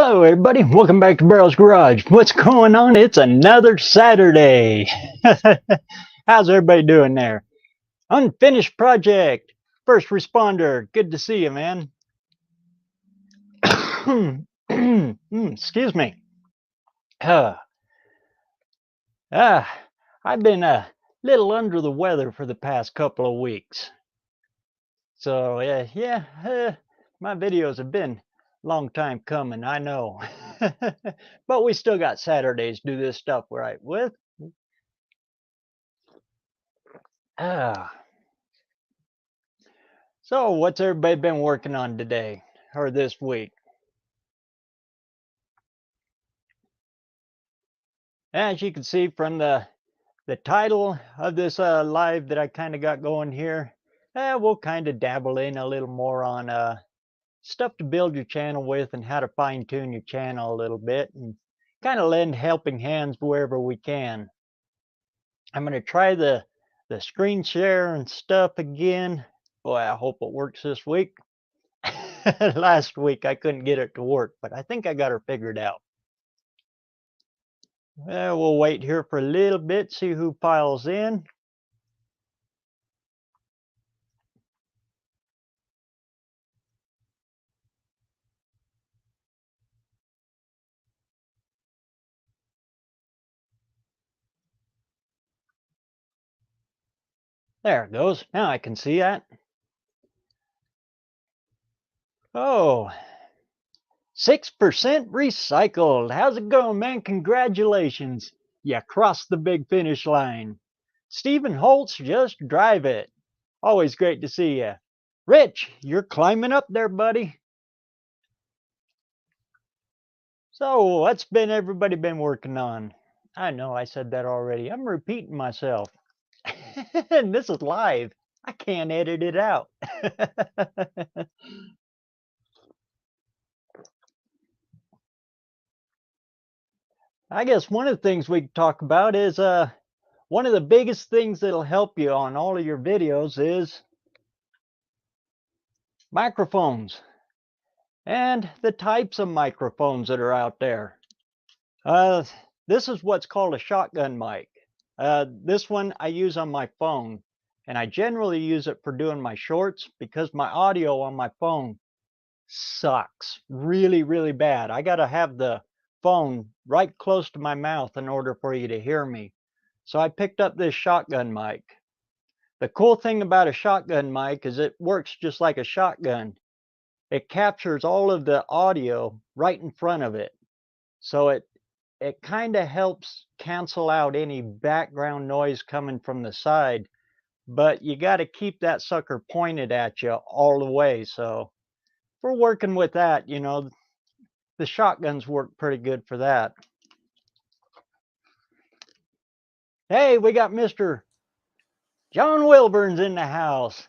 Hello, everybody. Welcome back to BareRose Garage. What's going on? It's another Saturday. How's everybody doing there? Unfinished project. First responder. Good to see you, man. Excuse me. Uh, I've been a little under the weather for the past couple of weeks. So, my videos have been a long time coming, I know. But we still got Saturdays to do this stuff right with. So what's everybody been working on today or this week? As you can see from the title of this live that I kind of got going here, we'll kind of dabble in a little more on stuff to build your channel with and how to fine tune your channel a little bit and kind of lend helping hands wherever we can. I'm going to try the screen share and stuff again. Boy, I hope it works this week. Last week I couldn't get it to work, but I think I got her figured out. We'll wait here for a little bit, see who piles in. There it goes. Now I can see that. Oh, 6% recycled. How's it going, man? Congratulations. You crossed the big finish line. Stephen Holtz, just drive it. Always great to see you. Rich, you're climbing up there, buddy. So what's everybody been working on? I know I said that already. I'm repeating myself. And this is live. I can't edit it out. I guess one of the things we can talk about is one of the biggest things that'll help you on all of your videos is microphones and the types of microphones that are out there. This is what's called a shotgun mic. This one I use on my phone, and I generally use it for doing my shorts because my audio on my phone sucks really, really bad. I got to have the phone right close to my mouth in order for you to hear me. So I picked up this shotgun mic. The cool thing about a shotgun mic is it works just like a shotgun. It captures all of the audio right in front of it. So it kind of helps cancel out any background noise coming from the side, but you got to keep that sucker pointed at you all the way. So if we're working with that, you know, the shotguns work pretty good for that. Hey, we got Mr. John Wilburn's in the house.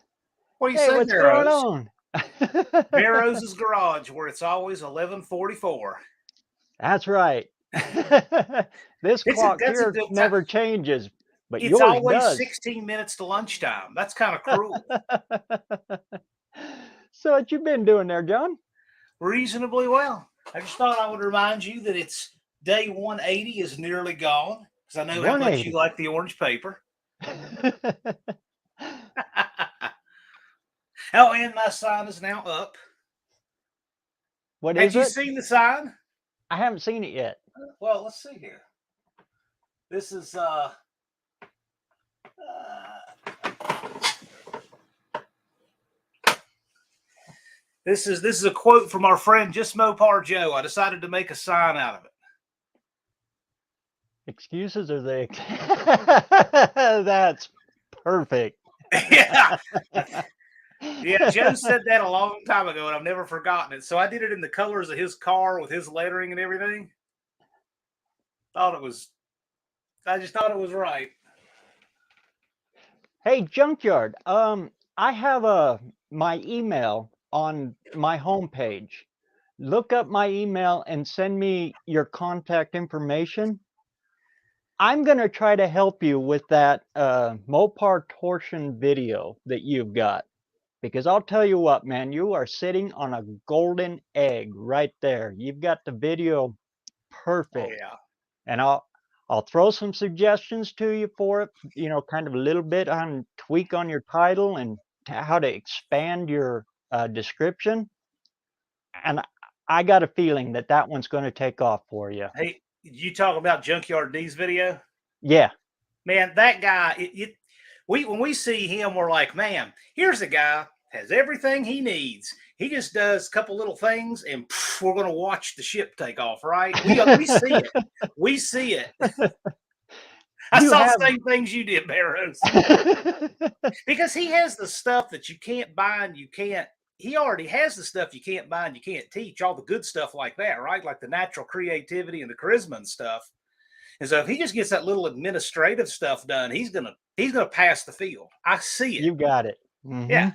What do you hey, say, what's going on? BareRose's garage, where it's always 11:44. That's right. This clock here never changes, but it's yours always does. 16 minutes to lunchtime. That's kind of cruel. So what you been doing there, John? Reasonably well. I just thought I would remind you that it's day 180 is nearly gone, because I know how much you like the orange paper. Oh, and my sign is now up. What is it? Have you seen the sign? I haven't seen it yet. Well, let's see here. This is this is a quote from our friend Just Mopar Joe. I decided to make a sign out of it. Excuses or they? That's perfect. Yeah. Yeah, Joe said that a long time ago, and I've never forgotten it. So I did it in the colors of his car with his lettering and everything. I just thought it was right. Hey, Junkyard. I have my email on my homepage. Look up my email and send me your contact information. I'm going to try to help you with that Mopar torsion video that you've got, because I'll tell you what, man, you are sitting on a golden egg right there. You've got the video Oh perfect. yeah. And I'll throw some suggestions to you for it, kind of a little bit on tweak on your title and how to expand your description. And I got a feeling that that one's going to take off for you. Hey, you talking about Junkyard D's video? Yeah. Man, that guy, when we see him, we're like, man, here's a guy has everything he needs. He just does a couple little things, and we're going to watch the ship take off. Right? We see it. We see it. I You saw have the same things you did, BareRose. Because he has the stuff that you can't buy and you can't. He already has the stuff you can't buy and you can't teach. All the good stuff like that, right? Like the natural creativity and the charisma and stuff. And so if he just gets that little administrative stuff done, he's gonna pass the field. I see it. You got it. Yeah.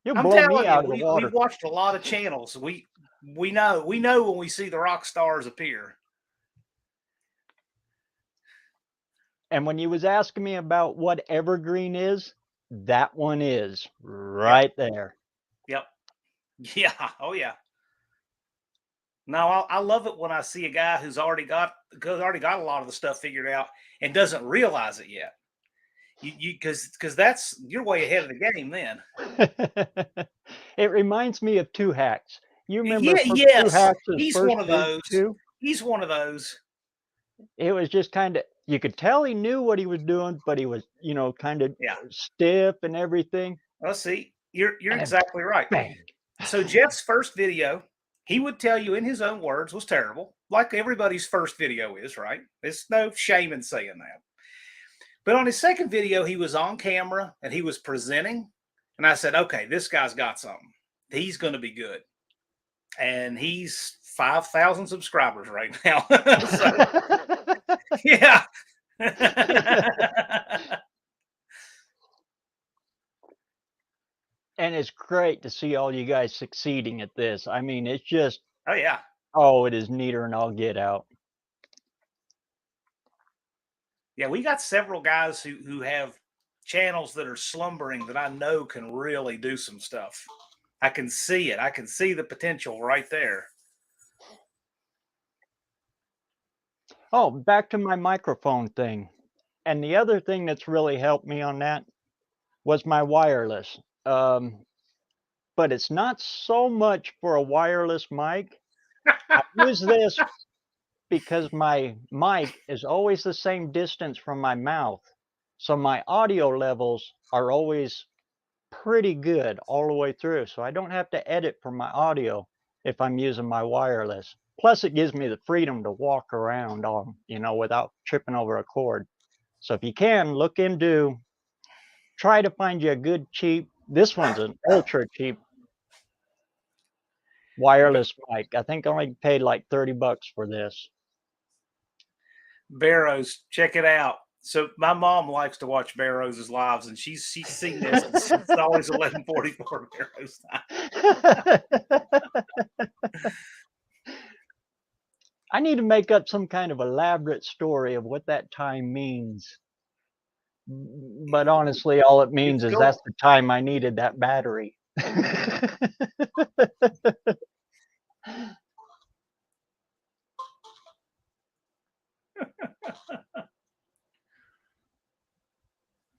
You'll I'm blow me telling you, out of the water. we've watched a lot of channels. We know when we see the rock stars appear. And when you was asking me about what evergreen is, that one is right there. Yep. Yeah. Oh yeah. No, I love it when I see a guy who's already got a lot of the stuff figured out and doesn't realize it yet. Because that's you're way ahead of the game then. It reminds me of Two Hacks. You remember Yeah, Two yes, Hacks' he's first one of those. too? He's one of those. It was just kind of, you could tell he knew what he was doing, but he was, kind of stiff and everything. Let's see. You're exactly right. Bang. So Jeff's first video, he would tell you in his own words, was terrible, like everybody's first video is, right? There's no shame in saying that. But on his second video, he was on camera and he was presenting. And I said, okay, this guy's got something. He's going to be good. And he's 5,000 subscribers right now. So, yeah. And it's great to see all you guys succeeding at this. I mean, it's just, oh, yeah. Oh, it is neater than I'll get out. Yeah, we got several guys who have channels that are slumbering that I know can really do some stuff. I can see it. I can see the potential right there. Oh, back to my microphone thing. And the other thing that's really helped me on that was my wireless. But it's not so much for a wireless mic. I use this because my mic is always the same distance from my mouth. So my audio levels are always pretty good all the way through. So I don't have to edit for my audio if I'm using my wireless. Plus, it gives me the freedom to walk around on, without tripping over a cord. So if you can, try to find you a good cheap, this one's an ultra cheap wireless mic. I think I only paid like $30 for this. BareRose, check it out. So my mom likes to watch BareRose's lives, and she's seen this. It's always 11:44 BareRose time. I need to make up some kind of elaborate story of what that time means. But honestly, all it means is that's the time I needed that battery.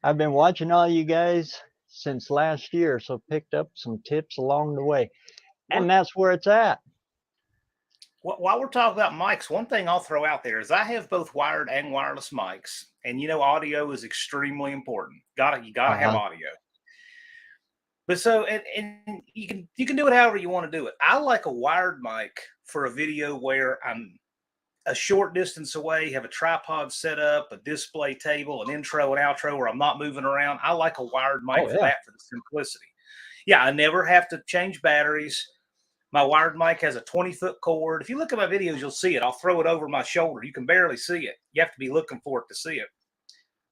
I've been watching all you guys since last year, so picked up some tips along the way. And that's where it's at. While we're talking about mics, one thing I'll throw out there is I have both wired and wireless mics, and audio is extremely important. You gotta have audio. But so and you can do it however you want to do it. I like a wired mic for a video where I'm a short distance away, have a tripod set up, a display table, an intro and outro where I'm not moving around. I like a wired mic for that, for the simplicity. Yeah, I never have to change batteries. My wired mic has a 20-foot cord. If you look at my videos, you'll see it. I'll throw it over my shoulder. You can barely see it. You have to be looking for it to see it.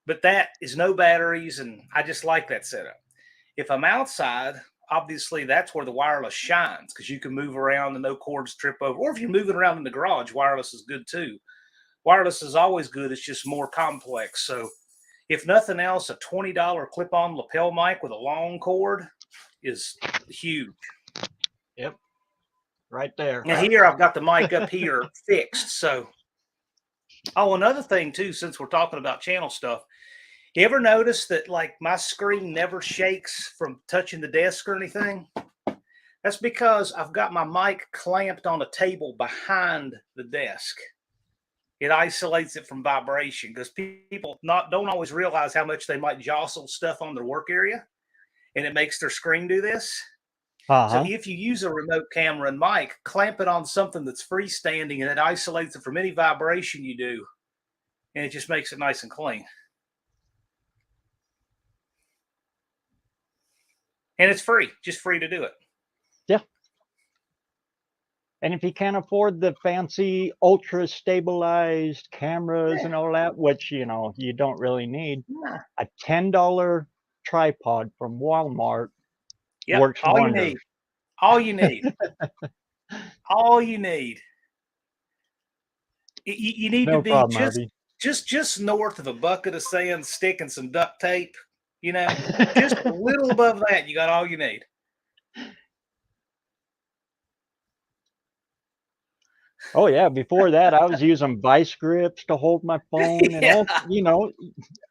But that is no batteries, and I just like that setup. If I'm outside, obviously that's where the wireless shines because you can move around and no cords trip over. Or if you're moving around in the garage, wireless is good too. Wireless is always good. It's just more complex. So if nothing else, a $20 clip-on lapel mic with a long cord is huge. Yep. Right there. And here I've got the mic up here fixed. So, oh, another thing too, since we're talking about channel stuff, you ever notice that like my screen never shakes from touching the desk or anything? That's because I've got my mic clamped on a table behind the desk. It isolates it from vibration because people don't always realize how much they might jostle stuff on their work area, and it makes their screen do this. So if you use a remote camera and mic, clamp it on something that's freestanding, and it isolates it from any vibration you do, and it just makes it nice and clean. And it's free, just free to do it. Yeah. And if you can't afford the fancy ultra stabilized cameras and all that, which, you know, you don't really need, a $10 tripod from Walmart works all wonders. you need. All you need. All you need. You need No to be problem, just north of a bucket of sand, stick and some duct tape. You know, just a little above that, you got all you need. Oh yeah, before that I was using vice grips to hold my phone and all, you know,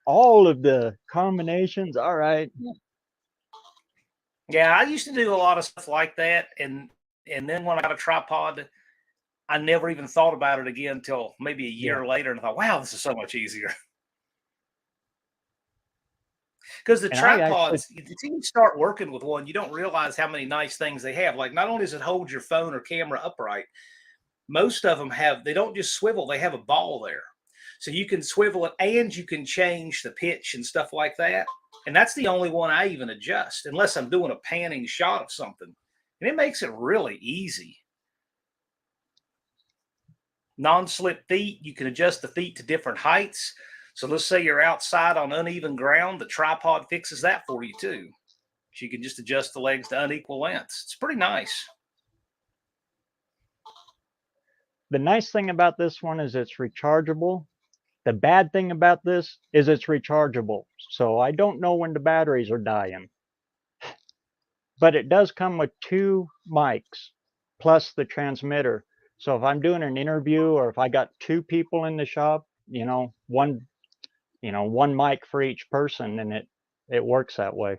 all of the combinations. All right. Yeah, I used to do a lot of stuff like that, and then when I got a tripod, I never even thought about it again until maybe a year later, and I thought, wow, this is so much easier. Because the tripods, until you start working with one, you don't realize how many nice things they have. Like, not only does it hold your phone or camera upright, most of them they don't just swivel, they have a ball there. So you can swivel it and you can change the pitch and stuff like that. And that's the only one I even adjust, unless I'm doing a panning shot of something. And it makes it really easy. Non-slip feet, you can adjust the feet to different heights. So let's say you're outside on uneven ground, the tripod fixes that for you too. So you can just adjust the legs to unequal lengths. It's pretty nice. The nice thing about this one is it's rechargeable. The bad thing about this is it's rechargeable. So I don't know when the batteries are dying. But it does come with 2 mics plus the transmitter. So if I'm doing an interview or if I got 2 people in the shop, you know, one mic for each person, and it works that way.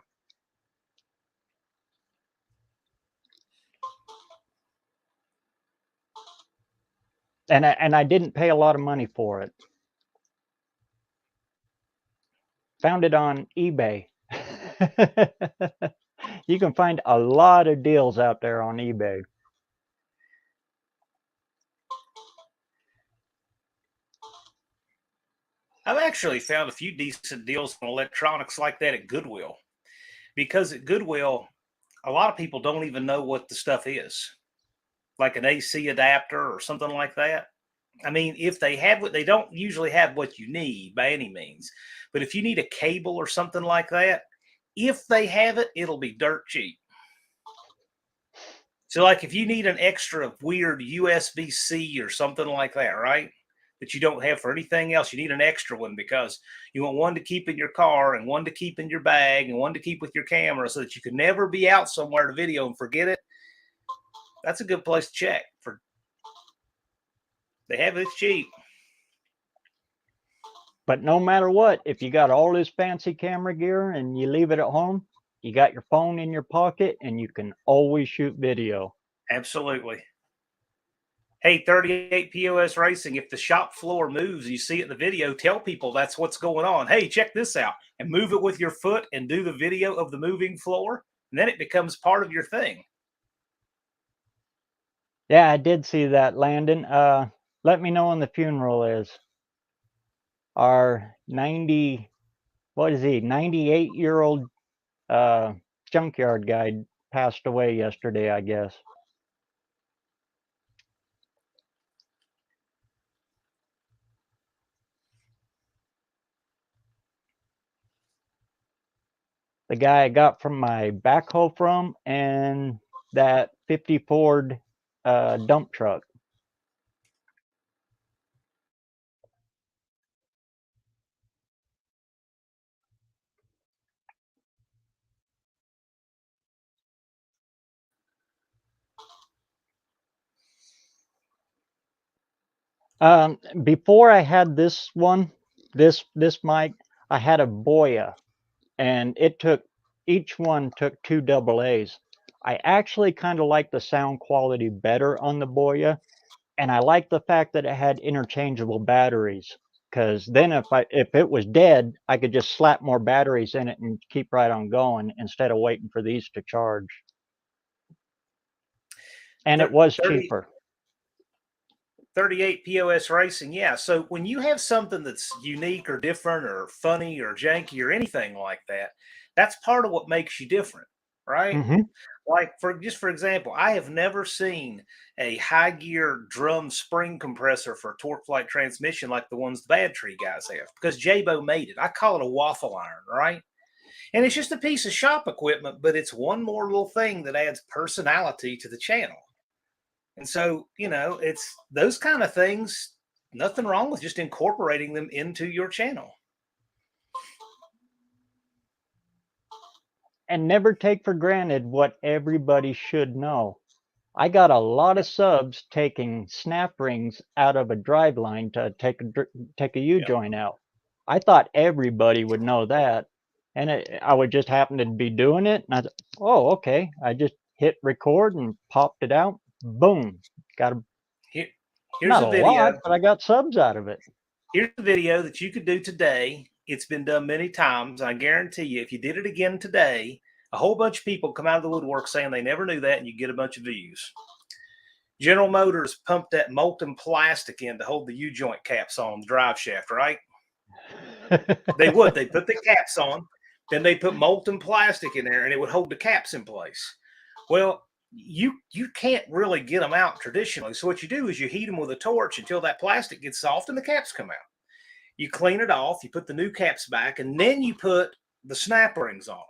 And I didn't pay a lot of money for it. Found it on eBay. You can find a lot of deals out there on eBay. I've actually found a few decent deals on electronics like that at Goodwill. Because at Goodwill, a lot of people don't even know what the stuff is, like an AC adapter or something like that. I mean, if they have what they don't usually have what you need by any means, but if you need a cable or something like that, if they have it, it'll be dirt cheap. So, like if you need an extra weird USB-C or something like that, right? That you don't have for anything else, you need an extra one because you want one to keep in your car and one to keep in your bag and one to keep with your camera so that you can never be out somewhere to video and forget it. That's a good place to check for. They have it cheap. But no matter what, if you got all this fancy camera gear and you leave it at home, you got your phone in your pocket and you can always shoot video. Absolutely. Hey, 38 POS Racing, if the shop floor moves, you see it in the video, tell people that's what's going on. Hey, check this out. And move it with your foot and do the video of the moving floor. And then it becomes part of your thing. Yeah, I did see that, Landon. Let me know when the funeral is. Our 98-year-old junkyard guy passed away yesterday, I guess. The guy I got from my backhoe from and that 50 Ford dump truck. Before I had this one, this mic, I had a Boya, and each one took 2 AA's. I actually kind of like the sound quality better on the Boya, and I like the fact that it had interchangeable batteries. Because then if it was dead, I could just slap more batteries in it and keep right on going instead of waiting for these to charge. And it was 30, cheaper. 38 POS Racing. Yeah. So when you have something that's unique or different or funny or janky or anything like that, that's part of what makes you different, right? Hmm. Like for example, I have never seen a high gear drum spring compressor for torque flight transmission like the ones the Bad Tree guys have, because Jabo made it. I call it a waffle iron, right? And it's just a piece of shop equipment, but it's one more little thing that adds personality to the channel. And so, it's those kind of things, nothing wrong with just incorporating them into your channel. And never take for granted what everybody should know. I got a lot of subs taking snap rings out of a drive line to take a U-joint out. I thought everybody would know that, and I would just happen to be doing it, and I thought, oh, okay. I just hit record and popped it out. Boom, got Here's not a a lot, video. but I got subs out of it. Here's a video that you could do today. It's been done many times. I guarantee you, if you did it again today, a whole bunch of people come out of the woodwork saying they never knew that, and you get a bunch of views. General Motors pumped that molten plastic in to hold the U-joint caps on the drive shaft, right? They put the caps on, then they put molten plastic in there, and it would hold the caps in place. Well, you can't really get them out traditionally. So what you do is you heat them with a torch until that plastic gets soft and the caps come out. You clean it off, you put the new caps back, and then you put the snap rings on,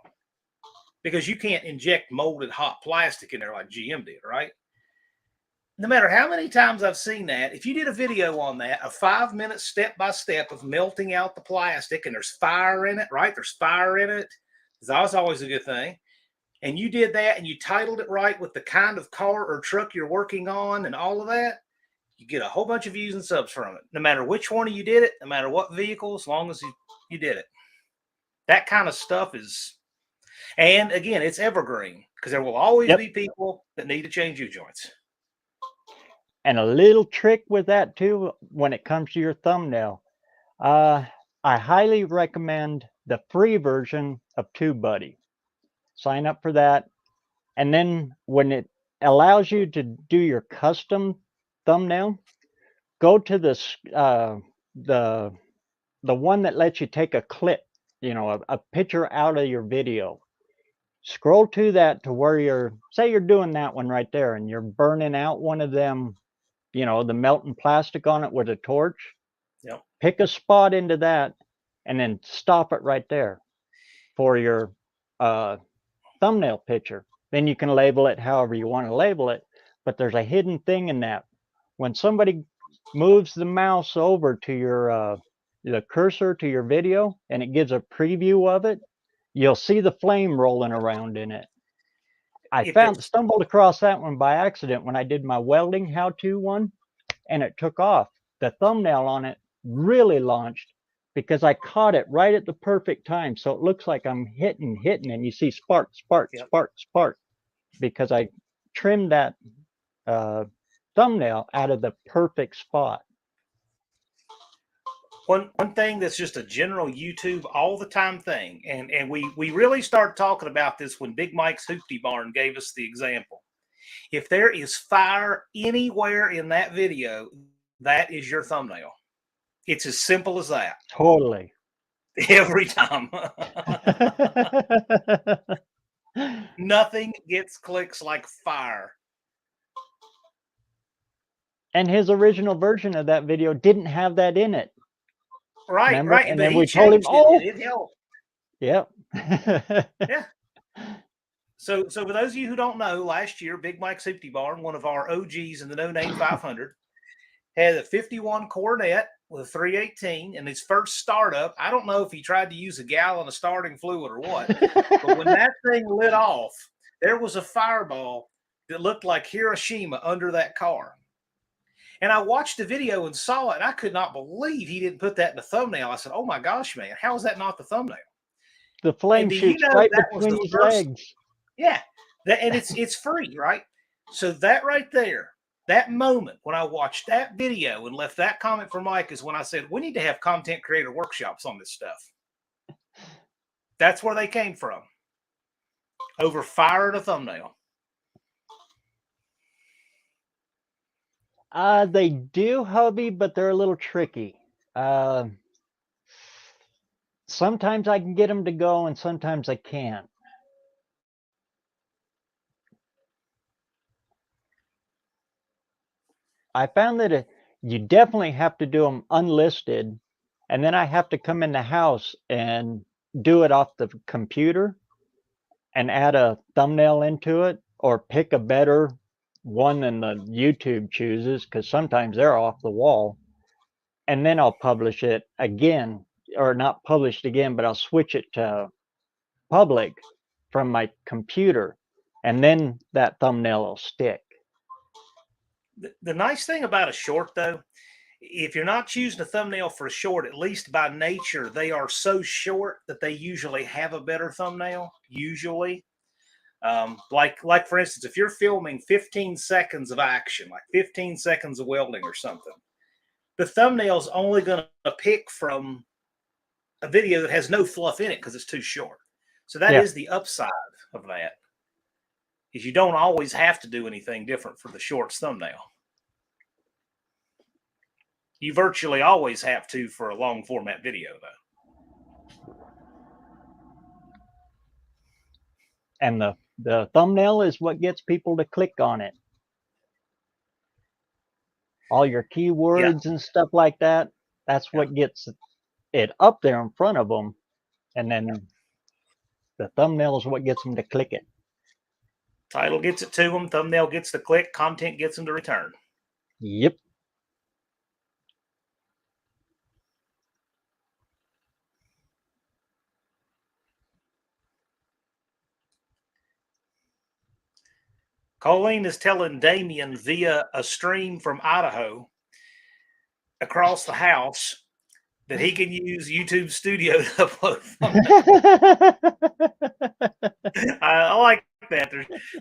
because you can't inject molded hot plastic in there like GM did, right? No matter how many times I've seen that, if you did a video on that, a 5-minute step-by-step of melting out the plastic, and there's fire in it, right? There's fire in it. That's always a good thing. And you did that, and you titled it right with the kind of car or truck you're working on and all of that, you get a whole bunch of views and subs from it. No matter which one of you did it, no matter what vehicle, as long as you did it. That kind of stuff is, and again, it's evergreen, because there will always be people that need to change U-joints. And a little trick with that too, when it comes to your thumbnail, I highly recommend the free version of TubeBuddy. Sign up for that, and then when it allows you to do your custom thumbnail, go to the one that lets you take a clip, a picture out of your video. Scroll to that to where say you're doing that one right there, and you're burning out one of them, the melting plastic on it with a torch. Yep. Pick a spot into that and then stop it right there for your thumbnail picture. Then you can label it however you want to label it, but there's a hidden thing in that. When somebody moves the mouse over to the cursor to your video and it gives a preview of it, you'll see the flame rolling around in it. I stumbled across that one by accident when I did my welding how-to one, and it took off. The thumbnail on it really launched because I caught it right at the perfect time. So it looks like I'm hitting, and you see spark, because I trimmed that thumbnail out of the perfect spot. One thing that's just a general YouTube all the time thing, and we really started talking about this when Big Mike's Hoopty Barn gave us the example. If there is fire anywhere in that video, that is your thumbnail. It's as simple as that. Totally. Every time. Nothing gets clicks like fire. And his original version of that video didn't have that in it. Right, remember? right. And but then he we told him, changed it. It helped. Yep. Yeah. So for those of you who don't know, last year, Big Mike's Hoopty Barn, one of our OGs in the No Name 500, had a 51 Coronet with a 318, and his first startup, I don't know if he tried to use a gallon of starting fluid or what, but when that thing lit off, there was a fireball that looked like Hiroshima under that car. And I watched the video and saw it, and I could not believe he didn't put that in the thumbnail. I said, "Oh my gosh, man, how is that not the thumbnail?" The And flame do you shoots know right that was between the his first? legs. Yeah, and it's free, right? So that right there, that moment when I watched that video and left that comment for Mike is when I said we need to have content creator workshops on this stuff. That's where they came from. Over fire at a thumbnail. They do, hubby, but they're a little tricky. Sometimes I can get them to go, and sometimes I can't. I found that you definitely have to do them unlisted, and then I have to come in the house and do it off the computer and add a thumbnail into it, or pick a better one than the YouTube chooses, because sometimes they're off the wall. And then I'll publish it again, or not publish it again, but I'll switch it to public from my computer, and then that thumbnail will stick. The nice thing about a short, though, if you're not choosing a thumbnail for a short, at least by nature, they are so short that they usually have a better thumbnail. Usually, like for instance, if you're filming 15 seconds of action, like 15 seconds of welding or something, the thumbnail's only going to pick from a video that has no fluff in it because it's too short. So that is the upside of that, is you don't always have to do anything different for the shorts thumbnail. You virtually always have to for a long format video, though. And the thumbnail is what gets people to click on it. All your keywords and stuff like that, that's what gets it up there in front of them. And then the thumbnail is what gets them to click it. Title gets it to them, thumbnail gets the click, content gets them to return. Yep. Colleen is telling Damien via a stream from Idaho across the house that he can use YouTube Studio to upload. I like that.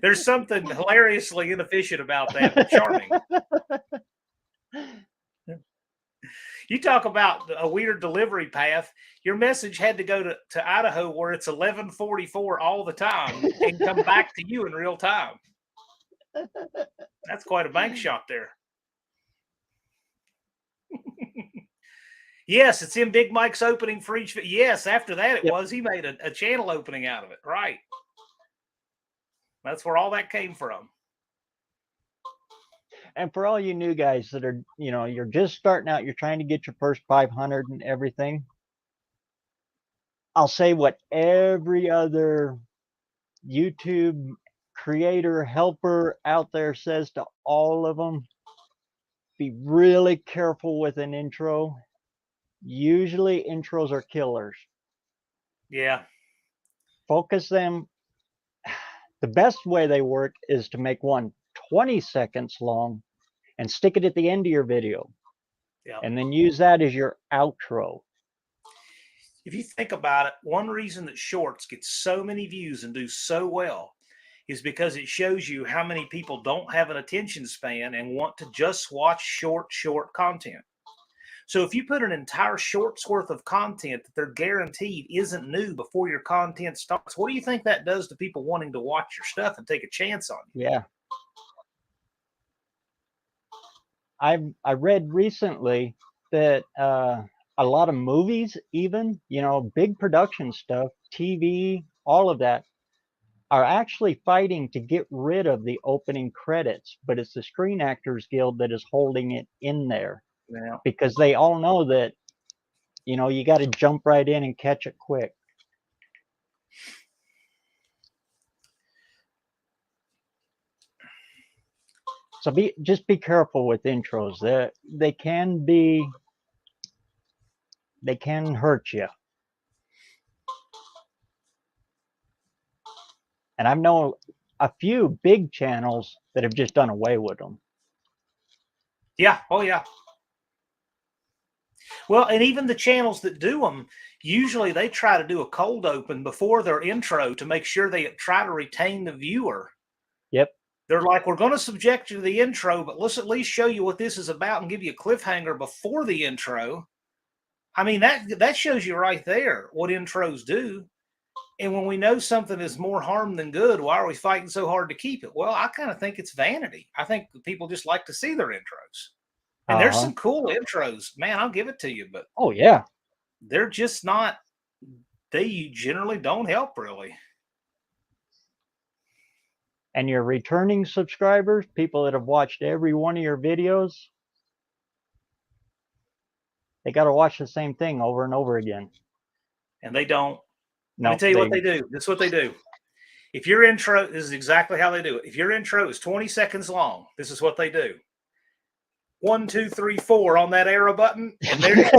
There's something hilariously inefficient about that, but charming. You talk about a weird delivery path. Your message had to go to Idaho where it's 11:44 all the time and come back to you in real time. That's quite a bank shot there. Yes, it's in Big Mike's opening for each. Yes, after that it was. He made a channel opening out of it. Right. That's where all that came from. And for all you new guys that are, you're just starting out, you're trying to get your first 500 and everything, I'll say what every other YouTube creator helper out there says to all of them: be really careful with an intro. Usually intros are killers. Yeah. Focus them. The best way they work is to make one 20 seconds long and stick it at the end of your video. Yeah. And then use that as your outro. If you think about it, one reason that shorts get so many views and do so well is because it shows you how many people don't have an attention span and want to just watch short content. So if you put an entire short's worth of content that they're guaranteed isn't new before your content starts, what do you think that does to people wanting to watch your stuff and take a chance on you? Yeah. I read recently that a lot of movies, even, big production stuff, TV, all of that, are actually fighting to get rid of the opening credits, but it's the Screen Actors Guild that is holding it in there. Yeah. Because they all know that, you got to jump right in and catch it quick. So just be careful with intros. They can hurt you. And I've known a few big channels that have just done away with them. Yeah. Oh, yeah. Well, and even the channels that do them, usually they try to do a cold open before their intro to make sure they try to retain the viewer. Yep. They're like, we're going to subject you to the intro, but let's at least show you what this is about and give you a cliffhanger before the intro. I mean, that shows you right there what intros do. And when we know something is more harm than good, why are we fighting so hard to keep it? Well, I kind of think it's vanity. I think people just like to see their intros. And there's Uh-huh. some cool intros, man, I'll give it to you, but Oh, yeah. they're just not, they generally don't help really. And your returning subscribers, people that have watched every one of your videos, they got to watch the same thing over and over again. And they don't. Let me No, tell you what they do. This is what they do. If your intro, this is exactly how they do it. If your intro is 20 seconds long, this is what they do. 1, 2, 3, 4 on that arrow button, and there.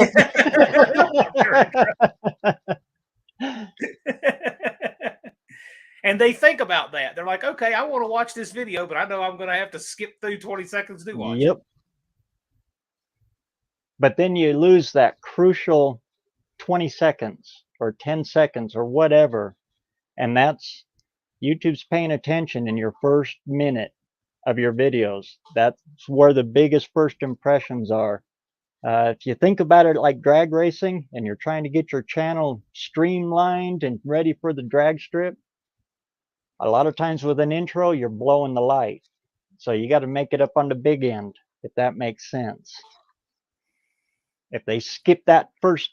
And they think about that. They're like, okay, I want to watch this video, but I know I'm going to have to skip through 20 seconds to watch Yep. it. But then you lose that crucial 20 seconds or 10 seconds or whatever. And that's YouTube's paying attention in your first minute of your videos. That's where the biggest first impressions are. If you think about it like drag racing and you're trying to get your channel streamlined and ready for the drag strip, a lot of times with an intro, you're blowing the light. So you got to make it up on the big end, if that makes sense. If they skip that first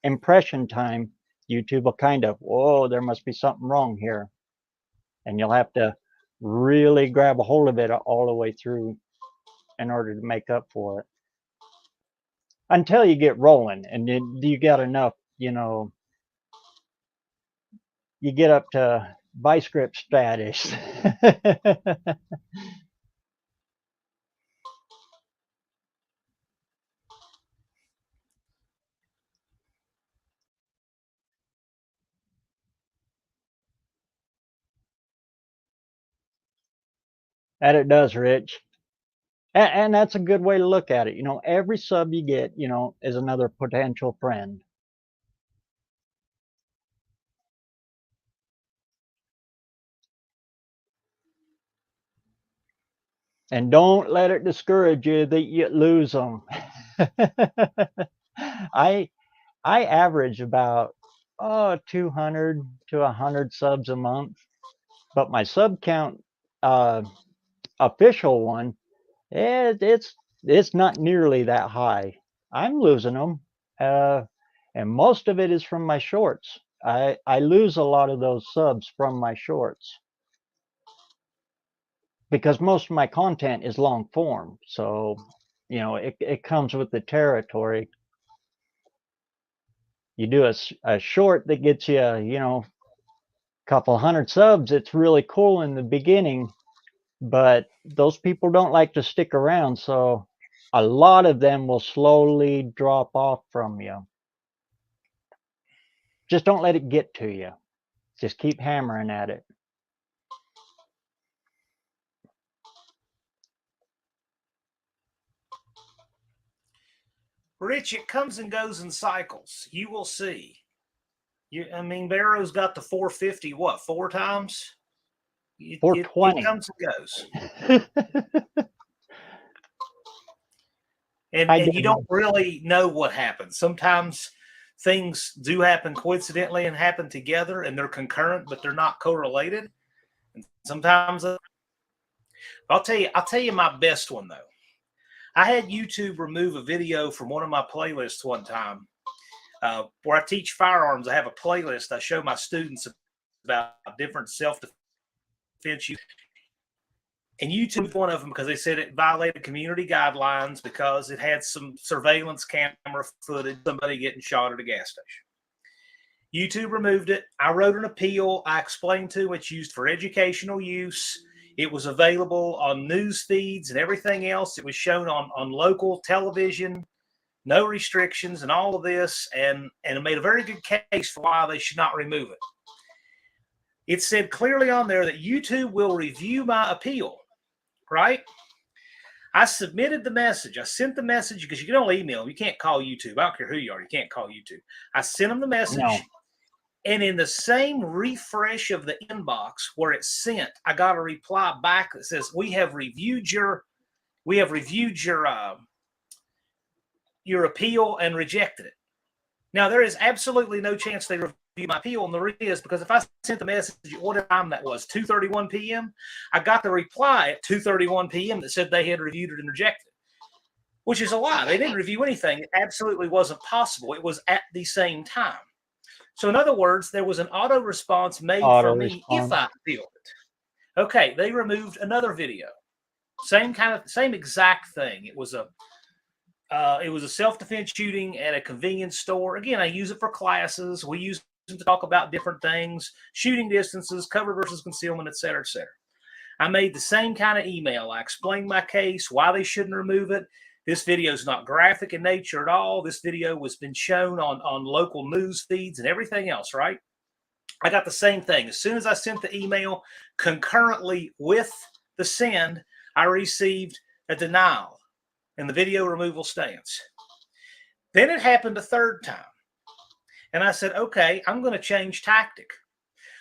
impression time, YouTube will kind of, whoa, there must be something wrong here. And you'll have to really grab a hold of it all the way through in order to make up for it. Until you get rolling and then you got enough, you know, you get up to vice grip status. That it does, Rich. And that's a good way to look at it. You know, every sub you get, you know, is another potential friend. And don't let it discourage you that you lose them. I I average about 200 to 100 subs a month, but my sub count official one, it's not nearly that high. I'm losing them, and most of it is from my shorts. I lose a lot of those subs from my shorts because most of my content is long form. So, you know, it comes with the territory. You do a short that gets you, you know, a couple hundred subs. It's really cool in the beginning, but those people don't like to stick around. So a lot of them will slowly drop off from you. Just don't let it get to you. Just keep hammering at it. Rich, it comes and goes in cycles. You will see. I mean, BareRose got to 450, what, 4 times? It 420. comes and goes. I And you did. don't really know what happens. Sometimes things do happen coincidentally and happen together and they're concurrent, but they're not correlated. And sometimes I'll tell you my best one though. I had YouTube remove a video from one of my playlists one time. Where I teach firearms, I have a playlist. I show my students about different self-defense. And YouTube one of them because they said it violated community guidelines because it had some surveillance camera footage, somebody getting shot at a gas station. YouTube removed it. I wrote an appeal. I explained to them it's used for educational use. It was available on news feeds and everything else. It was shown on local television, no restrictions and all of this, and it made a very good case for why they should not remove it. It said clearly on there that YouTube will review my appeal, right? I submitted the message. I sent the message because you can only email them. You can't call YouTube. I don't care who you are. You can't call YouTube. I sent them the message. No. And in the same refresh of the inbox where it's sent, I got a reply back that says, we have reviewed your appeal and rejected it. Now, there is absolutely no chance they review my appeal, and the reason is because if I sent the message at whatever time that was, 2:31 p.m., I got the reply at 2:31 p.m. that said they had reviewed it and rejected it, which is a lie. They didn't review anything. It absolutely wasn't possible. It was at the same time. So in other words, there was an auto response made for me if I appealed it. Okay, they removed another video. Same exact thing. It was a self-defense shooting at a convenience store. Again, I use it for classes. We use it to talk about different things, shooting distances, cover versus concealment, et cetera, et cetera. I made the same kind of email. I explained my case, why they shouldn't remove it. This video is not graphic in nature at all. This video was been shown on local news feeds and everything else, right? I got the same thing. As soon as I sent the email, concurrently with the send, I received a denial and the video removal stance. Then it happened a third time. And I said, okay, I'm going to change tactic.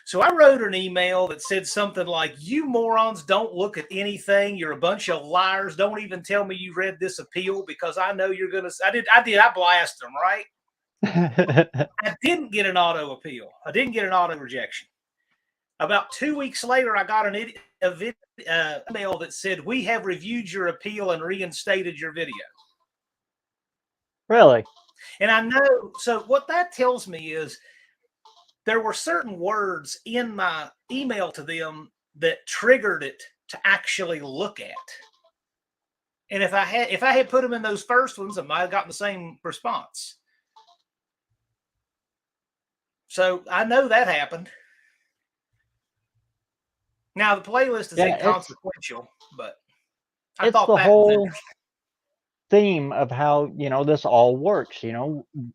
So I wrote an email that said something like, you morons don't look at anything. You're a bunch of liars. Don't even tell me you read this appeal because I know you're going to. I blasted them, right? I didn't get an auto appeal. I didn't get an auto rejection. About 2 weeks later, I got an email that said, we have reviewed your appeal and reinstated your video. Really? And I know, so what that tells me is there were certain words in my email to them that triggered it to actually look at. And if I had put them in those first ones, I might have gotten the same response. So I know that happened. Now the playlist is inconsequential, but I thought the that whole was interesting. Theme of how, this all works.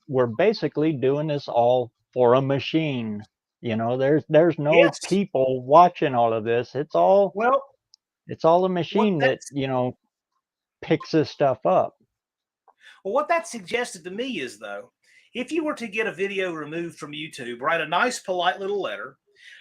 We're basically doing this all for a machine. There's no people watching all of this. It's all a machine that picks this stuff up. Well, what that suggested to me is, though, if you were to get a video removed from YouTube, write a nice polite little letter,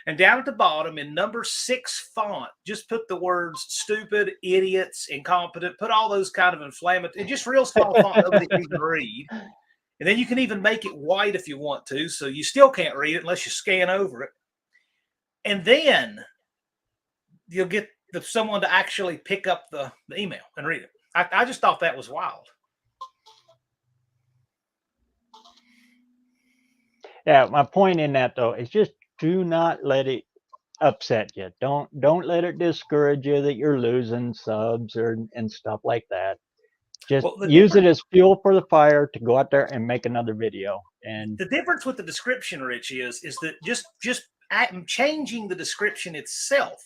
and down at the bottom in number 6 font, just put the words stupid, idiots, incompetent, put all those kind of inflammatory, just real small font nobody can even read. And then you can even make it white if you want to, so you still can't read it unless you scan over it. And then you'll get someone to actually pick up the email and read it. I just thought that was wild. Yeah, my point in that, though, is just do not let it upset you. Don't let it discourage you that you're losing subs and stuff like that. Just use it as fuel for the fire to go out there and make another video. And the difference with the description, Rich, is that just changing the description itself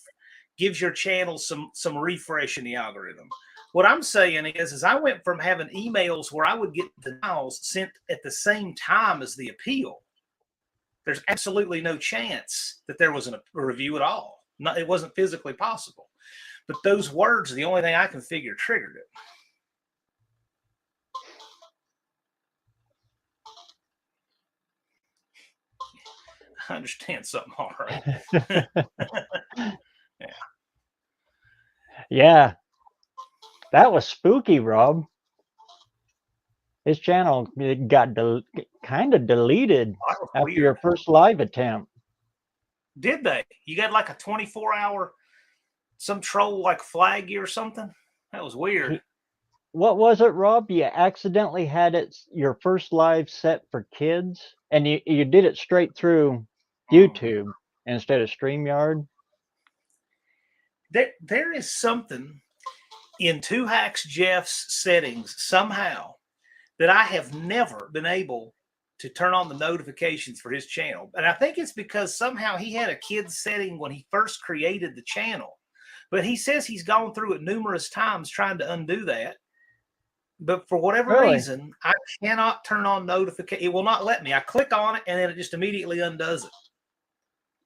gives your channel some refresh in the algorithm. What I'm saying is I went from having emails where I would get denials sent at the same time as the appeal. There's absolutely no chance that there was a review at all. It wasn't physically possible. But those words are the only thing I can figure triggered it. I understand something, all right. Yeah. Yeah. That was spooky, Rob. His channel got kind of deleted after your first live attempt. Did they? You got like a 24-hour, some troll like flag you or something? That was weird. What was it, Rob? You accidentally had your first live set for kids, and you did it straight through YouTube instead of StreamYard? There is something in Two Hacks Jeff's settings somehow that I have never been able to turn on the notifications for his channel. And I think it's because somehow he had a kid's setting when he first created the channel. But he says he's gone through it numerous times trying to undo that. But for whatever reason, I cannot turn on notification. It will not let me. I click on it and then it just immediately undoes it.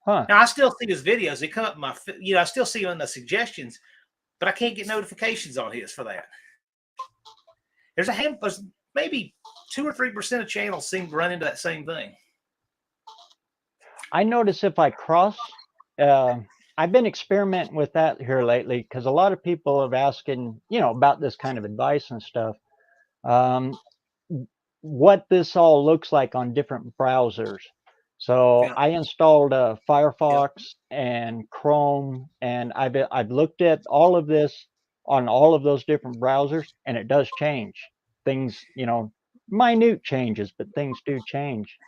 Huh. Now I still see his videos. They come up in my, I still see them in the suggestions, but I can't get notifications on his for that. There's a handful, maybe 2 or 3% of channels seem to run into that same thing. I notice if I cross, I've been experimenting with that here lately because a lot of people have asking, about this kind of advice and stuff. What this all looks like on different browsers. So Yeah. I installed Yeah. Firefox and Chrome, and I've looked at all of this on all of those different browsers, and it does change things. Minute changes, but things do change.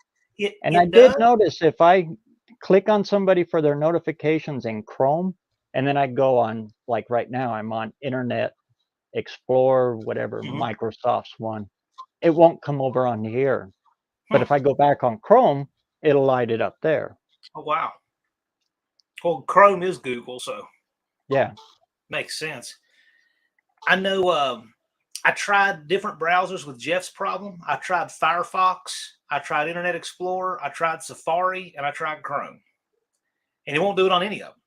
And I It did does. notice if I click on somebody for their notifications in Chrome, and then I go on, like right now, I'm on Internet Explorer, whatever Mhm. Microsoft's one, it won't come over on here. But Hmm. if I go back on Chrome, it'll light it up there. Oh, wow. Well, Chrome is Google, so Yeah. makes sense. I know I tried different browsers with Jeff's problem. I tried Firefox, I tried Internet Explorer, I tried Safari, and I tried Chrome. And it won't do it on any of them.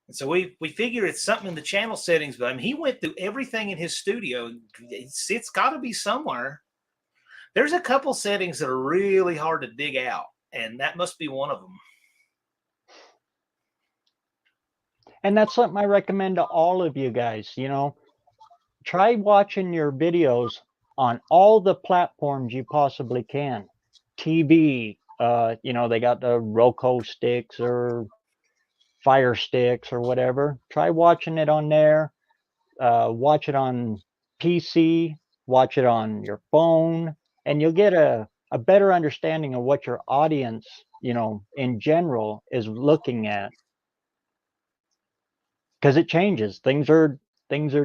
And so we figure it's something in the channel settings, but I mean, he went through everything in his studio. It's got to be somewhere. There's a couple settings that are really hard to dig out, and that must be one of them. And that's something I recommend to all of you guys. Try watching your videos on all the platforms you possibly can. TV, they got the Roku sticks or Fire sticks or whatever. Try watching it on there. Watch it on PC, watch it on your phone, and you'll get a better understanding of what your audience, in general is looking at. Because it changes. Things are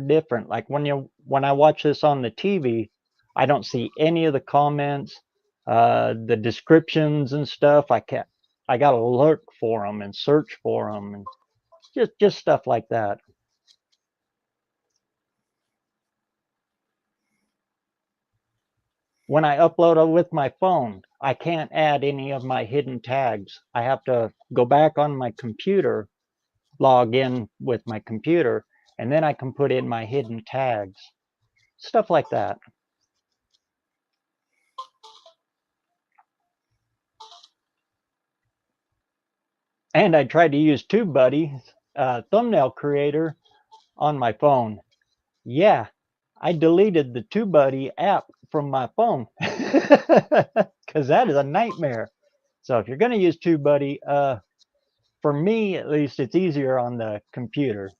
different. Like when I watch this on the TV, I don't see any of the comments, the descriptions and stuff. I got to look for them and search for them, and just stuff like that. When I upload it with my phone, I can't add any of my hidden tags. I have to go back on my computer, log in with my computer, and then I can put in my hidden tags. Stuff like that. And I tried to use TubeBuddy, thumbnail creator, on my phone. Yeah, I deleted the TubeBuddy app from my phone because that is a nightmare. So if you're going to use TubeBuddy, for me at least, it's easier on the computer.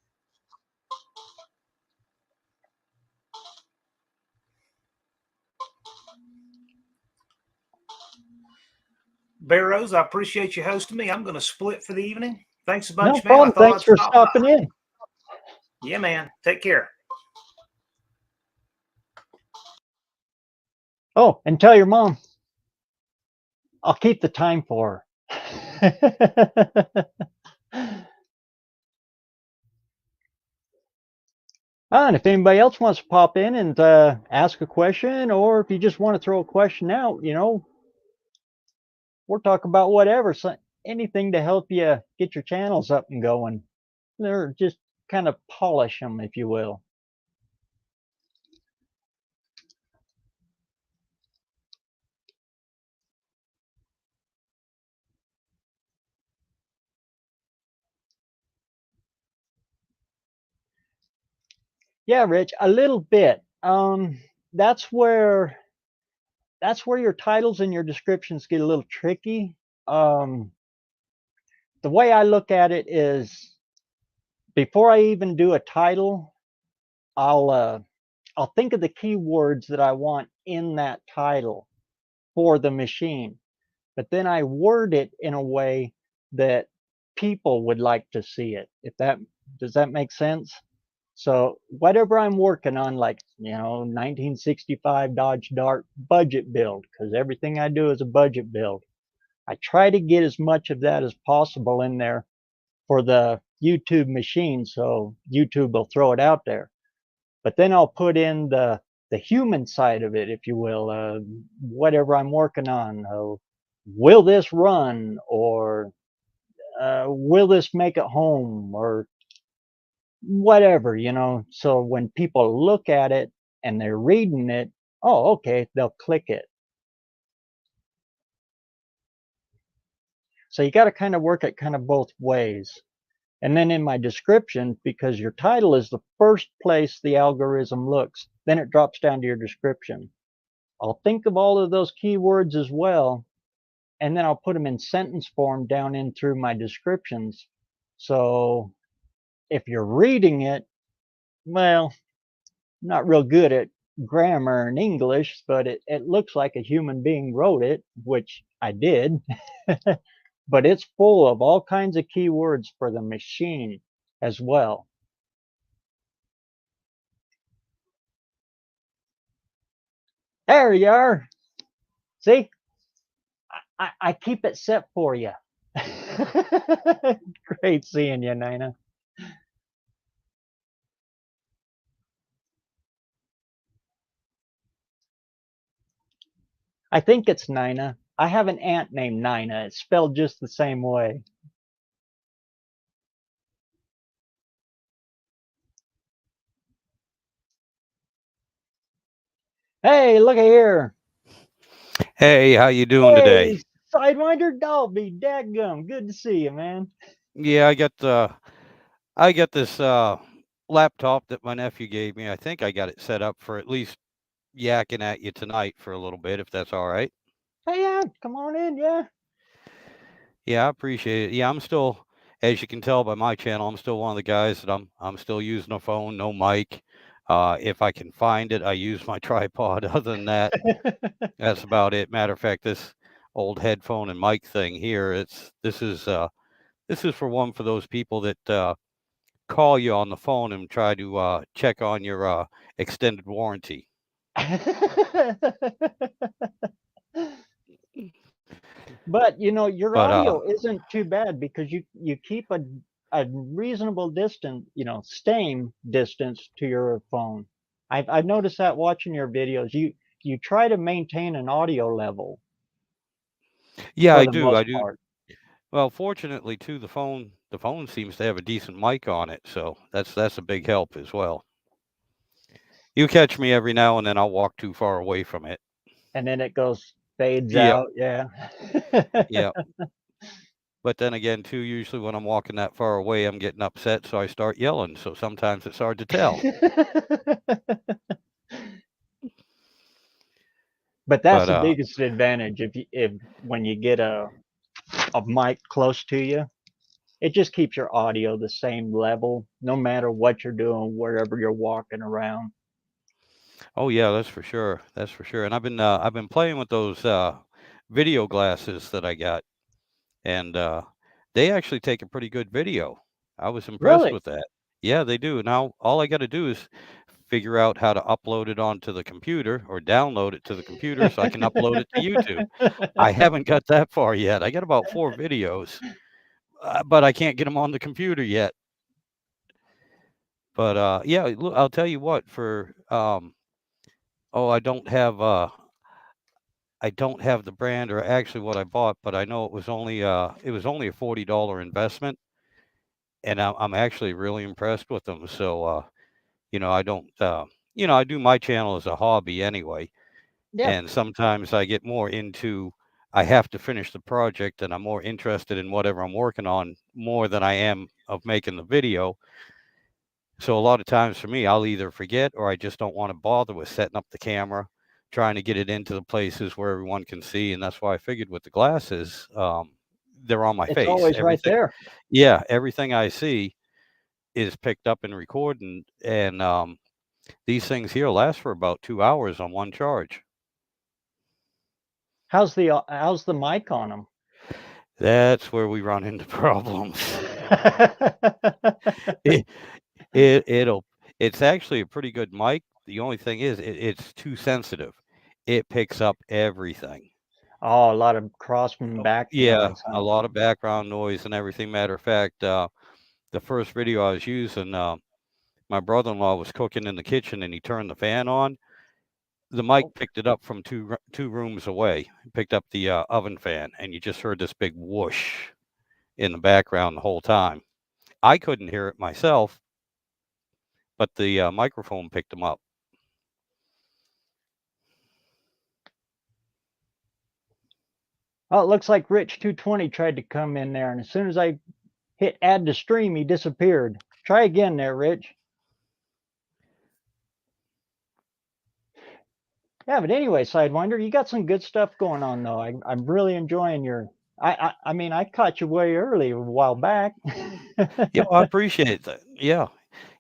BareRose, I appreciate you hosting me. I'm going to split for the evening. Thanks a No bunch, man. I problem. thought Thanks I'd for stop by. stopping in. Yeah, man. Take care. Oh, and tell your mom I'll keep the time for her. And if anybody else wants to pop in and ask a question, or if you just want to throw a question out, we'll talk about whatever, so anything to help you get your channels up and going. Or just kind of polish them, if you will. Yeah, Rich, a little bit. That's where your titles and your descriptions get a little tricky. The way I look at it is, before I even do a title, I'll think of the keywords that I want in that title for the machine, but then I word it in a way that people would like to see it. If that does that make sense? So whatever I'm working on, like 1965 Dodge Dart budget build, because everything I do is a budget build. I try to get as much of that as possible in there for the YouTube machine, so YouTube will throw it out there. But then I'll put in the human side of it, if you will, whatever I'm working on. Will this run, or will this make it home, or whatever, so when people look at it and they're reading it, oh, okay, they'll click it. So you got to kind of work it kind of both ways. And then in my description, because your title is the first place the algorithm looks, then it drops down to your description. I'll think of all of those keywords as well, and then I'll put them in sentence form down in through my descriptions. So if you're reading it, well, not real good at grammar and English, but it looks like a human being wrote it, which I did. But it's full of all kinds of keywords for the machine as well. There you are. See, I keep it set for you. Great seeing you, Nina. I think it's Nina. I have an aunt named Nina. It's spelled just the same way. Hey, look at here. Hey, how you doing today? Hey, Sidewinder Dalby, dadgum. Good to see you, man. Yeah, I got this laptop that my nephew gave me. I think I got it set up for at least yakking at you tonight for a little bit, if that's all right. Hey, yeah, come on in, yeah. Yeah, I appreciate it. Yeah, I'm still, as you can tell by my channel, I'm still one of the guys that I'm still using a phone, no mic. If I can find it, I use my tripod. Other than that, that's about it. Matter of fact, this old headphone and mic thing here, this is for those people that call you on the phone and try to check on your extended warranty. But your But audio isn't too bad because you keep a reasonable distance, staying distance to your phone. I've noticed that watching your videos. You try to maintain an audio level yeah, for I the do. most I do. part. Well, fortunately, too, the phone seems to have a decent mic on it, so that's a big help as well. You catch me every now and then. I'll walk too far away from it. And then it goes fades Yep, out, yeah. yep. But then again, too, usually when I'm walking that far away, I'm getting upset, so I start yelling. So sometimes it's hard to tell. But that's But the biggest advantage if when you get a mic close to you, it just keeps your audio the same level no matter what you're doing, wherever you're walking around. oh yeah, that's for sure. That's for sure. And I've been playing with those video glasses that I got. And they actually take a pretty good video. I was impressed Really? with that. Yeah, they do. Now all I got to do is figure out how to upload it onto the computer or download it to the computer so I can upload it to YouTube. I haven't got that far yet. I got about 4 videos, but I can't get them on the computer yet. But yeah, look, I'll tell you what. Oh, I don't have the brand or actually what I bought, but I know it was only a $40 investment. And I'm actually really impressed with them. So, I don't, I do my channel as a hobby anyway. Yeah, And sometimes I get more into, I have to finish the project and I'm more interested in whatever I'm working on more than I am of making the video. So a lot of times for me, I'll either forget or I just don't want to bother with setting up the camera, trying to get it into the places where everyone can see. And that's why I figured with the glasses, they're on my it's face. always right there. Yeah, everything I see is picked up and recorded, and these things here last for about 2 hours on one charge. How's the mic on them? That's where we run into problems. it, it'll it's actually a pretty good mic. The only thing is it's too sensitive. It picks up everything. Oh, a lot of cross and back Yeah, noise, a huh? lot of background noise and everything. Matter of fact, the first video I was using, my brother-in-law was cooking in the kitchen and he turned the fan on. The mic Oh, picked it up from two rooms away. Picked up the oven fan, and you just heard this big whoosh in the background the whole time. I couldn't hear it myself, but the microphone picked them up. Oh, it looks like Rich220 tried to come in there, and as soon as I hit add to stream, he disappeared. Try again there, Rich. Yeah, but anyway, Sidewinder, you got some good stuff going on, though. I'm really enjoying your. I mean, I caught you way early a while back. Yeah, I appreciate that.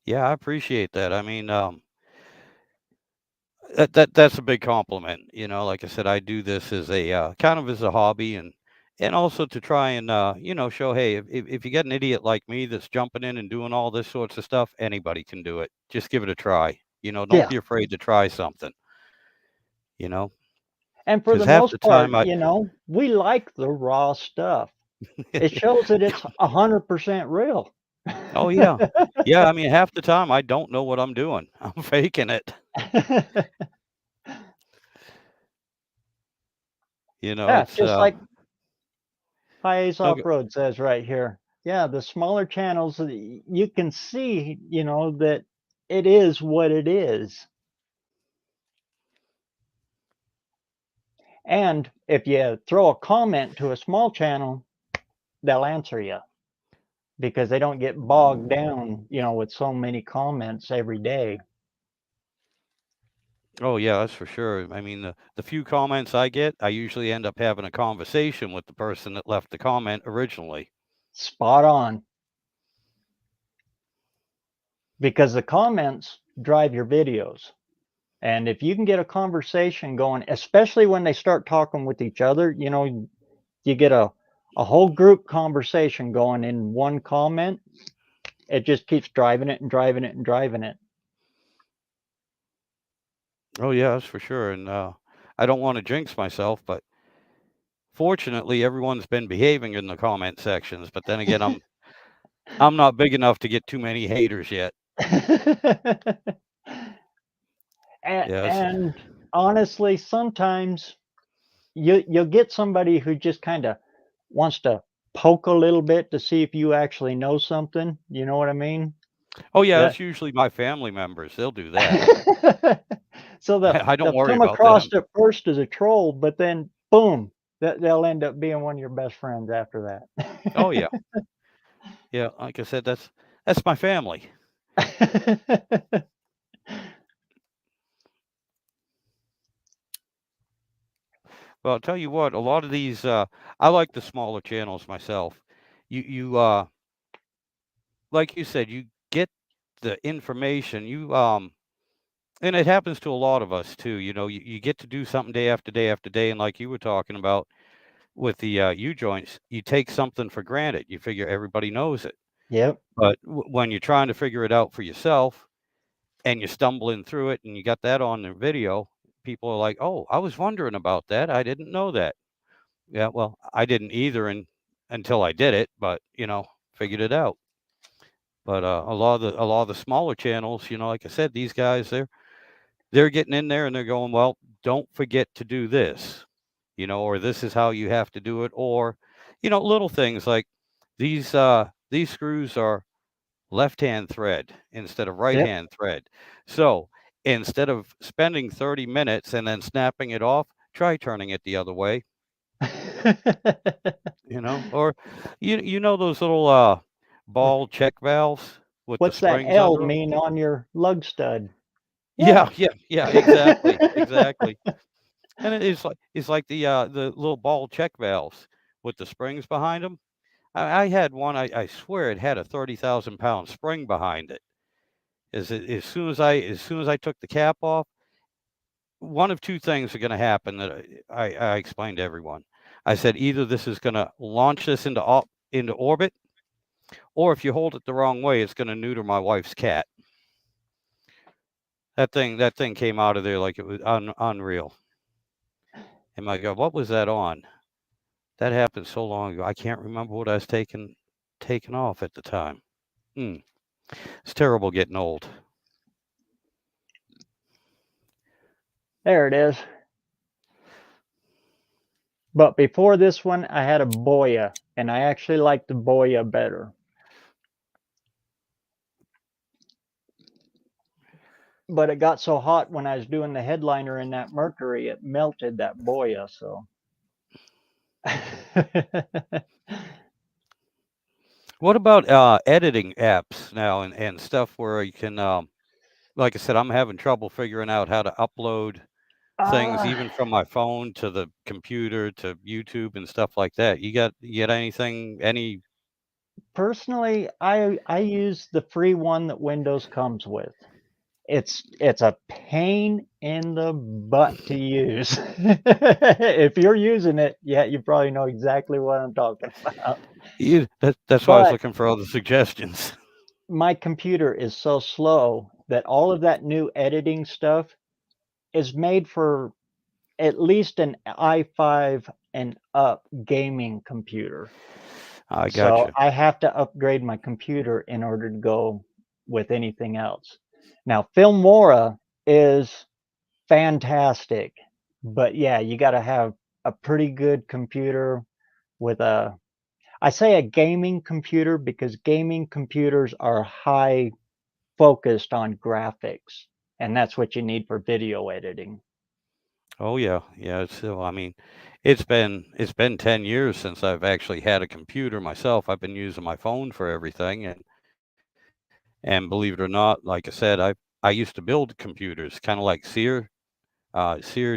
Yeah, I appreciate that. I mean, that's a big compliment. You know, like I said, I do this as a kind of as a hobby, and also to try and you know, show, hey, if you got an idiot like me that's jumping in and doing all this sorts of stuff, anybody can do it. Just give it a try. You know, don't Yeah. be afraid to try something. You know, And for the because half most the part, time we like the raw stuff. It shows that it's 100% real. Oh yeah, yeah. I mean, half the time I don't know what I'm doing. I'm faking it. You know, Yeah, it's just like High Ace okay. Off-Road says right here. Yeah, the smaller channels, you can see, that it is what it is. And if you throw a comment to a small channel, they'll answer you because they don't get bogged down, with so many comments every day. Oh yeah, that's for sure. I mean, the few comments I get, I usually end up having a conversation with the person that left the comment originally. Spot on. Because the comments drive your videos. And if you can get a conversation going, especially when they start talking with each other, you get a whole group conversation going in one comment. It just keeps driving it and driving it and driving it. Oh yeah, that's for sure. And I don't want to jinx myself, but fortunately, everyone's been behaving in the comment sections. But then again, I'm not big enough to get too many haters yet. Yes. And honestly, sometimes you'll get somebody who just kind of wants to poke a little bit to see if you actually know something. You know what I mean? Oh yeah, That that's usually my family members. They'll do that. so I don't they'll worry come about across them. at first as a troll, but then boom, they'll end up being one of your best friends after Oh yeah, yeah. Like I said, that's my family. that. Well, I'll tell you what, a lot of these, I like the smaller channels myself. You like you said, you get the information. And it happens to a lot of us too. You know, you get to do something day after day after day, and like you were talking about with the U joints, you take something for granted. You figure everybody knows it, Yep. but when you're trying to figure it out for yourself, and you're stumbling through it, and you got that on the video, people are like, "Oh, I was wondering about that. I didn't know that." Yeah, well, I didn't either until I did it, but, you know, figured it out. But, a lot of the smaller channels, you know, like I said, these guys, they're getting in there and they're going, "Well, don't forget to do this," you know, or "This is how you have to do it," or, you know, little things like these screws are left-hand thread instead of Yep. right-hand thread. So, instead of spending 30 minutes and then snapping it off, try turning it the other way. You know, or you know those little ball check valves with the What's that springs L under them? mean on your lug stud? Yeah, Yeah. yeah, exactly, exactly. And it's like the little ball check valves with the springs behind them. I had one. I swear it had a 30,000 pound spring behind it. As soon as I took the cap off, one of two things are going to happen that I explained to everyone. I said either this is going to launch this into orbit, or if you hold it the wrong way, it's gonna neuter my wife's cat. That thing came out of there like it was unreal. And my God, what was that on? That happened so long ago. I can't remember what I was taking off at the time. It's terrible getting old. There it is. But before this one, I had a Boya, and I actually liked the Boya better. but it got so hot when I was doing the headliner in that Mercury, it melted that boya. So. What about editing apps now and stuff where you can, like I said, I'm having trouble figuring out how to upload things Ah, even from my phone to the computer to YouTube and stuff like that. You got anything, any? personally, I use the free one that Windows comes with. It's a pain in the butt to use. If you're using it, yeah, you probably know exactly what I'm talking about. That's why I was But looking for other suggestions. my computer is so slow that all of that new editing stuff is made for at least an i5 and up gaming computer. I So gotcha. I have to upgrade my computer in order to go with anything else. Now, Filmora is fantastic, but yeah, you got to have a pretty good computer with I say a gaming computer because gaming computers are high focused on graphics, and that's what you need for video editing. Oh yeah, yeah. So I mean, it's been 10 years since I've actually had a computer myself. I've been using my phone for everything, and believe it or not, like I said, I used to build computers, kind of like Sear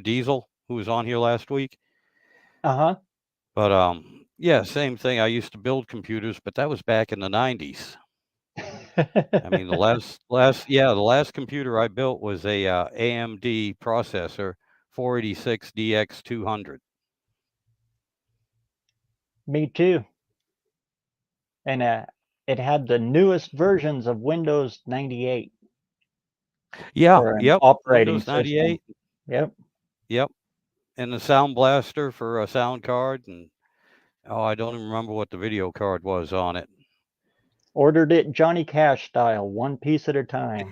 Diesel, who was on here last week. Uh But yeah, same thing. I used to build computers, but that was back in the 90s. I mean, the huh. last computer I built was a AMD processor, 486 DX200. Me too. And it had the newest versions of Windows 98 Yeah, for an yep. operating Windows system. 98. Yep. Yep. And the Sound Blaster for a sound card, and oh, I don't even remember what the video card was on it. Ordered it Johnny Cash style, one piece at a time.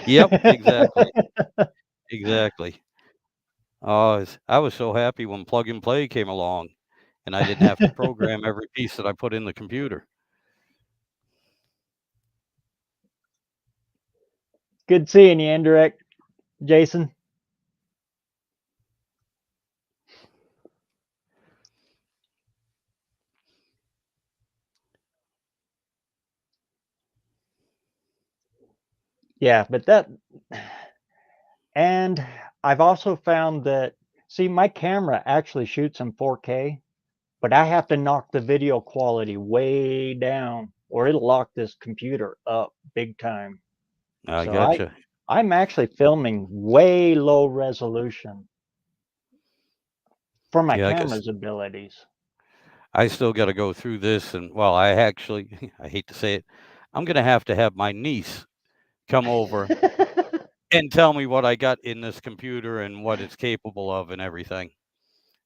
Yep, exactly, exactly. Oh, I was so happy when Plug and Play came along, and I didn't have to program every piece that I put in the computer. Good seeing you, Indirect, Jason. Yeah, but and I've also found that, see, my camera actually shoots in 4K, but I have to knock the video quality way down or it'll lock this computer up big time. I So gotcha. I'm actually filming way low resolution for my Yeah, I guess camera's abilities. I still got to go through this, and well, I actually, I hate to say it, I'm gonna have to have my niece come over and tell me what I got in this computer and what it's capable of and everything.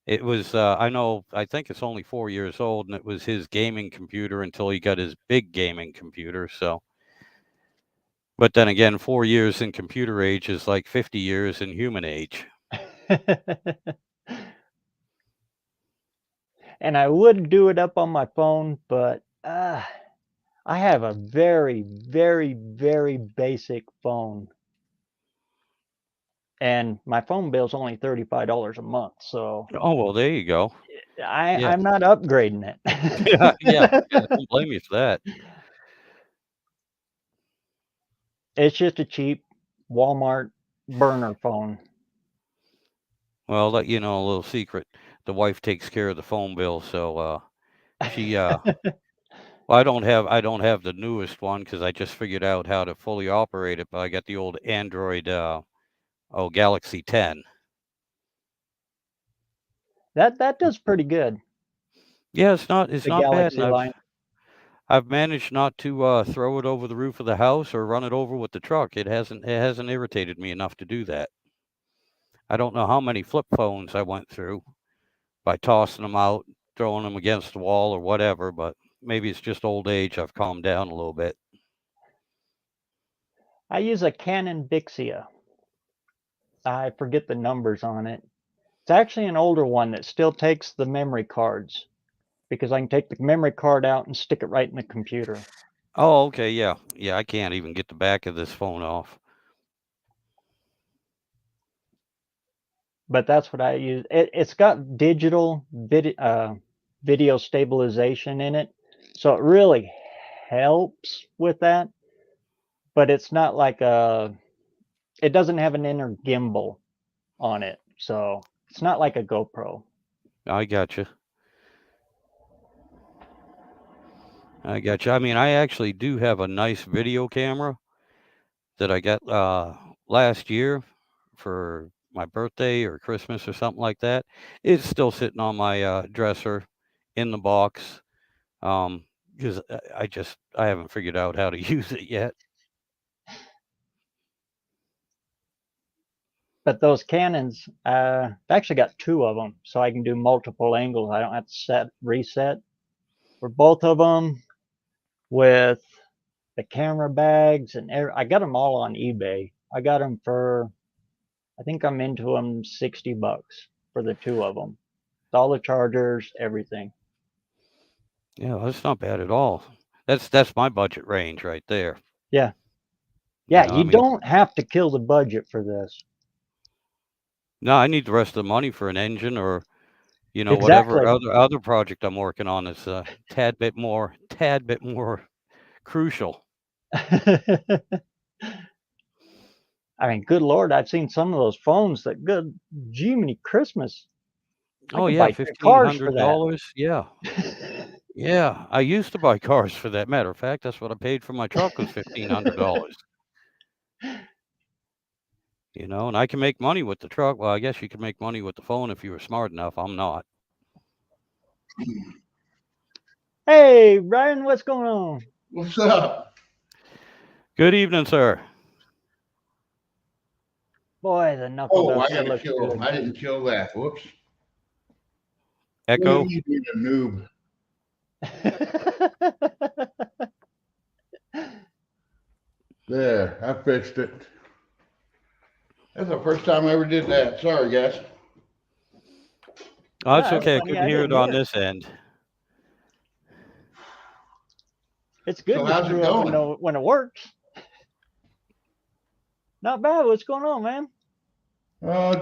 It was, I think it's only 4 years old, and it was his gaming computer until he got his big gaming computer. So, but then again, 4 years in computer age is like 50 years in human age. And I would do it up on my phone, but I have a very, very, very basic phone. And my phone bill's only $35 a month, so Oh well, there you go. Yeah, I'm not upgrading yeah, yeah, yeah. it. Don't blame you for that. It's just a cheap Walmart burner phone. Well, I'll let you know a little secret. The wife takes care of the phone bill, so she well, I don't have the newest one because I just figured out how to fully operate it, but I got the old Android Galaxy 10. That does pretty good, Yeah, it's the not bad, and Galaxy I've line. I've managed not to throw it over the roof of the house or run it over with the truck. It hasn't irritated me enough to do that. I don't know how many flip phones I went through by tossing them out, throwing them against the wall or whatever, but maybe it's just old age. I've calmed down a little bit. I use a Canon Vixia. I forget the numbers on it. It's actually an older one that still takes the memory cards because I can take the memory card out and stick it right in the computer. Oh, okay, yeah, yeah. I can't even get the back of this phone off. but that's what I use. It's got digital video stabilization in it, so it really helps with that. But it's not like it doesn't have an inner gimbal on it, so it's not like a GoPro. I got you. I got you. I mean, I actually do have a nice video camera that I got last year for my birthday or Christmas or something like that. It's still sitting on my dresser in the box because I haven't figured out how to use it yet. But those Canons, I've actually got 2 of them, so I can do multiple angles. I don't have to reset for both of them with the camera bags and I got them all on eBay. I got them for, I think I'm into them $60 for the 2 of them. All the chargers, everything. Yeah, that's not bad at all. That's my budget range right there. Yeah. Yeah, I you mean, don't have to kill the budget for this. no, I need the rest of the money for an engine or whatever Exactly. other project I'm working on is a tad bit more crucial. I mean, good Lord, I've seen some of those phones that, good Jiminy Christmas, I Oh could yeah, buy 3 cars for that. $1,500. Yeah. Yeah, I used to buy cars for that. Matter of fact, that's what I paid for my truck was $1,500. And I can make money with the truck. Well, I guess you can make money with the phone if you were smart enough. I'm not. Hey, Ryan, what's going on? What's up? Good evening, sir. Boy, the knuckle Oh, I duster gotta looks kill. good. I didn't kill that. Whoops. Echo. Look at me being a noob. There, I fixed it. That's the first time I ever did that. Sorry, guys. Oh, it's That's okay. I funny, couldn't I hear didn't it on hear it. this end. It's good So to how's it screw up going? when it works. Not bad. What's going on, man?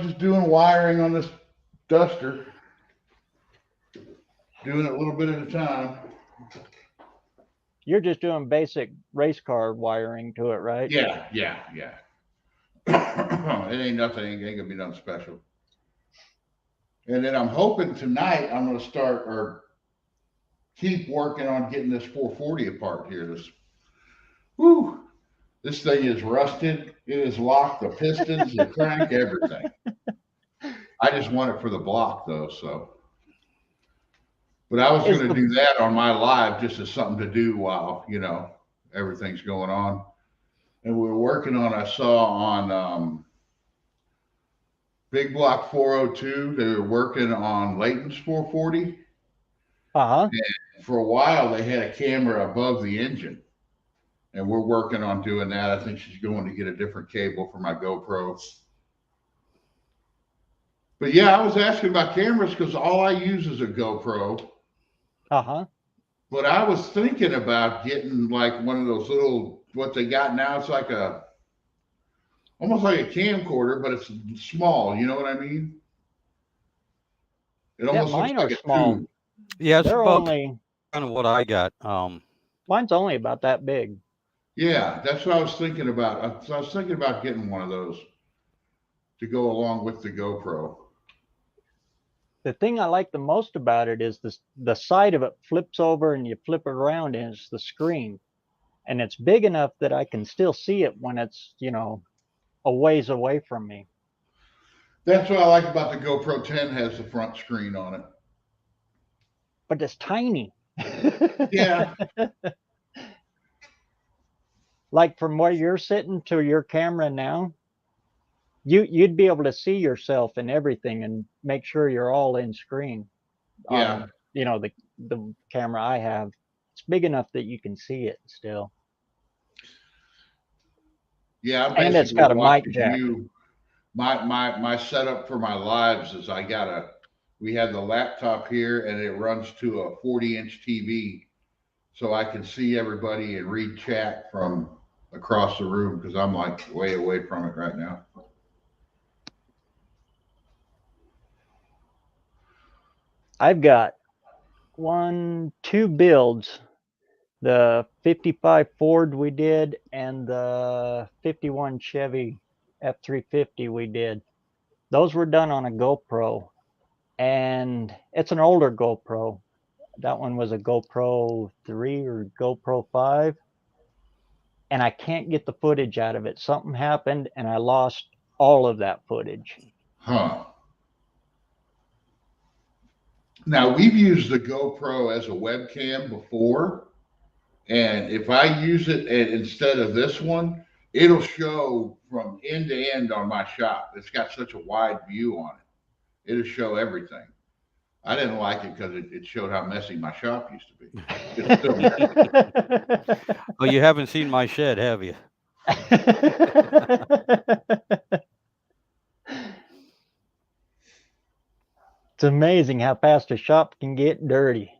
Just doing wiring on this duster. Doing it a little bit at a time. You're just doing basic race car wiring to it, right? Yeah. It ain't nothing. Ain't gonna be nothing special. And then I'm hoping tonight I'm gonna start or keep working on getting this 440 apart here. This thing is rusted. It is locked. The pistons, the crank, everything. I just want it for the block though. So, but I was going to do that on my live just as something to do while everything's going on. And we were working on. I saw on Big Block 402. They were working on Layton's 440. Uh-huh. And for a while, they had a camera above the engine. And we're working on doing that. I think she's going to get a different cable for my GoPro. But yeah, I was asking about cameras because all I use is a GoPro. Uh-huh. But I was thinking about getting like one of those little, what they got now, it's like almost like a camcorder, but it's small. You know what I mean? It almost mine looks like are a small. tube. Yeah, it's They're about only, kind of what I got. mine's only about that big. Yeah, that's what I was thinking about. I was thinking about getting one of those to go along with the GoPro. The thing I like the most about it is the side of it flips over and you flip it around and it's the screen. And it's big enough that I can still see it when it's, a ways away from me. That's what I like about the GoPro 10 has the front screen on it. But it's tiny. Yeah. Like from where you're sitting to your camera now, you'd be able to see yourself and everything and make sure you're all in screen. Yeah. On, the camera I have. It's big enough that you can see it still. Yeah, I'm And it's basically got a mic watching jack. you. My setup for my lives is we have the laptop here and it runs to a 40-inch TV so I can see everybody and read chat from across the room because I'm like way away from it right now. I've got two builds. The 55 Ford we did and the 51 Chevy F350 we did. Those were done on a GoPro, and it's an older GoPro. That one was a GoPro 3 or GoPro 5, and I can't get the footage out of it. Something happened and I lost all of that footage. Huh. Now, we've used the GoPro as a webcam before, and if I use it instead of this one, it'll show from end to end on my shop. It's got such a wide view on it. It'll show everything. I didn't like it because it showed how messy my shop used to be. It's still messy. Oh, you haven't seen my shed, have you? It's amazing how fast a shop can get dirty.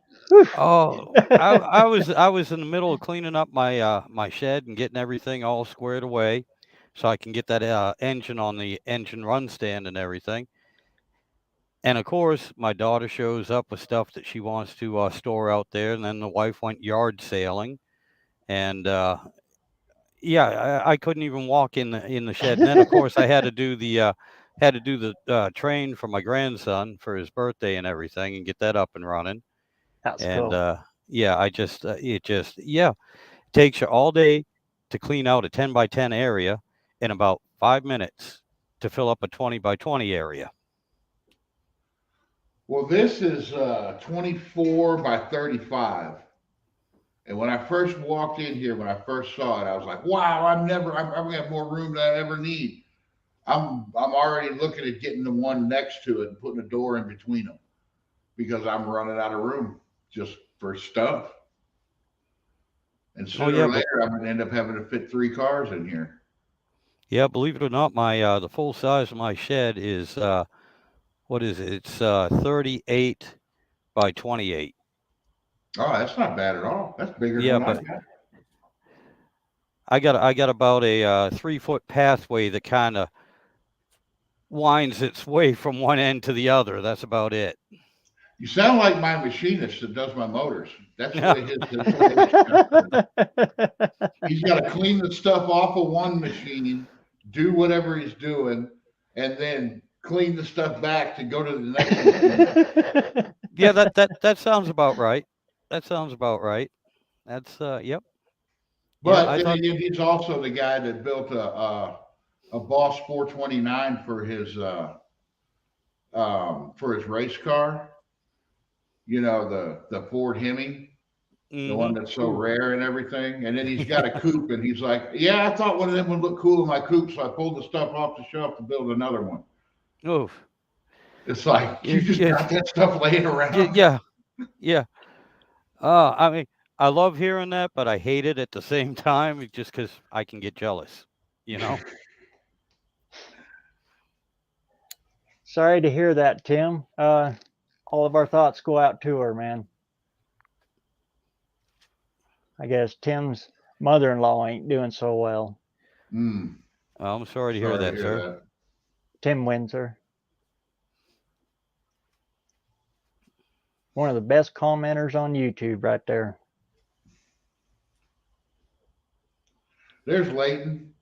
Oh, I was in the middle of cleaning up my my shed and getting everything all squared away, so I can get that engine on the engine run stand and everything. And of course, my daughter shows up with stuff that she wants to store out there, and then the wife went yard sailing, and yeah, I couldn't even walk in the shed. And then of course I had to do the train for my grandson for his birthday and everything, and get that up and running. That's And cool. yeah, it takes you all day to clean out a 10 by 10 area, in about 5 minutes to fill up a 20 by 20 area. Well, this is 24 by 35. And when I first walked in here, when I first saw it, I was like, wow, I'm gonna have more room than I ever need. I'm already looking at getting the one next to it and putting a door in between them because I'm running out of room just for stuff. And sooner or later, I'm gonna end up having to fit 3 cars in here. Yeah, believe it or not, my the full size of my shed is what is it? It's 38 by 28. Oh, that's not bad at all. That's bigger Yeah, than what but I got. I got about a 3-foot pathway that kind of winds its way from one end to the other. That's about it. You sound like my machinist that does my motors. That's the way his shop is. He's got to clean the stuff off of one machine, do whatever he's doing, and then clean the stuff back to go to the next machine. Yeah, that sounds about right. That sounds about right. That's yep. Yeah, But I then thought again, he's also the guy that built a Boss 429 for his race car. You know, the Ford Hemi, the one that's so rare and everything. And then he's got a coupe, and he's like, "Yeah, I thought one of them would look cool in my coupe, so I pulled the stuff off the shelf to build another one." oof. It's like you just got that stuff laying around. Yeah. Yeah. I mean, I love hearing that, but I hate it at the same time, just because I can get jealous, you know? Sorry to hear that, Tim. All of our thoughts go out to her, man. I guess Tim's mother-in-law ain't doing so well. Mm. Well, I'm sorry to hear that, sir. That. Tim Windsor. One of the best commenters on YouTube right there. There's Leighton.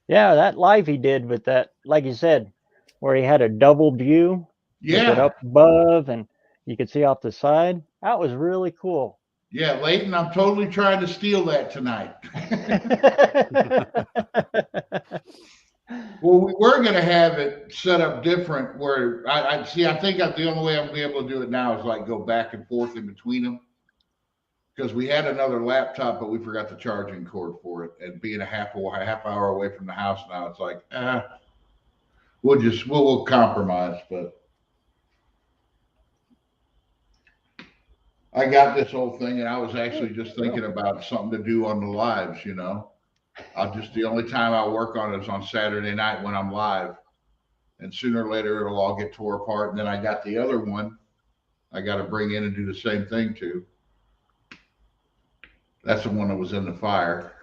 Yeah, that live he did with that, like you said, where he had a double view with it up above and you could see off the side. That was really cool. Yeah, Leighton, I'm totally trying to steal that tonight. Well, we were going to have it set up different where I think the only way I'll be able to do it now is like go back and forth in between them. Because we had another laptop, but we forgot the charging cord for it. And being a half hour away from the house now, it's like, we'll compromise. But I got this whole thing, and I was actually just thinking about something to do on the lives, you know. The only time I work on it is on Saturday night when I'm live. And sooner or later, it'll all get tore apart. And then I got the other one I got to bring in and do the same thing to. That's the one that was in the fire.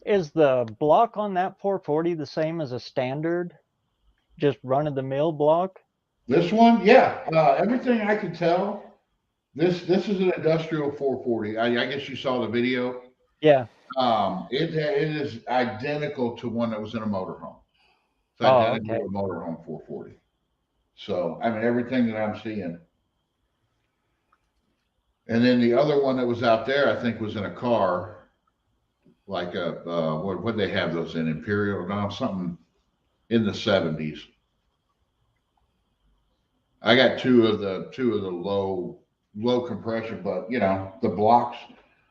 Is the block on that 440 the same as a standard, just run-of-the-mill block? This one, yeah. Everything I could tell, this is an industrial 440. I guess you saw the video. Yeah. It is identical to one that was in a motorhome. It's Oh, identical okay. to a motorhome 440. So I mean everything that I'm seeing. And then the other one that was out there, I think, was in a car, like a what they have those in Imperial, no, something in the 70s. I got two of the low compression, but you know the blocks.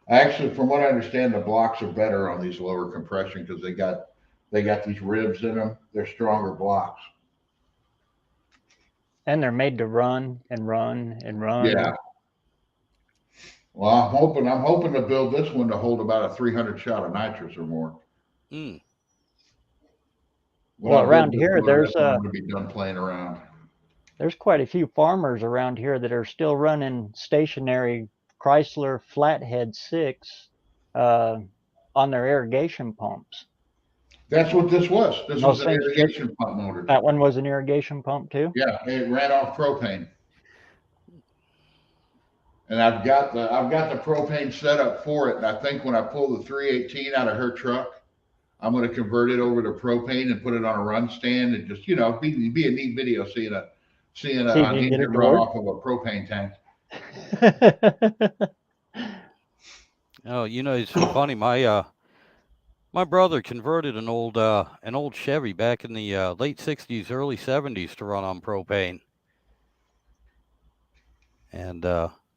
Actually, from what I understand, the blocks are better on these lower compression because they got these ribs in them. They're stronger blocks. And they're made to run and run and run. Yeah. Well, I'm hoping to build this one to hold about a 300 shot of nitrous or more. Mm. Well, around here, there's I'm going to be done playing around. There's quite a few farmers around here that are still running stationary Chrysler Flathead 6 on their irrigation pumps. That's what this was. This No was an sense irrigation pump motor. That one was an irrigation pump too? Yeah, it ran off propane. And I've got the propane set up for it. And I think when I pull the 318 out of her truck, I'm going to convert it over to propane and put it on a run stand and just, you know, be a neat video seeing an engine run off of a propane tank. Oh, you know, it's funny. My brother converted an old Chevy back in the late '60s, early '70s to run on propane, and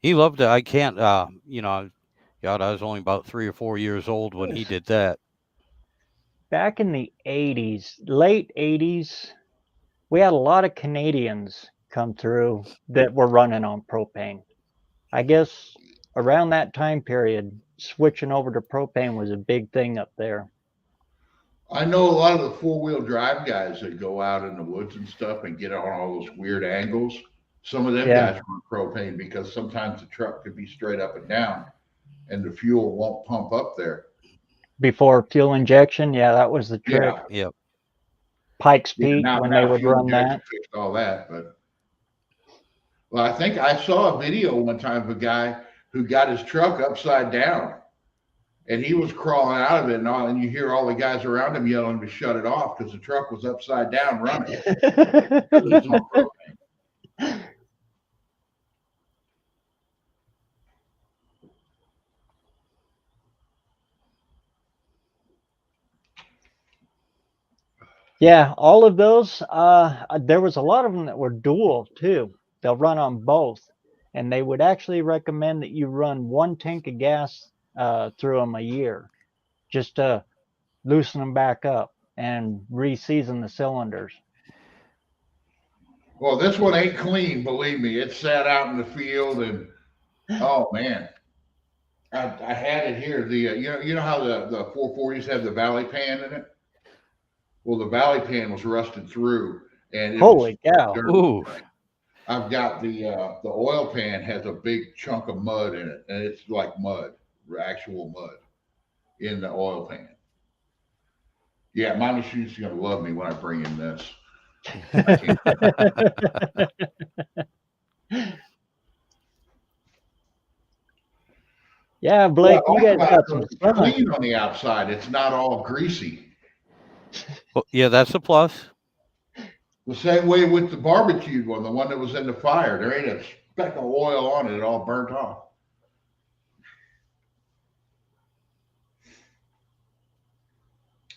he loved it. I can't, you know, God, I was only about 3 or 4 years old when he did that. Back in the 80s, late 80s, we had a lot of Canadians come through that were running on propane. I guess around that time period, switching over to propane was a big thing up there. I know a lot of the 4-wheel drive guys that go out in the woods and stuff and get on all those weird angles. Some of them guys run propane because sometimes the truck could be straight up and down and the fuel won't pump up there. Before fuel injection, yeah, that was the trick. Yeah. Yep. Pikes Peak, when they would run that. Fixed all that, but well, I think I saw a video one time of a guy who got his truck upside down, and he was crawling out of it, and you hear all the guys around him yelling to shut it off because the truck was upside down running. Yeah, all of those. There was a lot of them that were dual too. They'll run on both, and they would actually recommend that you run 1 tank of gas through them a year, just to loosen them back up and re-season the cylinders. Well, this one ain't clean, believe me. It sat out in the field, and oh man, I had it here. The you know how the 440s have the valley pan in it. Well, the valley pan was rusted through, and holy cow! Ooh. I've got the oil pan has a big chunk of mud in it, and it's like mud, actual mud, in the oil pan. Yeah, my machine's gonna love me when I bring in this. Yeah, Blake, you guys got some fun. Clean on the outside. It's not all greasy. Well, yeah, that's a plus. The same way with the barbecued one, the one that was in the fire. There ain't a speck of oil on it. It all burnt off.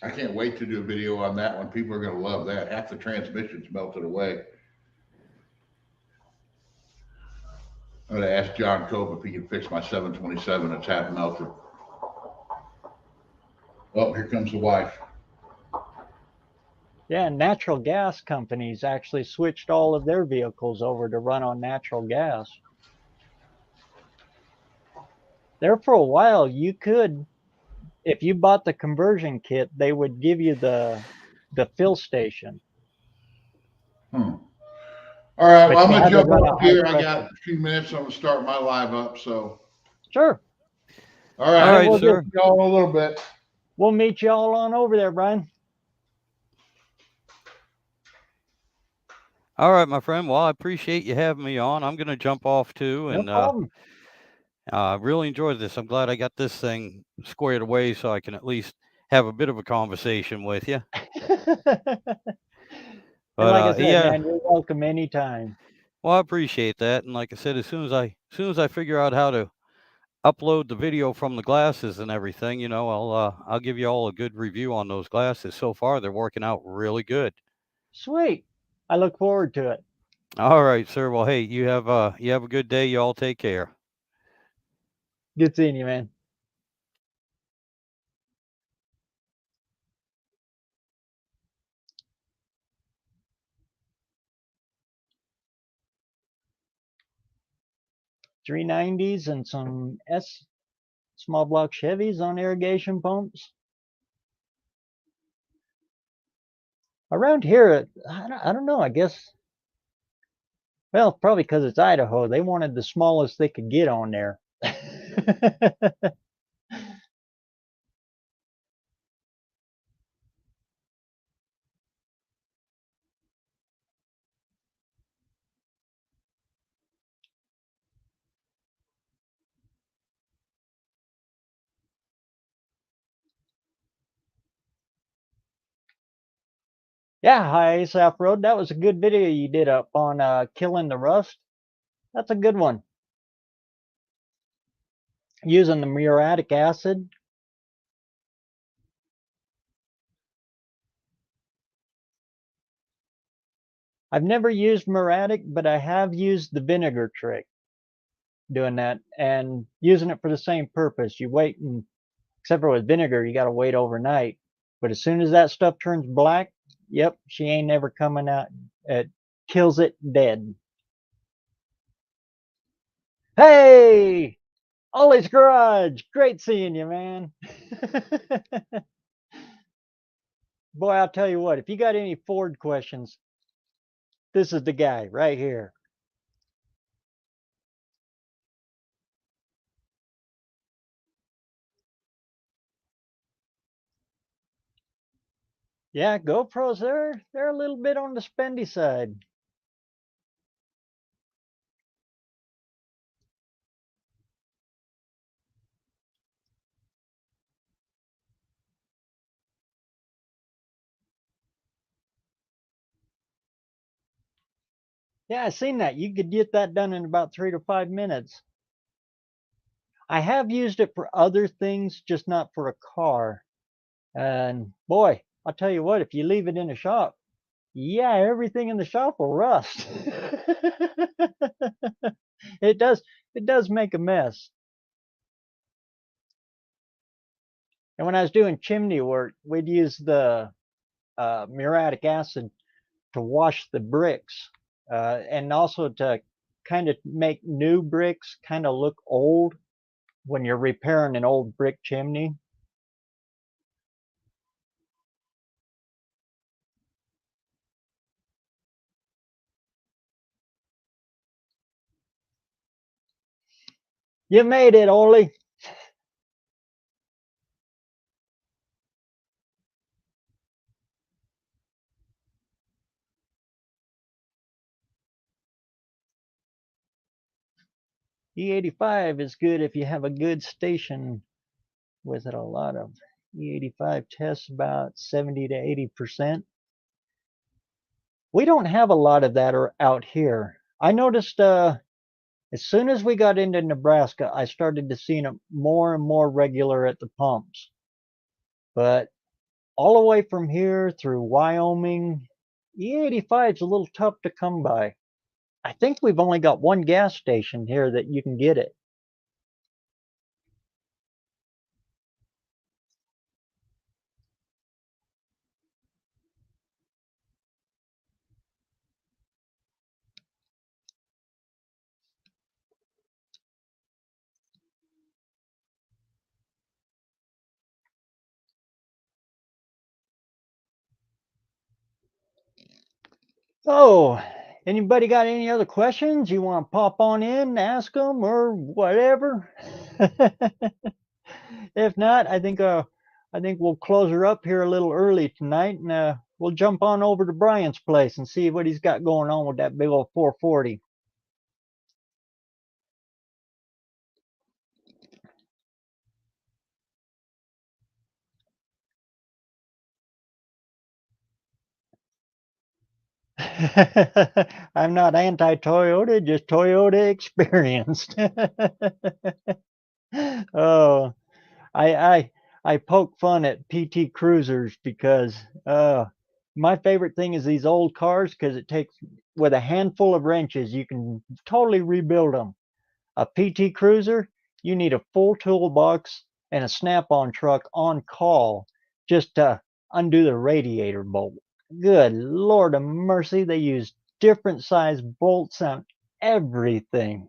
I can't wait to do a video on that one. People are going to love that. Half the transmission's melted away. I'm going to ask John Cope if he can fix my 727 that's half melted. Oh, here comes the wife. Yeah, natural gas companies actually switched all of their vehicles over to run on natural gas. There for a while, you could, if you bought the conversion kit, they would give you the fill station. All right, well, I'm going to jump up here. I got a few minutes. I'm going to start my live up, so. Sure. All right, sure. Y'all a little bit. We'll meet you all on over there, Brian. All right, my friend. Well, I appreciate you having me on. I'm going to jump off too, No and problem. really enjoyed this. I'm glad I got this thing squared away so I can at least have a bit of a conversation with you. And But like I said, yeah, man, you're welcome anytime. well, I appreciate that. And like I said, as soon as I figure out how to upload the video from the glasses and everything, I'll give you all a good review on those glasses. So far, they're working out really good. Sweet. I look forward to it. All right, sir. Well, hey, you have a good day. You all take care. Good seeing you, man. .390s and some small block Chevys on irrigation pumps. Around here, I don't know. I guess, well, probably because it's Idaho, they wanted the smallest they could get on there. Yeah, hi, South Road. That was a good video you did up on killing the rust. That's a good one. Using the muriatic acid. I've never used muriatic, but I have used the vinegar trick doing that and using it for the same purpose. You wait, and except for with vinegar, you got to wait overnight. But as soon as that stuff turns black, yep, she ain't never coming out. It kills it dead. Hey, Ollie's Garage. Great seeing you, man. Boy, I'll tell you what, if you got any Ford questions, this is the guy right here. Yeah, GoPros, they're a little bit on the spendy side. Yeah, I seen that. You could get that done in about 3 to 5 minutes. I have used it for other things, just not for a car. And boy, I'll tell you what, if you leave it in a shop, yeah, everything in the shop will rust. It does make a mess. And when I was doing chimney work, we'd use the muriatic acid to wash the bricks, and also to kind of make new bricks kind of look old when you're repairing an old brick chimney. You made it, Ollie. E85 is good if you have a good station with it. A lot of E85 tests about 70 to 80%. We don't have a lot of that out here. I noticed as soon as we got into Nebraska, I started to see it more and more regular at the pumps. But all the way from here through Wyoming, E85 is a little tough to come by. I think we've only got one gas station here that you can get it. So, anybody got any other questions? You want to pop on in, ask them, or whatever? If not, I think I think we'll close her up here a little early tonight, and we'll jump on over to Brian's place and see what he's got going on with that big old 440. I'm not anti-Toyota, just Toyota experienced. Oh, I poke fun at PT Cruisers because my favorite thing is these old cars because it takes with a handful of wrenches you can totally rebuild them. A PT Cruiser, you need a full toolbox and a snap-on truck on call just to undo the radiator bolt. Good Lord of mercy, they use different size bolts on everything.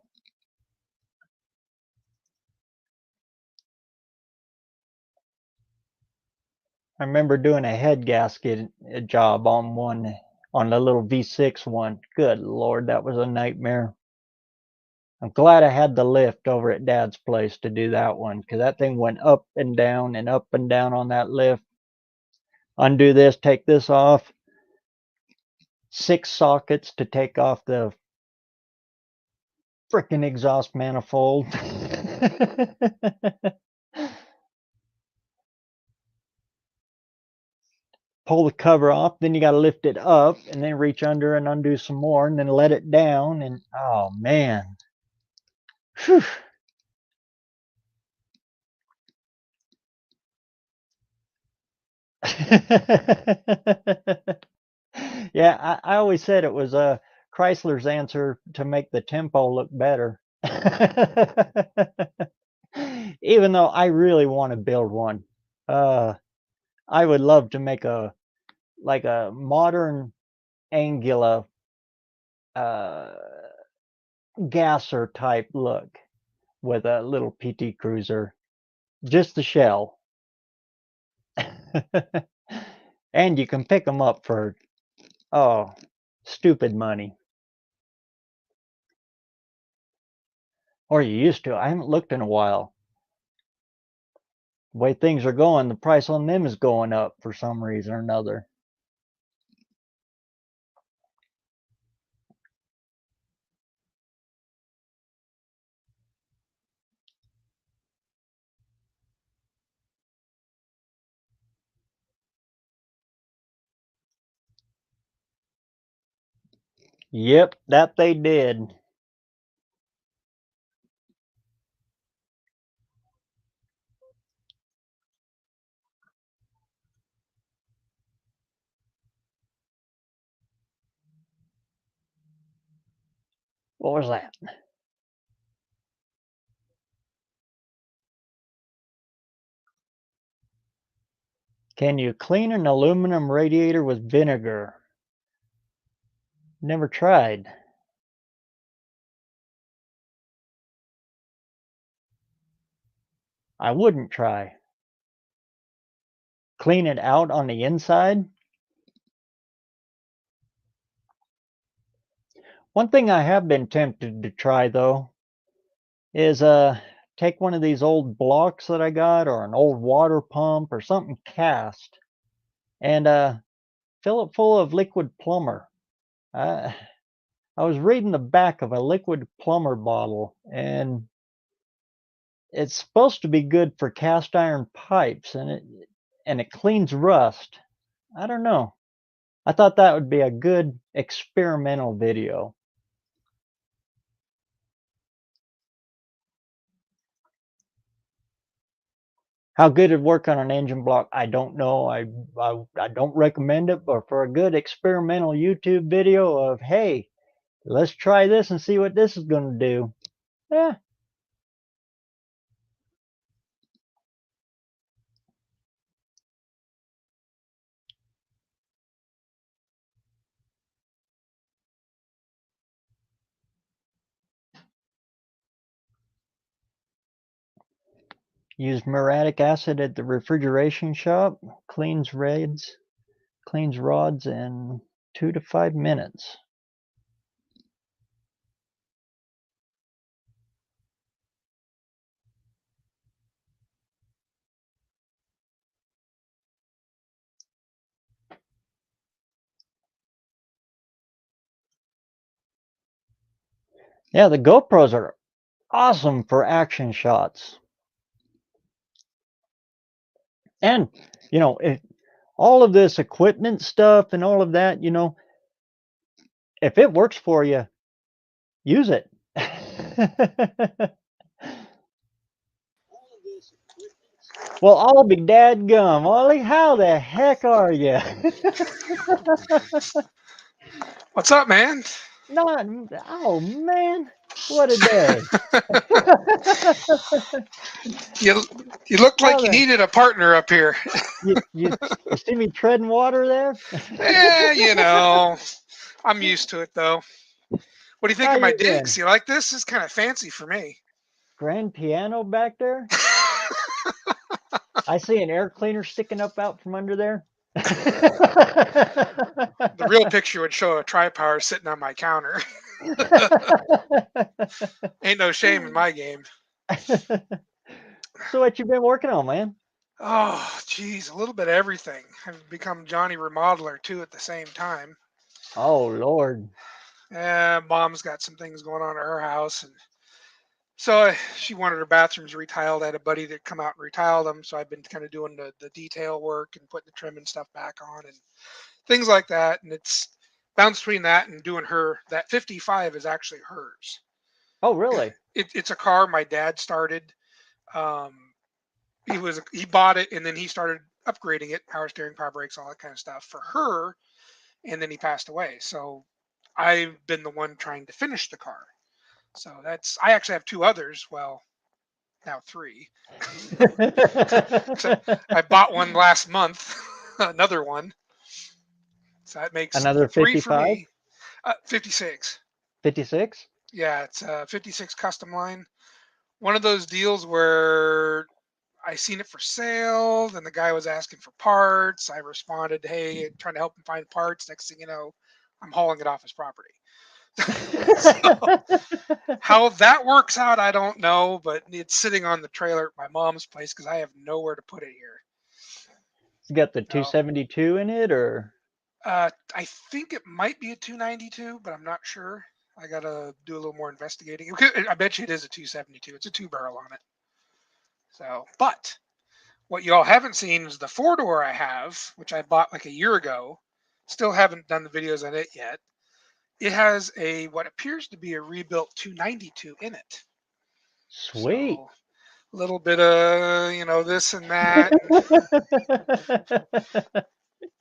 I remember doing a head gasket job on one, on the little V6 one. Good Lord, that was a nightmare. I'm glad I had the lift over at Dad's place to do that one because that thing went up and down on that lift. Undo this, take this off. 6 sockets to take off the frickin' exhaust manifold. Pull the cover off, then you got to lift it up and then reach under and undo some more and then let it down. And oh man. Whew. Yeah, I always said it was Chrysler's answer to make the Tempo look better. Even though I really want to build one. I would love to make a modern Angular gasser type look with a little PT Cruiser. Just the shell. And you can pick them up for, oh, stupid money. Or you used to. I haven't looked in a while. The way things are going, the price on them is going up for some reason or another. Yep, that they did. What was that? Can you clean an aluminum radiator with vinegar? Never tried. I wouldn't try. Clean it out on the inside? One thing I have been tempted to try though is take one of these old blocks that I got or an old water pump or something cast and fill it full of liquid plumber. I was reading the back of a liquid plumber bottle and it's supposed to be good for cast iron pipes and it cleans rust. I don't know. I thought that would be a good experimental video. How good it'd work on an engine block, I don't know. I don't recommend it, but for a good experimental YouTube video of, hey, let's try this and see what this is going to do. Yeah. Use muriatic acid at the refrigeration shop. Cleans rods in 2 to 5 minutes. Yeah, the GoPros are awesome for action shots. And, you know, all of this equipment stuff and all of that, you know, if it works for you, use it. Well, I'll be dadgum. Ollie, how the heck are you? What's up, man? Not, oh man, what a day. You looked like How you the, needed a partner up here. you see me treading water there? You know, I'm used to it though. What do you think How of my you digs? doing? You like this? It's kind of fancy for me. Grand piano back there? I see an air cleaner sticking up out from under there. The real picture would show a tri-power sitting on my counter. Ain't no shame in my game. So what you been working on, man? Oh, geez, a little bit of everything. I've become Johnny Remodeler too at the same time. Oh Lord. Mom's got some things going on at her house, and so she wanted her bathrooms retiled. I had a buddy that come out and retile them, so I've been kind of doing the detail work and putting the trim and stuff back on and things like that. And it's bounced between that and doing her. That 55 is actually hers. Oh really? It's a car my dad started. Um, he bought it and then he started upgrading it, power steering, power brakes, all that kind of stuff for her, and then he passed away. So I've been the one trying to finish the car. So I actually have two others. Well, now three. So I bought one last month, another one. So that makes Another three for 55? me. 56. 56? Yeah, it's a 56 custom line. One of those deals where I seen it for sale, then the guy was asking for parts. I responded, hey, trying to help him find parts. Next thing you know, I'm hauling it off his property. So, how that works out, I don't know, but it's sitting on the trailer at my mom's place because I have nowhere to put it here. You got the So, 272 in it, or? I think it might be a 292, but I'm not sure. I gotta do a little more investigating. I bet you it is a 272. It's a 2-barrel on it. So, but what you all haven't seen is the 4-door I have, which I bought like a year ago. Still haven't done the videos on it yet. It has what appears to be a rebuilt 292 in it. Sweet. So a little bit of, this and that.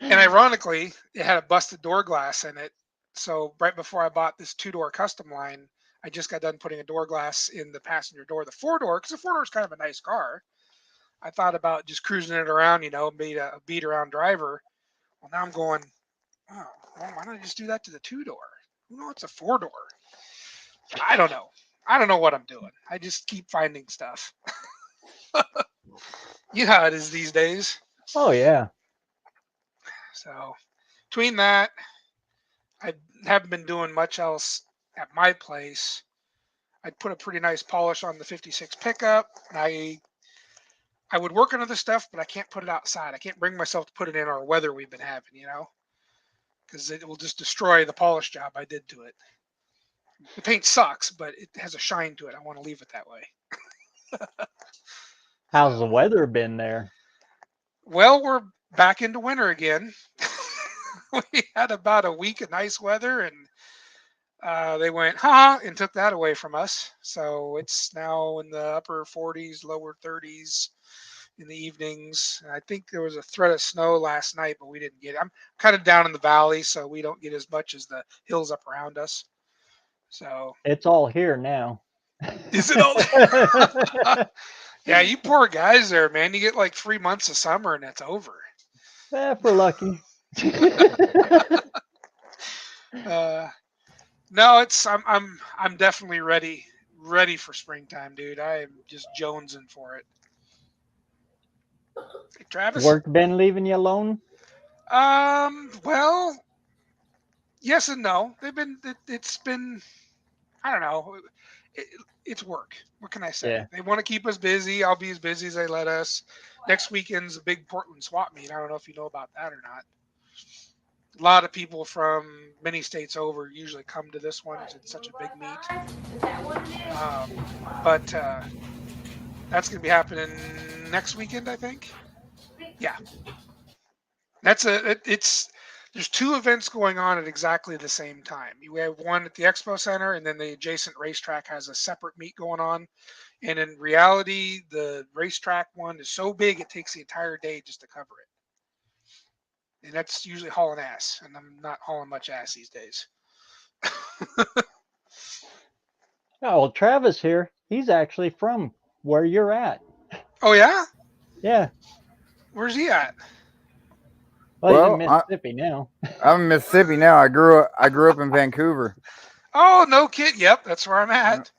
And ironically, it had a busted door glass in it. So right before I bought this 2-door custom line, I just got done putting a door glass in the passenger door, the 4-door, because the 4-door is kind of a nice car. I thought about just cruising it around, be a beat around driver. Well, now I'm going, oh, well, why don't I just do that to the 2-door? Who knows? It's a 4-door. I don't know. I don't know what I'm doing. I just keep finding stuff. You know how it is these days. Oh yeah. So between that, I haven't been doing much else at my place. I put a pretty nice polish on the 56 pickup. I would work on other stuff, but I can't put it outside. I can't bring myself to put it in our weather we've been having, because it will just destroy the polish job I did to it. The paint sucks, but it has a shine to it. I want to leave it that way. How's the So, weather been there? well, we're back into winter again. We had about a week of nice weather, and they went, and took that away from us. So it's now in the upper 40s, lower 30s in the evenings. And I think there was a threat of snow last night, but we didn't get it. I'm kind of down in the valley, so we don't get as much as the hills up around us. So It's all here now. is it all there? Yeah, you poor guys there, man. You get like 3 months of summer and it's over. If we're lucky. No, I'm definitely ready for springtime, dude. I am just jonesing for it. Hey, Travis. Work been leaving you alone? Well, yes and no. It's been, I don't know. It's work. What can I say? Yeah. They want to keep us busy. I'll be as busy as they let us. Next weekend's a big Portland swap meet. I don't know if you know about that or not. A lot of people from many states over usually come to this one. It's such a big meet. But that's going to be happening next weekend, I think. Yeah. There's 2 events going on at exactly the same time. You have one at the Expo Center, and then the adjacent racetrack has a separate meet going on. And in reality, the racetrack one is so big it takes the entire day just to cover it. And that's usually hauling ass, and I'm not hauling much ass these days. Oh, well, Travis here, he's actually from where you're at. Oh yeah? Yeah. Where's he at? Well, he's Well, in Mississippi now. I'm in Mississippi now. I grew up in Vancouver. Oh, no kid. Yep, that's where I'm at.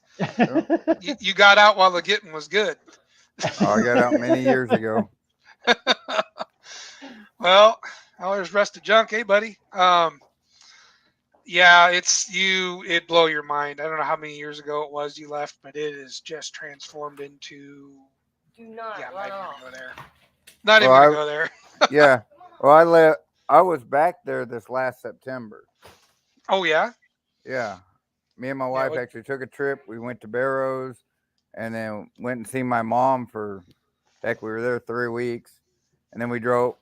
You got out while the getting was good. Oh, I got out many years ago. Well, there's Rusted Junk, hey buddy. Yeah, it'd blow your mind. I don't know how many years ago it was you left, but it is just transformed into. Do not Yeah, run I'm not off. even gonna go there. Not even gonna go there. Yeah. Well, I was back there this last September. Oh yeah. Yeah. Me and my wife actually took a trip. We went to BareRose, and then went and see my mom for. Heck, we were there 3 weeks, and then we drove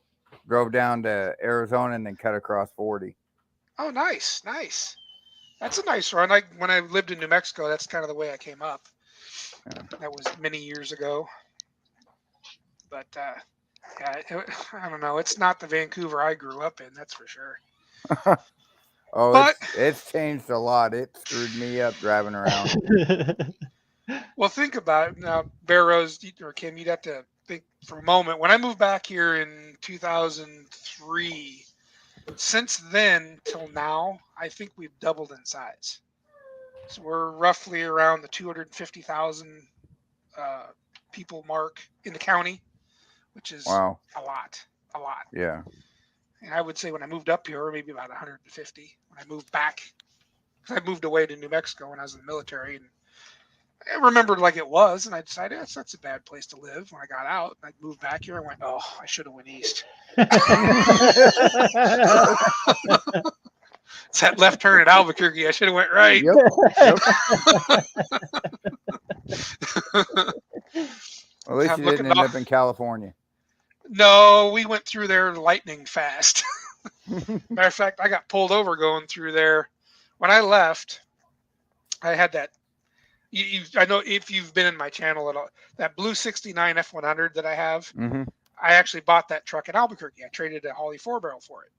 down to Arizona and then cut across 40. Oh, nice. That's a nice run. When I lived in New Mexico, that's kind of the way I came up. Yeah. That was many years ago. But yeah, I don't know. It's not the Vancouver I grew up in, that's for sure. Oh, But- it's changed a lot. It screwed me up driving around. Well, think about it now, BareRose or Kim. You'd have to think for a moment. When I moved back here in 2003, since then till now, I think we've doubled in size. So we're roughly around the 250,000 people mark in the county, which is Wow. a lot. Yeah. And I would say when I moved up here, maybe about 150. When I moved back, because I moved away to New Mexico when I was in the military, and I remembered like it was, and I decided that's a bad place to live. When I got out, I moved back here. I went, oh, I should have went east. It's that left turn at Albuquerque. I should have went right. Yep. Well, at least I'm you looking didn't end off- up in California. No, we went through there lightning fast. Matter of fact, I got pulled over going through there. When I left, I had that. I know if you've been in my channel at all, that blue 69 F100 that I have. Mm-hmm. I actually bought that truck in Albuquerque. I traded a Holly 4-barrel for it.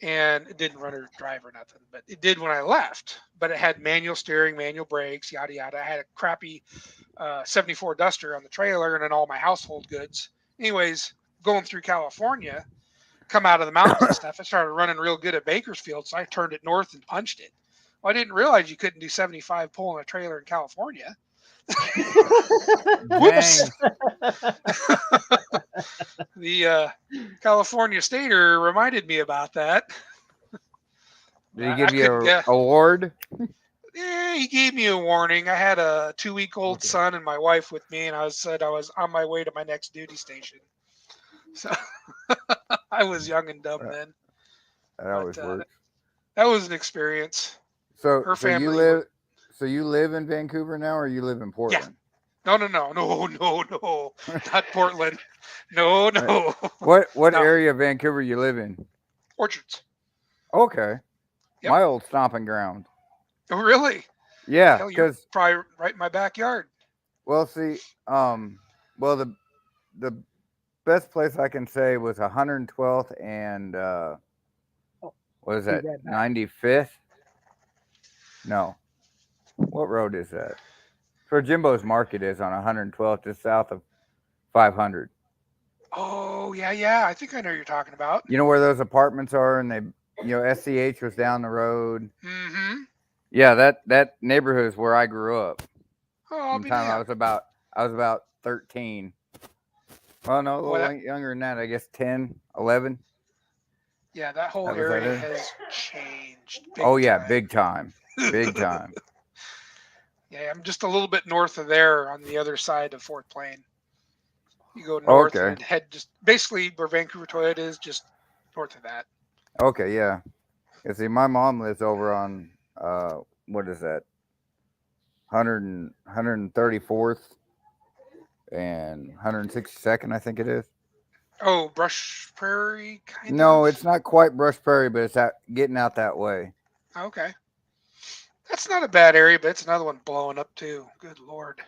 And it didn't run or drive or nothing, but it did when I left. But it had manual steering, manual brakes, yada, yada. I had a crappy 74 Duster on the trailer and then all my household goods. Anyways, going through California, come out of the mountains and stuff, I started running real good at Bakersfield, so I turned it north and punched it. Well, I didn't realize you couldn't do 75 pulling a trailer in California. Whoops. The California Stater reminded me about that. Did he give you an award? Yeah, he gave me a warning. I had a 2-week-old son and my wife with me, and I said I was on my way to my next duty station. So I was young and dumb then. That always works. That was an experience. So, Her so you family live in Vancouver now, or you live in Portland? No, not Portland. No. What No. area of Vancouver you live in? Orchards. Okay. Yep. My old stomping ground. Oh, really? Yeah, Hell, you're because probably right in my backyard. well, see, well the best place I can say was 112th and what is that? 95th? No. What road is that? Where Jimbo's Market is on 112th, just south of 500. Oh, yeah. I think I know what you're talking about. You know where those apartments are, and they, SCH was down the road. Mm-hmm. Yeah, that neighborhood is where I grew up. Oh, From the time I was about 13. Well, no, a little younger than that. I guess 10, 11. Yeah, that whole That was area it. has changed. Big time. Big time. Yeah, I'm just a little bit north of there on the other side of Fourth Plain. You go north and head just basically where Vancouver Toyota is, just north of that. Okay, yeah. You see, my mom lives over on what is that? 134th and 162nd, I think it is. Oh, Brush Prairie, kind No, of. it's not quite Brush Prairie, but it's getting out that way. Okay, that's not a bad area, but it's another one blowing up too. Good lord.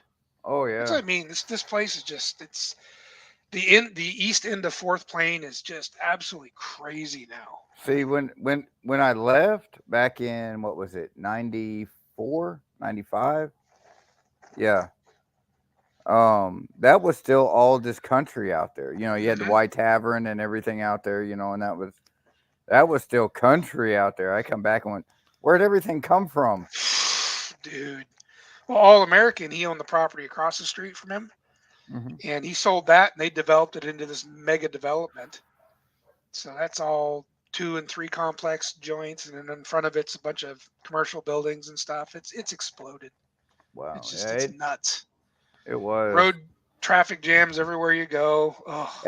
Oh That's yeah. what I mean. This place is just it's the east end of Fourth Plain is just absolutely crazy now. See, when I left back in what was it, 94, 95? Yeah. That was still all just country out there. You know, you had the Mhm. White Tavern and everything out there, you know, and that was still country out there. I come back and went, where'd everything come from? Dude. Well, All American, he owned the property across the street from him, Hmm. and he sold that, and they developed it into this mega development. So that's all 2 and 3 complex joints, and then in front of it's a bunch of commercial buildings and stuff. It's exploded. Wow. It's just Yeah, it's nuts. it was. Road traffic jams everywhere you go. Oh.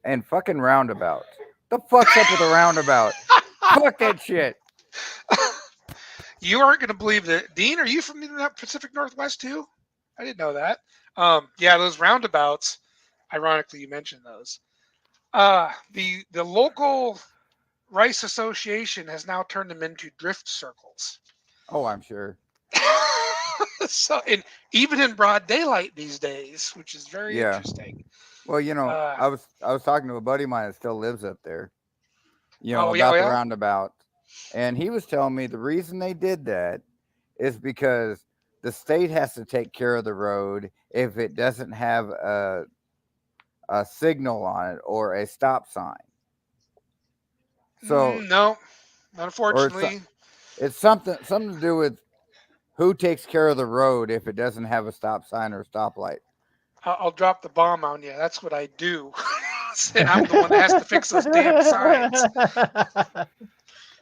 And fucking roundabouts. The fuck's up with a roundabout? Fuck that shit. You aren't going to believe that. Dean, are you from the Pacific Northwest too? I didn't know that. Yeah, those roundabouts. Ironically, you mentioned those. The local Rice Association has now turned them into drift circles. Oh, I'm sure. So, and even in broad daylight these days, which is very Yeah. interesting. Well, you know, Uh, I was talking to a buddy of mine that still lives up there, you know, oh yeah, about the yeah. roundabout. And he was telling me the reason they did that is because the state has to take care of the road if it doesn't have a signal on it or a stop sign. So, No, or unfortunately. it's something to do with who takes care of the road if it doesn't have a stop sign or a stoplight. I'll drop the bomb on you. That's what I do. And I'm the one that has to fix those damn signs.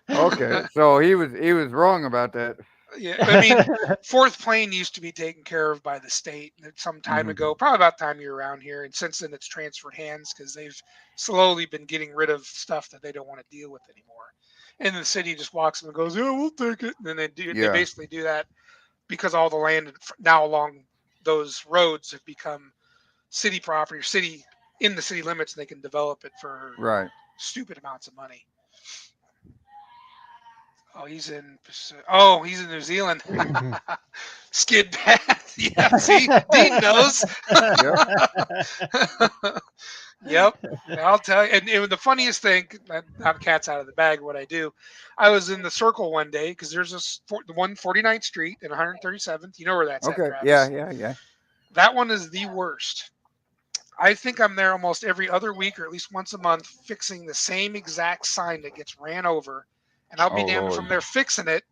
Okay, so he was wrong about that. Yeah, I mean, Fourth Plain used to be taken care of by the state some time Mhm. ago, probably about the time you're around here, and since then it's transferred hands because they've slowly been getting rid of stuff that they don't want to deal with anymore. And the city just walks them and goes, "Yeah, we'll take it." And then they Yeah. basically do that because all the land now along those roads have become city property or city in the city limits, and they can develop it for Right. stupid amounts of money. Oh, he's in New Zealand. Skid pad. Yeah, see, Dean knows. Yep. Yep. I'll tell you. And the funniest thing, not cat's out of the bag, what I do, I was in the circle one day because there's the 149th Street and 137th. You know where that's at, Okay. Yeah. Travis. Yeah. That one is the worst. I think I'm there almost every other week or at least once a month fixing the same exact sign that gets ran over. And I'll be Oh damned if Lord. I'm there fixing it.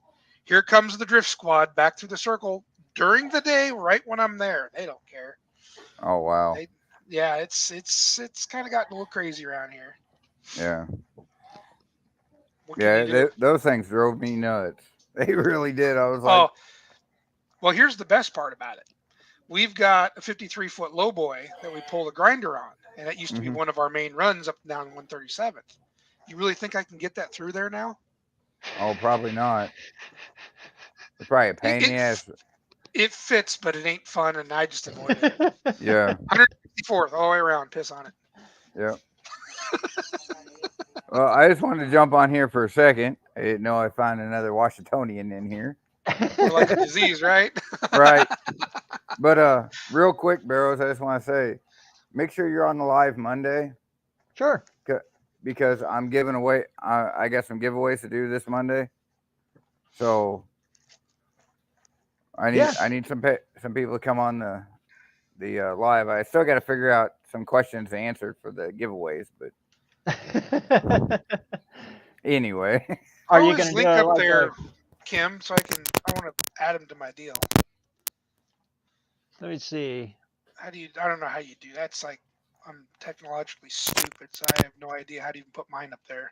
Here comes the drift squad back through the circle during the day, right when I'm there. They don't care. Oh wow. Yeah, it's kind of gotten a little crazy around here. Yeah. What can you do? Yeah. Those things drove me nuts. They really did. I was like, Oh, well, here's the best part about it. We've got a 53-foot lowboy that we pull the grinder on, and that used to be Mhm. one of our main runs up and down 137th. You really think I can get that through there now? oh, probably not. It's probably a pain in the ass. It fits, but it ain't fun, and I just avoid it. Yeah. 164th all the way around, piss on it. Yeah. Well, I just wanted to jump on here for a second. I didn't know I found another Washingtonian in here. We're like a disease, right? Right. But real quick, BareRose, I just want to say, make sure you're on the live Monday Sure. because I'm giving away. I got some giveaways to do this Monday, so I need some people to come on the live. I still got to figure out some questions to answer for the giveaways, but anyway. Are you Always going to do link it up like there, Kim, so I want to add him to my deal. let me see. I don't know how you do. That's like I'm technologically stupid, so I have no idea how to even put mine up there.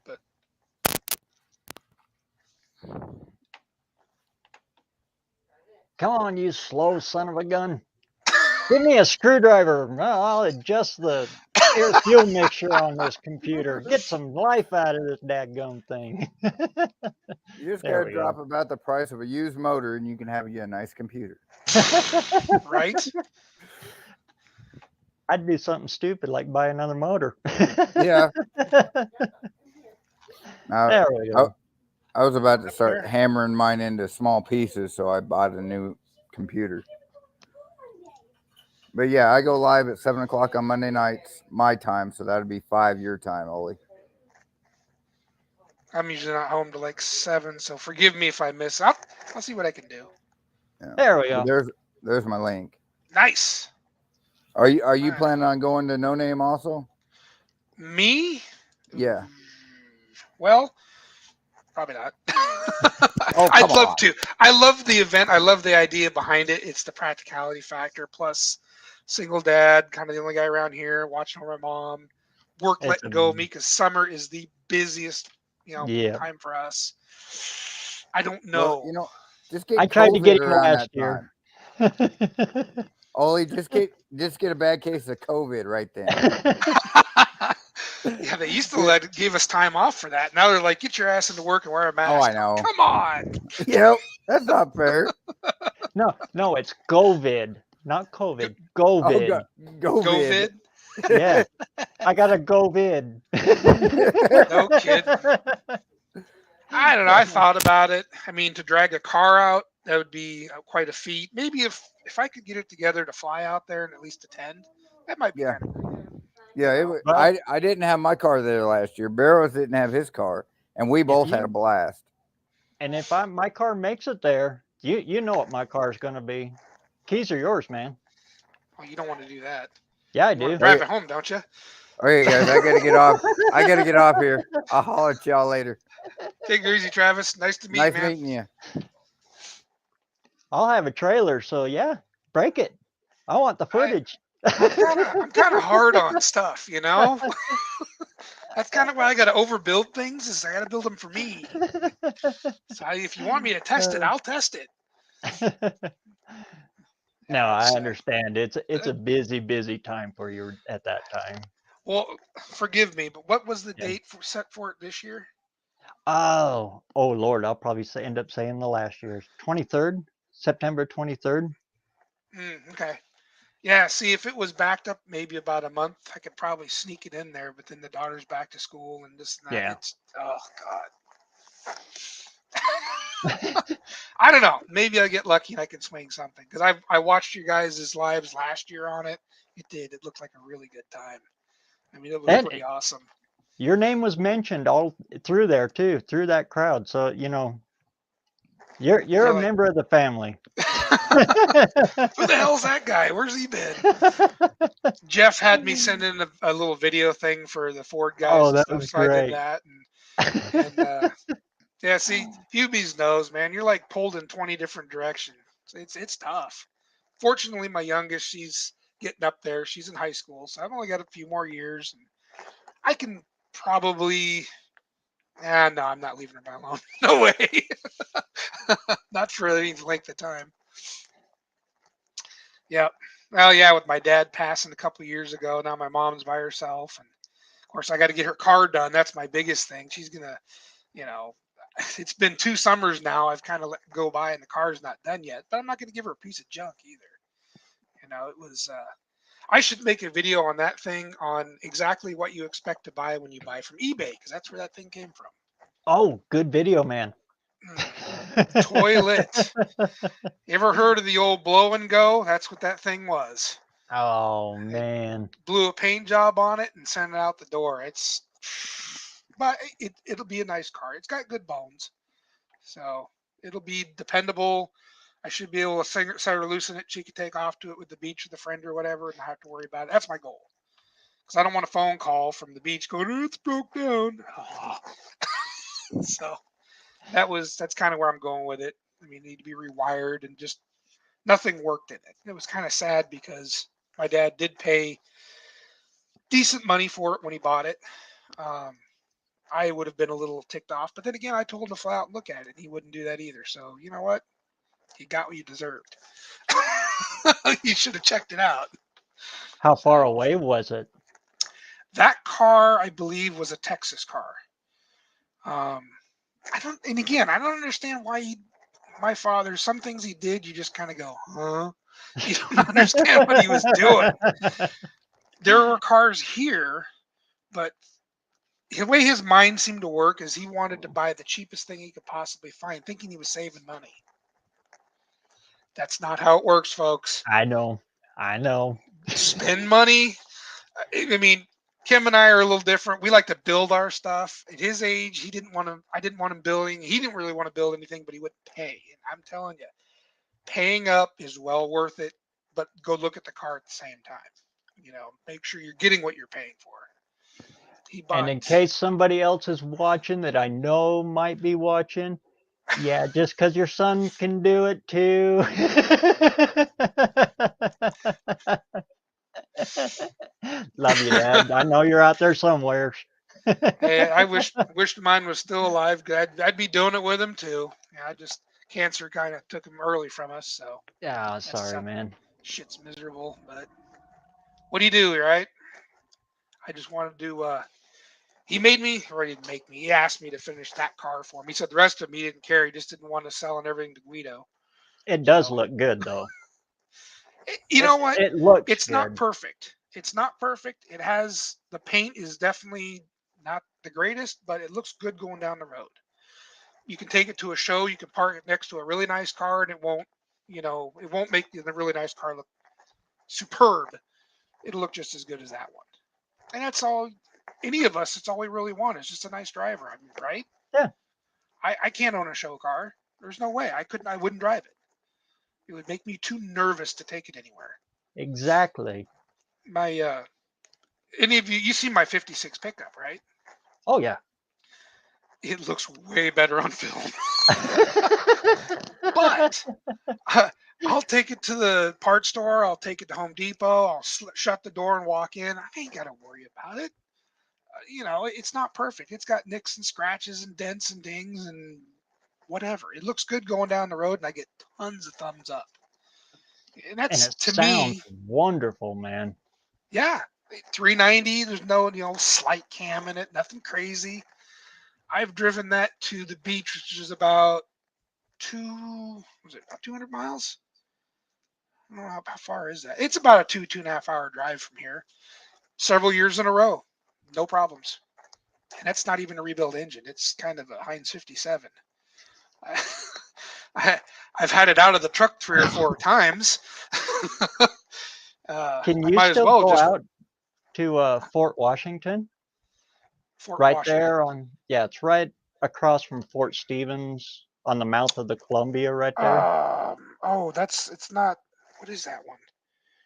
But Come on, you slow son of a gun. Give me a screwdriver. I'll adjust the Air fuel mixture on this computer. Get some life out of this dadgum thing. You just There gotta we drop go. about the price of a used motor, and you can have you a nice computer. Right? I'd do something stupid like buy another motor. Yeah. Now, There we I, go. I was about to start There. hammering mine into small pieces, so I bought a new computer. But yeah, I go live at 7 o'clock on Monday nights, my time, so that'd be 5 your time, Ollie. I'm usually not home till like 7, so forgive me if I miss. I'll see what I can do. Yeah. There we But go. there's my link. Nice. Are you Alright. planning on going to No Name also? Me? Yeah. Well, probably not. Oh, I'd come love on. to. I love the event. I love the idea behind it. It's the practicality factor plus single dad, kind of the only guy around here, watching over my mom, work It's letting go of me because summer is the busiest, Yeah. time for us. I don't Well, know. just get I tried to get COVID him around last that year. time. Ollie, just get a bad case of COVID right then. Yeah, they used to give us time off for that. Now they're like, get your ass into work and wear a mask. Oh, I know. Come on. Yep, that's not fair. No, it's COVID, not COVID. Oh, COVID. COVID. Yeah, I got a COVID. No kidding. I don't know. I thought about it. I mean, to drag a car out, that would be quite a feat. Maybe if I could get it together to fly out there and at least attend, that might be Yeah. kind of cool. Yeah, Well- I didn't have my car there last year. BareRose didn't have his car, and we both had a blast. And if my car makes it there, you know what my car is going to be. Keys are yours, man. Well, you don't want to do that. Yeah, I You want do. to drive it home, don't you? Okay, guys, I gotta get off. I gotta get off here. I'll holler at y'all later. Take it easy, Travis. Nice to meet Nice you, man. meeting you. I'll have a trailer, so yeah, break it. I want the footage. I'm kind of hard on stuff, That's kind of why I got to overbuild things. Is I got to build them for me. So if you want me to test it, I'll test it. No, I So, understand. It's a busy time for you at that time. well, forgive me, but what was the Yeah. date set for it this year? Oh Lord, I'll probably end up saying the last year's 23rd, September 23rd. Okay. Yeah, see, if it was backed up maybe about a month, I could probably sneak it in there, but then the daughter's back to school and this and that. Yeah. It's, oh, God. I don't know. Maybe I get lucky and I can swing something because I watched you guys' lives last year on it. It did. It looked like a really good time. I mean, it was And pretty awesome. your name was mentioned all through there too, through that crowd. So you're a Really? member of the family. Who the hell's that guy? Where's he been? Jeff had me send in a little video thing for the Ford guys Oh, and that stuff, was so I did great. that. And yeah, see, Hubie's knows, man. You're like pulled in 20 different directions. It's tough. Fortunately, my youngest, she's getting up there. She's in high school, so I've only got a few more years. And I can probably. No, I'm not leaving her alone. No way. Not for any length of time. Yep. Well, yeah, with my dad passing a couple of years ago, now my mom's by herself, and of course I got to get her car done. That's my biggest thing. She's gonna, it's been 2 summers now. I've kind of let it go by, and the car's not done yet. But I'm not gonna give her a piece of junk either. It was. I should make a video on that thing on exactly what you expect to buy when you buy from eBay, because that's where that thing came from. Oh, good video, man. Toilet. You ever heard of the old blow and go? That's what that thing was. Oh man. Blew a paint job on it and sent it out the door. But it'll be a nice car. It's got good bones, so it'll be dependable. I should be able to set her loose in it. She could take off to it with the beach or the friend or whatever, and not have to worry about it. That's my goal. Because I don't want a phone call from the beach going, "Oh, it's broke down." So that's kind of where I'm going with it. I mean, it need to be rewired, and just nothing worked in it. It was kind of sad because my dad did pay decent money for it when he bought it. I would have been a little ticked off, but then again, I told him to fly out and look at it. And he wouldn't do that either. So you know what? You got what you deserved. You should have checked it out. How far away was it? That car, I believe, was a Texas car. I don't understand why my father, some things he did, you just kind of go, huh? You don't understand what he was doing. There were cars here, but the way his mind seemed to work is he wanted to buy the cheapest thing he could possibly find, thinking he was saving money. That's not how it works, folks. I know. Spend money. I mean, Kim and I are a little different. We like to build our stuff. At his age, I didn't want him building. He didn't really want to build anything, but he would pay. And I'm telling you, paying up is well worth it, but go look at the car at the same time. Make sure you're getting what you're paying for. And in case somebody else is watching that I know might be watching, yeah, just because your son can do it too. Love you, Dad. I know you're out there somewhere. Hey, I wished mine was still alive. I'd be doing it with him too. Yeah, cancer kind of took him early from us, so. Yeah, sorry, man. Shit's miserable, but what do you do, right? I just wanted to. He asked me to finish that car for him. He said the rest of them he didn't care. He just didn't want to sell and everything to Guido. It does look good, though. You know what? It looks It's good. not perfect. It's not perfect. The paint is definitely not the greatest, but it looks good going down the road. You can take it to a show. You can park it next to a really nice car, and it won't make the really nice car look superb. It'll look just as good as that one. And that's all. Any of us, it's all we really want is just a nice driver. I mean, right? Yeah. I can't own a show car. There's no way. I wouldn't drive it. It would make me too nervous to take it anywhere. Exactly. Any of you see my 56 pickup, right? Oh, yeah. It looks way better on film. But I'll take it to the parts store. I'll take it to Home Depot. I'll shut the door and walk in. I ain't got to worry about it. It's not perfect. It's got nicks and scratches and dents and dings and whatever. It looks good going down the road, and I get tons of thumbs up. And that's, it to sounds me, wonderful, man. Yeah, 390. There's no slight cam in it. Nothing crazy. I've driven that to the beach, which is about 200 miles? I don't know how far is that. It's about a 2.5 hour drive from here. Several years in a row. No problems. And that's not even a rebuilt engine. It's kind of a Heinz 57. I've had it out of the truck 3 or 4 times. Can you still go out to Fort Washington? There it's right across from Fort Stevens on the mouth of the Columbia right there. It's not, what is that one?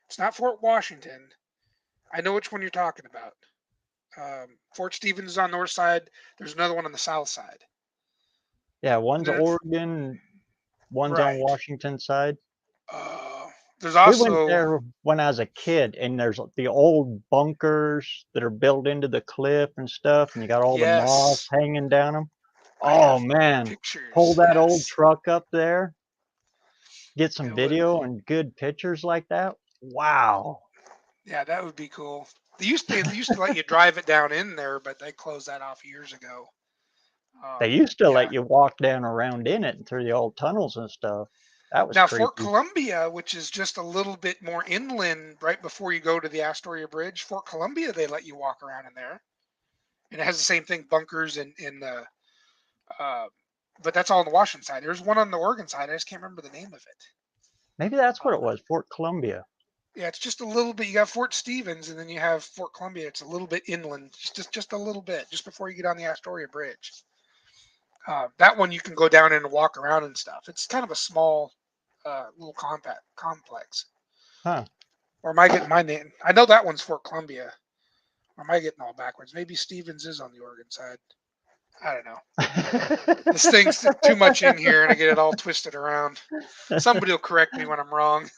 It's not Fort Washington. I know which one you're talking about. Fort Stevens is on the north side. There's another one on the south side. Yeah, one's Oregon, one's on Washington side. There's also, we went there when I was a kid, and there's the old bunkers that are built into the cliff and stuff, and you got all the moss hanging down them. Oh man, pull that old truck up there, get some video and good pictures like that. Wow. Yeah, that would be cool. They used to let you drive it down in there, but they closed that off years ago. They used to let you walk down around in it and through the old tunnels and stuff. That was now creepy. Fort Columbia, which is just a little bit more inland, right before you go to the Astoria Bridge. Fort Columbia, they let you walk around in there, and it has the same thing, bunkers in the. But that's all on the Washington side. There's one on the Oregon side. I just can't remember the name of it. Maybe that's what it was, Fort Columbia. Yeah, it's just a little bit. You got Fort Stevens, and then you have Fort Columbia. It's a little bit inland, just a little bit, just before you get on the Astoria Bridge. That one you can go down in and walk around and stuff. It's kind of a small, little complex. Huh. Or am I getting my name? I know that one's Fort Columbia. Or am I getting all backwards? Maybe Stevens is on the Oregon side. I don't know. This thing's too much in here, and I get it all twisted around. Somebody will correct me when I'm wrong.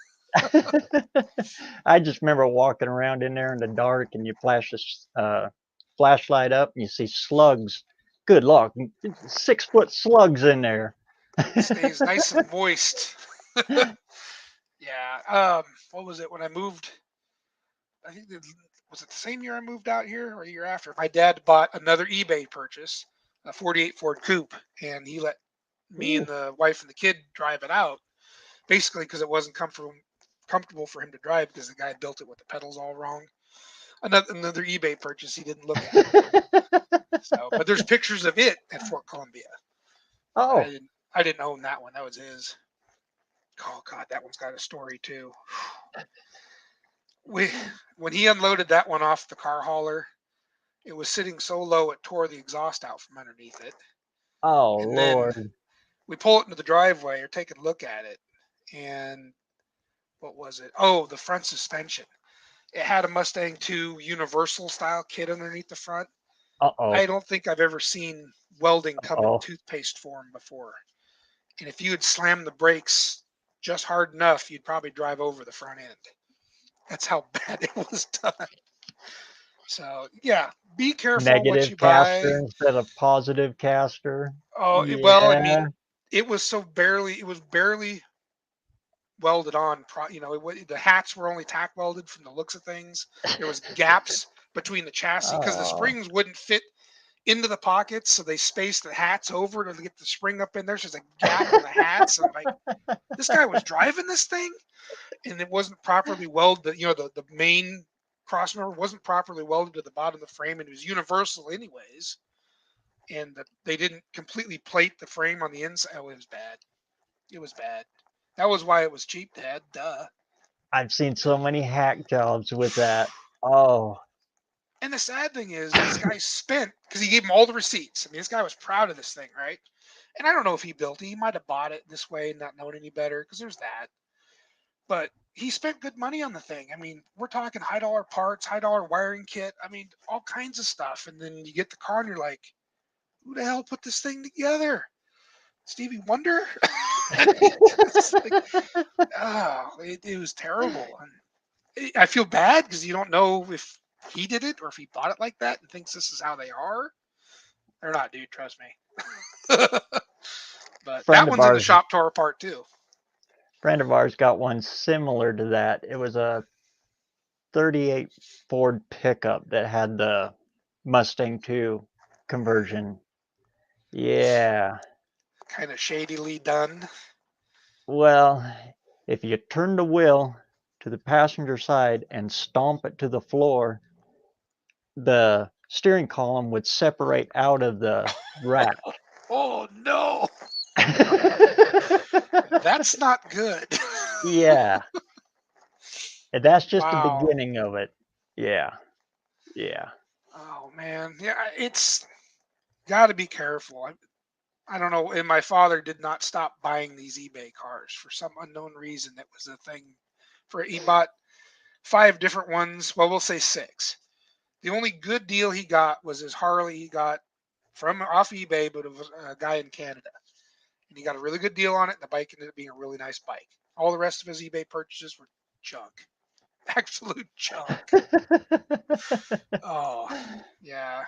I just remember walking around in there in the dark, and you flash a flashlight up, and you see slugs. Good luck, 6-foot slugs in there. It stays nice and moist. Yeah. What was it when I moved? I think was it the same year I moved out here or a year after? My dad bought another eBay purchase, a 48 Ford Coupe, and he let me and the wife and the kid drive it out, basically because it wasn't comfortable for him to drive because the guy built it with the pedals all wrong. Another eBay purchase he didn't look at. So, but there's pictures of it at Fort Columbia. Oh, I didn't own that one. That was his. Oh God, that one's got a story too. When he unloaded that one off the car hauler, it was sitting so low it tore the exhaust out from underneath it. oh And then Lord. we pull it into the driveway or take a look at it, and what was it? Oh, the front suspension. It had a Mustang 2 universal style kit underneath the front. Uh-oh. I don't think I've ever seen welding come in Uh-oh. toothpaste form before. And if you had slammed the brakes just hard enough, you'd probably drive over the front end. That's how bad it was done. So yeah, be careful what Negative you caster buy. instead of positive caster. Oh well, I mean, it was barely welded on. The hats were only tack welded from the looks of things. There was gaps between the chassis because the Oh. springs wouldn't fit into the pockets, so they spaced the hats over to get the spring up in there. So there's a gap in the hats. I'm like, this guy was driving this thing, and it wasn't properly welded. The main crossmember wasn't properly welded to the bottom of the frame, and it was universal anyways. And they didn't completely plate the frame on the inside. Oh, it was bad. It was bad. That was why it was cheap, Dad. Duh. I've seen so many hack jobs with that. Oh. And the sad thing is, this guy spent, because he gave him all the receipts. I mean, this guy was proud of this thing, right? And I don't know if he built it. He might have bought it this way and not known any better, because there's that. But he spent good money on the thing. I mean, we're talking high dollar parts, high dollar wiring kit. I mean, all kinds of stuff. And then you get the car and you're like, who the hell put this thing together? Stevie Wonder? It was terrible. And I feel bad because you don't know if he did it or if he bought it like that and thinks this is how they are. They're not, dude. Trust me. But that one's in the shop tore apart too. Friend of ours got one similar to that. It was a 38 Ford pickup that had the Mustang 2 conversion. Yeah. Kind of shadily done. Well, if you turn the wheel to the passenger side and stomp it to the floor, the steering column would separate out of the rack. Oh no. That's not good. Yeah. And that's just Wow. the beginning of it. Yeah. Yeah. Oh man. Yeah, it's got to be careful. I don't know. And my father did not stop buying these eBay cars for some unknown reason. That was a thing. He bought 5 different ones. Well, we'll say 6. The only good deal he got was his Harley he got from off eBay, but it was a guy in Canada. And he got a really good deal on it. And the bike ended up being a really nice bike. All the rest of his eBay purchases were junk. Absolute junk. Oh, yeah.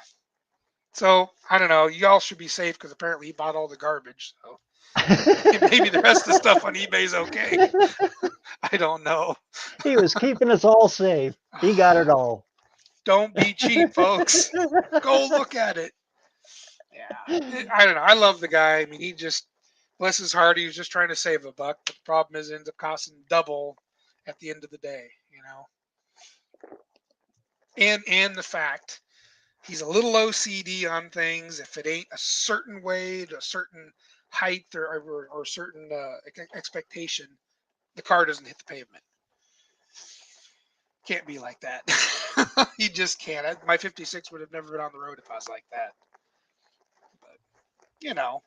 So, I don't know. Y'all should be safe because apparently he bought all the garbage. So maybe the rest of the stuff on eBay is okay. I don't know. He was keeping us all safe. He got it all. Don't be cheap, folks. Go look at it. Yeah. I don't know. I love the guy. I mean, he just, bless his heart, he was just trying to save a buck. But the problem is it ends up costing double at the end of the day, you know. And the fact he's a little OCD on things. If it ain't a certain way, to a certain height or certain expectation, the car doesn't hit the pavement. Can't be like that. You just can't. My 56 would have never been on the road if I was like that. But, you know,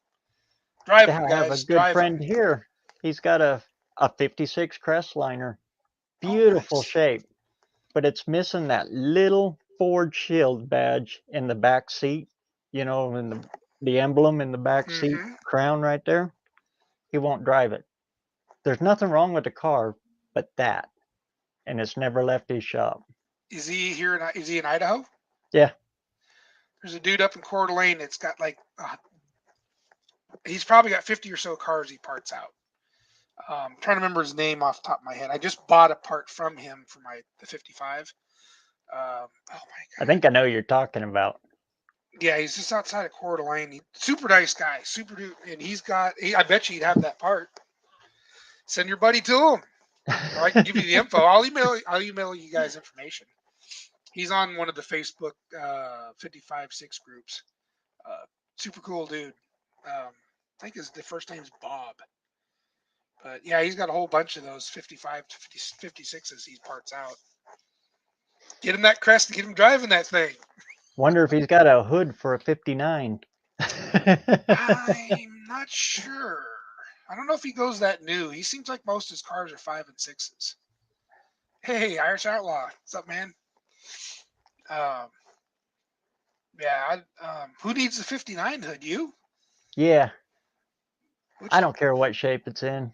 drive them, I guys. have a good friend them. here. He's got a 56 Crestliner. Beautiful nice. shape. But it's missing that little Ford Shield badge in the back seat. You know, in the emblem in the back seat crown right there. He won't drive it. There's nothing wrong with the car, but that. And it's never left his shop. Is he here? Is he in Idaho? Yeah. There's a dude up in Coeur d'Alene that's got like, he's probably got 50 or so cars he parts out. I'm trying to remember his name off the top of my head. I just bought a part from him for the 55. Oh my God. I think I know who you're talking about. Yeah, he's just outside of Coeur d'Alene. Super nice guy, super dude, and I bet you he'd have that part. Send your buddy to him, or I can give you the info. I'll email you guys information. He's on one of the Facebook 55-6 groups. Super cool dude. I think the first name's Bob. But yeah, he's got a whole bunch of those 55 to 56s he parts out. Get him that crest and get him driving that thing. Wonder if he's got a hood for a 59. I'm not sure. I don't know if he goes that new. He seems like most of his cars are 5 and 6s. Hey, Irish Outlaw. What's up, man? Who needs the 59 hood? You? Yeah, Which, I don't care what shape it's in.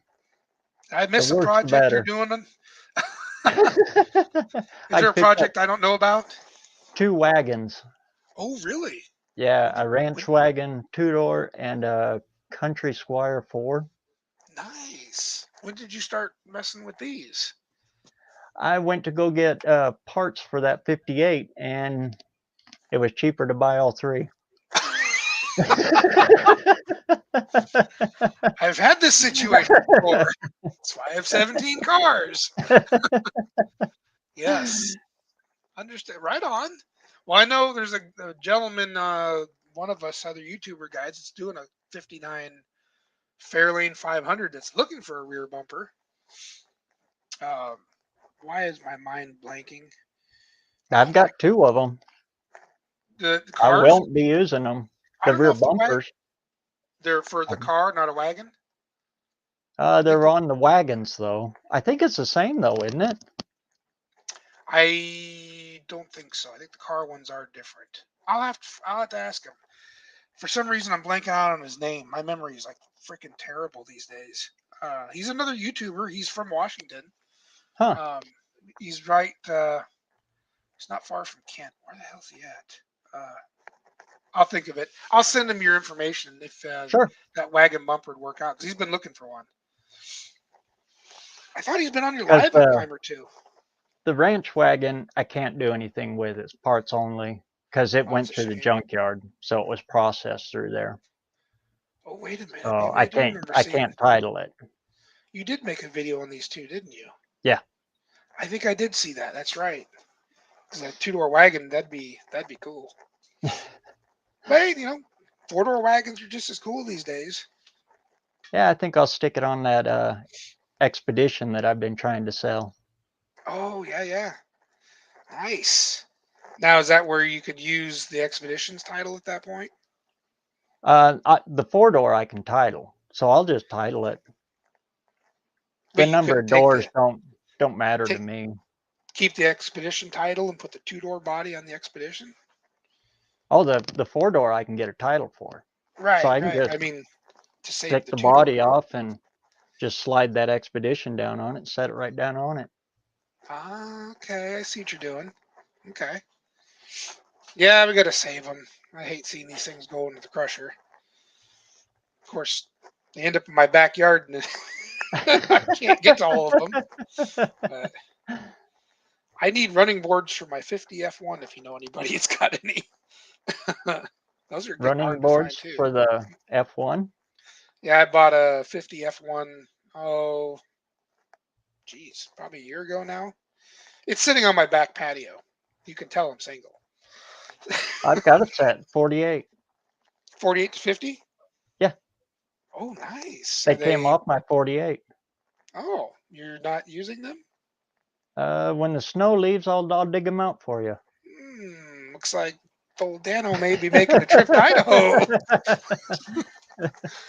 I miss The a worse, the project you're better. doing. Is I there a picked up project I don't know about? 2 wagons. Oh, really? Yeah, a ranch wagon 2-door and a country squire 4. Nice. When did you start messing with these? I went to go get parts for that 58, and it was cheaper to buy all 3. I've had this situation before. That's why I have 17 cars. Yes. Understand. Right on. Well, I know there's a gentleman, one of us other YouTuber guys, that's doing a 59 Fairlane 500 that's looking for a rear bumper. Why is my mind blanking? I've got 2 of them. The I cars? won't be using them. I The don't know rear if the bumpers. they're for the car, not a wagon. They're on the wagons, though. I think it's the same, though, isn't it? I don't think so. I think the car ones are different. I'll have to ask him. For some reason, I'm blanking out on his name. My memory is like freaking terrible these days. He's another YouTuber. He's from Washington. Huh. He's right. He's not far from Kent. Where the hell's he at? I'll think of it. I'll send him your information if Sure. that wagon bumper would work out, because he's been looking for one. I thought he's been on your 'Cause live a time or two. The ranch wagon, I can't do anything with. It's parts only because it Oh, went that's a through the shame. junkyard, so it was processed through there. Oh, wait a minute. So Maybe I do remember I seeing can't title it. You did make a video on these two, didn't you? Yeah. I think I did see that. That's right. Because a 2-door wagon, that'd be cool. But you know, 4-door wagons are just as cool these days. Yeah, I think I'll stick it on that expedition that I've been trying to sell. Oh yeah. Nice. Now is that where you could use the Expeditions title at that point? The 4-door I can title, so I'll just title it. The Wait, you number of couldn't take doors don't matter to take- me. keep the Expedition title and put the 2-door body on the Expedition? Oh, the 4-door I can get a title for. Right, So I can right. just I mean, to save take the the 2-door. body off and just slide that Expedition down on it, set it right down on it. Ah, okay. I see what you're doing. Okay. Yeah, we got to save them. I hate seeing these things go into the crusher. Of course, they end up in my backyard and I can't get to all of them. But I need running boards for my 50 F1 if you know anybody that's got any. Those are getting Running hard boards to find too. for the F1. Yeah, I bought a 50 F1. Oh, geez, probably a year ago now. It's sitting on my back patio. You can tell I'm single. I've got a set 48. 48 to 50? Yeah. Oh, nice. They came off my 48. Oh, you're not using them? When the snow leaves, I'll dig them out for you. Looks like old Dano may be making a trip to Idaho.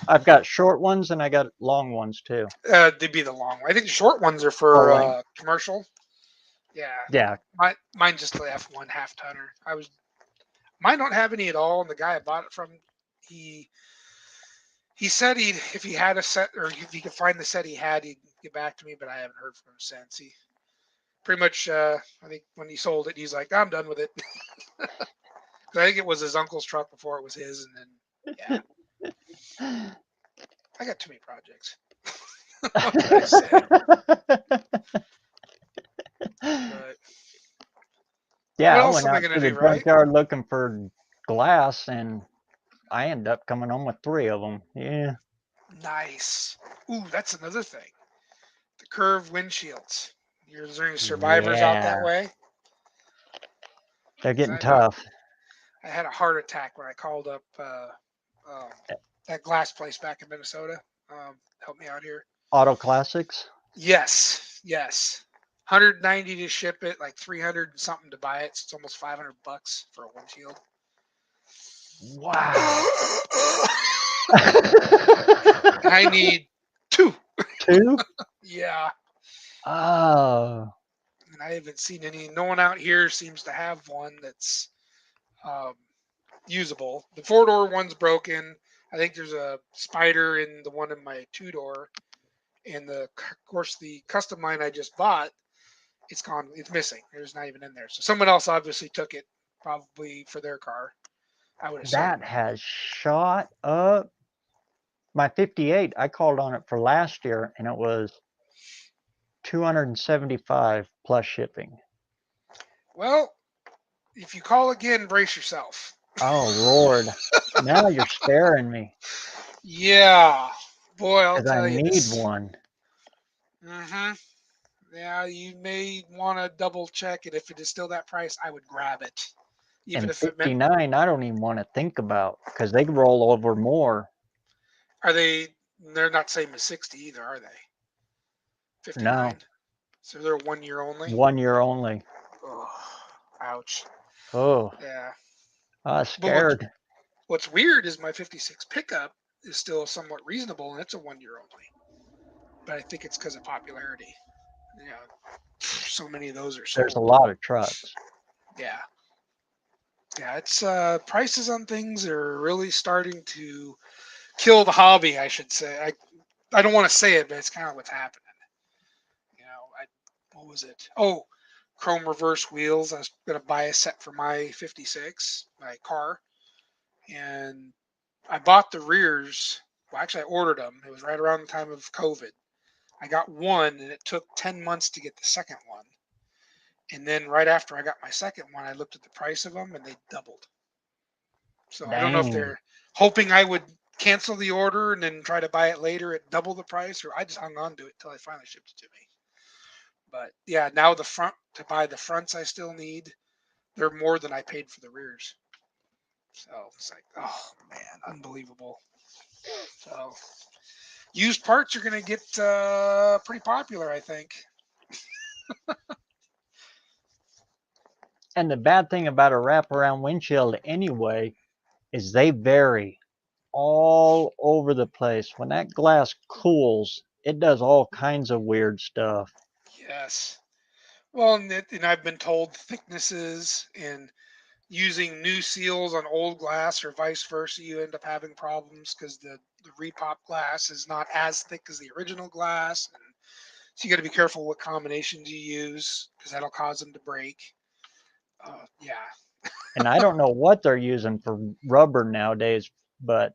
I've got short ones and I got long ones too. They'd be the long one. I think the short ones are for commercial. Yeah. Yeah. Mine just the F1 half tonner. Mine don't have any at all. And the guy I bought it from, he said if he had a set, or if he could find the set he had, he'd get back to me, but I haven't heard from him since. He pretty much, I think when he sold it, he's like, I'm done with it. I think it was his uncle's truck before it was his, and then yeah. I got too many projects. What can I say? But Yeah, What I else went am I out gonna to the do, right? junkyard looking for glass, and I ended up coming home with 3 of them. Yeah. Nice. Ooh, that's another thing. The curved windshields. Is there any survivors out that Yeah. way? They're 'Cause getting I know tough. I had a heart attack when I called up um, that glass place back in Minnesota. Help me out here. Auto Classics. Yes, yes. 190 to ship it, like 300 and something to buy it. So it's almost $500 for a windshield. Wow. And I need 2. 2? Yeah. Oh. And I haven't seen any. No one out here seems to have one that's um, usable. The 4-door one's broken. I think there's a spider in the one in my 2-door. And of course, the custom line I just bought, it's gone. It's missing. It's not even in there. So someone else obviously took it, probably for their car. I would assume. That has shot up. My 58, I called on it for last year, and it was 275 plus shipping. Well, if you call again, brace yourself. Oh, Lord. Now you're scaring me Yeah, boy, I'll because I tell you need this. one. Mm-hmm. Yeah, you may want to double check it. If it is still that price, I would grab it, even And if it meant. 59, I don't even want to think about because they roll over more. Are they? They're not same as 60 either, are they? 59. No, So they're 1 year only. 1 year only. Oh, ouch. Oh, Yeah. I'm But scared. what's weird is my 56 pickup is still somewhat reasonable, and it's a 1 year only. But I think it's because of popularity. Yeah, so many of those are There's a sold. lot of trucks. Yeah. Yeah, it's prices on things are really starting to kill the hobby, I should say. I don't want to say it, but it's kind of what's happening. You know, what was it? Oh, chrome reverse wheels. I was gonna buy a set for my 56, my car, and I bought the rears. Well, actually, I ordered them. It was right around the time of COVID. I got one, and it took 10 months to get the second one. And then right after I got my second one, I looked at the price of them, and they doubled. So I don't know if Dang. they're hoping I would cancel the order and then try to buy it later at double the price, or I just hung on to it until they finally shipped it to me. But yeah, now to buy the fronts I still need, they're more than I paid for the rears. So it's like, oh man, unbelievable. So used parts are going to get pretty popular, I think. And the bad thing about a wraparound windshield anyway is they vary all over the place. When that glass cools, it does all kinds of weird stuff. Yes. Well, and I've been told thicknesses and using new seals on old glass or vice versa, you end up having problems because the repop glass is not as thick as the original glass. And so you got to be careful what combinations you use because that'll cause them to break. Yeah. And I don't know what they're using for rubber nowadays, but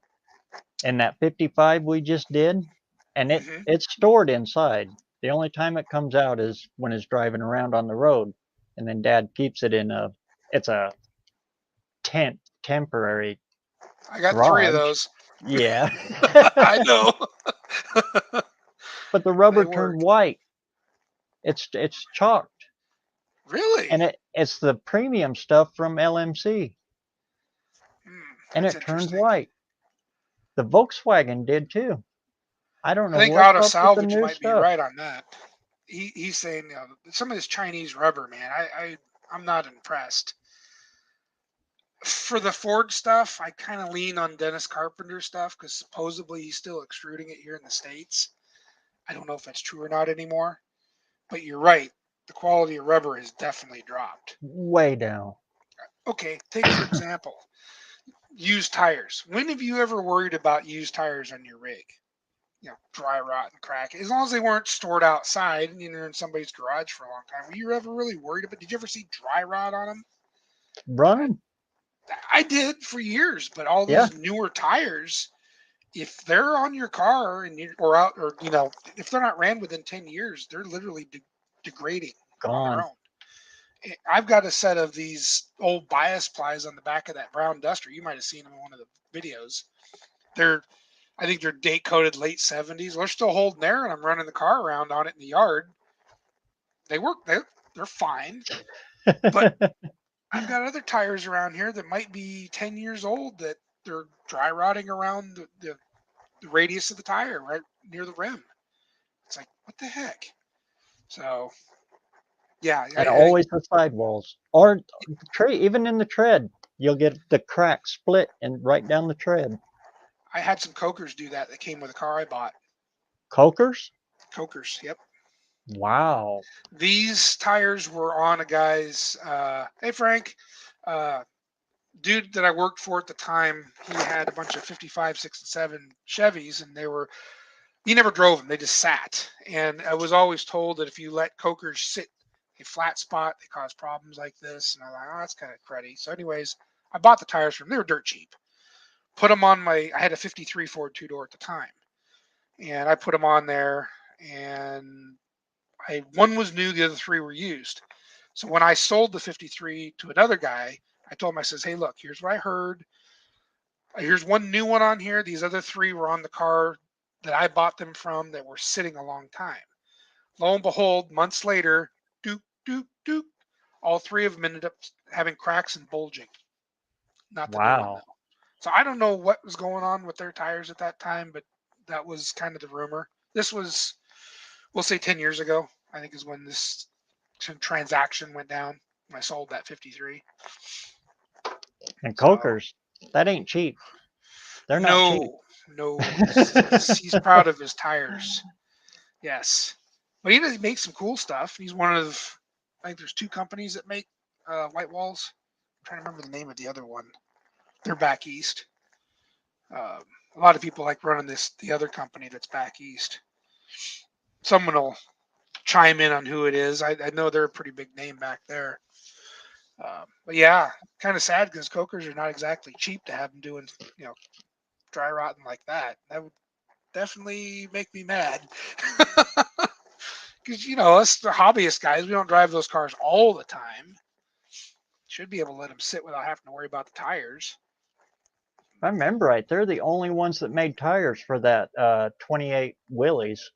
in that 55 we just did, and Hmm. it's stored inside. The only time it comes out is when it's driving around on the road, and then Dad keeps it in it's a temporary I got 3 of garage. those. Yeah. I know. But the They rubber work. turned white. It's chalked, Really? and it's the premium stuff from LMC, and That's it turned interesting. white. The Volkswagen did too. I don't I know think what's Auto up with the Salvage new might be stuff. right on that. He's saying some of this Chinese rubber, man. I'm not impressed. For the Ford stuff, I kind of lean on Dennis Carpenter stuff because supposedly he's still extruding it here in the States. I don't know if that's true or not anymore, but you're right. The quality of rubber has definitely dropped. Way down. Okay, take for example, used tires. When have you ever worried about used tires on your rig? You know, dry rot and crack. As long as they weren't stored outside and in somebody's garage for a long time, were you ever really worried about? Did you ever see dry rot on them? Run 'em. I did for years, but all Yeah, these newer tires, if they're on your car and or out, or if they're not ran within 10 years, they're literally degrading on their gone. own. I've got a set of these old bias plies on the back of that brown Duster. You might have seen them in one of the videos. I think they're date coded late 70s. They're still holding there, and I'm running the car around on it in the yard. They work. They're fine. But I've got other tires around here that might be 10 years old that they're dry rotting around the radius of the tire right near the rim. It's like, what the heck? So, yeah. And always the sidewalls or even in the tread, you'll get the crack split and right down the tread. I had some Cokers do that. That came with a car I bought. Cokers? Cokers, yep. Wow. These tires were on a guy's, hey, Frank, dude that I worked for at the time, he had a bunch of 55, 6, and 7 Chevys, and he never drove them. They just sat. And I was always told that if you let Cokers sit a flat spot, they cause problems like this. And I'm like, oh, that's kind of cruddy. So anyways, I bought the tires from them. They were dirt cheap. Put them on I had a 53 Ford 2-door at the time. And I put them on there, and one was new, the other 3 were used. So when I sold the 53 to another guy, I told him, I says, hey, look, here's what I heard. Here's one new one on here. These other 3 were on the car that I bought them from that were sitting a long time. Lo and behold, months later, doop, doop, doop, all 3 of them ended up having cracks and bulging. Not the new one, Wow. though. So I don't know what was going on with their tires at that time, but that was kind of the rumor. This was, we'll say 10 years ago, I think is when this transaction went down, when I sold that 53. And Cokers, that ain't cheap. They're not cheap. No. He's proud of his tires. Yes. But he makes some cool stuff. He's one of, I think there's 2 companies that make white walls. I'm trying to remember the name of the other one. They're back east. A lot of people like running the other company that's back east. Someone will chime in on who it is. I know they're a pretty big name back there. But yeah, kind of sad because Cokers are not exactly cheap to have them doing, dry rotting like that. That would definitely make me mad. Because, us the hobbyist guys, we don't drive those cars all the time. Should be able to let them sit without having to worry about the tires. If I remember right, they're the only ones that made tires for that 28 Willys.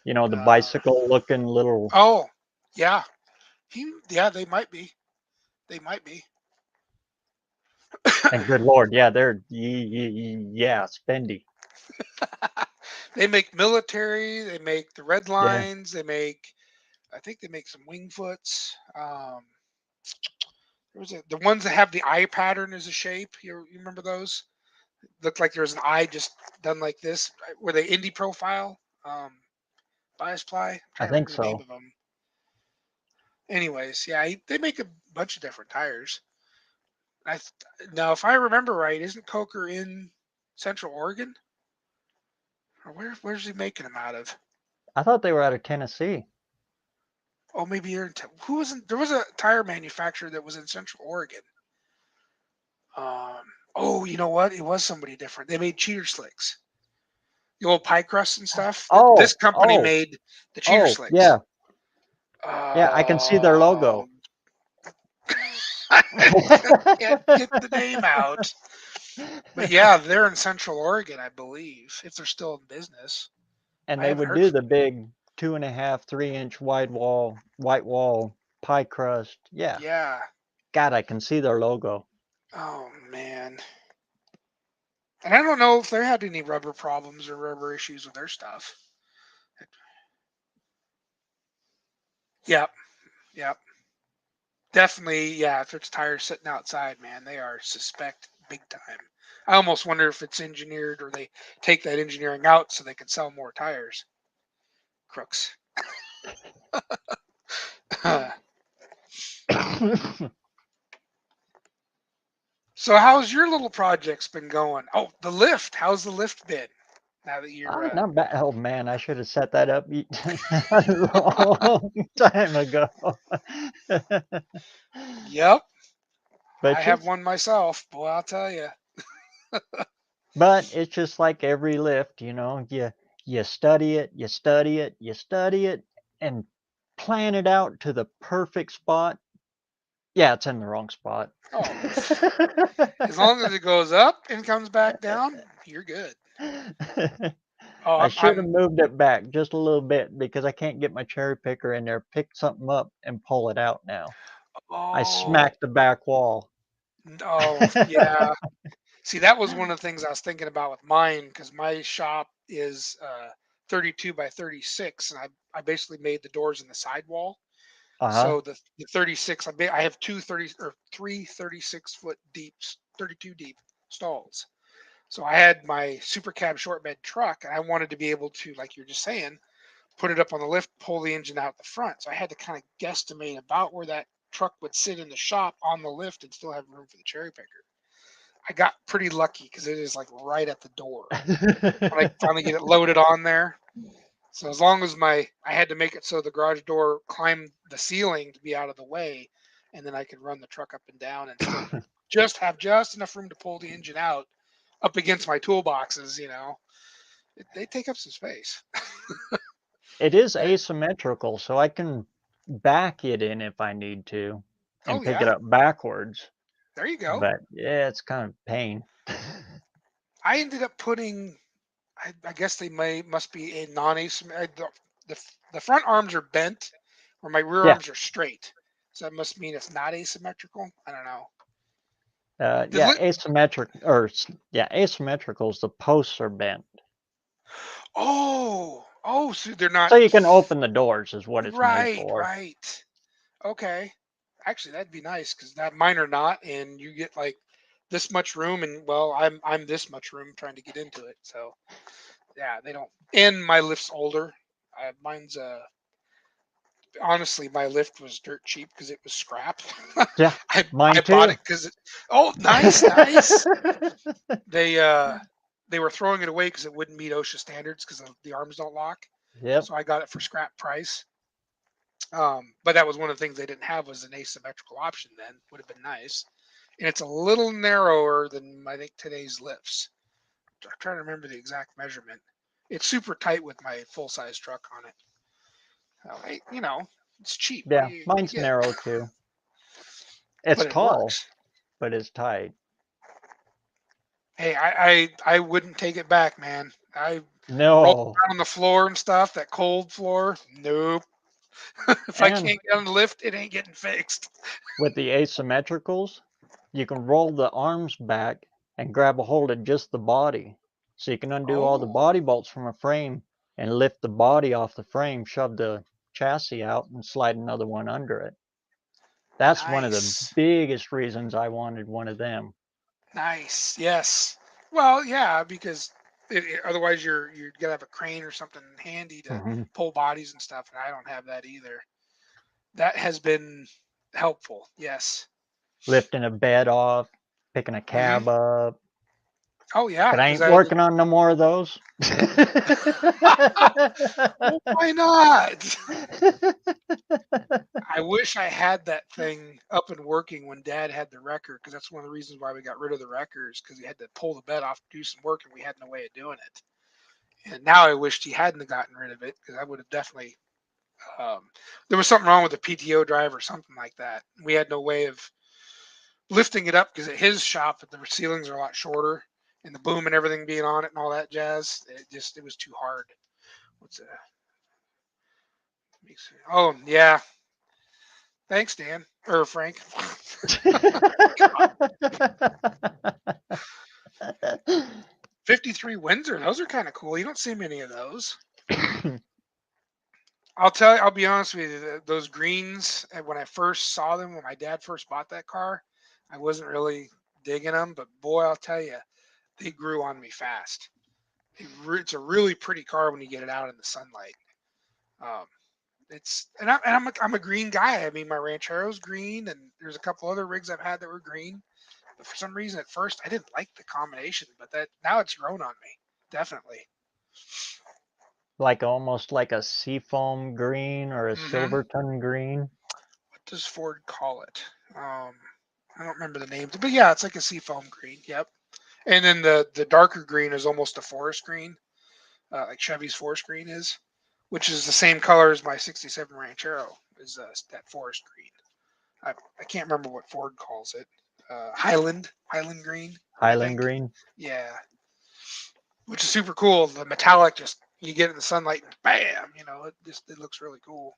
The bicycle-looking little. Oh, yeah. They might be. They might be. And good Lord, yeah, they're spendy. They make military. They make the red lines. Yeah. I think they make some Wingfoots. The ones that have the eye pattern as a shape. You remember those? Looked like there was an eye just done like this. Were they indie profile? Bias ply? I think so. The name of them. Anyways, yeah, they make a bunch of different tires. Now, if I remember right, isn't Coker in Central Oregon? Or where's he making them out of? I thought they were out of Tennessee. Oh, maybe you're in. There was a tire manufacturer that was in Central Oregon. Oh, you know what? It was somebody different. They made cheater slicks. The old pie crust and stuff. Oh, this company made the cheater slicks. Yeah. Yeah, I can see their logo. Can't get the name out. But yeah, they're in Central Oregon, I believe, if they're still in business. And they would do the big 2.5, 3-inch white wall pie crust. Yeah. Yeah. God, I can see their logo. Oh man. And I don't know if they had any rubber problems or rubber issues with their stuff. Yep. Definitely, yeah, if it's tires sitting outside, man, they are suspect big time. I almost wonder if it's engineered or they take that engineering out so they can sell more tires. Crooks. So how's your little projects been going? Oh, the lift. How's the lift been? Now that you're not bad. Oh man, I should have set that up a long time ago. Yep. But I have one myself. Boy, I'll tell you. But it's just like every lift, you study it, and plan it out to the perfect spot. Yeah, it's in the wrong spot. Oh, as long as it goes up and comes back down, you're good. Oh, I should have I'm moved it back just a little bit because I can't get my cherry picker in there, pick something up, and pull it out now. I oh, smacked the back wall. oh, yeah. See, that was one of the things I was thinking about with mine because my shop is 32 by 36, and I basically made the doors in the sidewall. Uh-huh. So the 36, I have three 36-foot deep, 32 deep stalls. So I had my super cab short bed truck, and I wanted to be able to, like you're just saying, put it up on the lift, pull the engine out the front. So I had to kind of guesstimate about where that truck would sit in the shop on the lift and still have room for the cherry picker. I got pretty lucky because it is like right at the door when I finally get it loaded on there. So as long as I had to make it so the garage door climbed the ceiling to be out of the way, and then I could run the truck up and down and still have just enough room to pull the engine out up against my toolboxes. They take up some space. It is asymmetrical, so I can back it in if I need to Oh and pick it yeah, up backwards. there you go. But yeah, it's kind of pain. I ended up putting. I guess they must be a non-asymmetrical. The front arms are bent, where my rear Yeah. arms are straight. So that must mean it's not asymmetrical. I don't know. Yeah, asymmetrical is the posts are bent. So they're not So you can open the doors is what it's made right. for. Right. Okay. Actually, that'd be nice because mine are not, and you get like this much room, and well, I'm this much room trying to get into it. So yeah, they don't. And my lift's older. Mine's honestly, my lift was dirt cheap because it was scrap. Yeah, I mine bought too. it because oh, nice. They were throwing it away because it wouldn't meet OSHA standards because the arms don't lock. Yep. So I got it for scrap price. But that was one of the things they didn't have was an asymmetrical option. Then would have been nice, and it's a little narrower than I think today's lifts. I'm trying to remember the exact measurement. It's super tight with my full size truck on it. It's cheap. What Yeah, do you mine's get? narrow too. It's But it tall, works. but it's tight. Hey, I wouldn't take it back, man. I rolled No. around on the floor and stuff, that cold floor. Nope. If I And can't get on the lift, it ain't getting fixed. with the asymmetricals, you can roll the arms back and grab a hold of just the body. So you can undo all the Oh, body bolts from a frame and lift the body off the frame, shove the chassis out, and slide another one under it. That's one of the nice. biggest reasons I wanted one of them. Nice. Yes. Well, yeah, because otherwise you're gonna have a crane or something handy to Hmm. pull bodies and stuff, and I don't have that either. That has been helpful. Yes. Lifting a bed off, picking a Hmm. cab up. Oh yeah, But I because ain't I had to. working on no more of those. Well, why not? I wish I had that thing up and working when Dad had the wrecker, because that's one of the reasons why we got rid of the wreckers, because he had to pull the bed off to do some work, and we had no way of doing it. And now I wished he hadn't gotten rid of it, because I would have definitely. There was something wrong with the PTO drive or something like that. We had no way of lifting it up because at his shop, the ceilings are a lot shorter, and the boom and everything being on it and all that jazz. It was too hard. What's that? Oh yeah. Thanks, Dan or Frank. 53 Windsor. Those are kind of cool. You don't see many of those. I'll be honest with you. Those greens, when I first saw them, when my dad first bought that car, I wasn't really digging them. But boy, I'll tell you, they grew on me fast. It's a really pretty car when you get it out in the sunlight. Um, I'm a green guy. I mean, my Ranchero's green, and there's a couple other rigs I've had that were green. But for some reason, at first, I didn't like the combination. But that now it's grown on me, definitely. Like almost like a seafoam green or a Hmm. Silverton green. What does Ford call it? I don't remember the name, but yeah, it's like a seafoam green. Yep. And then the darker green is almost a forest green, like Chevy's forest green is. which is the same color as my '67 Ranchero, is that forest green. I can't remember what Ford calls it. Highland green. I Highland think. green. Yeah, which is super cool. The metallic, just you get in the sunlight and bam, it looks really cool.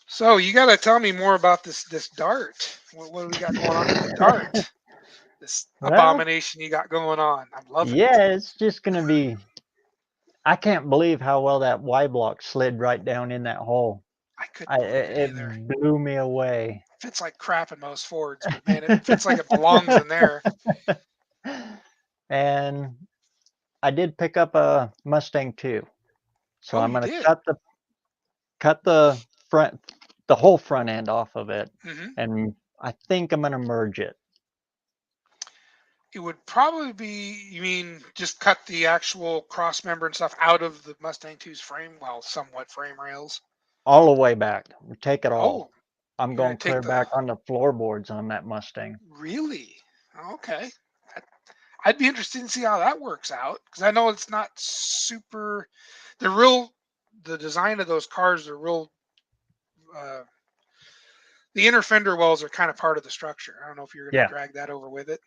So you got to tell me more about this dart. What do we got going on with the dart? This Well, abomination you got going on. I'm loving it. yeah, it's just gonna be. I can't believe how well that Y block slid right down in that hole. I couldn't believe it It either. blew me away. Fits like crap in most Fords, but man, it fits like it belongs in there. And I did pick up a Mustang too, so Oh, I'm you gonna did? cut the whole front end off of it, Hmm. and I think I'm gonna merge it It would probably be, you mean just cut the actual cross member and stuff out of the Mustang 2's frame, well, somewhat frame rails. all the way back. Take it Oh, all. I'm you're gonna going take clear back on the floorboards on that Mustang. really? Okay. I'd be interested to see how that works out, because I know it's not super. The design of those cars are real. The inner fender wells are kind of part of the structure. I don't know if you're going Yeah, to drag that over with it.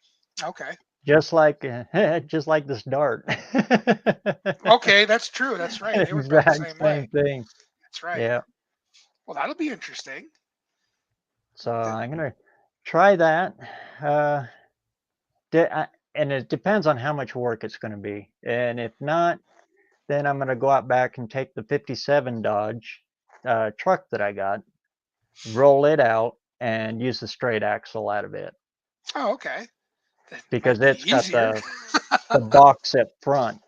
Okay. just like just like this dart. Okay, that's true. That's right. They were built the Exact same same way. thing. That's right. Yeah. Well, that'll be interesting. So I'm gonna try that. Uh, and it depends on how much work it's going to be. And if not, then I'm going to go out back and take the 57 Dodge truck that I got, roll it out, and use the straight axle out of it Oh, okay. That because might be it's got easier. the box up front.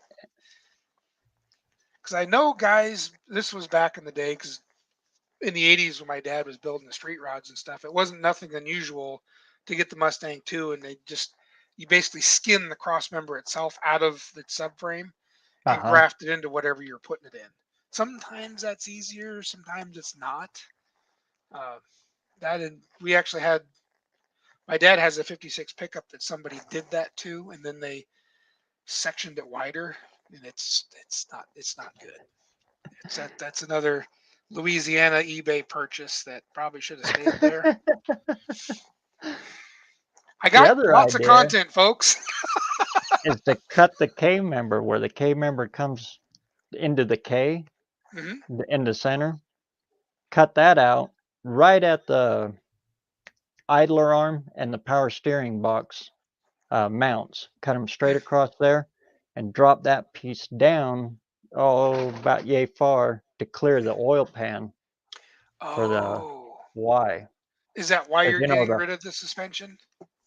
Because I know, guys, this was back in the day, because in the 80s when my dad was building the street rods and stuff, it wasn't nothing unusual to get the Mustang 2 and you basically skin the cross member itself out of its subframe and Uh-huh. graft it into whatever you're putting it in. Sometimes that's easier, sometimes it's not. We actually had, my dad has a 56 pickup that somebody did that to, and then they sectioned it wider, and it's not good. That's another Louisiana eBay purchase that probably should have stayed there. I The got other lots of idea content, folks. is to cut the K member where the K member comes into the K Hmm. in the center. Cut that out right at the idler arm and the power steering box mounts. Cut them straight across there and drop that piece down, about yay far to clear the oil pan for the Oh, Y. is that why 'Cause, you're getting rid of the suspension?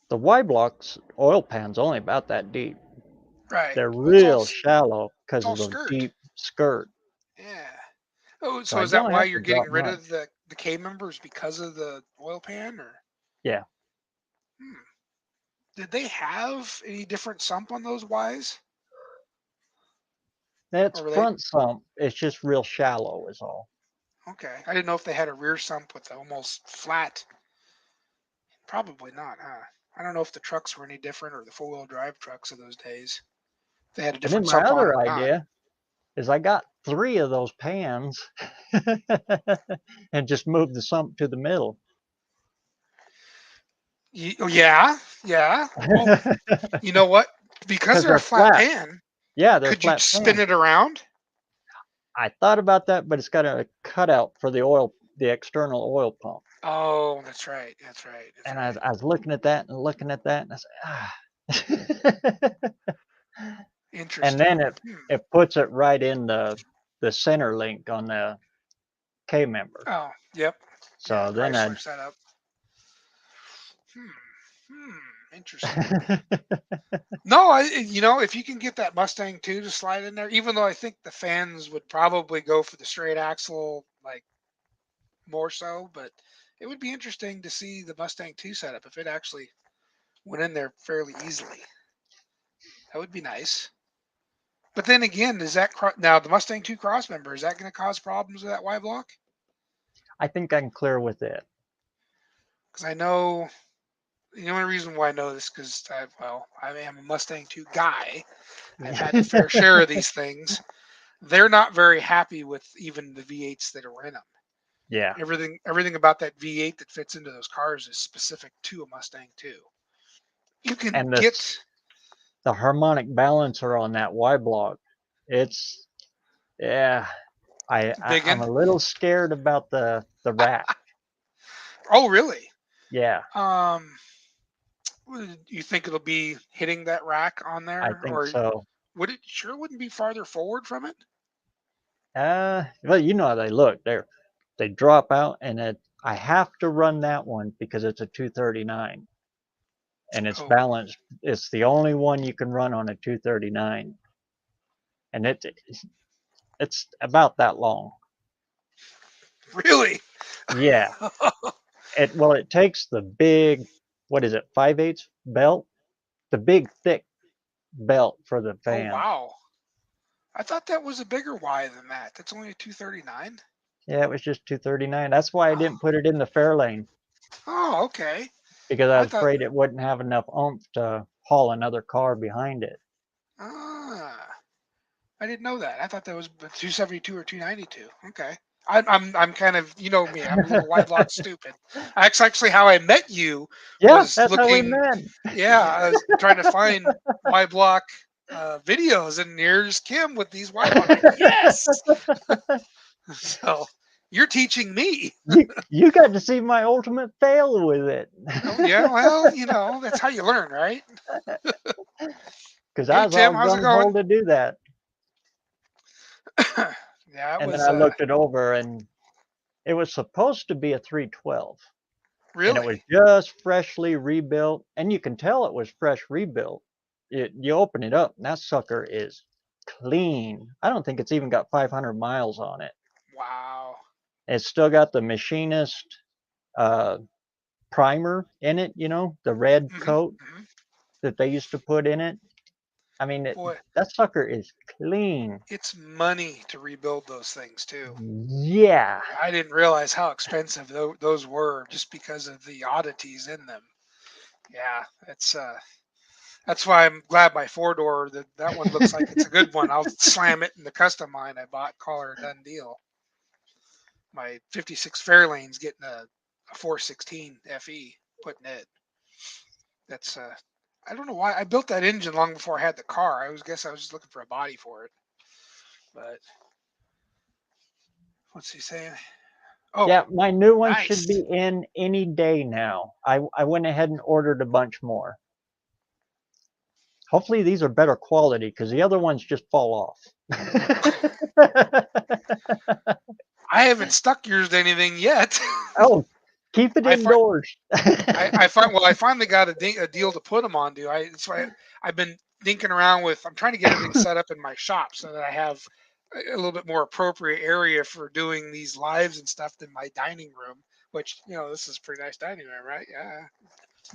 the Y block's oil pan's only about that deep. Right. They're Well, it's real shallow it's because all of the skirt. deep skirt. Yeah. Oh, So so I is that don't why have you're to drop getting rid much. of the K members, because of the oil pan, or? Yeah. Hmm. Did they have any different sump on those Ys? That's Or were they front sump. It's just real shallow is all. okay? I didn't know if they had a rear sump with almost flat. Probably not, huh? I don't know if the trucks were any different, or the four-wheel drive trucks of those days. If they had a And then different my sump on them other or not. idea is I got 3 of those pans and just moved the sump to the middle. Yeah, yeah. Well, you know what? Because Because they're a they're flat flat. pan, Yeah, they're could you flat spin pans. it around? I thought about that, but it's got a cutout for the external oil pump. Oh, that's right. That's right. That's And right. I was looking at that and looking at that, and I said, and Interesting. then it puts it right in the center link on the K member. Oh, yep. Yeah, So then Chrysler setup. Interesting. No, if you can get that Mustang 2 to slide in there, even though I think the fans would probably go for the straight axle, like, more so, but it would be interesting to see the Mustang 2 setup if it actually went in there fairly easily. That would be nice. But then again, now the Mustang 2 crossmember, is that going to cause problems with that Y block? I think I can clear with it. Because I know the only reason why I know this, because I am a Mustang 2 guy. I've had the fair share of these things. they're not very happy with even the V8s that are in them. Yeah. Everything about that V8 that fits into those cars is specific to a Mustang too. You can And get the harmonic balancer on that Y block. It's yeah. big I'm in. a little scared about the rack. Oh, really? Yeah, You think it'll be hitting that rack on I there, think or so. would it? Sure, wouldn't be farther forward from it. Well, you know how they look. They drop out, and I have to run that one because it's a 239, and it's Oh, balanced. It's the only one you can run on a 239, and it's about that long. really? Yeah. It takes the big, what is it, 5/8 belt, the big thick belt for the Oh, fan. wow. I thought that was a bigger Y than that. That's only a 239. Yeah, it was just 239. That's why I Oh, didn't put it in the fair lane oh, okay. because I I was thought. afraid it wouldn't have enough oomph to haul another car behind it. Ah, I didn't know that. I thought that was 272 or 292. Okay. I'm kind of, you know me, I'm a little Y block stupid. That's actually how I met you. Yeah, Was that's how we looking. met. Yeah, I was trying to find Y block videos, and here's Kim with these Y block. Yes. So you're teaching me. You got to see my ultimate fail with it. Oh, yeah, well, you know, that's how you learn, right? Because I Hey, was all Tim, how's it gung ho going? to do that. Yeah, it And then was I looked it over, and it was supposed to be a 312. And it was really. just freshly rebuilt. And you can tell it was fresh rebuilt. You open it up, and that sucker is clean. I don't think it's even got 500 miles on it. Wow. It's still got the machinist uh, primer in it, the red Hmm. coat that they used to put in it. I mean, Boy, that sucker is clean. it's money to rebuild those things too. Yeah. I didn't realize how expensive those were just because of the oddities in them. Yeah, that's why I'm glad my 4-door that one looks like it's a good one. I'll slam it in the custom line I bought, call her a done deal. My 56 Fairlane's getting a 416 FE putting it. That's I don't know why I built that engine long before I had the car. I guess I was just looking for a body for it. But what's he saying? Oh, Yeah, my new one should nice. be in any day now. I went ahead and ordered a bunch more. Hopefully these are better quality because the other ones just fall off. I haven't stuck yours to anything yet. Oh, keep it I indoors. I finally got a deal to put them on, dude. I've been dinking around with. I'm trying to get everything set up in my shop so that I have a little bit more appropriate area for doing these lives and stuff than my dining room. Which, you know, this is a pretty nice dining room, right? Yeah.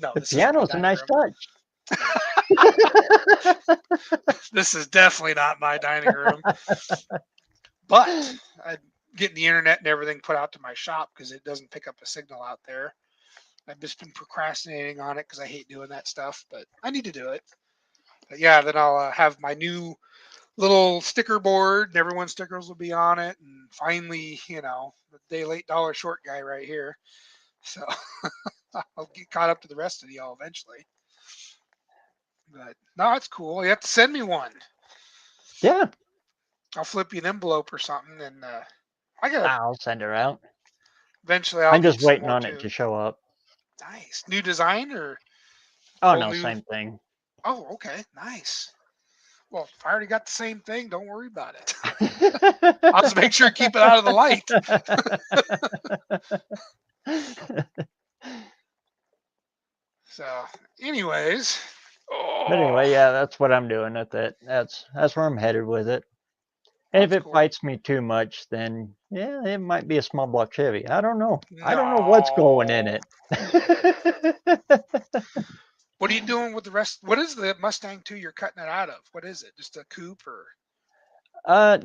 No, The this is my piano's a dining nice room. touch. This is definitely not my dining room. But I'm getting the internet and everything put out to my shop because it doesn't pick up a signal out there. I've just been procrastinating on it because I hate doing that stuff, but I need to do it. But yeah, then I'll have my new little sticker board, and everyone's stickers will be on it. And finally, you know, the day late, dollar short guy right here. So I'll get caught up to the rest of y'all eventually. But no, it's cool. You have to send me one. Yeah, I'll flip you an envelope or something, and I gotta I'll send her out. eventually. I'll I'm get just you some waiting more on it too. to show up. Nice new design or Oh whole no, new. same thing. Oh, okay, nice. Well, if I already got the same thing, don't worry about it. I'll just make sure to keep it out of the light. So, anyways. But Oh, anyway, yeah, that's what I'm doing with it. That's where I'm headed with it. And if that's it cool. bites me too much, then yeah, it might be a small block Chevy. I don't know. I don't know what's No. going in it. What are you doing with the rest? What is the Mustang 2 you're cutting it out of? What is it? Just a coupe or?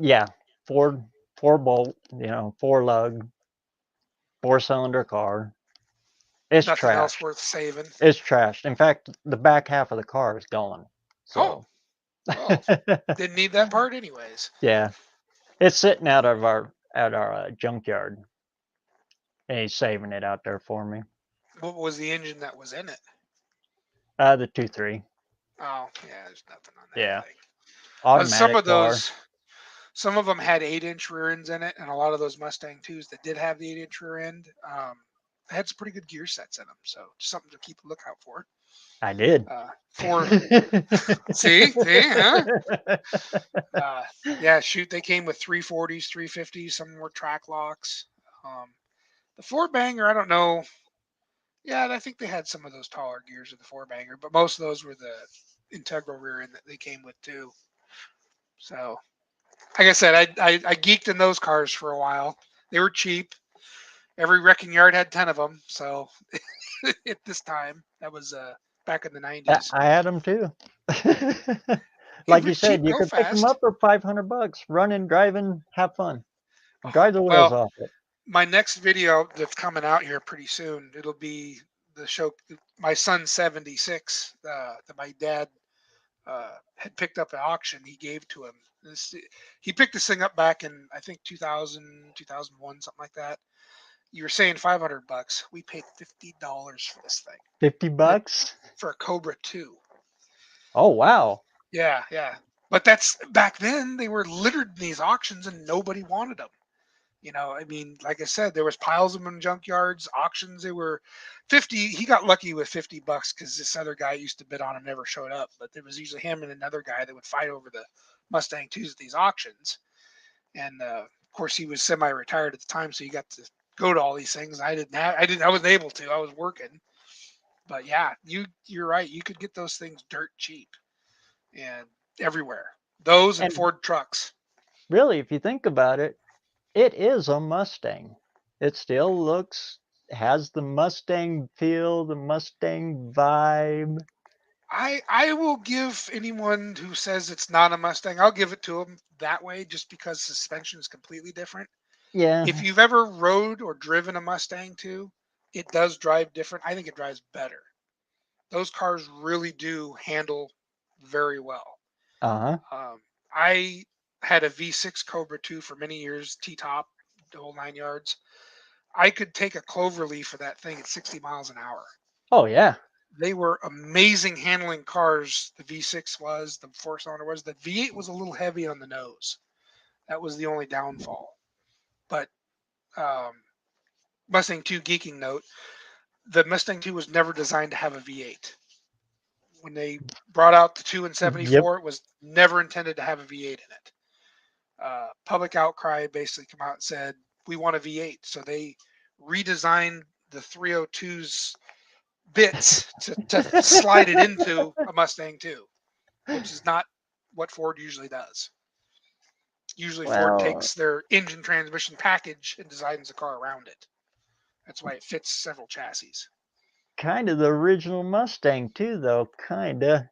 Yeah, four bolt, 4 lug, 4-cylinder car. It's Nothing else trashed. worth saving. It's trashed. In fact, the back half of the car is gone. Oh, So well, didn't need that part anyways. yeah. It's sitting out of our junkyard, and he's saving it out there for me. What was the engine that was in it? The 2.3. Oh, yeah, there's nothing on that Yeah. thing. Automatic car. Some of them had 8-inch rear ends in it, and a lot of those Mustang 2s that did have the 8-inch rear end had some pretty good gear sets in them. So just something to keep a lookout for. I did. See, huh? Yeah, shoot, they came with 340s, 350s. Some were track locks. The 4-banger, I don't know. Yeah, I think they had some of those taller gears of the 4-banger, but most of those were the integral rear end that they came with too. So, like I said, I geeked in those cars for a while. They were cheap. Every wrecking yard had 10 of them. So, at this time, that was back in the 90s. I had them too. Like you said, cheap, you go could pick them fast. up for $500. Running, driving, have fun. Drive the wheels off it. My next video that's coming out here pretty soon, it'll be the show. My son's 76 that my dad had picked up at auction. He gave to him. He picked this thing up back in, I think, 2000, 2001, something like that. You were saying $500. We paid $50 for this thing. $50 for a Cobra 2. Oh wow. Yeah, yeah. But that's back then. They were littered in these auctions, and nobody wanted them. You know, I mean, like I said, there was piles of them in junkyards, auctions. They were 50. He got lucky with $50 because this other guy used to bid on him never showed up. But there was usually him and another guy that would fight over the Mustang 2s at these auctions. And of course, he was semi-retired at the time, so he got to go to all these things. I wasn't able to. I was working. But yeah, you're right. You could get those things dirt cheap, and everywhere. Those and Ford trucks. Really, if you think about it, it is a Mustang. It still has the Mustang feel, the Mustang vibe. I will give anyone who says it's not a Mustang, I'll give it to them that way, just because suspension is completely different. Yeah. If you've ever rode or driven a Mustang 2, it does drive different. I think it drives better. Those cars really do handle very well. I had a V6 Cobra 2 for many years, T-top, the whole 9 yards. I could take a clover leaf for that thing at 60 miles an hour. Oh yeah. They were amazing handling cars. The V6 was, the 4-cylinder was. The V8 was a little heavy on the nose. That was the only downfall. But Mustang 2 geeking note, the Mustang 2 was never designed to have a V8. When they brought out the 2 in 74, It was never intended to have a V8 in it. Public outcry basically came out and said, we want a V8. So they redesigned the 302's bits to slide it into a Mustang 2, which is not what Ford usually does. Usually Ford takes their engine transmission package and designs a car around it. That's why it fits several chassis. Kind of the original Mustang too, though. Kinda.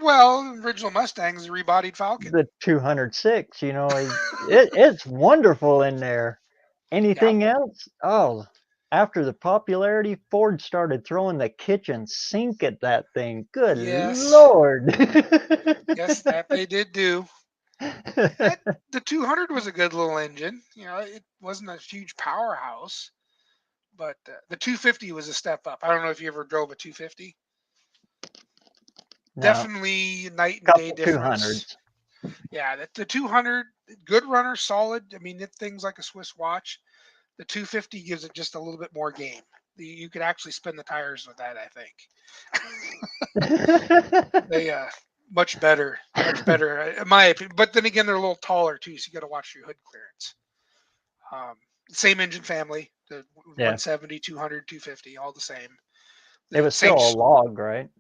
Well, the original Mustang's a rebodied Falcon. The 206, it's wonderful in there. Anything else? Oh, after the popularity, Ford started throwing the kitchen sink at that thing. Good Lord. Yes, that they did do. The 200 was a good little engine. You know, it wasn't a huge powerhouse, but the 250 was a step up. I don't know if you ever drove a 250. No. Definitely night and day difference. 200s. Yeah, the 200, good runner, solid. I mean, it things like a Swiss watch. The 250 gives it just a little bit more game. You could actually spin the tires with that, I think. They much better, in my opinion. But then again, they're a little taller too, so you got to watch your hood clearance. Same engine family, the 170, 200, 250, all the same. It was still a log, right?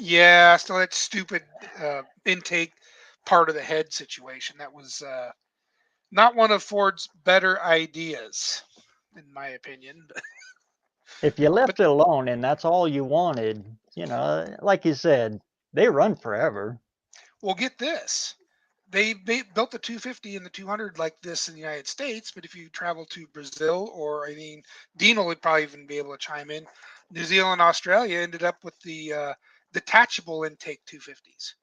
Yeah, still that stupid intake part of the head situation. That was not one of Ford's better ideas, in my opinion. If you left it alone and that's all you wanted, like you said, they run forever. Well, get this. They built the 250 and the 200 like this in the United States, but if you travel to Brazil, or Dino would probably even be able to chime in, New Zealand, Australia ended up with the detachable intake 250s.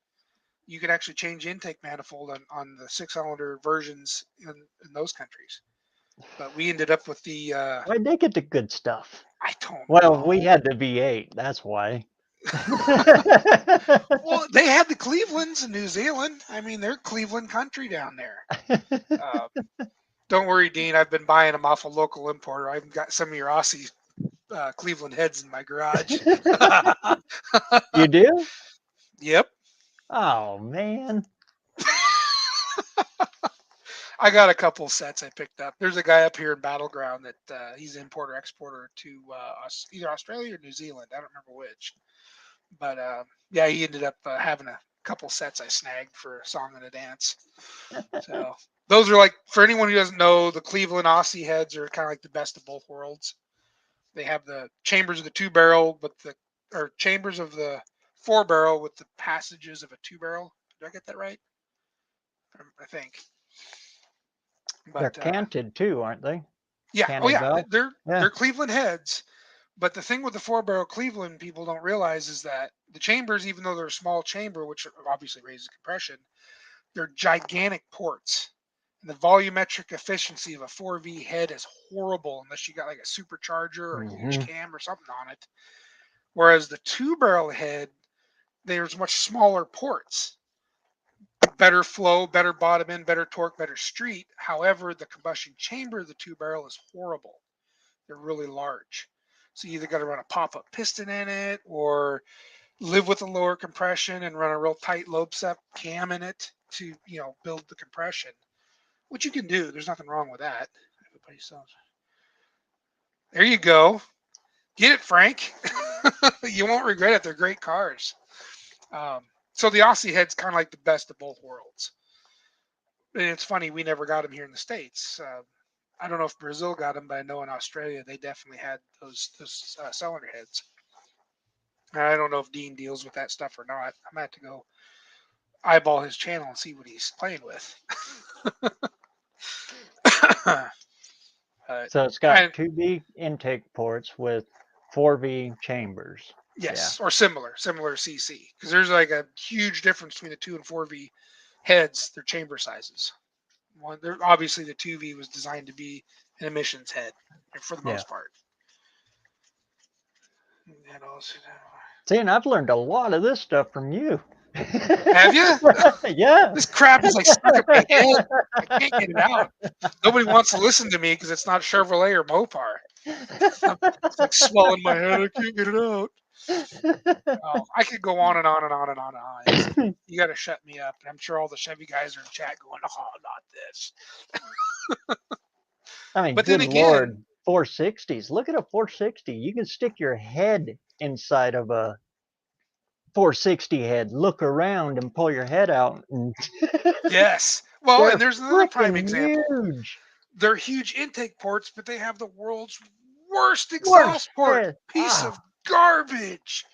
you could actually change intake manifold on the 6-cylinder versions in those countries. But we ended up with the Why'd they get the good stuff? I don't Well, know. we had the V8. That's why. Well, they had the Clevelands in New Zealand. I mean, they're Cleveland country down there. Don't worry, Dean. I've been buying them off a local importer. I've got some of your Aussie Cleveland heads in my garage. You do? Yep. Oh man. I got a couple sets I picked up. There's a guy up here in Battleground that he's importer exporter to either Australia or New Zealand. I don't remember which. But yeah, he ended up having a couple sets I snagged for a song and a dance. So those are like, for anyone who doesn't know, the Cleveland Aussie heads are kind of like the best of both worlds. They have the chambers of the 2-barrel, or chambers of the 4-barrel with the passages of a 2-barrel. Did I get that right? I think. They're But canted too, aren't they? yeah, Canted yeah, valve? Yeah. they're Cleveland heads. But the thing with the 4-barrel Cleveland people don't realize is that the chambers, even though they're a small chamber, which obviously raises compression, they're gigantic ports. And the volumetric efficiency of a 4V head is horrible unless you got like a supercharger or a huge cam or something on it. Whereas the 2-barrel head, there's much smaller ports. Better flow, better bottom end, better torque, better street. However, the combustion chamber of the 2-barrel is horrible. They're really large. So you either got to run a pop-up piston in it or live with a lower compression and run a real tight lobe set cam in it to, build the compression, which you can do. There's nothing wrong with that. Everybody sells. There you go. Get it, Frank. You won't regret it. They're great cars. So the Aussie head's kind of like the best of both worlds. And it's funny, we never got them here in the States. I don't know if Brazil got them, but I know in Australia they definitely had those cylinder heads. And I don't know if Dean deals with that stuff or not. I'm gonna have to go eyeball his channel and see what he's playing with. So it's got 2V intake ports with 4V chambers. Yes, or similar CC, because there's like a huge difference between the 2 and 4V heads. Their chamber sizes. Obviously the 2V was designed to be an emissions head for the most part. See, and I've learned a lot of this stuff from you. Have you? Yeah. This crap is like stuck in my head. I can't get it out. Nobody wants to listen to me because it's not Chevrolet or Mopar. It's like swelling my head. I can't get it out. Oh, I could go on and on and on and on and on. You got to shut me up. And I'm sure all the Chevy guys are in chat going, "Oh, not this." I mean, but good then again, Lord, 460s. Look at a 460. You can stick your head inside of a 460 head, look around and pull your head out. And yes. Well, and there's another prime example. Huge. They're huge intake ports, but they have the world's worst exhaust port. Piece of garbage.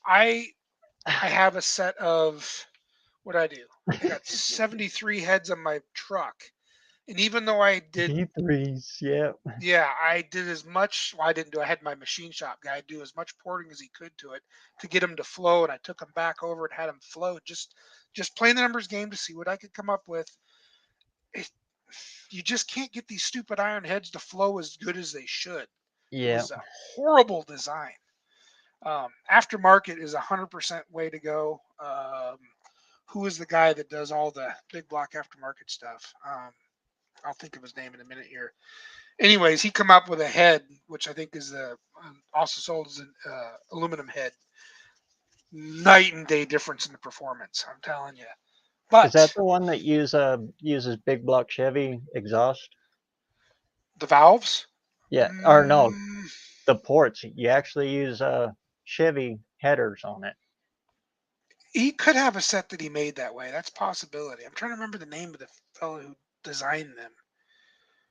I have a set of, what I do? I got 73 heads on my truck. And even though I did D3s, yeah. Yeah, I did as much. Well, I had my machine shop guy do as much porting as he could to it to get them to flow, and I took them back over and had them flow. Just playing the numbers game to see what I could come up with. You just can't get these stupid iron heads to flow as good as they should. Yeah. It was a horrible design. Aftermarket is 100% way to go. Who is the guy that does all the big block aftermarket stuff? I'll think of his name in a minute here. Anyways, he come up with a head, which I think is also sold as an aluminum head. Night and day difference in the performance, I'm telling you. But is that the one that uses big block Chevy exhaust? The valves? Yeah, or no, the ports. You actually use Chevy headers on it. He could have a set that he made that way. That's a possibility. I'm trying to remember the name of the fellow who designed them.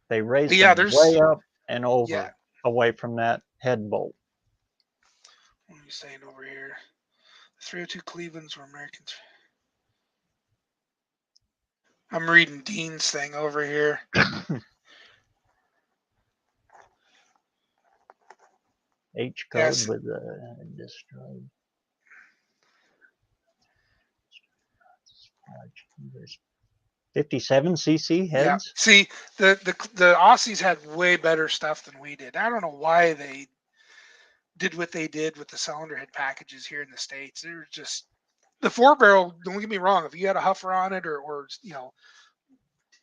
They raise them way up and over, away from that head bolt. What are you saying over here? The 302 Clevelands were Americans. I'm reading Dean's thing over here. H code with destroyed. 57 cc Yeah. heads. See, the Aussies had way better stuff than we did. I don't know why they did what they did with the cylinder head packages here in the States. They were just the 4-barrel. Don't get me wrong. If you had a huffer on it or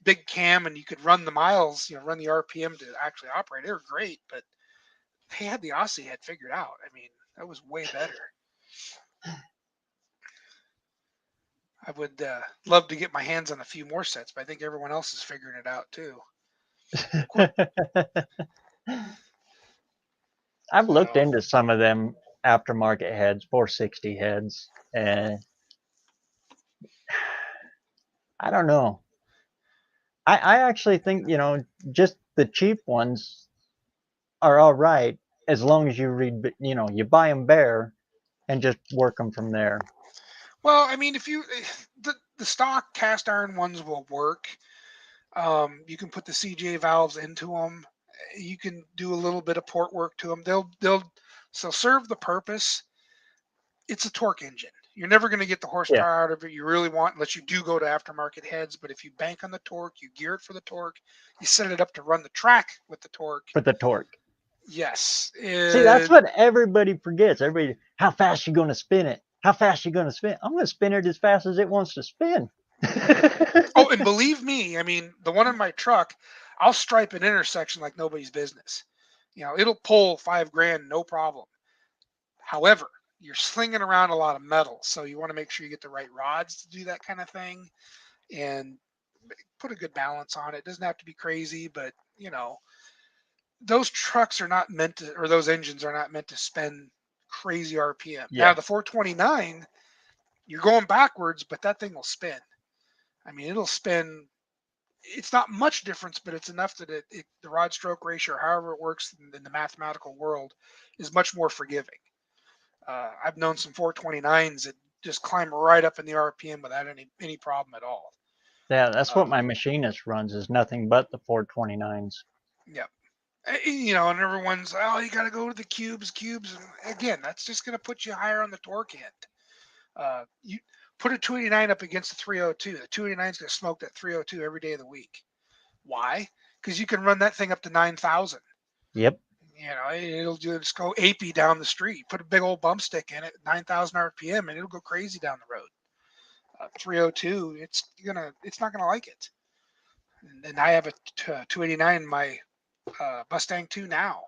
big cam and you could run the miles, run the RPM to actually operate, they were great. But they had the Aussie head figured out. I mean, that was way better. I would love to get my hands on a few more sets, but I think everyone else is figuring it out too. I've looked So, into some of them aftermarket heads, 460 heads, and I don't know. I actually think, just the cheap ones are all right as long as you read, you buy them bare and just work them from there. well, I mean, if you the stock cast iron ones will work. You can put the CJ valves into them. You can do a little bit of port work to them. They'll serve the purpose. It's a torque engine. You're never going to get the horsepower out of it you really want unless you do go to aftermarket heads. But if you bank on the torque, you gear it for the torque, you set it up to run the track with the torque. For the torque. Yes. See, that's what everybody forgets. How fast you going to spin it? How fast you going to spin it? I'm going to spin it as fast as it wants to spin. Oh, and believe me, I mean, the one in my truck, I'll stripe an intersection like nobody's business. It'll pull $5,000, no problem. However, you're slinging around a lot of metal, so you want to make sure you get the right rods to do that kind of thing and put a good balance on it. It doesn't have to be crazy, but those trucks are not meant to, or those engines are not meant to spend crazy RPM. Yeah. Now the 429, you're going backwards, but that thing will spin. I mean, it'll spin. It's not much difference, but it's enough that the rod stroke ratio, or however it works in the mathematical world, is much more forgiving. I've known some 429s that just climb right up in the RPM without any problem at all. Yeah, that's what my machinist runs, is nothing but the 429s. Yep. And everyone's, oh, you got to go to the cubes. And again, that's just going to put you higher on the torque end. You put a 289 up against the 302. The 289 is going to smoke that 302 every day of the week. Why? Because you can run that thing up to 9,000. Yep. It'll just go apey down the street. Put a big old bump stick in it, 9,000 RPM, and it'll go crazy down the road. 302, it's not gonna like it. And I have a 289 in my Mustang 2 now.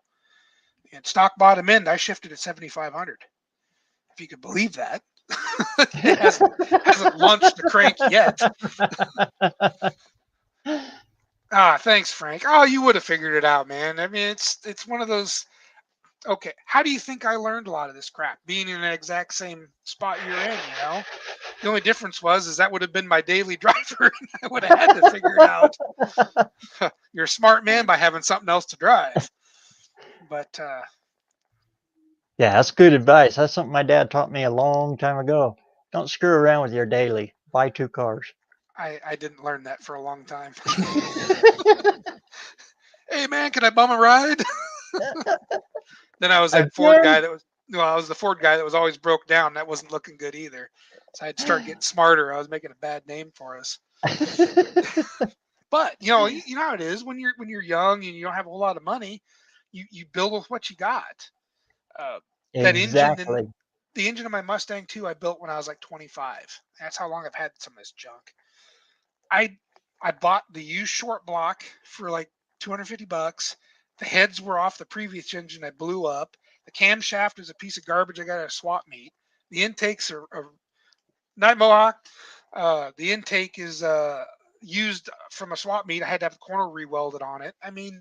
And stock bottom end, I shifted at 7,500. If you could believe that. It hasn't launched the crank yet. Thanks, Frank. Oh, you would have figured it out, man. I mean, it's one of those. Okay, how do you think I learned a lot of this crap? Being in the exact same spot you're in, The only difference is that would have been my daily driver, and I would have had to figure it out. You're a smart man by having something else to drive. But yeah, that's good advice. That's something my dad taught me a long time ago. Don't screw around with your daily. Buy 2 cars. I didn't learn that for a long time. Hey, man, can I bum a ride? Then I was that Ford guy I was the Ford guy that was always broke down. That wasn't looking good either. So I had to start getting smarter. I was making a bad name for us. But you know how it is when you're young and you don't have a whole lot of money. You build with what you got. That Exactly. engine, the engine of my Mustang 2, I built when I was like 25. That's how long I've had some of this junk. I bought the used short block for like $250. The heads were off the previous engine I blew up. The camshaft is a piece of garbage I got at a swap meet. The intakes are not Mohawk. The intake is used from a swap meet. I had to have the corner re-welded on it. I mean,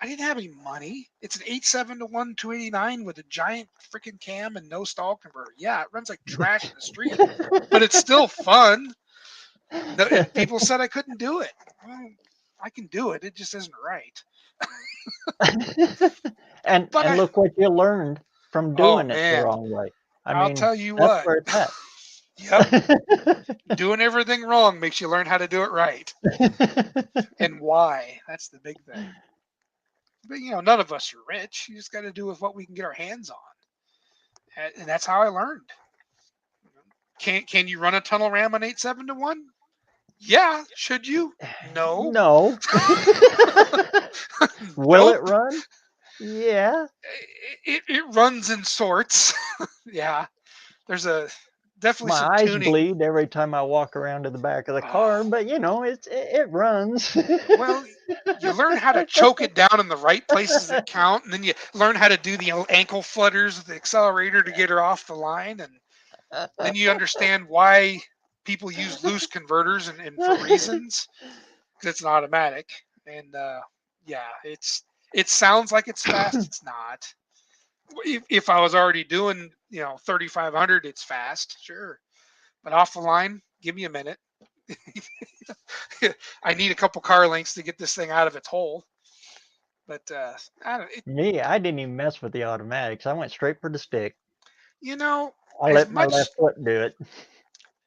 I didn't have any money. It's an 8.7 to 1 289 with a giant freaking cam and no stall converter. Yeah, it runs like trash in the street, but it's still fun. People said I couldn't do it. Well, I can do it. It just isn't right. and look what you learned from doing it the wrong way. I'll tell you that's what. Where it's at. Yep. Doing everything wrong makes you learn how to do it right. And why. That's the big thing. But, none of us are rich. You just got to do with what we can get our hands on. And that's how I learned. Can you run a tunnel ram on 8.7-1? Yeah. Should you? No. No. Will Nope. it run? Yeah. It runs in sorts. Yeah. There's definitely My some eyes tuning. bleed every time I walk around to the back of the car, but you know, it runs. Well, you learn how to choke it down in the right places that count, and then you learn how to do the ankle flutters with the accelerator to get her off the line, and then you understand why people use loose converters and for reasons, because it's an automatic. And yeah, it sounds like it's fast. It's not. If I was already doing 3,500, it's fast, sure. But off the line, give me a minute. I need a couple car lengths to get this thing out of its hole. But I don't. Me, I didn't even mess with the automatics. I went straight for the stick. I As let my much left foot do it.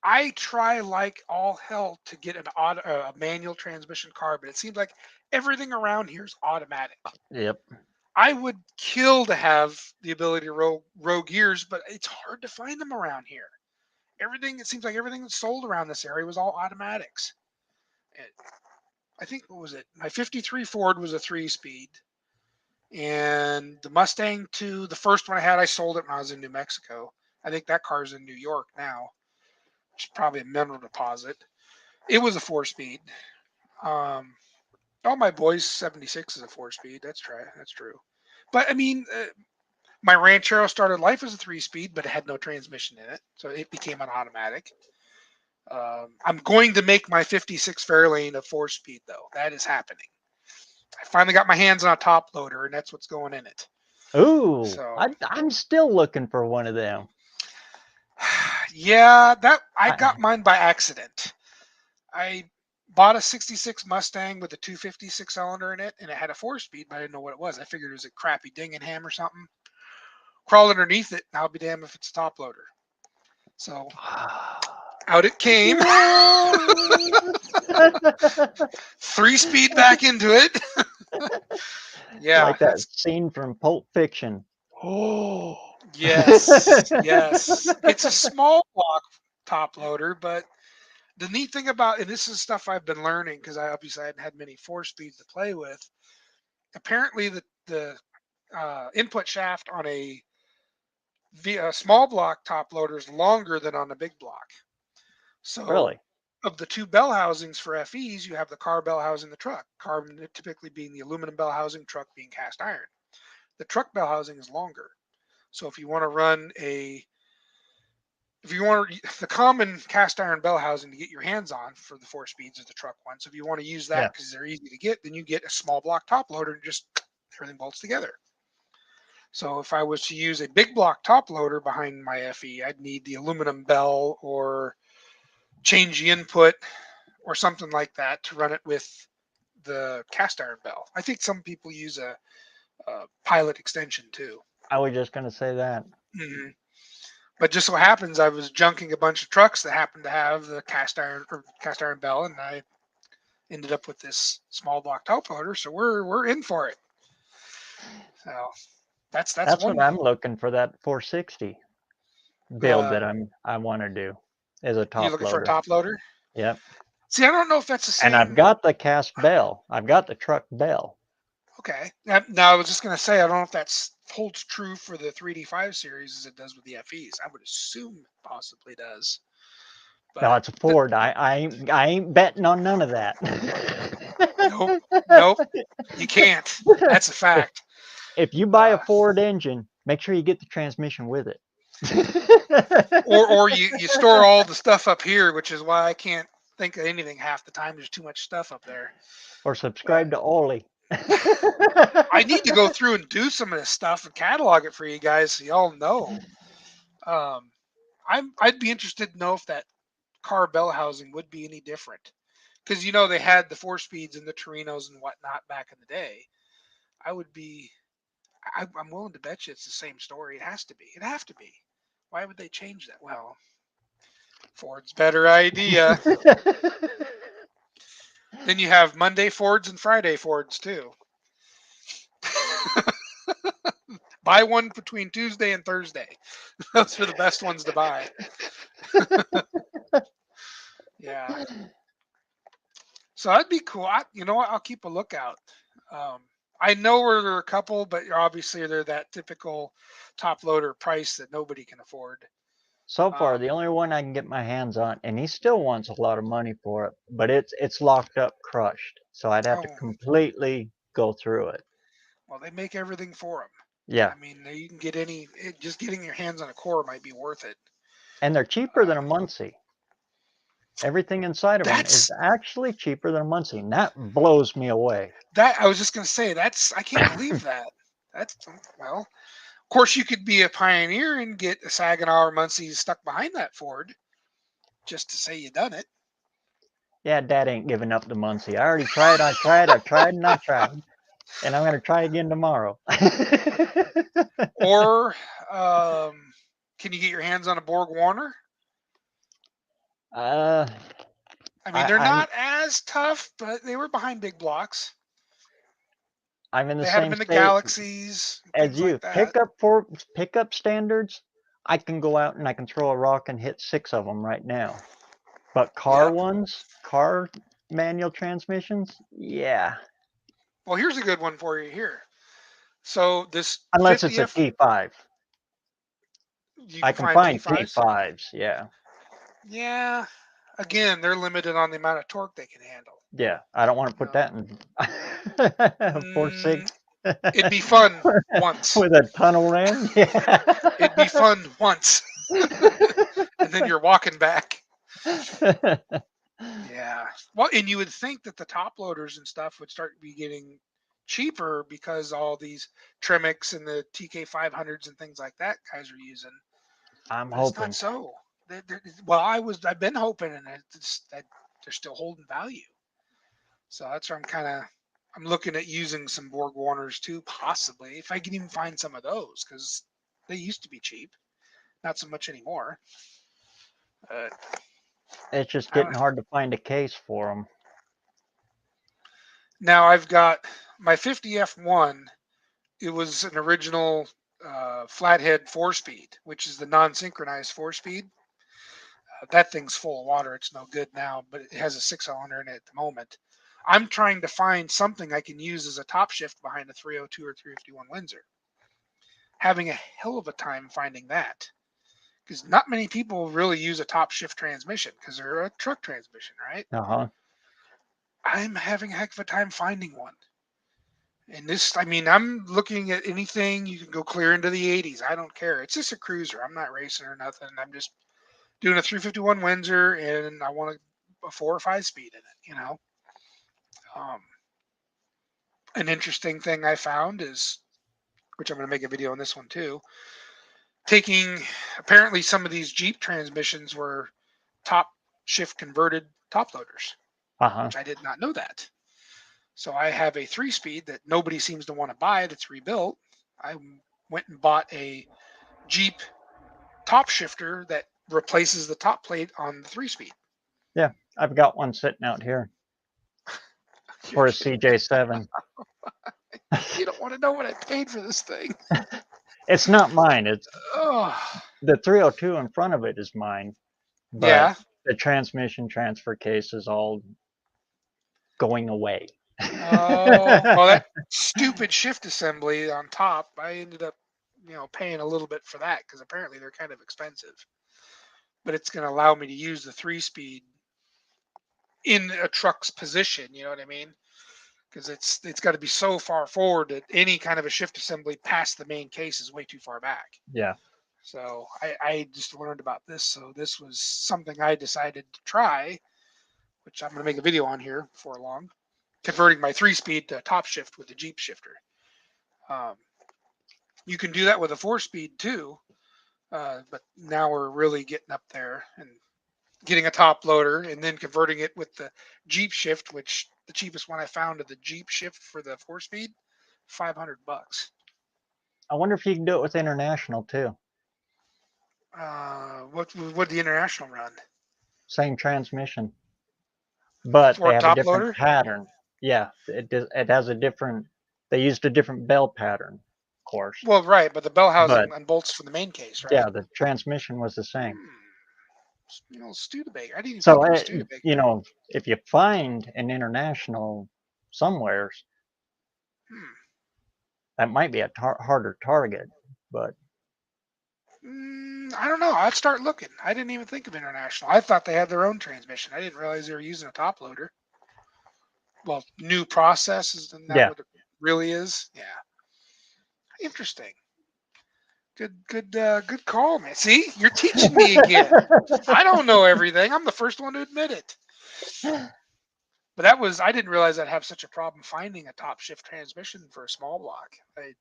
I try like all hell to get a manual transmission car, but it seems like everything around here is automatic. Yep. I would kill to have the ability to roll gears, but it's hard to find them around here. It seems like everything that's sold around this area was all automatics. I think, what was it? My 53 Ford was a 3-speed. And the Mustang the first one I had, I sold it when I was in New Mexico. I think that car's in New York now, which is probably a mineral deposit. It was a 4-speed. All my boys 76 is a 4-speed. That's true. But I mean, my Ranchero started life as a 3-speed, but it had no transmission in it, so it became an automatic. I'm going to make my 56 Fairlane a 4-speed, though. That is happening. I finally got my hands on a top loader, and that's what's going in it. Ooh, So I'm still looking for one of them. yeah, I got mine by accident. I bought a 66 Mustang with a 256 cylinder in it, and it had a 4-speed, but I didn't know what it was. I figured it was a crappy Dingenham or something. Crawled underneath it, and I'll be damned if it's a top loader. So out it came. 3-speed back into it. Yeah, like that scene from Pulp Fiction. Oh, yes. It's a small block top loader, but the neat thing about, and this is stuff I've been learning because I obviously hadn't had many 4-speeds to play with. Apparently, the input shaft on a small block top loader is longer than on a big block. So, really? of the two bell housings for FEs, you have the car bell housing, the truck. Car typically being the aluminum bell housing, truck being cast iron. The truck bell housing is longer. So if you want to run the common cast iron bell housing to get your hands on for the 4-speeds is the truck one. So if you want to use that because they're easy to get, then you get a small block top loader and just everything bolts together. So if I was to use a big block top loader behind my FE, I'd need the aluminum bell or change the input or something like that to run it with the cast iron bell. I think some people use a pilot extension too. I was just going to say that. Mm-hmm. But just so happens I was junking a bunch of trucks that happened to have the cast iron bell, and I ended up with this small block top loader. So we're in for it. So that's what I'm looking for, that 460 build that I want to do as a top loader. You looking for a top loader? Yep. See, I don't know if that's the same. And I've got the cast bell. I've got the truck bell. Okay. Now I was just going to say, I don't know if that holds true for the 3D5 series as it does with the FEs. I would assume it possibly does. But no, it's a Ford. I ain't betting on none of that. Nope. You can't. That's a fact. If you buy a Ford engine, make sure you get the transmission with it. or you store all the stuff up here, which is why I can't think of anything half the time. There's too much stuff up there. Or subscribe to Ollie. I need to go through and do some of this stuff and catalog it for you guys so y'all know. I'd be interested to know if that car bell housing would be any different. Because they had the 4-speeds and the Torinos and whatnot back in the day. I'm willing to bet you it's the same story. It has to be. It'd have to be. Why would they change that? Well, Ford's better idea. Then you have Monday Fords and Friday Fords too. Buy one between Tuesday and Thursday. Those are the best ones to buy. Yeah. So that'd be cool. You know what? I'll keep a lookout. I know where there are a couple, but obviously they're that typical top loader price that nobody can afford. So far, the only one I can get my hands on, and he still wants a lot of money for it, but it's locked up, crushed. So I'd have to Oh, completely go through it. well, they make everything for them. Yeah, I mean, you can get just getting your hands on a core might be worth it. and they're cheaper than a Muncie. Everything inside of them is That's actually cheaper than a Muncie, and that blows me away. that. I was just gonna say I can't believe that. That's well. Of course, you could be a pioneer and get a Saginaw or Muncie stuck behind that Ford, just to say you done it. Yeah, Dad ain't giving up the Muncie. I already tried, and I tried. And I'm going to try again tomorrow. Or can you get your hands on a Borg Warner? uh, I mean, they're I'm not as tough, but they were behind big blocks. I'm in the They had them same in the state Galaxies, as things you. like that. Pickup standards, I can go out and I can throw a rock and hit 6 of them right now. But car manual transmissions, yeah. Well, here's a good one for you here. So this Unless it's a 50F, T5. you I can can find find T5s. T5s, yeah. Yeah. Again, they're limited on the amount of torque they can handle. Yeah, I don't want to put that in 4.6 It'd be fun once. with a tunnel ram. Yeah. It'd be fun once. And then you're walking back. Yeah. Well, and you would think that the top loaders and stuff would start to be getting cheaper because all these Tremix and the TK500s and things like that guys are using. I'm But it's hoping. not so. Well, I've been hoping, and that they're still holding value. So that's where I'm looking at using some Borg Warners too, possibly if I can even find some of those because they used to be cheap, not so much anymore. It's just I don't getting know. hard to find a case for them. Now I've got my 50F1. It was an original flathead 4-speed, which is the non-synchronized 4-speed. That thing's full of water. It's no good now, but it has a 6-cylinder in it at the moment. I'm trying to find something I can use as a top shift behind a 302 or 351 Windsor. Having a hell of a time finding that because not many people really use a top shift transmission because they're a truck transmission, right? Uh-huh. I'm having a heck of a time finding one. And I'm looking at anything. You can go clear into the 80s. I don't care. It's just a cruiser. I'm not racing or nothing. I'm just doing a 351 Windsor, and I want a 4 or 5 speed in it, An interesting thing I found is, which I'm going to make a video on this one too, apparently some of these Jeep transmissions were top shift converted top loaders, which I did not know that. So I have a 3-speed that nobody seems to want to buy that's rebuilt. I went and bought a Jeep top shifter that replaces the top plate on the 3-speed. Yeah, I've got one sitting out here for a CJ7. You don't want to know what I paid for this thing. It's not mine. It's Oh, the 302 in front of it is mine. But yeah. the transmission transfer case is all going away. Oh, well, that stupid shift assembly on top, I ended up, paying a little bit for that because apparently they're kind of expensive. But it's going to allow me to use the 3-speed in a truck's position. You know what I mean? Because it's got to be so far forward that any kind of a shift assembly past the main case is way too far back. Yeah. So I just learned about this. So this was something I decided to try, which I'm going to make a video on here before long. Converting my 3-speed to a top shift with the Jeep shifter. You can do that with a 4-speed too, but now we're really getting up there and getting a top loader and then converting it with the Jeep shift, which the cheapest one I found of the Jeep shift for the 4-speed, $500. I wonder if you can do it with international too. What would the international run? Same transmission, but For they have a top different loader? pattern. Yeah, it has a different. They used a different bell pattern, of course. Well, right, but the bell housing But unbolts from the main case, right? yeah, the transmission was the same. Studebaker. I didn't even So, think it was Studebaker. you know, if you find an international somewheres, that might be a harder target, but I don't know. I'd start looking. I didn't even think of international. I thought they had their own transmission. I didn't realize they were using a top loader. Well, new process, isn't that yeah. what it really is? Yeah. Interesting. Good call, man. See, you're teaching me again. I don't know everything. I'm the first one to admit it. But I didn't realize I'd have such a problem finding a top shift transmission for a small block. They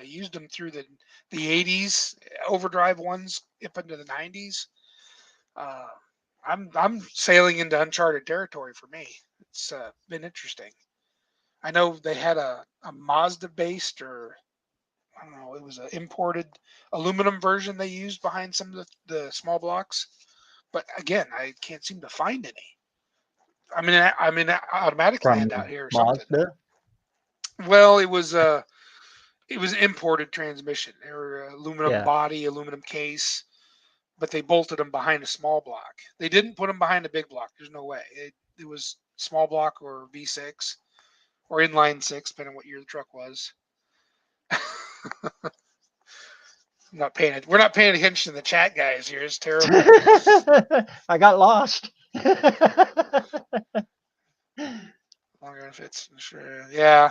used them through the 80s, overdrive ones up into the 90s. I'm sailing into uncharted territory for me. It's been interesting. I know they had a Mazda based, or I don't know, it was an imported aluminum version they used behind some of the small blocks. But again, I can't seem to find any. I'm in automatic From land out here or something. Mazda. Well, it was imported transmission. They were aluminum Yeah. body, aluminum case, but they bolted them behind a small block. They didn't put them behind a big block. There's no way. It was small block or V6 or inline 6, depending on what year the truck was. We're not paying attention to the chat, guys. Here, it's terrible. I got lost. Longer fits, sure. Yeah.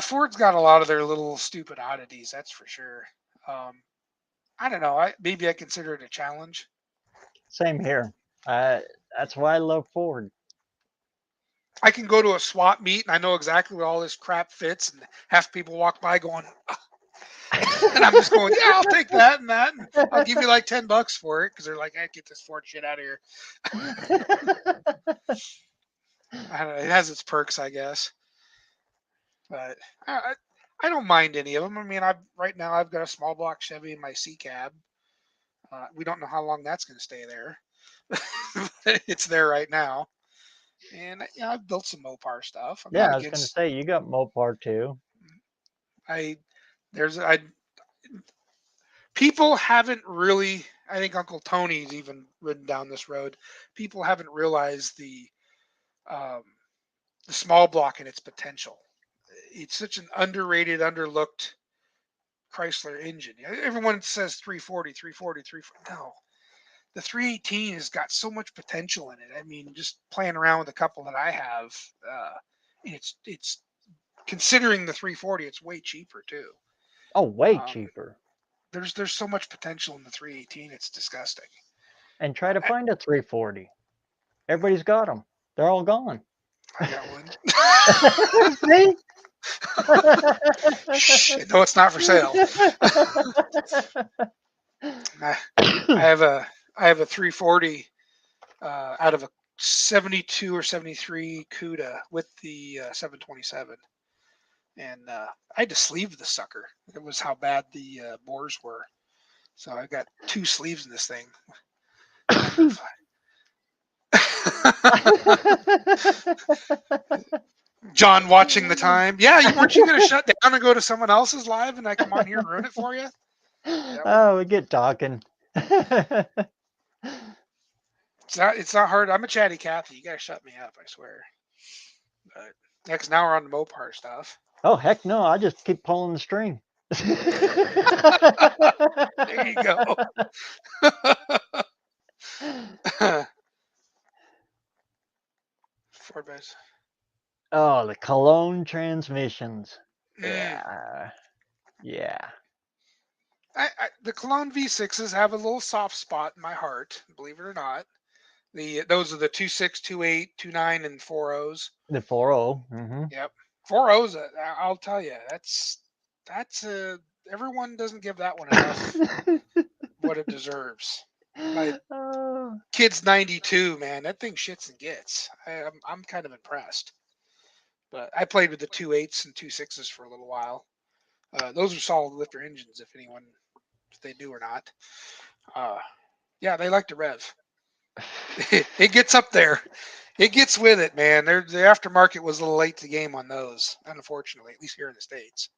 Ford's got a lot of their little stupid oddities. That's for sure. I don't know. Maybe I consider it a challenge. Same here. That's why I love Ford. I can go to a swap meet and I know exactly where all this crap fits, and half people walk by going, and I'm just going, yeah, I'll take that and that. And I'll give you like $10 for it because they're like, get this Ford shit out of here. I don't know, it has its perks, I guess. But I don't mind any of them. I mean, right now I've got a small block Chevy in my C cab. We don't know how long that's going to stay there. It's there right now. And I've built some Mopar stuff. Yeah, I was going to say, you got Mopar too. People haven't really, I think Uncle Tony's even ridden down this road. People haven't realized the small block and its potential. It's such an underrated, underlooked Chrysler engine. Everyone says 340. No, the 318 has got so much potential in it. I mean, just playing around with a couple that I have, it's considering the 340, it's way cheaper too. Oh, way cheaper. There's so much potential in the 318. It's disgusting. And try to find a 340. Everybody's got them. They're all gone. I got one. See? Shit, no, it's not for sale. I have a 340 out of a 72 or 73 CUDA with the 727, and I had to sleeve the sucker. It was how bad the bores were. So I got 2 sleeves in this thing. John watching the time. Yeah, weren't you going to shut down and go to someone else's live and I come on here and ruin it for you? Oh, we get talking. It's not hard. I'm a chatty Cathy. You got to shut me up, I swear. But yeah, because now we're on the Mopar stuff. Oh, heck no. I just keep pulling the string. There you go. Ford base. Oh, the Cologne transmissions. Mm. Yeah. The Cologne V6s have a little soft spot in my heart, believe it or not. Those are the 2.6, 2.8, 2.9, and 4.0s. The 4.0. Mm-hmm. Yep. 4.0s, I'll tell you, that's everyone doesn't give that one enough what it deserves. My kid's 92, man. That thing shits and gets. I'm kind of impressed. But I played with the 2.8s and 2.6s for a little while. Those are solid lifter engines, if they do or not. Yeah, they like to rev. It gets up there. It gets with it, man. The aftermarket was a little late to the game on those, unfortunately, at least here in the States.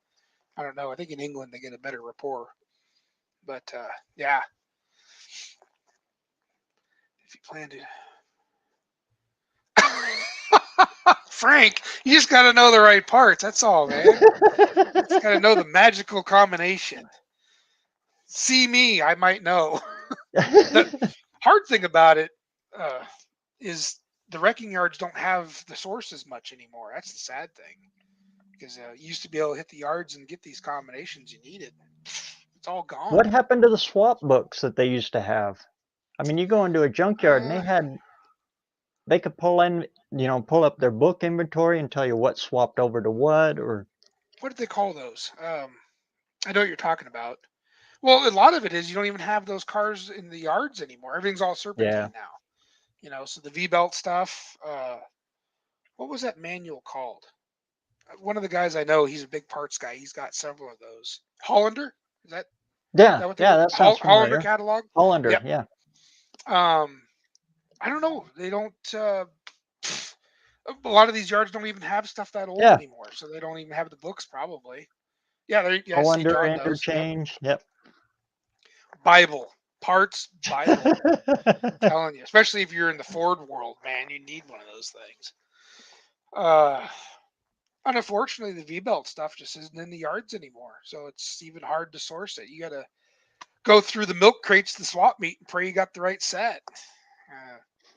I don't know. I think in England they get a better rapport. But yeah. you plan to. Frank, you just got to know the right parts. That's all, man. Just got to know the magical combination. See me, I might know. The hard thing about it is the wrecking yards don't have the sources much anymore. That's the sad thing. Because you used to be able to hit the yards and get these combinations you needed. It's all gone. What happened to the swap books that they used to have? I mean, you go into a junkyard and they could pull up their book inventory and tell you what swapped over to what, or what did they call those? I know what you're talking about. Well, a lot of it is you don't even have those cars in the yards anymore. Everything's all serpentine now. So the V-belt stuff. What was that manual called? One of the guys I know, he's a big parts guy. He's got several of those. Hollander? Is that what that sounds Hollander familiar. catalog? Hollander, Yep. yeah. I don't know. They don't. A lot of these yards don't even have stuff that old Yeah. anymore, so they don't even have the books probably. Yeah, I see Hollander John knows. interchange. Yep. Bible parts Bible. Telling you, especially if you're in the Ford world, man, you need one of those things. Unfortunately, the V-belt stuff just isn't in the yards anymore, so it's even hard to source it. You got to go through the milk crates, the swap meet, and pray you got the right set.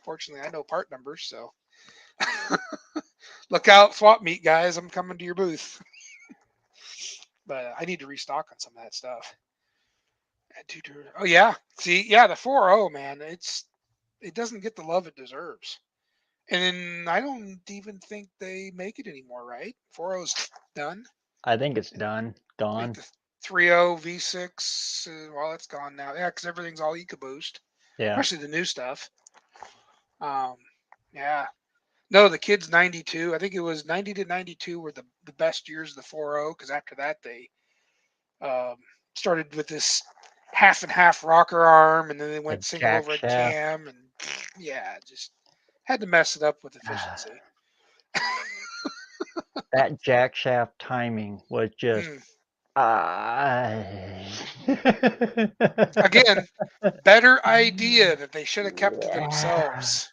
Fortunately, I know part numbers, so look out, swap meet guys. I'm coming to your booth. But I need to restock on some of that stuff. Oh yeah, see, yeah, the 4.0, man, it doesn't get the love it deserves. And I don't even think they make it anymore, right? 4.0's done. I think it's done. Gone. Like the 3.0 V6, well, it's gone now. Yeah, because everything's all EcoBoost, Yeah. especially the new stuff. Yeah. No, the kids 92. I think it was 90 to 92 were the best years of the 4.0, because after that they started with this half and half rocker arm, and then they went single jack overhead shaft. cam, and yeah, just had to mess it up with efficiency. That jack shaft timing was just. Again, better idea that they should have kept to themselves.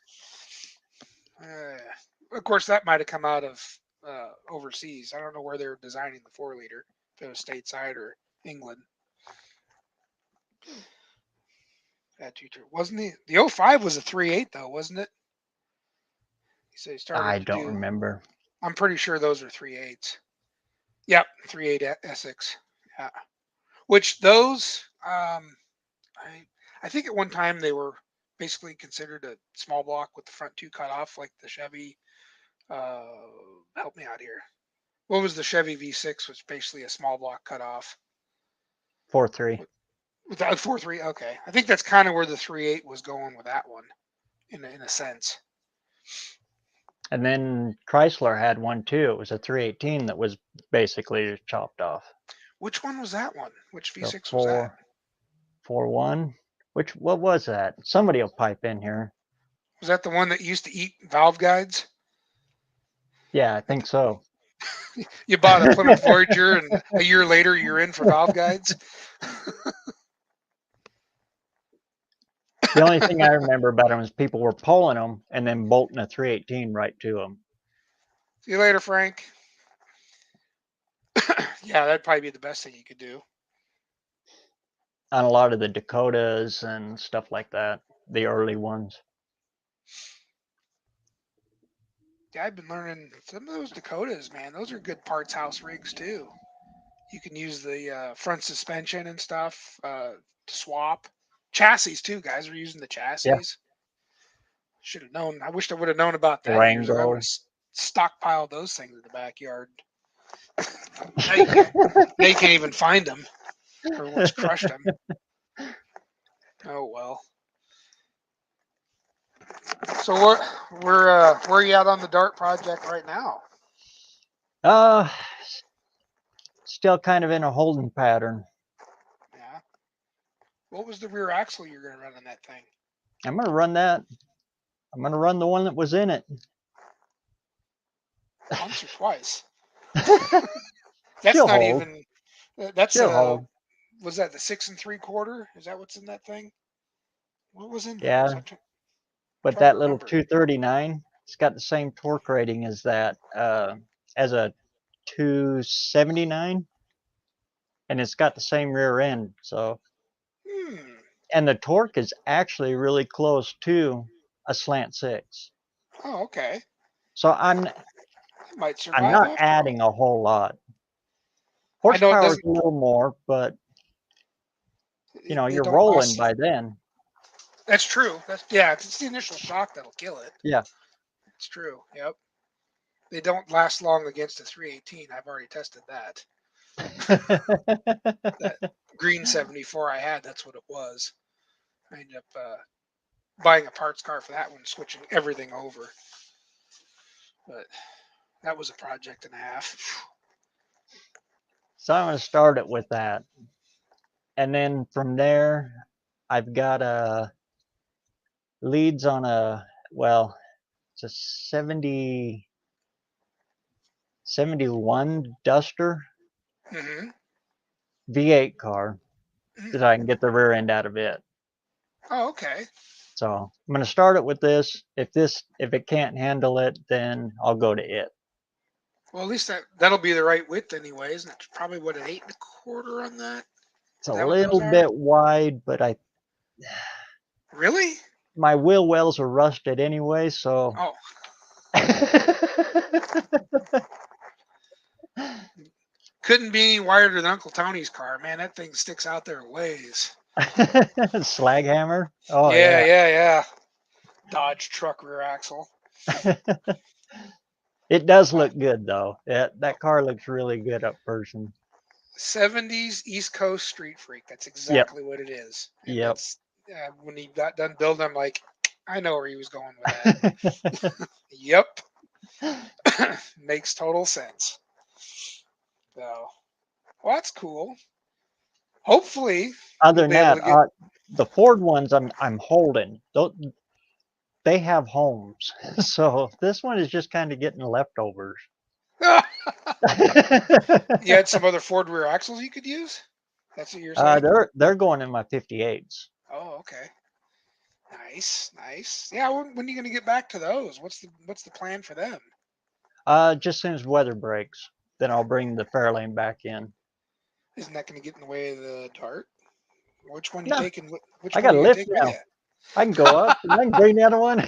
Of course, that might have come out of overseas. I don't know where they were designing the 4-liter, if it was stateside or England. Wasn't the 05 was a 3.8 though, wasn't it? So he started I don't remember. I'm pretty sure those are 3.8s. Yep, 3.8 Essex. Yeah. Which those, I think at one time they were basically considered a small block with the front two cut off, like the Chevy. Help me out here. What was the Chevy V6? Was basically a small block cut off. 4.3. Without 4.3, okay. I think that's kind of where the 3.8 was going with that one, in a sense. And then Chrysler had one too. It was a 318 that was basically just chopped off. Which one was that one? Which V6 The was that? 4.1. What was that? Somebody will pipe in here. Was that the one that used to eat valve guides? Yeah, I think so. You bought a Plymouth Voyager, and a year later you're in for valve guides. The only thing I remember about them is people were pulling them and then bolting a 318 right to them. See you later, Frank. Yeah, that'd probably be the best thing you could do. On a lot of the Dakotas and stuff like that, the early ones. Yeah, I've been learning some of those Dakotas, man. Those are good parts house rigs too. You can use the front suspension and stuff to swap. Chassis too, guys. We're using the chassis. Yeah. Should have known. I wish I would have known about that. Years ago. I would have stockpiled those things in the backyard. Now you can't even find them. Everyone's crushed them. Oh well. So where are you at on the Dart project right now? Still kind of in a holding pattern. Yeah. What was the rear axle you're going to run on that thing? I'm going to run that. I'm going to run the one that was in it. Once or twice. That's not hold. Even. That's hold. Was that the 6 3/4? Is that what's in that thing? What was in Yeah. those? But Trying to that little remember. 239, it's got the same torque rating as that, as a 279, and it's got the same rear end. So, and the torque is actually really close to a slant six. Oh, okay. So It might survive. I'm not after adding all. a whole lot. I know it Horsepower is doesn't. a little more, but you know, They you're don't rolling last. by then. That's true. Yeah, it's the initial shock that'll kill it. Yeah. It's true. Yep. They don't last long against a 318. I've already tested that. That green 74 I had, that's what it was. I ended up buying a parts car for that one, switching everything over. But that was a project and a half. So I'm going to start it with that. And then from there, I've got leads on well, it's a 71 Duster Mm-hmm. V8 car that I can get the rear end out of it. Oh, okay. So I'm going to start it with this. If it can't handle it, then I'll go to it. Well, at least that'll be the right width anyway, isn't it? Probably what, an 8 1/4 on that? It's a Is that what those little are? bit wide, but Really? my wheel wells are rusted anyway, so. Oh, couldn't be any wider than Uncle Tony's car. Man, that thing sticks out there a ways. Slag hammer. Oh yeah. Dodge truck rear axle. It does look good though. That car looks really good up person. 70s East Coast street freak. That's exactly what it is. And Yep. that's when he got done building, I'm like, I know where he was going with that. Yep. Makes total sense. So, well, that's cool. Hopefully, Other you'll than be able that, to get. the Ford ones I'm holding. They have homes, so this one is just kind of getting leftovers. You had some other Ford rear axles you could use? That's what you're saying? They're going in my 58s. Oh, okay. Nice. Yeah, when are you going to get back to those? What's the plan for them? Just as soon as weather breaks, then I'll bring the Fairlane back in. Isn't that going to get in the way of the Dart? Which one you No, taking? Which I one got are a you going to lift take with now. you? I can go up and I can bring the other one.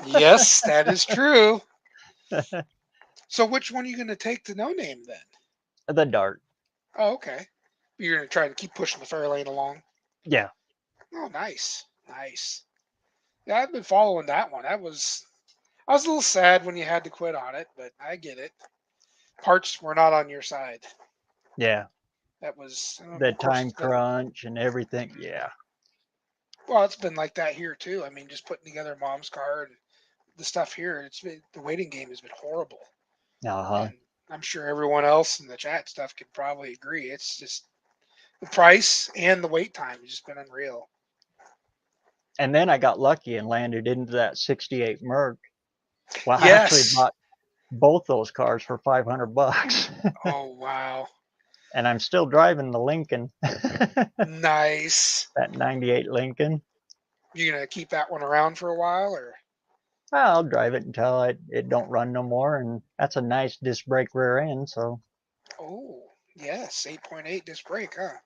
Yes, that is true. So which one are you going to take to No Name then? The Dart. Oh, okay. You're going to try to keep pushing the Fairlane along. Yeah. Oh, nice. Yeah, I've been following that one. I was a little sad when you had to quit on it, but I get it. Parts were not on your side. Yeah. That was The of course time it's been, crunch and everything. Yeah. well, it's been like that here too. I mean, just putting together Mom's car and the stuff here. The waiting game has been horrible, Uh-huh. and I'm sure everyone else in the chat stuff could probably agree. It's just the price and the wait time has just been unreal. And then I got lucky and landed into that 68 Merc. Well, I actually Yes. bought both those cars for $500. Oh wow. And I'm still driving the Lincoln. Nice. That 98 Lincoln. You gonna keep that one around for a while, or? Well, I'll drive it until it don't run no more. And that's a nice disc brake rear end. So. Oh yes, 8.8 disc brake, huh?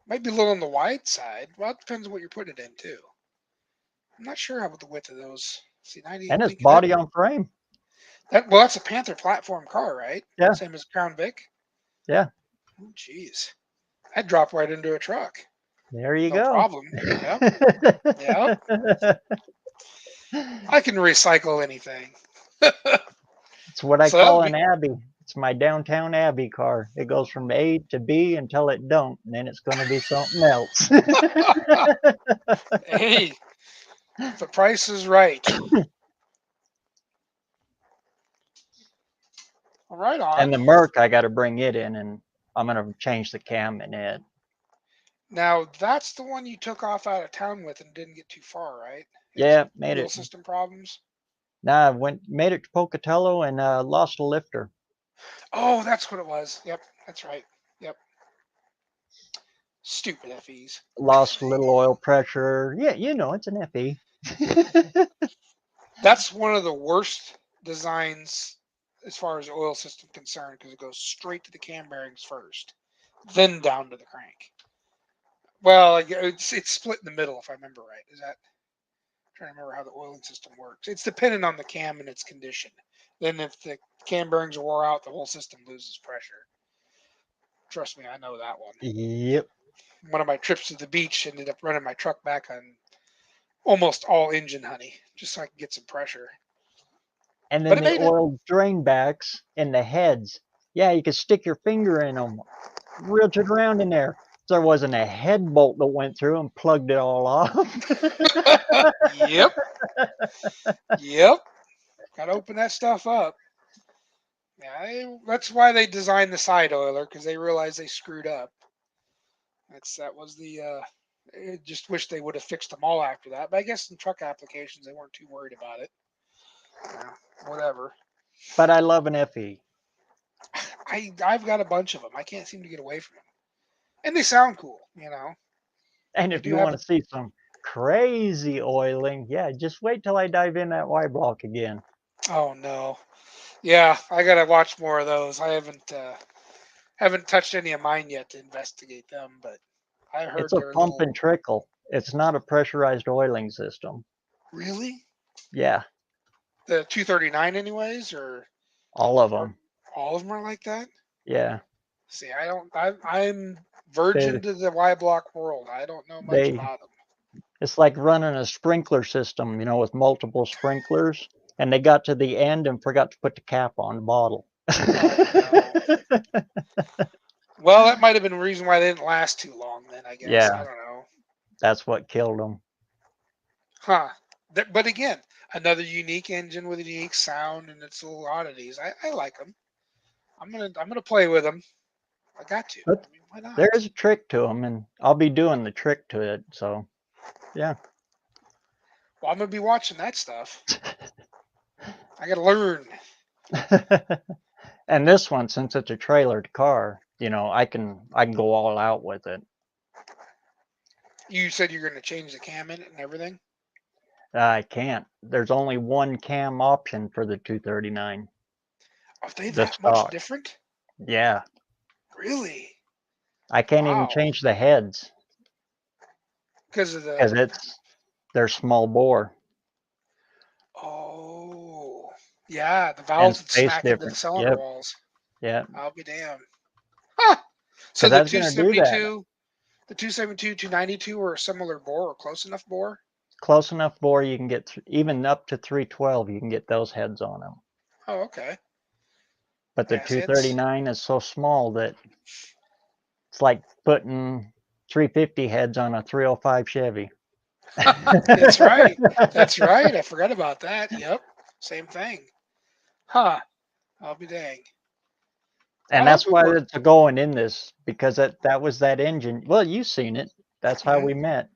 Might be a little on the wide side. Well, it depends on what you're putting it in too. I'm not sure about the width of those. See, 98 And it's Lincoln. body on frame. Well, that's a Panther platform car, right? Yeah. Same as Crown Vic. Yeah. Oh, jeez. I'd drop right into a truck. There you No go. problem. Yep. Yep. I can recycle anything. It's what I So that'll call be- an Abbey. It's my downtown Abbey car. It goes from A to B until it don't, and then it's going to be something else. Hey, the price is right. All right on. And the Merc, I got to bring it in, and I'm going to change the cam in it. Now that's the one you took off out of town with and didn't get too far, right? Yeah, made Wheel it. system problems. Nah, made it to Pocatello and lost a lifter. Oh, that's what it was. Yep, that's right. Yep. Stupid FEs. lost a little oil pressure. Yeah, you know, it's an FE. That's one of the worst designs as far as oil system concerned because it goes straight to the cam bearings first, then down to the crank. Well, it's split in the middle if I remember right. Is that? I'm trying to remember how the oiling system works. It's dependent on the cam and its condition. Then if the cam bearings are wore out, the whole system loses pressure. Trust me, I know that one. Yep. One of my trips to the beach ended up running my truck back on almost all engine honey, just so I could get some pressure. And But then it the made it. oil drain backs and the heads. Yeah, you could stick your finger in them, reach it around in there. There wasn't a head bolt that went through and plugged it all off. Yep. Yep. Got to open that stuff up. Yeah, that's why they designed the side oiler, because they realized they screwed up. That was the. I just wish they would have fixed them all after that. But I guess in truck applications they weren't too worried about it. Whatever. But I love an FE. I've got a bunch of them. I can't seem to get away from them, and they sound cool. You know. And They if do you have want to see some crazy oiling, yeah, just wait till I dive in that Y block again. Oh no. Yeah, I gotta watch more of those. I haven't touched any of mine yet to investigate them, but I heard It's a they're a pump little. and trickle. It's not a pressurized oiling system. Really? Yeah, The 239 anyways, or all of them. all of them are like that? Yeah, See, I don't. I'm virgin to the Y block world. I don't know much they. about them. It's like running a sprinkler system, you know, with multiple sprinklers. And they got to the end and forgot to put the cap on the bottle. Oh no. Well, that might have been the reason why they didn't last too long. Then I guess Yeah. I don't know. That's what killed them. Huh. But again, another unique engine with a unique sound and its little oddities. I like them. I'm gonna play with them. I got to. But I mean, why not? there is a trick to them, and I'll be doing the trick to it. So, yeah. Well, I'm gonna be watching that stuff. I gotta learn. And this one, since it's a trailered car, you know, I can go all out with it. You said you're gonna change the cam in it and everything. I can't. There's only one cam option for the 239. Are they The that much stock. different? Yeah. Really? I can't even Wow. change the heads Because of because the. they're small bore Oh. Yeah, the and valves would space smack into the difference. cylinder Yep. walls. Yep. I'll be damned. Huh. So Because I was going to do that. the 272, 292 were a similar bore or close enough bore? Close enough bore, you can get even up to 312. You can get those heads on them. Oh, okay. But the Ass heads. 239 is so small that it's like putting 350 heads on a 305 Chevy. That's right. That's right. I forgot about that. Yep. Same thing. Huh. I'll be dang. And Well, that's why it's going in this, because that was that engine. Well, you've seen it. That's how Yeah. we met.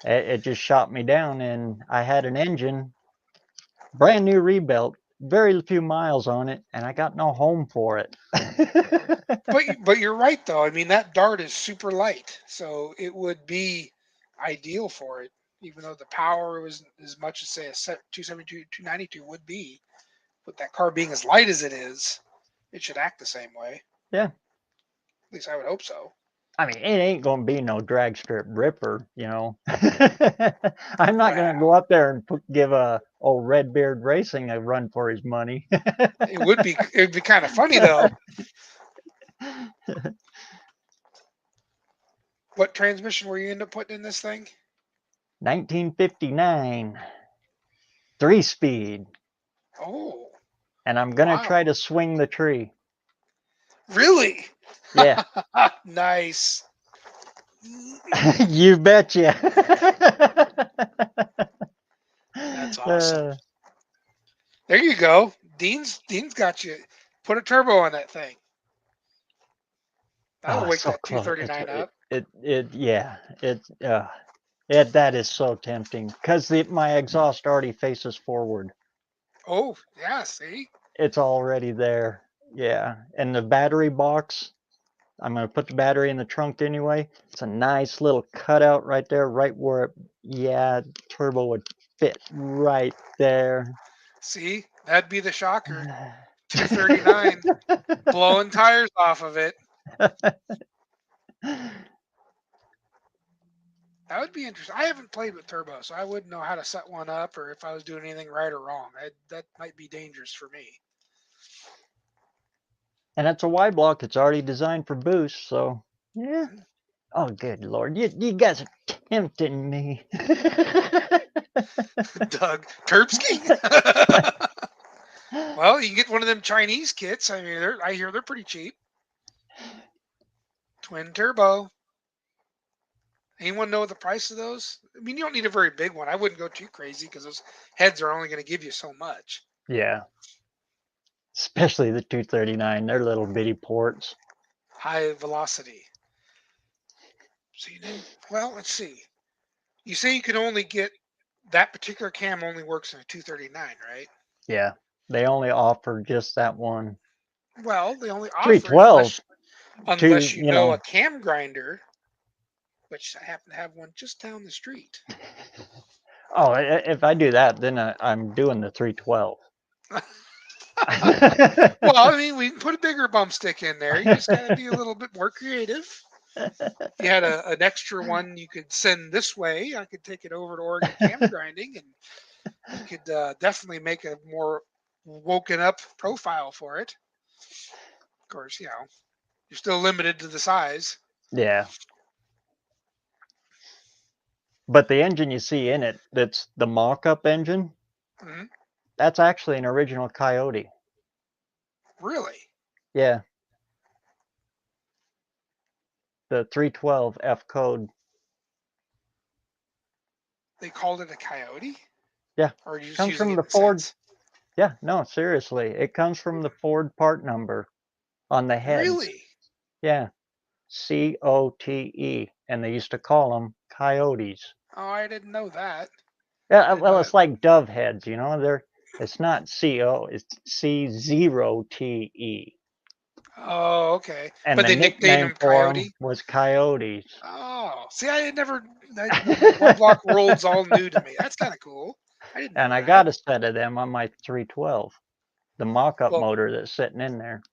It just shot me down, and I had an engine, brand new rebuilt, very few miles on it, and I got no home for it. But you're right though. I mean that dart is super light, so it would be ideal for it. Even though the power was as much as say a 272, 292 would be, with that car being as light as it is, it should act the same way. Yeah. At least I would hope so. I mean, it ain't going to be no drag strip ripper, you know. I'm not going to go up there and give a old Redbeard Racing a run for his money. It would be kind of funny though. What transmission were you end up putting in this thing? 1959, 3-speed. Oh, And I'm going to wow. try to swing the tree. Really? Yeah. Nice. You betcha. That's awesome. There you go. Dean's got you. Put a turbo on that thing. That'll wake so that close. 239 up. That is so tempting because my exhaust already faces forward. Oh, yeah, see? It's already there. Yeah. And the battery box, I'm going to put the battery in the trunk anyway. It's a nice little cutout right there, right where, turbo would fit right there. See, that'd be the shocker. 239, blowing tires off of it. That would be interesting. I haven't played with turbo, so I wouldn't know how to set one up or if I was doing anything right or wrong. That might be dangerous for me. And it's a Y block. It's already designed for boost, so yeah. Oh, good Lord. You guys are tempting me. Doug Terpsky. Well, you can get one of them Chinese kits. I mean, I hear they're pretty cheap. Twin turbo. Anyone know the price of those? I mean, you don't need a very big one. I wouldn't go too crazy because those heads are only going to give you so much. Yeah. Especially the 239. They're little bitty ports. High velocity. So you didn't. Well, let's see. You say you can only get that particular cam only works in a 239, right? Yeah. They only offer just that one. Well, they only offer 312. unless you know a cam grinder, which I happen to have one just down the street. Oh, if I do that, then I'm doing the 312. Well, I mean, we can put a bigger bump stick in there. You just got to be a little bit more creative. If you had an extra one you could send this way, I could take it over to Oregon Cam Grinding, and you could definitely make a more woken up profile for it. Of course, you're still limited to the size. Yeah. But the engine you see in it, that's the mock-up engine, that's actually an original Coyote. Really? Yeah. The 312 F code. They called it a Coyote? Yeah. Or are you just comes using from it the in Ford. sense? Yeah, no, seriously. It comes from the Ford part number on the heads. Really? Yeah. COTE. And they used to call them Coyotes. Oh, I didn't know that. Yeah, well, it's like dove heads, it's not CO, it's C0TE. Oh, okay. And But the they nicknamed nickname him for 'em Coyote? was Coyotes. Oh, see, I had never. One block world's all new to me. That's kind of cool. I didn't know And I that. got a set of them on my 312, the mock-up Well, motor that's sitting in there.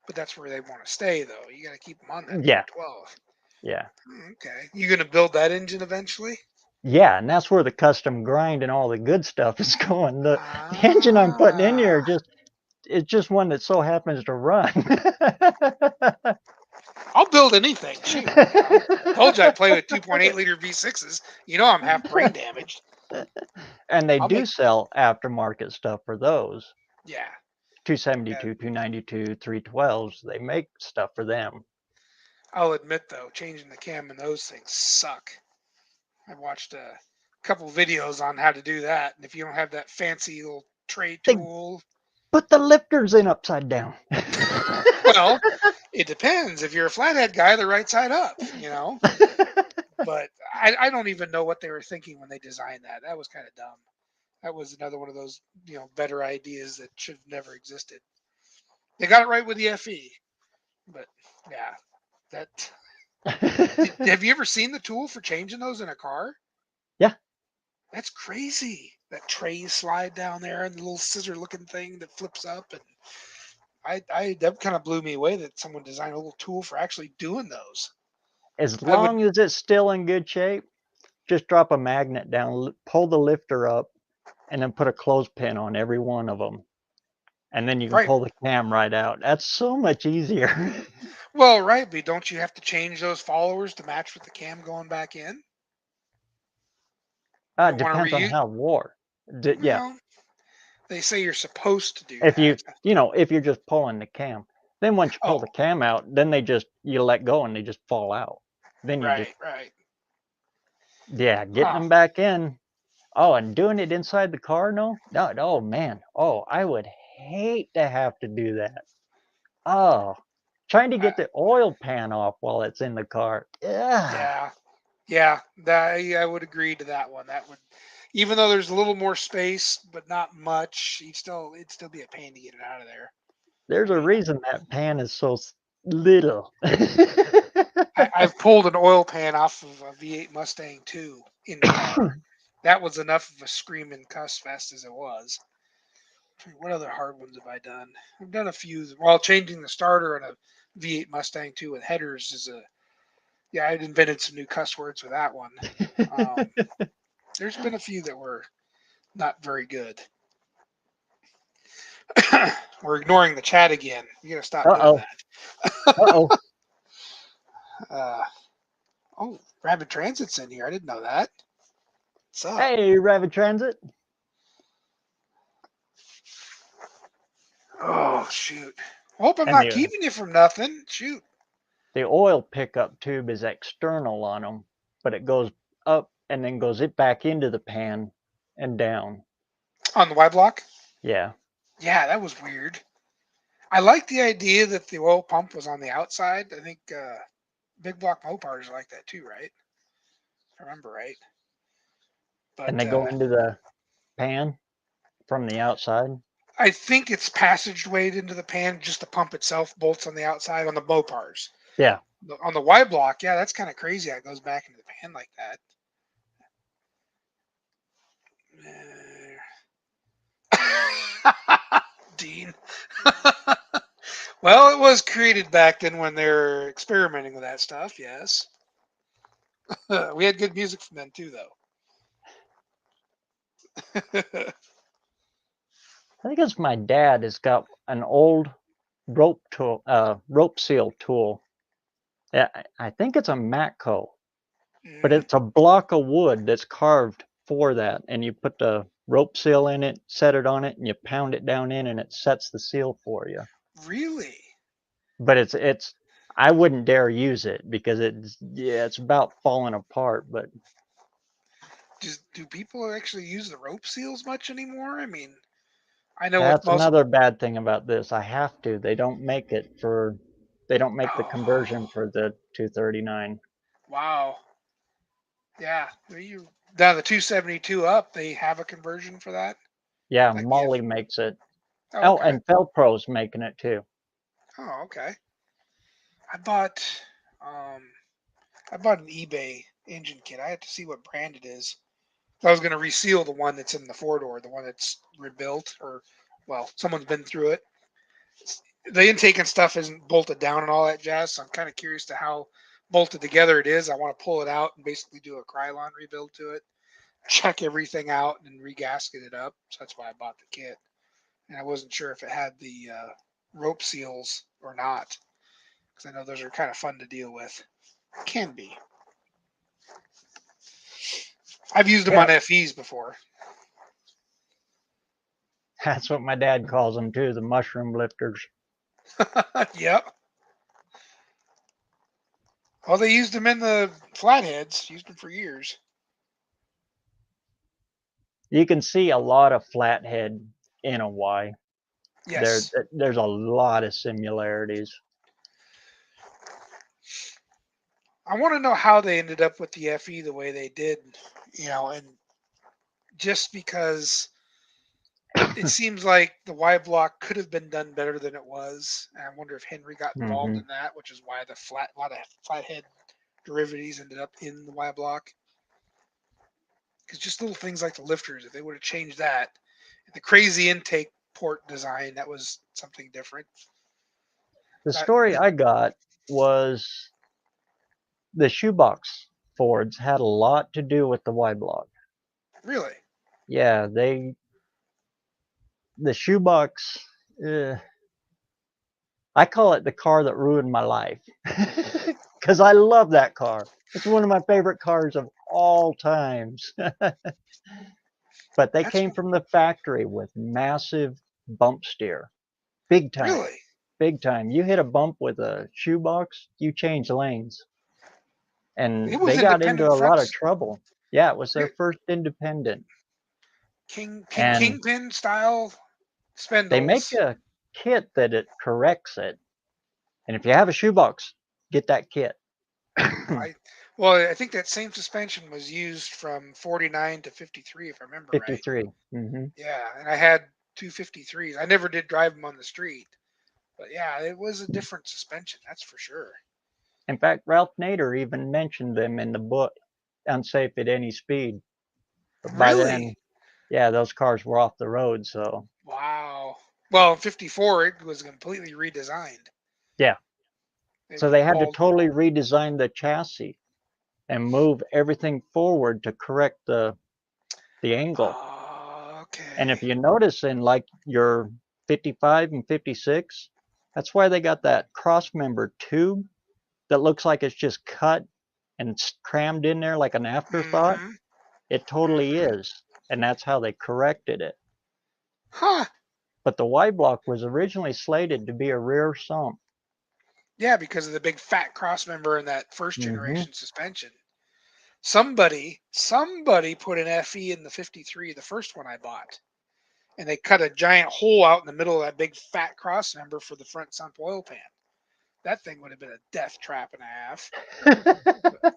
But that's where they want to stay, though. You got to keep them on that Yeah. 12. Yeah. Okay. You going to build that engine eventually? Yeah, and that's where the custom grind and all the good stuff is going. The engine I'm putting in here it's just one that so happens to run. I'll build anything. Shoot. Told you I play with 2.8 liter V6s. I'm half brain damaged. And they do sell aftermarket stuff for those. Yeah. 272, 292, 312s. They make stuff for them. I'll admit, though, changing the cam in those things suck. I watched a couple videos on how to do that. And if you don't have that fancy little tray tool. Put the lifters in upside down. Well, it depends. If you're a flathead guy, the right side up, But I don't even know what they were thinking when they designed that. That was kind of dumb. That was another one of those, better ideas that should have never existed. They got it right with the FE. But, yeah, that... Have you ever seen the tool for changing those in a car? Yeah. That's crazy. That tray slide down there and the little scissor-looking thing that flips up. And that kind of blew me away that someone designed a little tool for actually doing those. As long as it's still in good shape, just drop a magnet down, pull the lifter up, and then put a clothespin on every one of them. And then you can pull the cam right out. That's so much easier. Well, right, but don't you have to change those followers to match with the cam going back in? It depends on how it wore. Yeah. They say you're supposed to do if that. If you're just pulling the cam. Then once you pull the cam out, then you let go and they just fall out. Then you right. Yeah, getting them back in. Oh, and doing it inside the car? No, oh man. Oh, I would hate to have to do that. Oh, trying to get the oil pan off while it's in the car. Yeah. I would agree to that one. That would, even though there's a little more space, but not much, it'd still be a pain to get it out of there. There's a reason that pan is so little. I've pulled an oil pan off of a V8 Mustang too in car. That was enough of a screaming cuss fest as it was. What other hard ones have I done? I've done a few. While changing the starter on a V8 Mustang too with headers is a yeah. I invented some new cuss words with that one. There's been a few that were not very good. We're ignoring the chat again. You gotta stop doing Uh-oh. that. Uh-oh. Oh, Rapid Transit's in here. I didn't know that. What's up? Hey, Rapid Transit. Oh, shoot. I hope I'm And not the, keeping you from nothing. Shoot. the oil pickup tube is external on them, but it goes up and then goes it back into the pan and down. On the Y block? Yeah. Yeah, that was weird. I like the idea that the oil pump was on the outside. I think big block Mopars are like that too, right? If I remember right. But And they go into the pan from the outside. I think it's passagewayed into the pan. Just the pump itself bolts on the outside on the Mopars. Yeah. On the Y block, yeah, that's kind of crazy. How it goes back into the pan like that. Dean. Well, it was created back then when they were experimenting with that stuff, yes. We had good music from them too, though. I think it's my dad has got an old rope tool, rope seal tool. Yeah, I think it's a Matco, but it's a block of wood that's carved for that, and you put the rope seal in it, set it on it, and you pound it down in, and it sets the seal for you. Really? But it's I wouldn't dare use it because it's about falling apart. But Do people actually use the rope seals much anymore? I mean, I know with that's most. another bad thing about this. I have to. They don't make the Oh, conversion for the 239. wow. Yeah. Down the 272 up, they have a conversion for that? Yeah, Like the Molly makes it. Oh, Oh, okay. and Felpro's making it too. Oh, okay. I bought um I bought an eBay engine kit. I had to see what brand it is. I was going to reseal the one that's in the four door, the one that's rebuilt, or well, someone's been through it. The intake and stuff isn't bolted down and all that jazz. So I'm kind of curious to how bolted together it is. I want to pull it out and basically do a Krylon rebuild to it, check everything out, and regasket it up. So that's why I bought the kit. And I wasn't sure if it had the rope seals or not, because I know those are kind of fun to deal with. Can be. I've used them Yeah. on FEs before. That's what my dad calls them too, the mushroom lifters. Yep. Well, they used them in the flatheads. Used them for years. You can see a lot of flathead in a Y. Yes. There's a lot of similarities. I want to know how they ended up with the FE the way they did, and just because it seems like the Y block could have been done better than it was. And I wonder if Henry got involved in that, which is why a lot of flathead derivatives ended up in the Y block. Because just little things like the lifters, if they would have changed that, the crazy intake port design, that was something different. The story I got was the shoebox Fords had a lot to do with the Y block. Really? Yeah, the shoebox. I call it the car that ruined my life because I love that car. It's one of my favorite cars of all times. But they came from the factory with massive bump steer, big time, Really? big time. You hit a bump with a shoebox, you change lanes, and It was they got into independent a lot of fronts. trouble. Yeah, it was their first independent. And Kingpin style they make spindles. a kit that it corrects it. And if you have a shoebox, get that kit. I think that same suspension was used from 49 to 53, if I remember right. 53. Mm-hmm. Yeah, and I had 253s. I never did drive them on the street, But yeah, it was a different suspension, that's for sure. In fact, Ralph Nader even mentioned them in the book, Unsafe at Any Speed. But by Really? then, yeah, those cars were off the road. So Wow. Well, in 54, it was completely redesigned. yeah, It so was they had to called, totally redesign the chassis and move everything forward to correct the angle. And if okay. you notice in like your 55 and 56, that's why they got that cross member tube that looks like it's just cut and it's crammed in there like an afterthought. Mhm. It totally Mhm. is. And that's how they corrected it. Huh. But the Y block was originally slated to be a rear sump. Yeah, because of the big fat cross member in that first Hmm. generation suspension. Somebody put an FE in the 53, the first one I bought. And they cut a giant hole out in the middle of that big fat cross member for the front sump oil pan. That thing would have been a death trap and a half.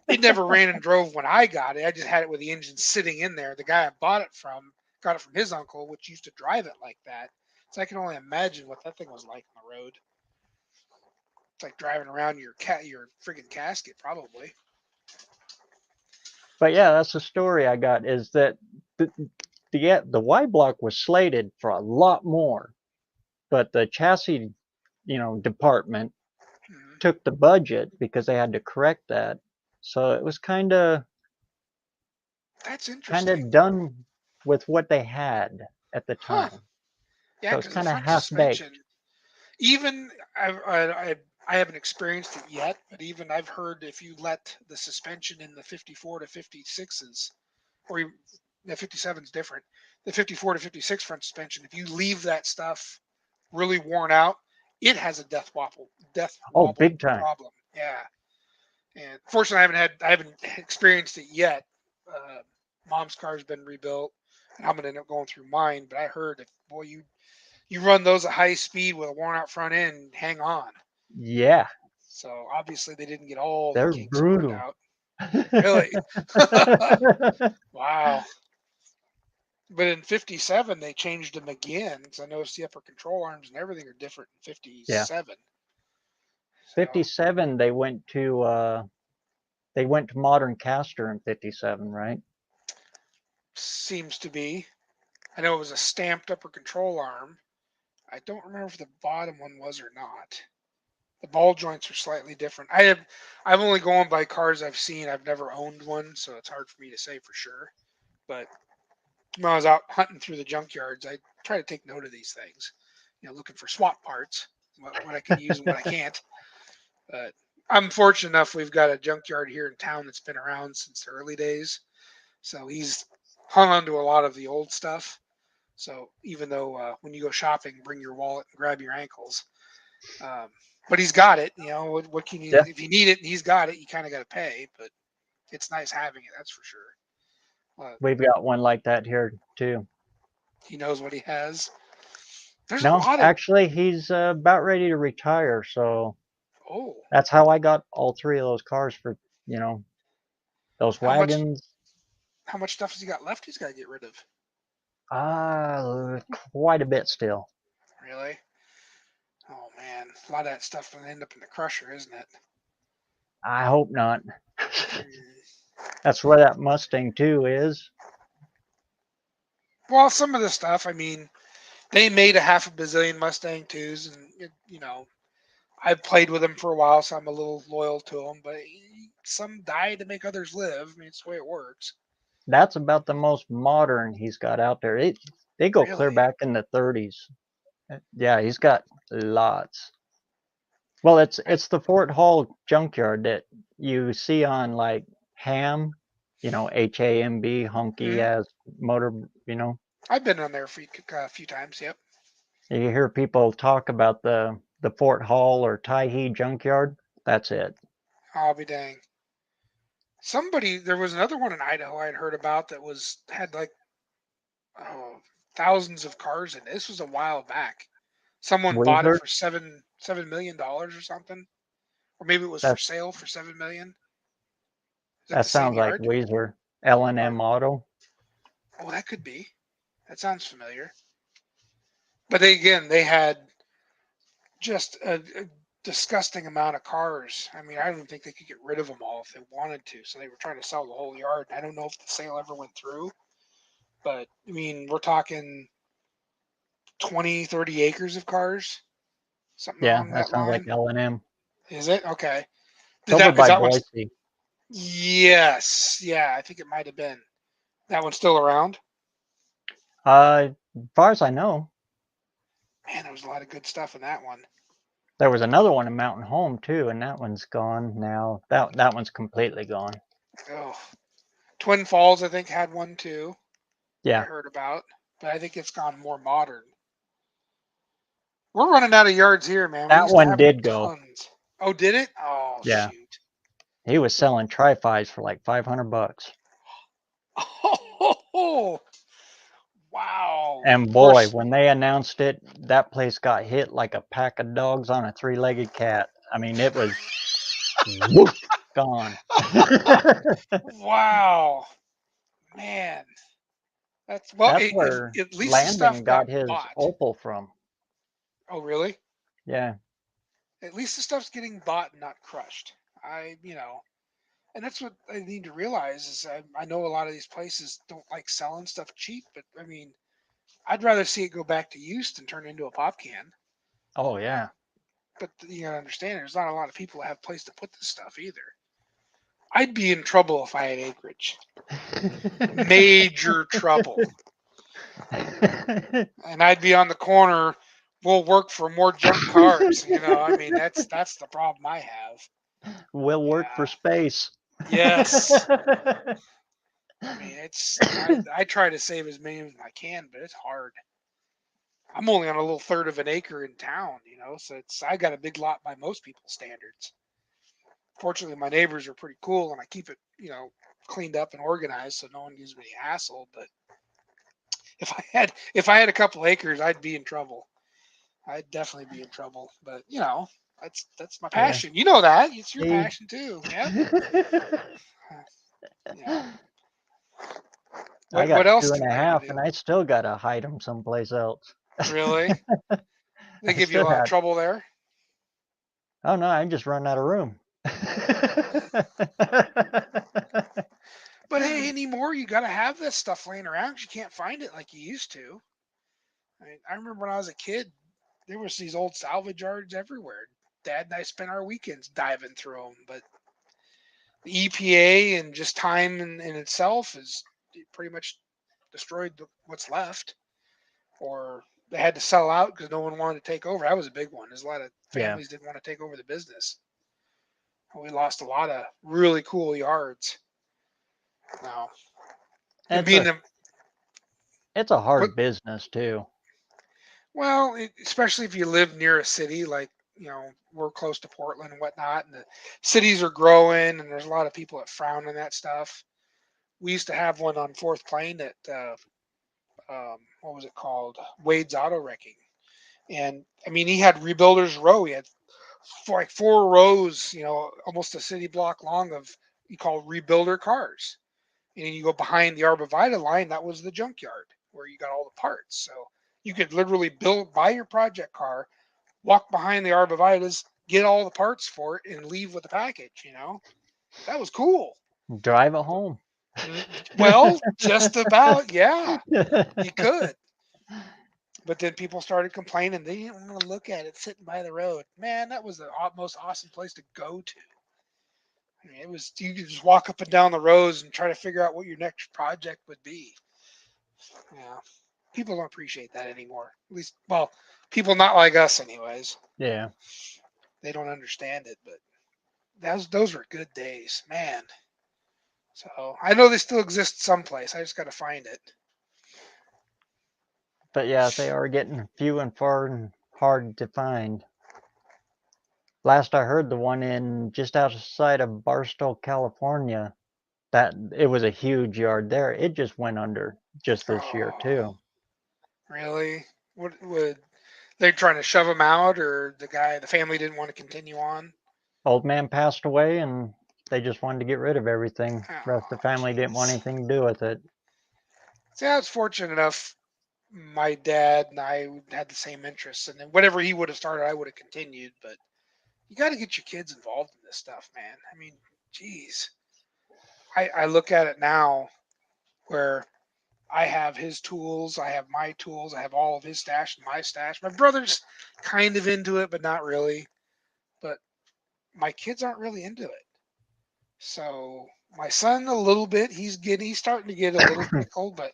It never ran and drove when I got it. I just had it with the engine sitting in there. The guy I bought it from got it from his uncle, which used to drive it like that. So I can only imagine what that thing was like on the road. It's like driving around your friggin' casket, probably. But yeah, that's the story I got, is that the Y block was slated for a lot more, but the chassis, department Mhm. took the budget because they had to correct that. So it was kind of That's interesting. done with what they had at the Huh. time. Yeah, So it's because the kind of front half baked. suspension, even I haven't experienced it yet, but even I've heard if you let the suspension in the 54 to 56s, or even, the 57 is different, the 54 to 56 front suspension, if you leave that stuff really worn out, it has a death Oh, wobble big time. problem. Yeah, and fortunately, I haven't experienced it yet. Mom's car's been rebuilt, and I'm gonna end up going through mine. But I heard if boy you run those at high speed with a worn out front end, hang on. Yeah, So obviously they didn't get all the they're kinks worked brutal. out. Really? Wow. But in 57 they changed them again because I noticed the upper control arms and everything are different in Yeah. 57. So 57, they went to modern caster in 57, right? seems to be. I know it was a stamped upper control arm. I don't remember if the bottom one was or not. The ball joints are slightly different. I'm only going by cars I've seen. I've never owned one, so it's hard for me to say for sure. But when I was out hunting through the junkyards, I try to take note of these things. Looking for swap parts, what I can use and what I can't. But I'm fortunate enough we've got a junkyard here in town that's been around since the early days. So he's hung on to a lot of the old stuff. So even though when you go shopping, bring your wallet and grab your ankles. Um, but he's got it. What can you, Yeah, if you need it and he's got it, you kind of got to pay. But it's nice having it, that's for sure. we've got one like that here too. He knows what he has. There's a No, lot of, actually, he's about ready to retire. So oh, that's how I got all three of those cars for, you know, those how much wagons. how much stuff has he got left? He's got to get rid of. Quite a bit still. Really? Oh man, a lot of that stuff will end up in the crusher, isn't it? I hope not. Hmm. That's where that Mustang 2 is. Well, some of the stuff, I mean, they made a half a bazillion Mustang 2s, and I've played with them for a while, so I'm a little loyal to them. But some die to make others live. I mean, it's the way it works. That's about the most modern he's got out there. They go clear Really? back in the 30s. Yeah, he's got lots. Well, it's the Fort Hall junkyard that you see on like Ham, HAMB, honky Hmm. as motor, I've been on there a few times. Yep. You hear people talk about the Fort Hall or Tyhee junkyard. That's it. I'll be dang. There was another one in Idaho I had heard about that had like oh, thousands of cars in it. This was a while back. Someone bought it Weezer, for $7 million or something, or maybe it was for that sale for $7 million. Is that that the same sounds like yard? Weezer. Or L&M Auto. oh, that could be. That sounds familiar. But they had just a disgusting amount of cars. I mean, I don't think they could get rid of them all if they wanted to. So they were trying to sell the whole yard. I don't know if the sale ever went through, but I mean, we're talking 20, 30 acres of cars, something Yeah, along that that sounds like line. L&M. Is it? Okay. It's over by Is that one? Boise. Yes. Yeah, I think it might have been. That one's still around? As far as I know, Man, there was a lot of good stuff in that one. there was another one in Mountain Home too, and that one's gone now. That one's completely gone. Oh, Twin Falls, I think, had one too. I Yeah, heard about, but I think it's gone more modern. We're running out of yards here, man. We that used to one have did go. tons. Oh, did it? Oh, Yeah, shoot. he was selling tri-fis for like $500. Oh, wow. And Of boy, course. when they announced it, that place got hit like a pack of dogs on a three-legged cat. I mean, it was woof, gone. Wow. Man. That's well. That's where At least the Landon stuff got got his bought. Opal from. Oh, really? Yeah, At least the stuff's getting bought and not crushed. And that's what I need to realize is I know a lot of these places don't like selling stuff cheap, but I mean, I'd rather see it go back to use than turn into a pop can. oh yeah. But you gotta understand, there's not a lot of people that have a place to put this stuff either. I'd be in trouble if I had acreage. Major trouble. And I'd be on the corner. We'll work for more junk cars. I mean, that's the problem I have. We'll work Yeah. for space. Yes. I mean, I try to save as many as I can, but it's hard. I'm only on a little third of an acre in town, so I got a big lot by most people's standards. Fortunately, my neighbors are pretty cool, and I keep it, cleaned up and organized, so no one gives me a hassle. But if I had a couple acres, I'd be in trouble. I'd definitely be in trouble. But that's my Yeah. passion. You know that it's your See? passion too. Yeah. Yeah. I What got else two do and a we gotta half, do? and I still gotta hide them someplace else. Really? They I give you a still lot of had. trouble there? Oh no, I'm just running out of room. But hey, anymore, you got to have this stuff laying around 'cause you can't find it like you used to. I remember when I was a kid, there was these old salvage yards everywhere. Dad and I spent our weekends diving through them. But the EPA and just time in itself is pretty much destroyed what's left. Or they had to sell out because no one wanted to take over. That was a big one. There's a lot of Yeah. families didn't want to take over the business. We lost a lot of really cool yards. Now, and being the It's a hard what, business too. well, especially if you live near a city, like we're close to Portland and whatnot, and the cities are growing, and there's a lot of people that frown on that stuff. We used to have one on Fourth Plain at what was it called, Wade's Auto Wrecking, and I mean he had Rebuilders Row. He had like 4 rows, almost a city block long of you call rebuilder cars. And then you go behind the Arborvitae line, that was the junkyard where you got all the parts. So you could literally buy your project car, walk behind the Arborvitaes, get all the parts for it, and leave with the package. That was cool. Drive it home. Well, just about, yeah, you could. But then people started complaining they didn't want to look at it sitting by the road. Man, that was the most awesome place to go to. I mean, you could just walk up and down the rows and try to figure out what your next project would be. Yeah, people don't appreciate that anymore. At least, well, people not like us, anyways. Yeah. They don't understand it, but those were good days, man. So I know they still exist someplace. I just got to find it. But yeah, they are getting few and far and hard to find. Last I heard, the one in just outside of Barstow, California, that it was a huge yard there. It just went under just this year too. Really? What would they trying to shove him out, or the family didn't want to continue on? Old man passed away, and they just wanted to get rid of everything. The rest of the family didn't want Jeez. anything to do with it. See, I was fortunate enough. my dad and I had the same interests, and then whatever he would have started, I would have continued. But you got to get your kids involved in this stuff, man. I mean, geez, I look at it now where I have his tools, I have my tools, I have all of his stash and my stash. My brother's kind of into it, but not really. But my kids aren't really into it. So my son a little bit. He's starting to get a little tickled, but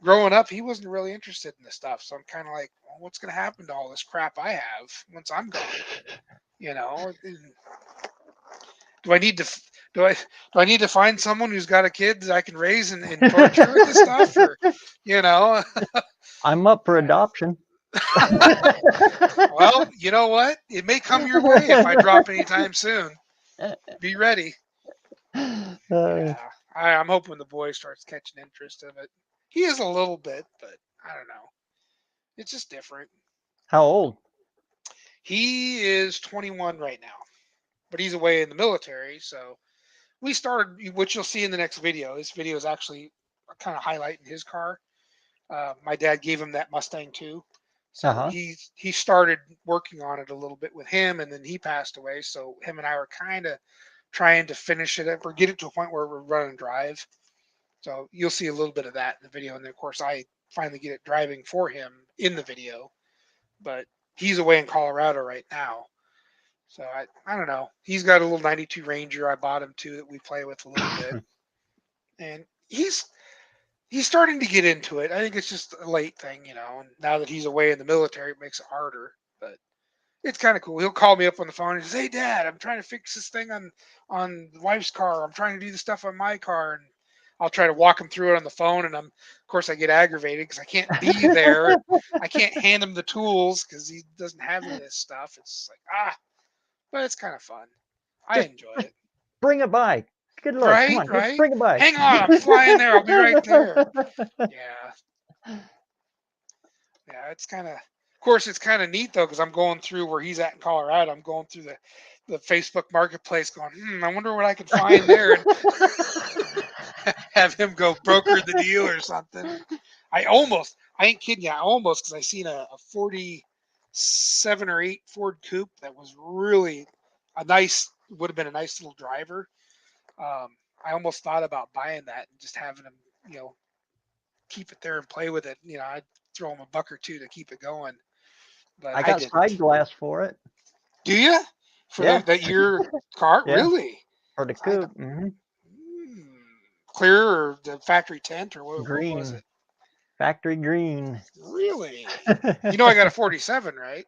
growing up, he wasn't really interested in this stuff. So I'm kind of like, well, what's going to happen to all this crap I have once I'm gone? You know, do I need to do I need to find someone who's got a kid that I can raise and torture with this stuff, or you know? I'm up for adoption. Well, you know what? It may come your way if I drop anytime soon. Be ready. Yeah, I'm hoping the boy starts catching interest in it. He is a little bit, but I don't know. It's just different. How old? He is 21 right now, but he's away in the military. So we started, which you'll see in the next video. This video is actually kind of highlighting his car. My dad gave him that Mustang too. So he started working on it a little bit with him, and then he passed away. So him and I were kind of trying to finish it up or get it to a point where we're running drive. So you'll see a little bit of that in the video. And then of course I finally get it driving for him in the video, but he's away in Colorado right now. So I don't know. He's got a little 92 Ranger I bought him too that we play with a little bit. And he's starting to get into it. I think it's just a late thing, you know, and now that he's away in the military, it makes it harder, but it's kind of cool. He'll call me up on the phone and says, "Hey Dad, I'm trying to fix this thing on the wife's car. I'm trying to do the stuff on my car." And I'll try to walk him through it on the phone. And of course I get aggravated because I can't be there. I can't hand him the tools because he doesn't have any of this stuff. It's like, but it's kind of fun. I enjoy it. Bring it by. Good Lord, Right, come on, right. just bring it by. Hang on, I'm flying there. I'll be right there. Yeah. Yeah, it's kind of course, it's kind of neat though, because I'm going through where he's at in Colorado. I'm going through the Facebook marketplace going, I wonder what I can find there and have him go broker the deal or something. I ain't kidding you, because I seen a 47 or 8 Ford Coupe that was really would have been a nice little driver. I almost thought about buying that and just having him, keep it there and play with it. I'd throw him $1 or $2 to keep it going. But I got side glass for it. Do you? For that your car? Yeah. Really? For the coupe. Clear or the factory tint or what was it? Factory green. Really? I got a 47, right?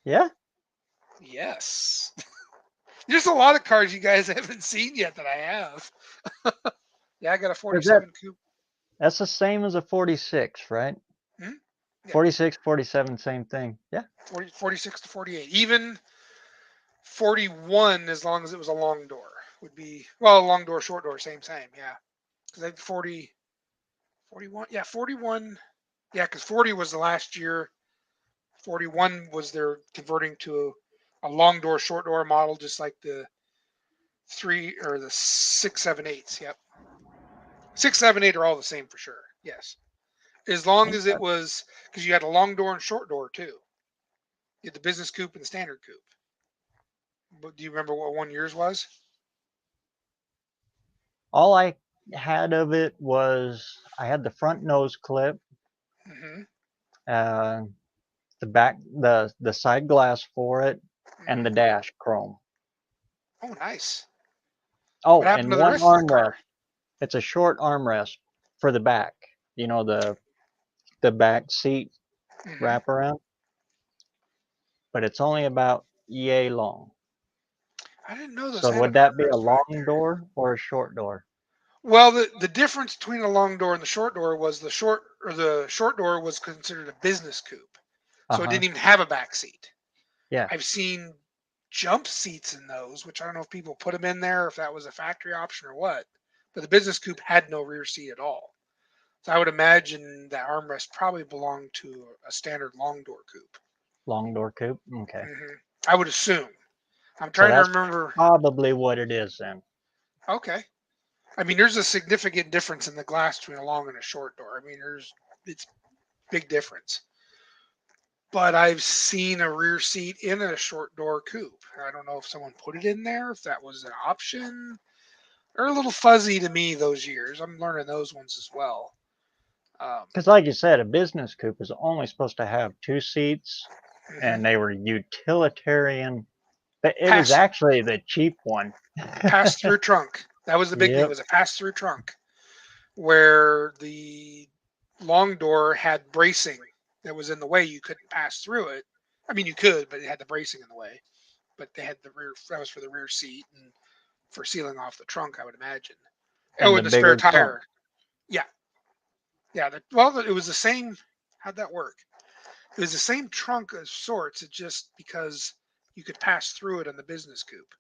Yeah. Yes. There's a lot of cars you guys haven't seen yet that I have. Yeah, I got a 47 coupe. That's the same as a 46, right? Yeah. 46, 47, same thing. Yeah. 46 to 48. Even 41, as long as it was a long door, would be, well, a long door, short door, same. Yeah. Because I had 40, 41. Yeah, 41. Yeah, because 40 was the last year. 41 was they're converting to a long door, short door model, just like the 3 or the 6, 7, 8s. Yep. 6, 7, 8 are all the same for sure. Yes. As long as it was, because you had a long door and short door too. You had the business coupe and the standard coupe. But do you remember what one yours was? All I had of it was I had the front nose clip, the back, the side glass for it, and the dash chrome. Oh, nice. Oh, and one armrest. It's a short armrest for the back. The back seat wraparound. But it's only about yay long. I didn't know those. So would that be a long door or a short door? Well, the difference between a long door and the short door was the short door was considered a business coupe, so it didn't even have a back seat. Yeah, I've seen jump seats in those, which I don't know if people put them in there, if that was a factory option or what. But the business coupe had no rear seat at all. So I would imagine that armrest probably belonged to a standard long door coupe. Long door coupe. Okay. I would assume. I'm trying to remember. Probably what it is then. Okay. I mean, there's a significant difference in the glass between a long and a short door. I mean, it's big difference. But I've seen a rear seat in a short door coupe. I don't know if someone put it in there, if that was an option. They're a little fuzzy to me those years. I'm learning those ones as well. Because, like you said, a business coupe is only supposed to have 2 seats, and they were utilitarian. But it was Pass- actually the cheap one. Pass-through trunk. That was the big thing. Yep. It was a pass-through trunk, where the long door had bracing that was in the way. You couldn't pass through it. I mean, you could, but it had the bracing in the way. But they had the rear. That was for the rear seat and for sealing off the trunk, I would imagine. And And the spare bigger trunk. tire. Yeah. Well, it was the same. How'd that work? It was the same trunk of sorts. It just because you could pass through it on the business coupe,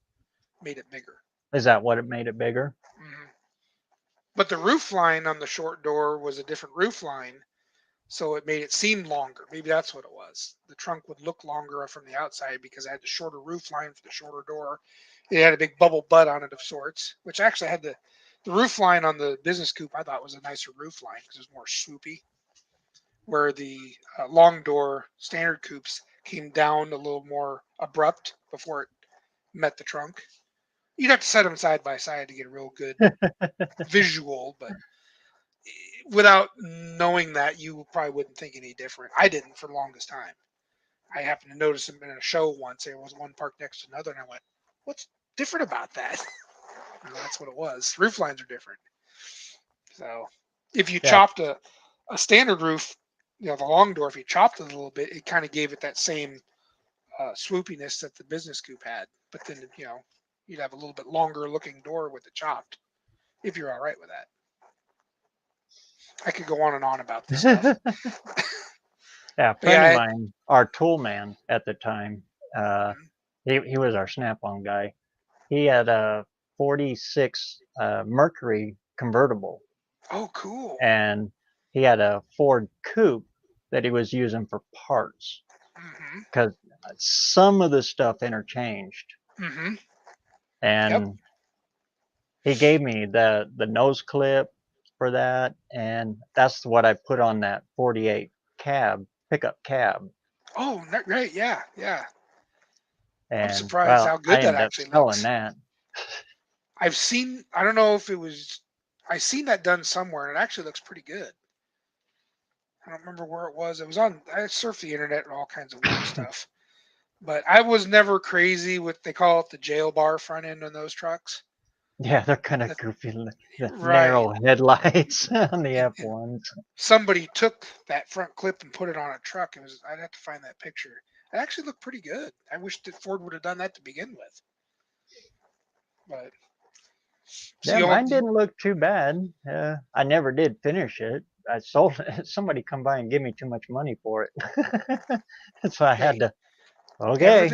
made it bigger. Is that what it made it bigger? Mm-hmm. But the roof line on the short door was a different roof line, so it made it seem longer. Maybe that's what it was. The trunk would look longer from the outside because it had the shorter roof line for the shorter door. It had a big bubble butt on it of sorts, which actually had the roof line on the business coupe. I thought was a nicer roof line because it was more swoopy. Where the long door standard coupes came down a little more abrupt before it met the trunk. You'd have to set them side by side to get a real good visual, but without knowing that, you probably wouldn't think any different. I didn't for the longest time. I happened to notice them in a show once. There was one parked next to another, and I went, "What's different about that?" And that's what it was. Roof lines are different. So if you chopped a standard roof, the long door, if you chopped it a little bit, it kind of gave it that same swoopiness that the business coupe had. But then, you'd have a little bit longer looking door with it chopped, if you're all right with that. I could go on and on about this stuff. Yeah, a friend of mine, our tool man at the time, he was our Snap-on guy. He had a 46 Mercury convertible. Oh, cool. And he had a Ford coupe that he was using for parts. Because some of the stuff interchanged. And he gave me the nose clip for that, and that's what I put on that 48 pickup cab. Oh, right, yeah. And, I'm surprised how good that actually looks. That. I've seen, I don't know if it was, I've seen that done somewhere, and it actually looks pretty good. I don't remember where it was. It was on, I surfed the internet and all kinds of weird stuff. But I was never crazy with, they call it the jail bar front end on those trucks. Yeah, they're kind of goofy, the narrow headlights on the F1s. Somebody took that front clip and put it on a truck. I'd have to find that picture. It actually looked pretty good. I wish that Ford would have done that to begin with. But yeah, mine didn't look too bad. I never did finish it. I sold it. Somebody come by and give me too much money for it. So I had to. Okay.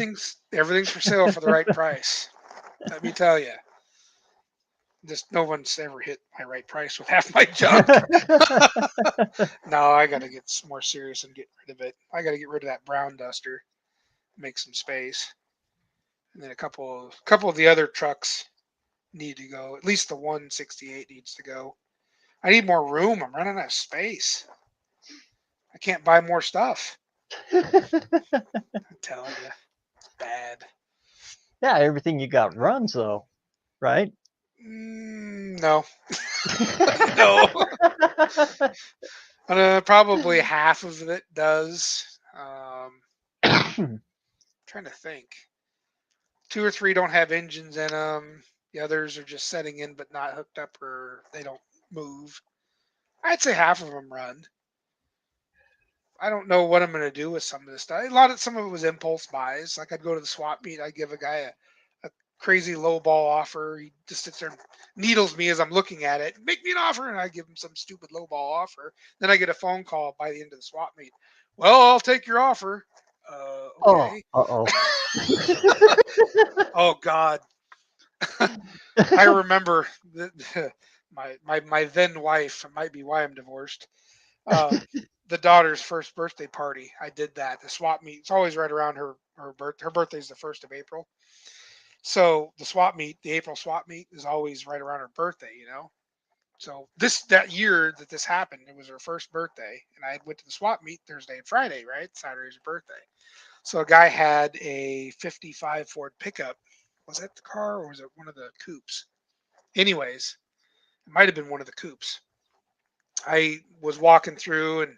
Everything's for sale for the right price. Let me tell you. Just no one's ever hit my right price with half my junk. No, I got to get more serious and get rid of it. I got to get rid of that brown duster, make some space, and then a couple of the other trucks need to go. At least the 168 needs to go. I need more room. I'm running out of space. I can't buy more stuff. I'm telling you, it's bad. Yeah, everything you got runs though, right? No. No. Probably half of it does. Trying to think. 2 or 3 don't have engines in them. The others are just setting in but not hooked up, or they don't move. I'd say half of them run. I don't know what I'm going to do with some of this stuff. Some of it was impulse buys. Like I'd go to the swap meet, I'd give a guy a crazy low ball offer. He just sits there and needles me as I'm looking at it. Make me an offer, and I give him some stupid low ball offer. Then I get a phone call by the end of the swap meet. Well, I'll take your offer. Okay. Oh God. I remember my then wife. It might be why I'm divorced. The daughter's first birthday party. I did that. The swap meet. It's always right around her birthday. Her birthday's the 1st of April. So the swap meet, the April swap meet, is always right around her birthday. So that year that this happened, it was her first birthday, and I went to the swap meet Thursday and Friday, right? Saturday's her birthday. So a guy had a 55 Ford pickup. Was that the car or was it one of the coupes? Anyways, it might have been one of the coupes. I was walking through and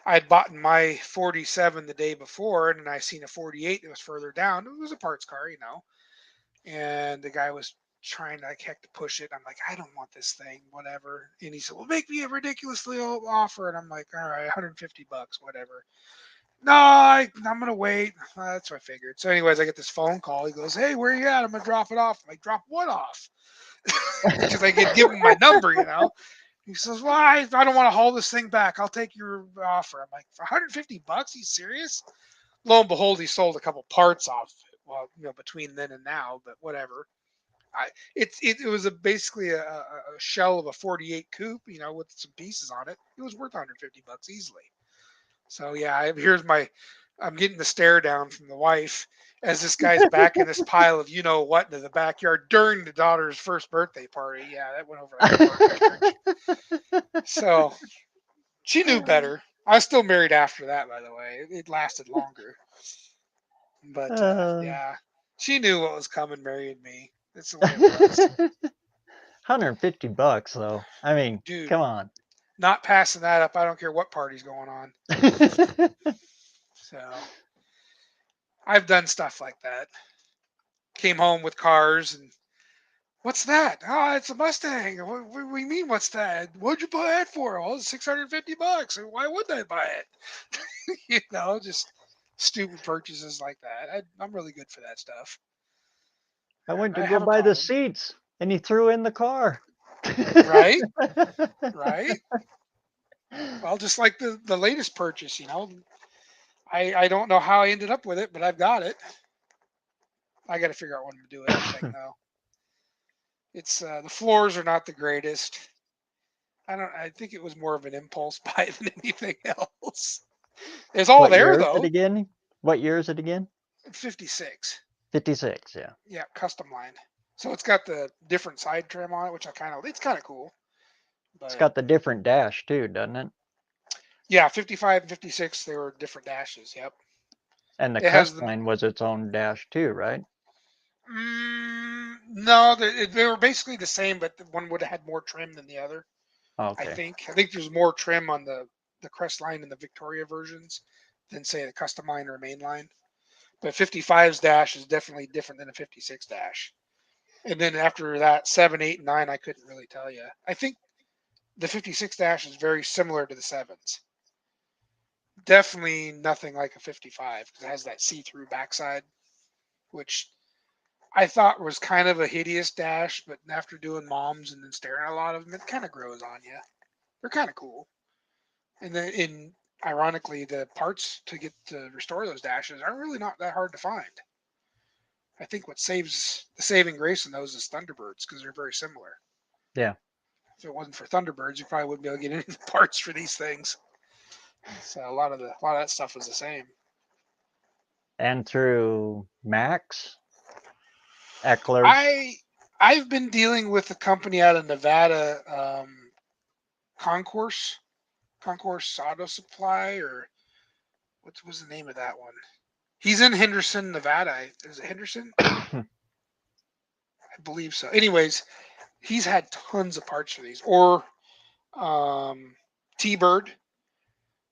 I had bought my 47 the day before, and then I seen a 48 that was further down. It was a parts car, you know. And the guy was trying like heck to push it. I'm like, I don't want this thing, whatever. And he said, well, make me a ridiculously low offer. And I'm like, all right, $150, whatever. No, I'm gonna wait. That's what I figured. So, anyways, I get this phone call. He goes, "Hey, where you at? I'm gonna drop it off." I'm like, "Drop what off?" Because I could give him my number, you know. He says, "Well, I don't want to haul this thing back. I'll take your offer." I'm like, "For $150? You serious?" Lo and behold, he sold a couple parts off. Well, you know, between then and now, but whatever. It was basically a shell of a 48 coupe, you know, with some pieces on it. It was worth $150 easily. So yeah, I'm getting the stare down from the wife as this guy's back in this pile of you know what into the backyard during the daughter's first birthday party. Yeah, that went over like a partridge. So she knew better. I was still married after that, by the way. It lasted longer. But yeah, she knew what was coming marrying me. That's the way it was. $150 though. I mean, Dude, come on. not passing that up. I don't care what party's going on. So I've done stuff like that. Came home with cars and what's that? Oh, it's a Mustang. What do you mean, what's that? What'd you buy it for? Well, it's $650. Why would I buy it? You know, just stupid purchases like that. I'm really good for that stuff. I went to I go have a buy the problem. seats and he threw in the car. Right? Right? Well, just like the latest purchase, you know. I don't know how I ended up with it, but I've got it. I got to figure out what I'm gonna do with that thing though. It's the floors are not the greatest. I think it was more of an impulse buy than anything else. It's all What there year is it though. again? What year is it again? 56. 56, yeah. Yeah, custom line. So it's got the different side trim on it, which it's kind of cool. It's But got the different dash too, doesn't it? yeah, 55 and 56, they were different dashes. Yep. And the It has Crest the line was its own dash too, right? no, they were basically the same, but one would have had more trim than the other. I Okay. think there's more trim on the Crest line in the Victoria versions than say the custom line or main line. But 55's dash is definitely different than a 56 dash. And then after that, 7, 8, and 9, I couldn't really tell you. I think the 56 dash is very similar to the 7s. Definitely nothing like a 55 because it has that see-through backside, which I thought was kind of a hideous dash, but after doing moms and then staring at a lot of them, it kind of grows on you. They're kind of cool. And then, ironically, the parts to get to restore those dashes are really not that hard to find. I think what saves the saving grace in those is Thunderbirds because they're very similar. Yeah. If it wasn't for Thunderbirds, you probably wouldn't be able to get any of the parts for these things. So a lot of that stuff was the same. And through Max, Eckler. I've been dealing with a company out of Nevada, Concourse Auto Supply, or what was the name of that one? He's in Henderson, Nevada. Is it Henderson? I believe so. Anyways, he's had tons of parts for these. Or T-Bird,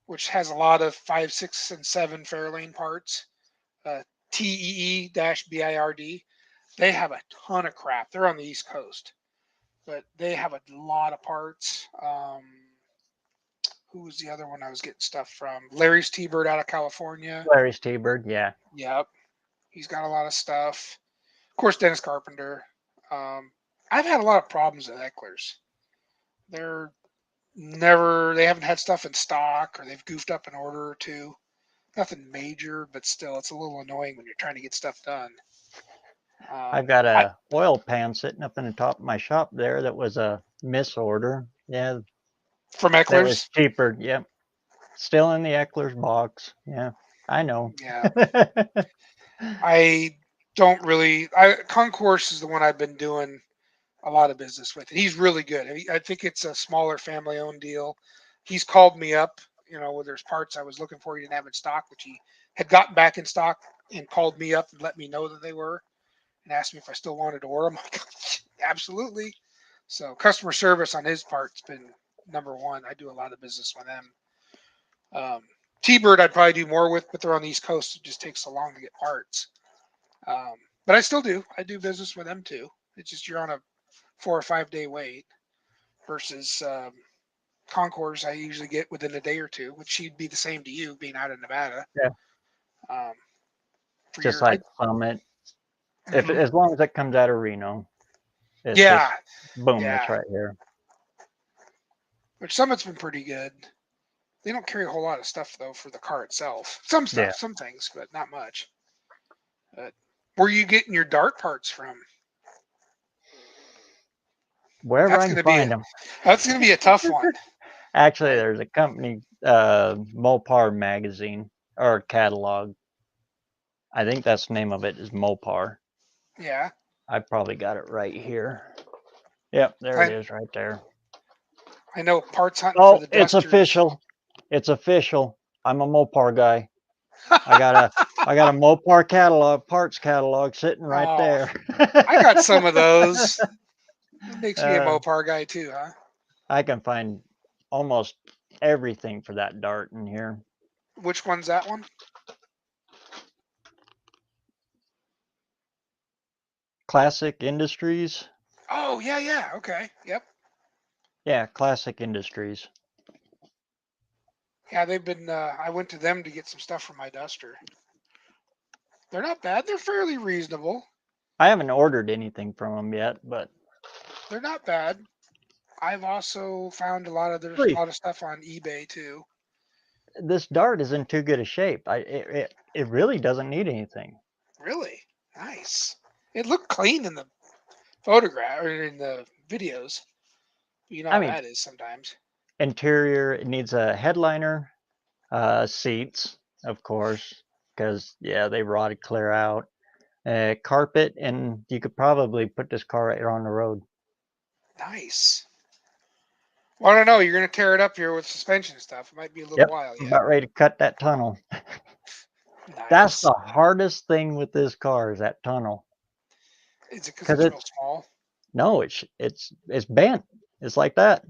which has a lot of 5, 6, and 7 Fairlane parts. TEE-BIRD. They have a ton of crap. They're on the East Coast, but they have a lot of parts. Who was the other one I was getting stuff from? Larry's T-Bird out of California. Larry's T-Bird, yeah. Yep. He's got a lot of stuff. Of course, Dennis Carpenter. I've had a lot of problems at Eckler's. They haven't had stuff in stock or they've goofed up an order or two. Nothing major, but still, it's a little annoying when you're trying to get stuff done. I've got a oil pan sitting up in the top of my shop there that was a misorder. Yeah. From That was Eckler's? cheaper. Yep. Still in the Eckler's box. Yeah. I know. Yeah. I don't really. Concourse is the one I've been doing a lot of business with. And he's really good. I think it's a smaller family-owned deal. He's called me up, where there's parts I was looking for he didn't have in stock, which he had gotten back in stock, and called me up and let me know that they were, and asked me if I still wanted to order them. I'm like, absolutely. So customer service on his part's been number one. I do a lot of business with them. T-Bird I'd probably do more with, but they're on the East Coast. It just takes so long to get parts. But I still do. I do business with them too. It's just you're on a 4 or 5 day wait versus Concours I usually get within a day or two, which she'd be the same to you being out of Nevada. Yeah. For Just your, like Summit. If Mhm. as long as it comes out of Reno, it's Yeah, just, boom, yeah. it's right here. Which Summit's been pretty good. They don't carry a whole lot of stuff though for the car itself. Some stuff, Yeah. some things, but not much. But where are you getting your Dart parts from? Wherever That's I can gonna be find them. That's gonna be a tough one. Actually, there's a company, Mopar magazine or catalog. I think that's the name of it is Mopar. Yeah. I probably got it right here. Yep, there it is right there. I know parts hunting for Oh, the it's Dusters. official. It's official. I'm a Mopar guy. I got a Mopar catalog, parts catalog sitting right Oh, there. I got some of those. That makes me a Uh, Mopar guy too, huh? I can find almost everything for that Dart in here. Which one's that one? Classic Industries. Oh, yeah. Okay. Yep. Yeah, Classic Industries. Yeah, they've been. I went to them to get some stuff for my Duster. They're not bad. They're fairly reasonable. I haven't ordered anything from them yet, but They're not bad. I've also found there's a Really? lot of stuff on eBay too. This Dart is in too good a shape. It really doesn't need anything. Really nice. It looked clean in the photograph or in the videos. You know I how mean, that is sometimes. interior, it needs a headliner, seats, of course, because yeah, they rotted clear out. Carpet, and you could probably put this car right here on the road. Nice. Well, I don't know. You're gonna tear it up here with suspension stuff. It might be a little Yep, while I'm yet. about ready to cut that tunnel. That's Nice. the hardest thing with this car is that tunnel. Is it because 'Cause it's it, real small? no, it's bent. It's like that.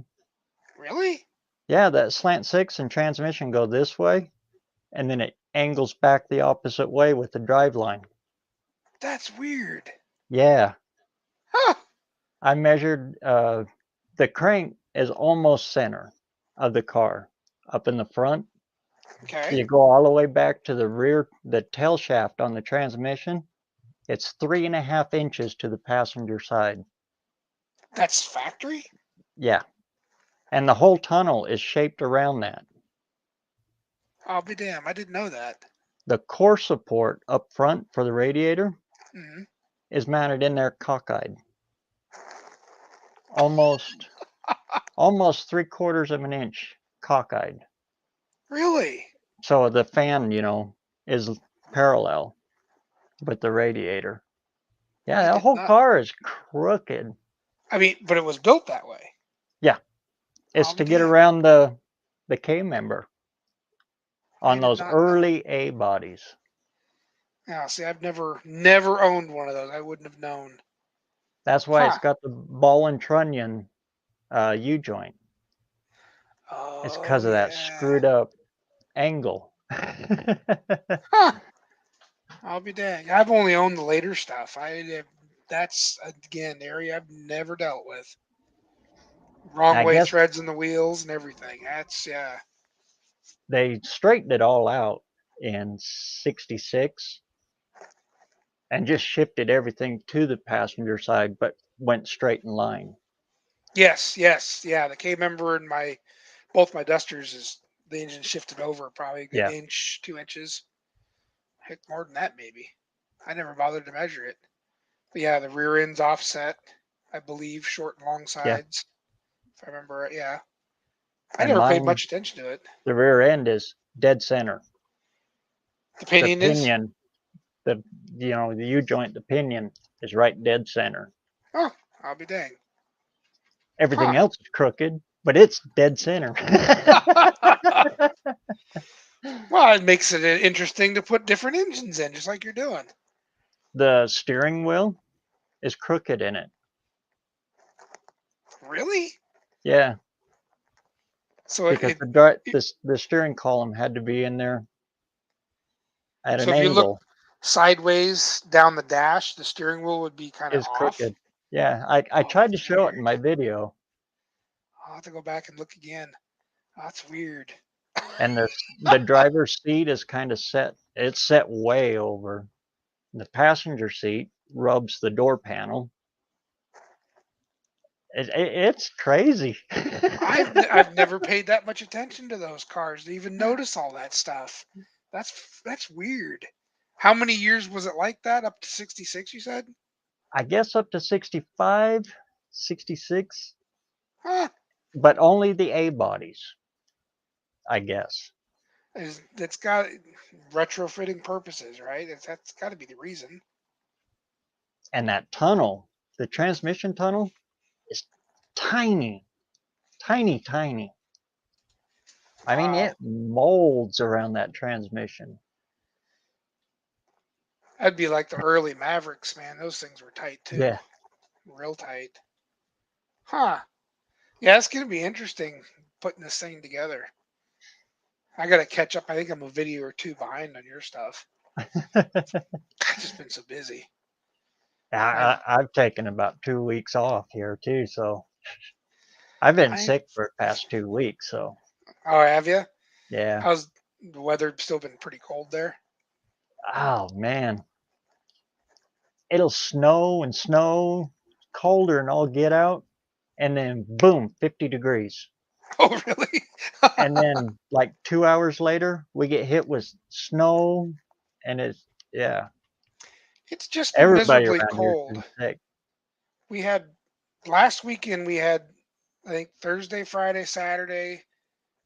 Really? Yeah, that slant six and transmission go this way, and then it angles back the opposite way with the drive line. That's weird. Yeah, Huh. I measured. The crank is almost center of the car, up in the front. Okay. You go all the way back to the rear, the tail shaft on the transmission. It's 3.5 inches to the passenger side. That's factory? Yeah, and the whole tunnel is shaped around that. I'll be damned. I didn't know that. The core support up front for the radiator Hmm. is mounted in there cockeyed. Almost 3/4 of an inch cockeyed. Really? So the fan, is parallel with the radiator. Yeah, I that did whole not. car is crooked. I mean, but it was built that way. Yeah, it's I'll to be get damned. around the K member I on did those not know. early A bodies. Yeah, see, I've never owned one of those. I wouldn't have known. That's why it's Huh. got the ball and trunnion U joint. It's because Oh of that yeah. screwed up angle. Huh. I'll be dang. I've only owned the later stuff. That's again area I've never dealt with. Wrong I way guess threads in the wheels and everything. That's yeah. they straightened it all out in '66 and just shifted everything to the passenger side, but went straight in line. Yes, yeah. The K member and both my Dusters is the engine shifted over probably a good Yeah. inch, 2 inches. Heck, more than that maybe. I never bothered to measure it. But yeah, the rear end's offset, I believe, short and long Yeah. sides. If I remember right, yeah. I And never paid mine, much attention to it. the rear end is dead center. The The pinion is? pinion, the U joint, the pinion is right dead center. Oh, I'll be dang. Everything Huh. else is crooked, but it's dead center. Well, it makes it interesting to put different engines in, just like you're doing. The steering wheel is crooked in it. Really? Yeah, So because it the steering column had to be in there at so an if you look angle. sideways down the dash, the steering wheel would be kind of Is off. crooked. Yeah, I Oh, tried to that's show it in weird. my video, I'll have to go back and look again. That's weird. and the driver's seat is kind of set. It's set way over. The passenger seat rubs the door panel. It's crazy. I've never paid that much attention to those cars to even notice all that stuff. That's weird. How many years was it like that? Up to 66, you said? I guess up to 65, 66, Huh. but only the A bodies, I guess. That's got retrofitting purposes, right? That's got to be the reason. And that tunnel, the transmission tunnel, is tiny, tiny, tiny. I mean, Wow. it molds around that transmission. That'd be like the early Mavericks, man. Those things were tight too. Yeah. Real tight. Huh. Yeah, it's gonna be interesting putting this thing together. I gotta catch up. I think I'm a video or two behind on your stuff. I've just been so busy. I've taken about 2 weeks off here too, so I've been I sick for the past 2 weeks. So Oh, have you? yeah. How's the weather still been pretty cold there? Oh man, it'll snow and snow, colder and all get out, and then boom, 50 degrees. Oh, really? And then like 2 hours later, we get hit with snow, and yeah, It's just been everybody miserably around here's cold. been sick. We had last weekend, we had, I think, Thursday, Friday, Saturday,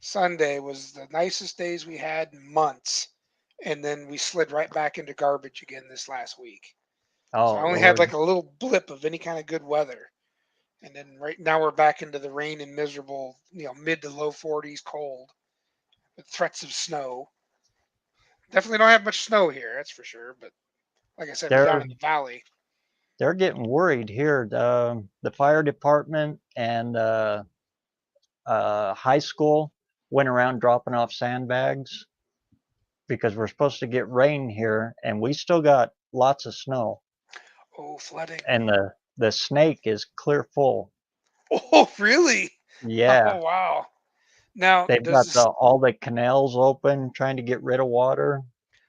Sunday was the nicest days we had in months. And then we slid right back into garbage again this last week. So I Oh only had Lord. like a little blip of any kind of good weather. And then right now we're back into the rain and miserable, mid to low 40s cold with threats of snow. Definitely don't have much snow here, that's for sure. But like I said, we're down They're in the valley. they're getting worried here. The fire department and high school went around dropping off sandbags because we're supposed to get rain here, and we still got lots of snow, Oh, flooding. and the snake is clear full. Oh, really? Yeah, Oh, wow. Now, they've got all the canals open, trying to get rid of water.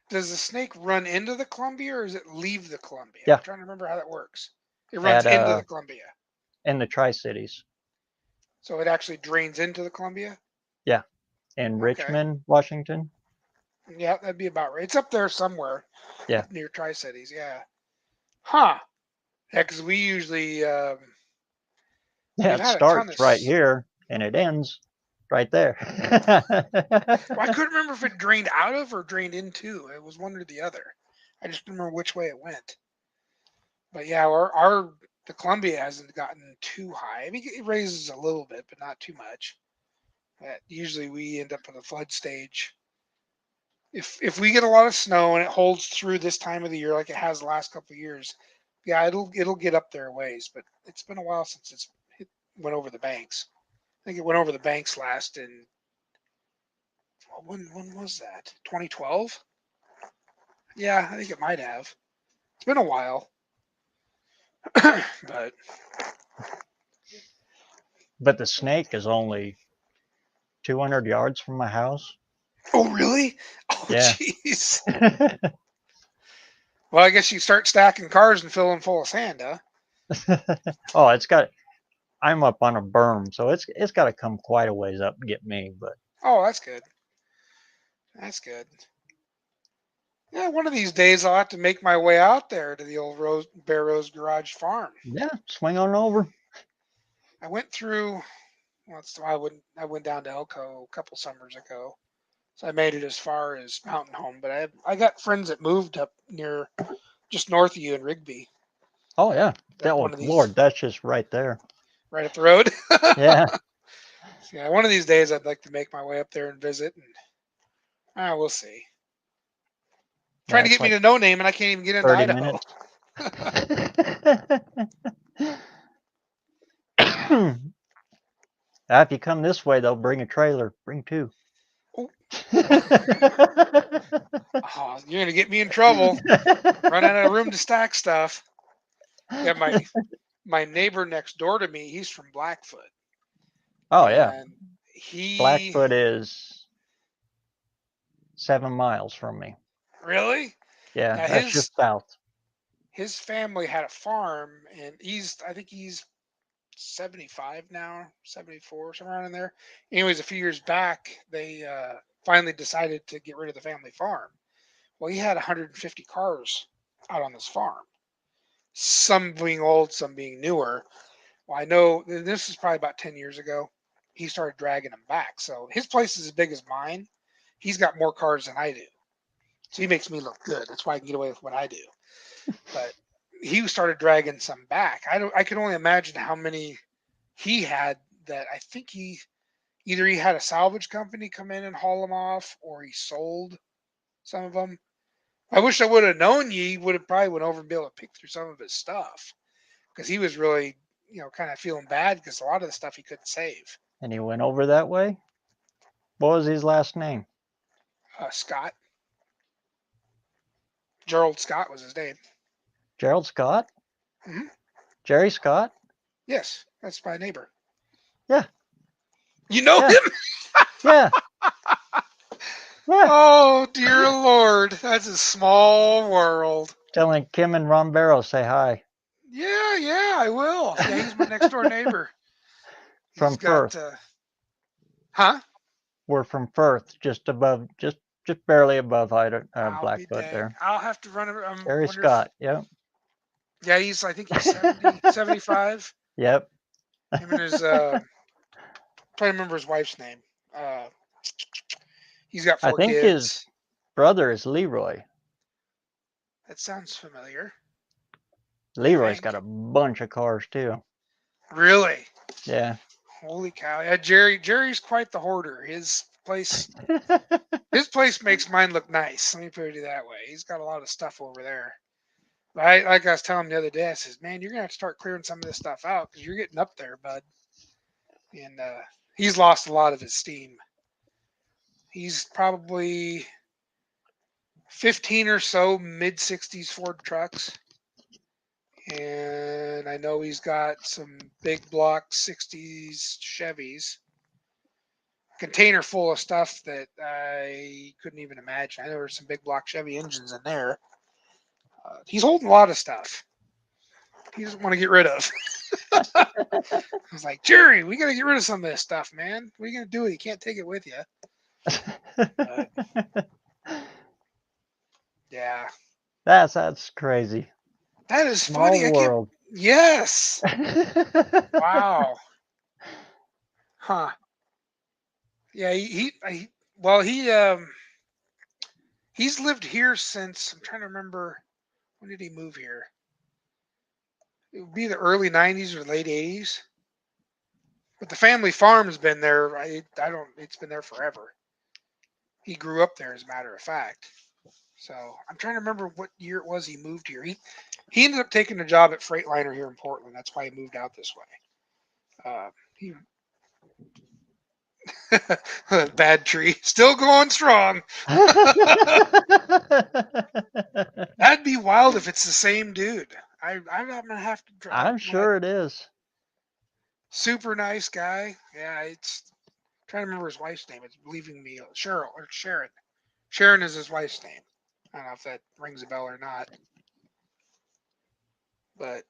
does the snake run into the Columbia or does it leave the Columbia? Yeah, I'm trying to remember how that works. It runs at into the Columbia. in the Tri-Cities. So it actually drains into the Columbia? Yeah, in Okay. Richmond, Washington. Yeah, that'd be about right. It's up there somewhere. Yeah. Up near Tri-Cities, yeah. Huh. Yeah, because we usually Yeah, we've it had a ton starts of right here and it ends right there. Well, I couldn't remember if it drained out of or drained into. It was one or the other. I just don't remember which way it went. But yeah, the Columbia hasn't gotten too high. I mean, it raises a little bit, but not too much. Usually we end up in a flood stage. If we get a lot of snow and it holds through this time of the year like it has the last couple of years, yeah, it'll get up there a ways. But it's been a while since went over the banks. I think it went over the banks last in, well, when was that? 2012? Yeah, I think it might have. It's been a while. But But the snake is only 200 yards from my house. oh, really? Oh, Yeah. jeez. Well, I guess you start stacking cars and fill them full of sand, huh? Oh, I'm up on a berm, so it's got to come quite a ways up to get me. But Oh, that's good. That's good. Yeah, one of these days I'll have to make my way out there to the old BareRose Garage Farm. yeah, swing on over. I went through. Well, I went down to Elko a couple summers ago, so I made it as far as Mountain Home. But I got friends that moved up near, just north of you in Rigby. Oh yeah, That oh one of these. Lord, that's just right there. right up the road. Yeah. Yeah, one of these days I'd like to make my way up there and visit, and we'll see. Trying to it's get me like to No Name, and I can't even get into 30 Idaho. minutes. If you come this way, they'll bring a trailer. Bring two. Oh. Oh, you're gonna get me in trouble. Run out of room to stack stuff. Yeah, my neighbor next door to me, he's from Blackfoot. Oh, yeah. And he Blackfoot is 7 miles from me. really? Yeah, Now that's just south. his family had a farm, and I think he's 75 now, 74, somewhere around in there. Anyways, a few years back, they finally decided to get rid of the family farm. Well, he had 150 cars out on this farm, some being old, some being newer. Well, I know this is probably about 10 years ago. He started dragging them back. So his place is as big as mine. He's got more cars than I do. So he makes me look good. That's why I can get away with what I do. But he started dragging some back. I can only imagine how many he had that I think he had a salvage company come in and haul them off, or he sold some of them. I wish I would have known he would have probably went over and be able to pick through some of his stuff, because he was really, kind of feeling bad because a lot of the stuff he couldn't save. And he went over that way? What was his last name? Scott. Gerald Scott was his name. Gerald Scott? Mhm. Jerry Scott? Yes, that's my neighbor. Yeah. You know Yeah. him? Yeah. Yeah. Oh, dear Lord. That's a small world. Telling Kim and Ron Barrow say hi. Yeah, I will. Yeah, he's my next door neighbor. From He's got, Firth. huh? We're from Firth, just above, just barely above I'll be Blackfoot dang. there. I'll have to run. Jerry Scott. Yep. Yeah, I think he's 70, 75. Yep. Him and his, trying to remember his wife's name. He's got I 4 think his kids. brother is Leroy. That sounds familiar. Leroy's think. got a bunch of cars too. Really? Yeah. Holy cow! Yeah, Jerry's quite the hoarder. His place makes mine look nice. Let me put it that way. He's got a lot of stuff over there. But like I was telling him the other day, I says, "Man, you're gonna have to start clearing some of this stuff out because you're getting up there, bud." And he's lost a lot of his steam. He's probably 15 or so mid-60s Ford trucks. And I know he's got some big block 60s Chevys. Container full of stuff that I couldn't even imagine. I know there's some big block Chevy engines in there. He's holding a lot of stuff he doesn't want to get rid of. I was like, Jerry, we got to get rid of some of this stuff, man. What are you going to do with it? You can't take it with you. Yeah. That's crazy. That is Small funny. I can't. world. Yes. Wow. Huh. Yeah. He's lived here since, I'm trying to remember, when did he move here? It would be the early 90s or late 80s. But the family farm's been there. It's been there forever. He grew up there, as a matter of fact. So I'm trying to remember what year it was he moved here. He ended up taking a job at Freightliner here in Portland. That's why he moved out this way. Bad tree. Still going strong. That'd be wild if it's the same dude. I'm gonna have to drive. I'm sure it is. Super nice guy. Yeah, it's trying to remember his wife's name. It's leaving me. Cheryl or Sharon. Sharon is his wife's name. I don't know if that rings a bell or not. But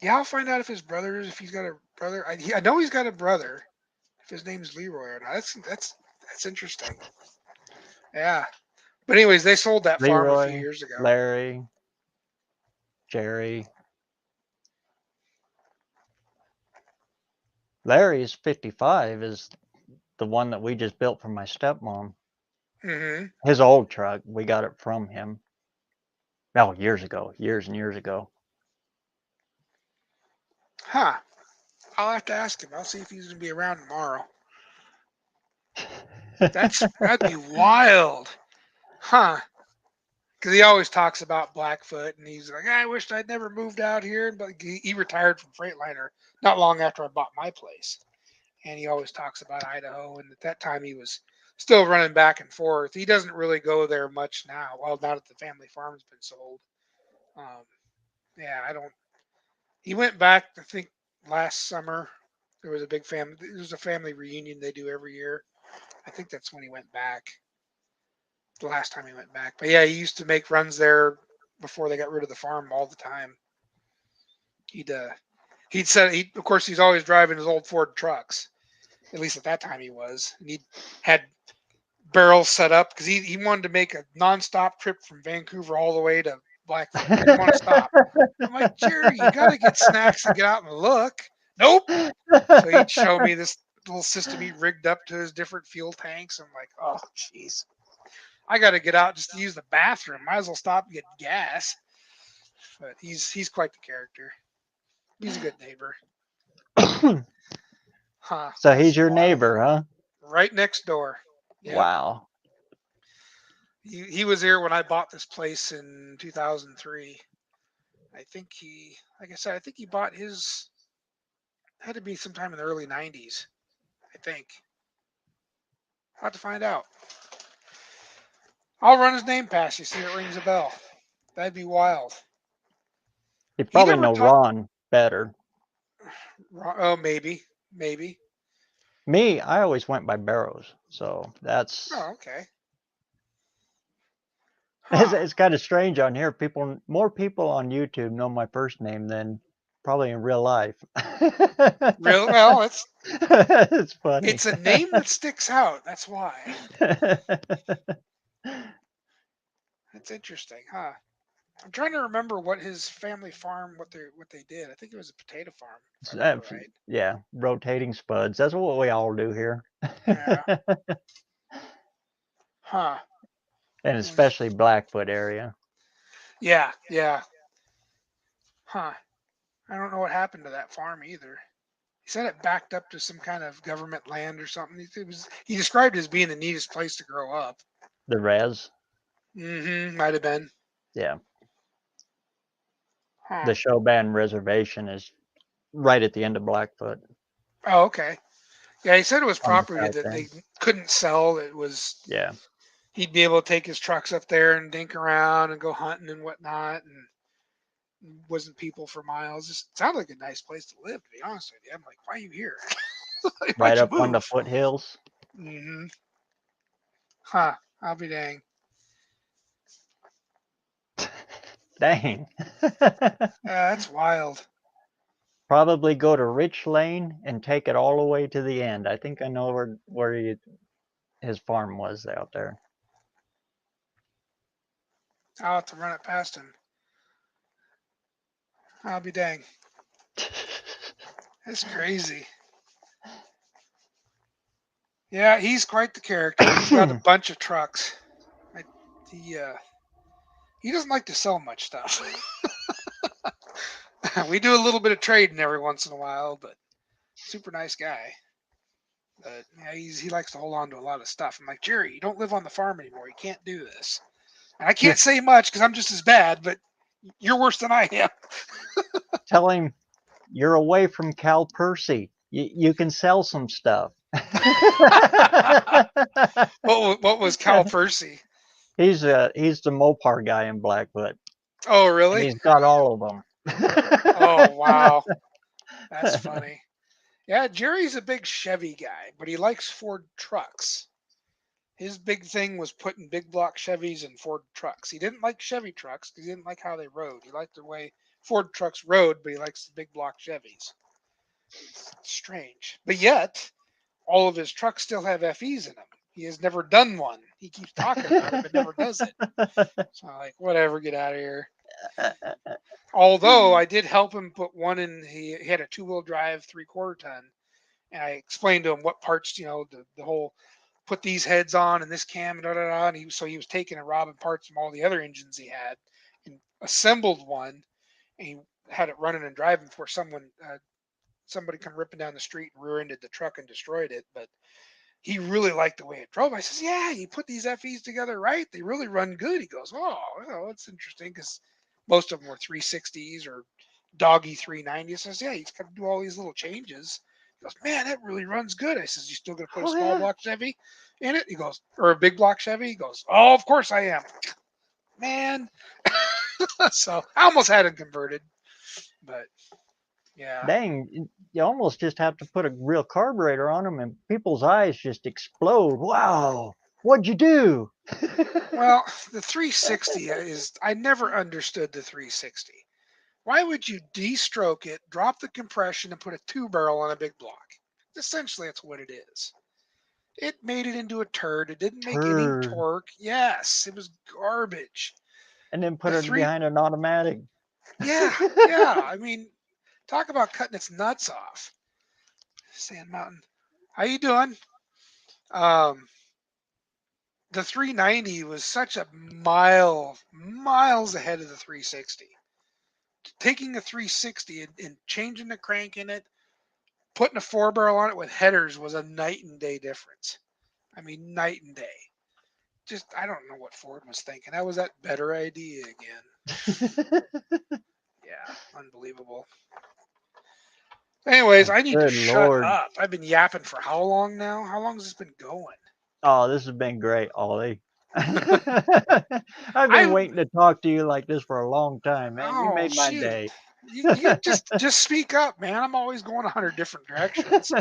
yeah, I'll find out if if he's got a brother. I know he's got a brother. If his name's Leroy or not. That's interesting. Yeah. But anyways, they sold that farm a few Leroy, years ago. Larry, Jerry. Larry's 55 is the one that we just built for my stepmom. Mm-hmm. His old truck, we got it from him. Oh, years and years ago. Huh. I'll have to ask him. I'll see if he's gonna be around tomorrow. That'd be wild, huh? Because he always talks about Blackfoot, and he's like, I wished I'd never moved out here. But he retired from Freightliner not long after I bought my place, and he always talks about Idaho. And at that time, he was still running back and forth. He doesn't really go there much now. Well, now that the family farm's been sold. Yeah, I don't. He went back, I think, last summer. There was a big family. There's a family reunion they do every year. I think that's when he went back. The last time he went back. But yeah, he used to make runs there before they got rid of the farm all the time. He'd of course he's always driving his old Ford trucks. At least at that time he was. And he had barrels set up because he wanted to make a nonstop trip from Vancouver all the way to Blackfoot. He didn't want to stop. I'm like, Jerry, you gotta get snacks and get out and look. Nope. So he'd show me this little system he rigged up to his different fuel tanks. I'm like, oh jeez. I got to get out just to use the bathroom. Might as well stop and get gas. But he's quite the character. He's a good neighbor. Huh? So he's your neighbor, huh? Right next door. Yep. Wow. He was here when I bought this place in 2003. I think like I said, I think he bought his. Had to be sometime in the early 90s. I think. I'll have to find out. I'll run his name past you, see if it rings a bell. That'd be wild. You probably never know talked- Ron better. Oh, maybe. Me, I always went by BareRose, so that's Oh, okay. it's kind of strange on here. More people on YouTube know my first name than probably in real life. Real well, It's funny. it's a name that sticks out. That's why. That's interesting, huh? I'm trying to remember what his family farm, what they did. I think it was a potato farm. If I remember right. Yeah, rotating spuds. That's what we all do here. Yeah. Huh. And especially Blackfoot area. Yeah. Huh. I don't know what happened to that farm either. He said it backed up to some kind of government land or something. He described it as being the neatest place to grow up. The res. Might have been. Yeah. Huh. The Showban Reservation is right at the end of Blackfoot. Oh, okay. Yeah, he said it was On the property south that end. they couldn't sell. It was. Yeah. He'd be able to take his trucks up there and dink around and go hunting and whatnot, and wasn't people for miles. Just sounded like a nice place to live, to be honest with you. I'm like, why are you here? Why'd Right you up on the move? foothills. Huh. I'll be dang. Dang. That's wild. Probably go to Rich Lane and take it all the way to the end. I think I know where his farm was out there. I'll have to run it past him. I'll be dang. That's crazy. Yeah, he's quite the character. He's got a bunch of trucks. He doesn't like to sell much stuff. We do a little bit of trading every once in a while, but super nice guy. But yeah, he likes to hold on to a lot of stuff. I'm like, Jerry, you don't live on the farm anymore. You can't do this. And I can't say much because I'm just as bad, but you're worse than I am. Tell him you're away from Cal Percy. You can sell some stuff. What was Cal Percy? He's the Mopar guy in Blackfoot. Oh, And really? he's got all of them. Oh, wow. That's funny. Yeah, Jerry's a big Chevy guy, but he likes Ford trucks. His big thing was putting big block Chevys in Ford trucks. He didn't like Chevy trucks because he didn't like how they rode. He liked the way Ford trucks rode, but he likes the big block Chevys. It's strange. But yet, all of his trucks still have FEs in them. He has never done one. He keeps talking about it, but never does it. So I'm like, whatever, get out of here. Although I did help him put one in, he had a 2-wheel drive 3/4 ton. And I explained to him what parts, the whole put these heads on and this cam and da da da. And he was taking and robbing parts from all the other engines he had and assembled one. And he had it running and driving for someone somebody come ripping down the street and rear-ended the truck and destroyed it, but he really liked the way it drove. I says, yeah, you put these FEs together right, they really run good. He goes, oh, well, that's interesting, because most of them were 360s or doggy 390s. I says, yeah, you just got to do all these little changes. He goes, man, that really runs good. I says, you still gonna put a Oh, small yeah. block Chevy in it? He goes, or a big block Chevy? He goes, oh, of course I am. Man. So I almost had it converted, but yeah. Dang, you almost just have to put a real carburetor on them, and people's eyes just explode. Wow, what'd you do? Well, the 360 is, I never understood the 360. Why would you de-stroke it, drop the compression, and put a 2-barrel on a big block? Essentially, that's what it is. It made it into a turd. It didn't make any Turd. torque. Yes, it was garbage. And then put The it behind an automatic. yeah. I mean, talk about cutting its nuts off. Sand Mountain, how you doing? The 390 was such a miles ahead of the 360. Taking a 360 and changing the crank in it, putting a 4-barrel on it with headers was a night and day difference. I mean, night and day. Just, I don't know what Ford was thinking. That was that better idea again. Yeah, unbelievable. Anyways, I need to Good shut Lord. up. I've been yapping for how long now? How long has this been going? Oh, this has been great, Ollie. I've been I'm waiting to talk to you like this for a long time, man. You oh made my shoot. day. You just speak up, man. I'm always going 100 different directions.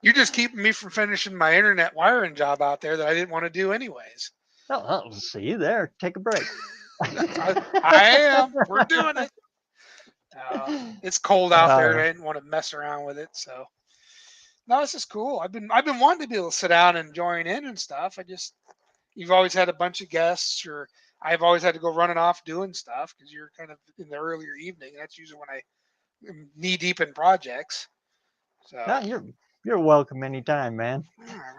You're just keeping me from finishing my internet wiring job out there that I didn't want to do anyways. Oh, see you there. Take a break. I am. We're doing it. It's cold out there, and I didn't want to mess around with it. So no, this is cool. I've been wanting to be able to sit down and join in and stuff. You've always had a bunch of guests, or I've always had to go running off doing stuff because you're kind of in the earlier evening. That's usually when I am knee deep in projects. So No, you're welcome anytime, man.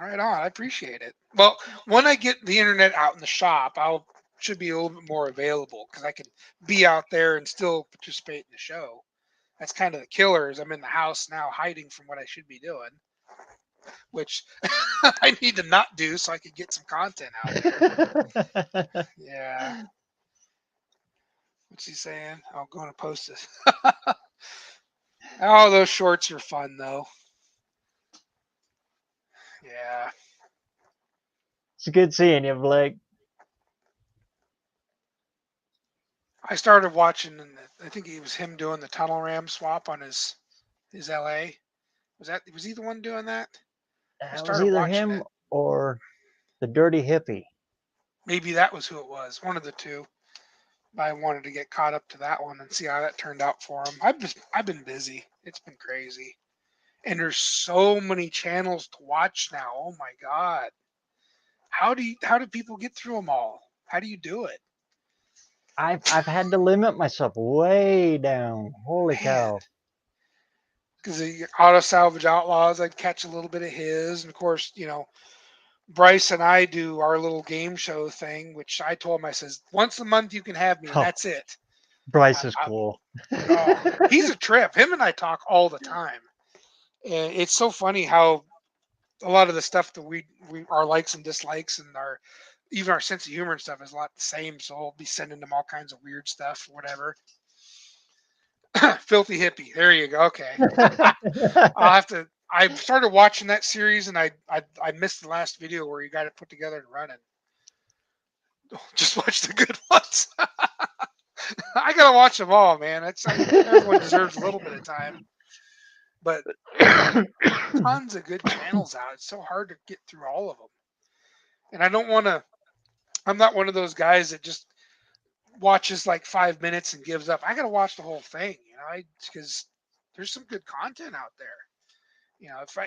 right on. I appreciate it. Well, when I get the internet out in the shop, should be a little bit more available because I can be out there and still participate in the show. That's kind of the killer. Is I'm in the house now, hiding from what I should be doing, which I need to not do so I can get some content out there. Yeah. What's he saying? I'm going to post this. Oh, those shorts are fun though. Yeah. It's good seeing you, Blake. I started watching, and I think it was him doing the tunnel ram swap on his LA. Was he the one doing that? I It was started either watching him it. or the dirty hippie. Maybe that was who it was. One of the two. I wanted to get caught up to that one and see how that turned out for him. I've been busy. It's been crazy, and there's so many channels to watch now. Oh my god! How do people get through them all? How do you do it? I've had to limit myself way down. Holy Man, cow. because the Auto Salvage Outlaws, I'd catch a little bit of his, and of course, Bryce and I do our little game show thing, which I told him, I says, once a month you can have me, and Oh, that's it. Bryce is cool. He's a trip. Him and I talk all the time, and it's so funny how a lot of the stuff that we our likes and dislikes and even our sense of humor and stuff is a lot the same. So I'll be sending them all kinds of weird stuff, whatever. Filthy hippie. There you go. Okay. I'll have to. I started watching that series, and I missed the last video where you got it put together and running. Just watch the good ones. I gotta watch them all, man. Everyone deserves a little bit of time, but tons of good channels out. It's so hard to get through all of them, and I don't want to. I'm not one of those guys that just watches like 5 minutes and gives up. I gotta watch the whole thing, because there's some good content out there.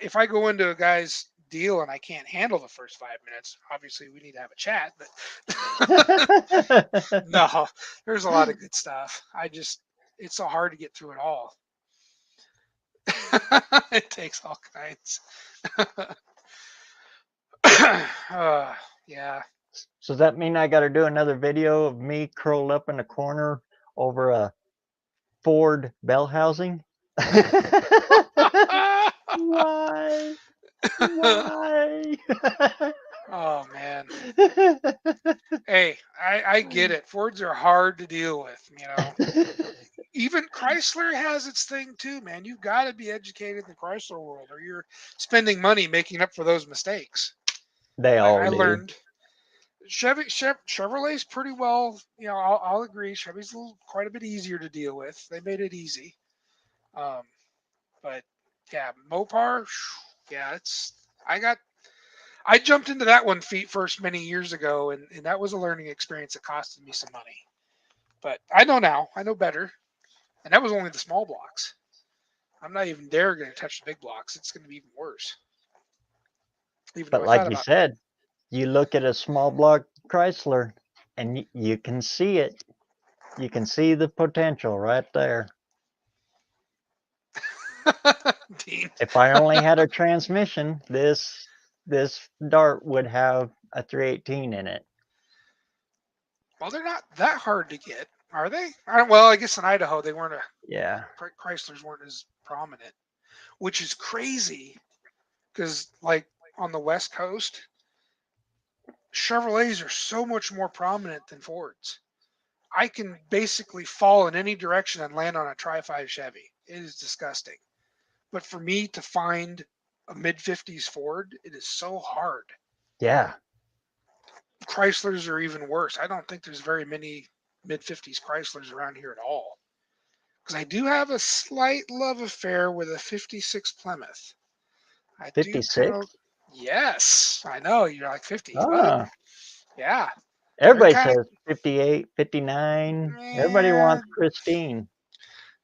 If I go into a guy's deal and I can't handle the first 5 minutes, obviously we need to have a chat. But no, there's a lot of good stuff. It's so hard to get through it all. It takes all kinds. Yeah. So does that mean I got to do another video of me curled up in a corner over a Ford bell housing? Why? Why? Oh man. Hey, I get it. Fords are hard to deal with, you know. Even Chrysler has its thing too, man. You've got to be educated in the Chrysler world, or you're spending money making up for those mistakes. They all I do. learned Chevrolet's pretty well. You know, I'll agree. Chevy's quite a bit easier to deal with. They made it easy. But yeah, Mopar. Yeah, I jumped into that one feet first many years ago, and that was a learning experience that costed me some money. But I know now. I know better. And that was only the small blocks. I'm not even dare going to touch the big blocks. It's going to be even worse. Even though But I like thought you about said, you look at a small block Chrysler and you can see it. You can see the potential right there. it. Dean. If I only had a transmission, this Dart would have a 318 in it. Well, they're not that hard to get, are they? Well, I guess in Idaho they weren't. Yeah. Chryslers weren't as prominent, which is crazy because, like, on the West Coast, Chevrolets are so much more prominent than Fords. I can basically fall in any direction and land on a Tri-5 Chevy. It is disgusting. But for me to find a mid-50s Ford, it is so hard. Yeah. Chryslers are even worse. I don't think there's very many mid-50s Chryslers around here at all. Because I do have a slight love affair with a 56 Plymouth. I do 56? kind of. Yes, I know. You're like 50. What? Ah. Yeah. Everybody kinda- says 58, 59. Everybody Yeah, wants Christine.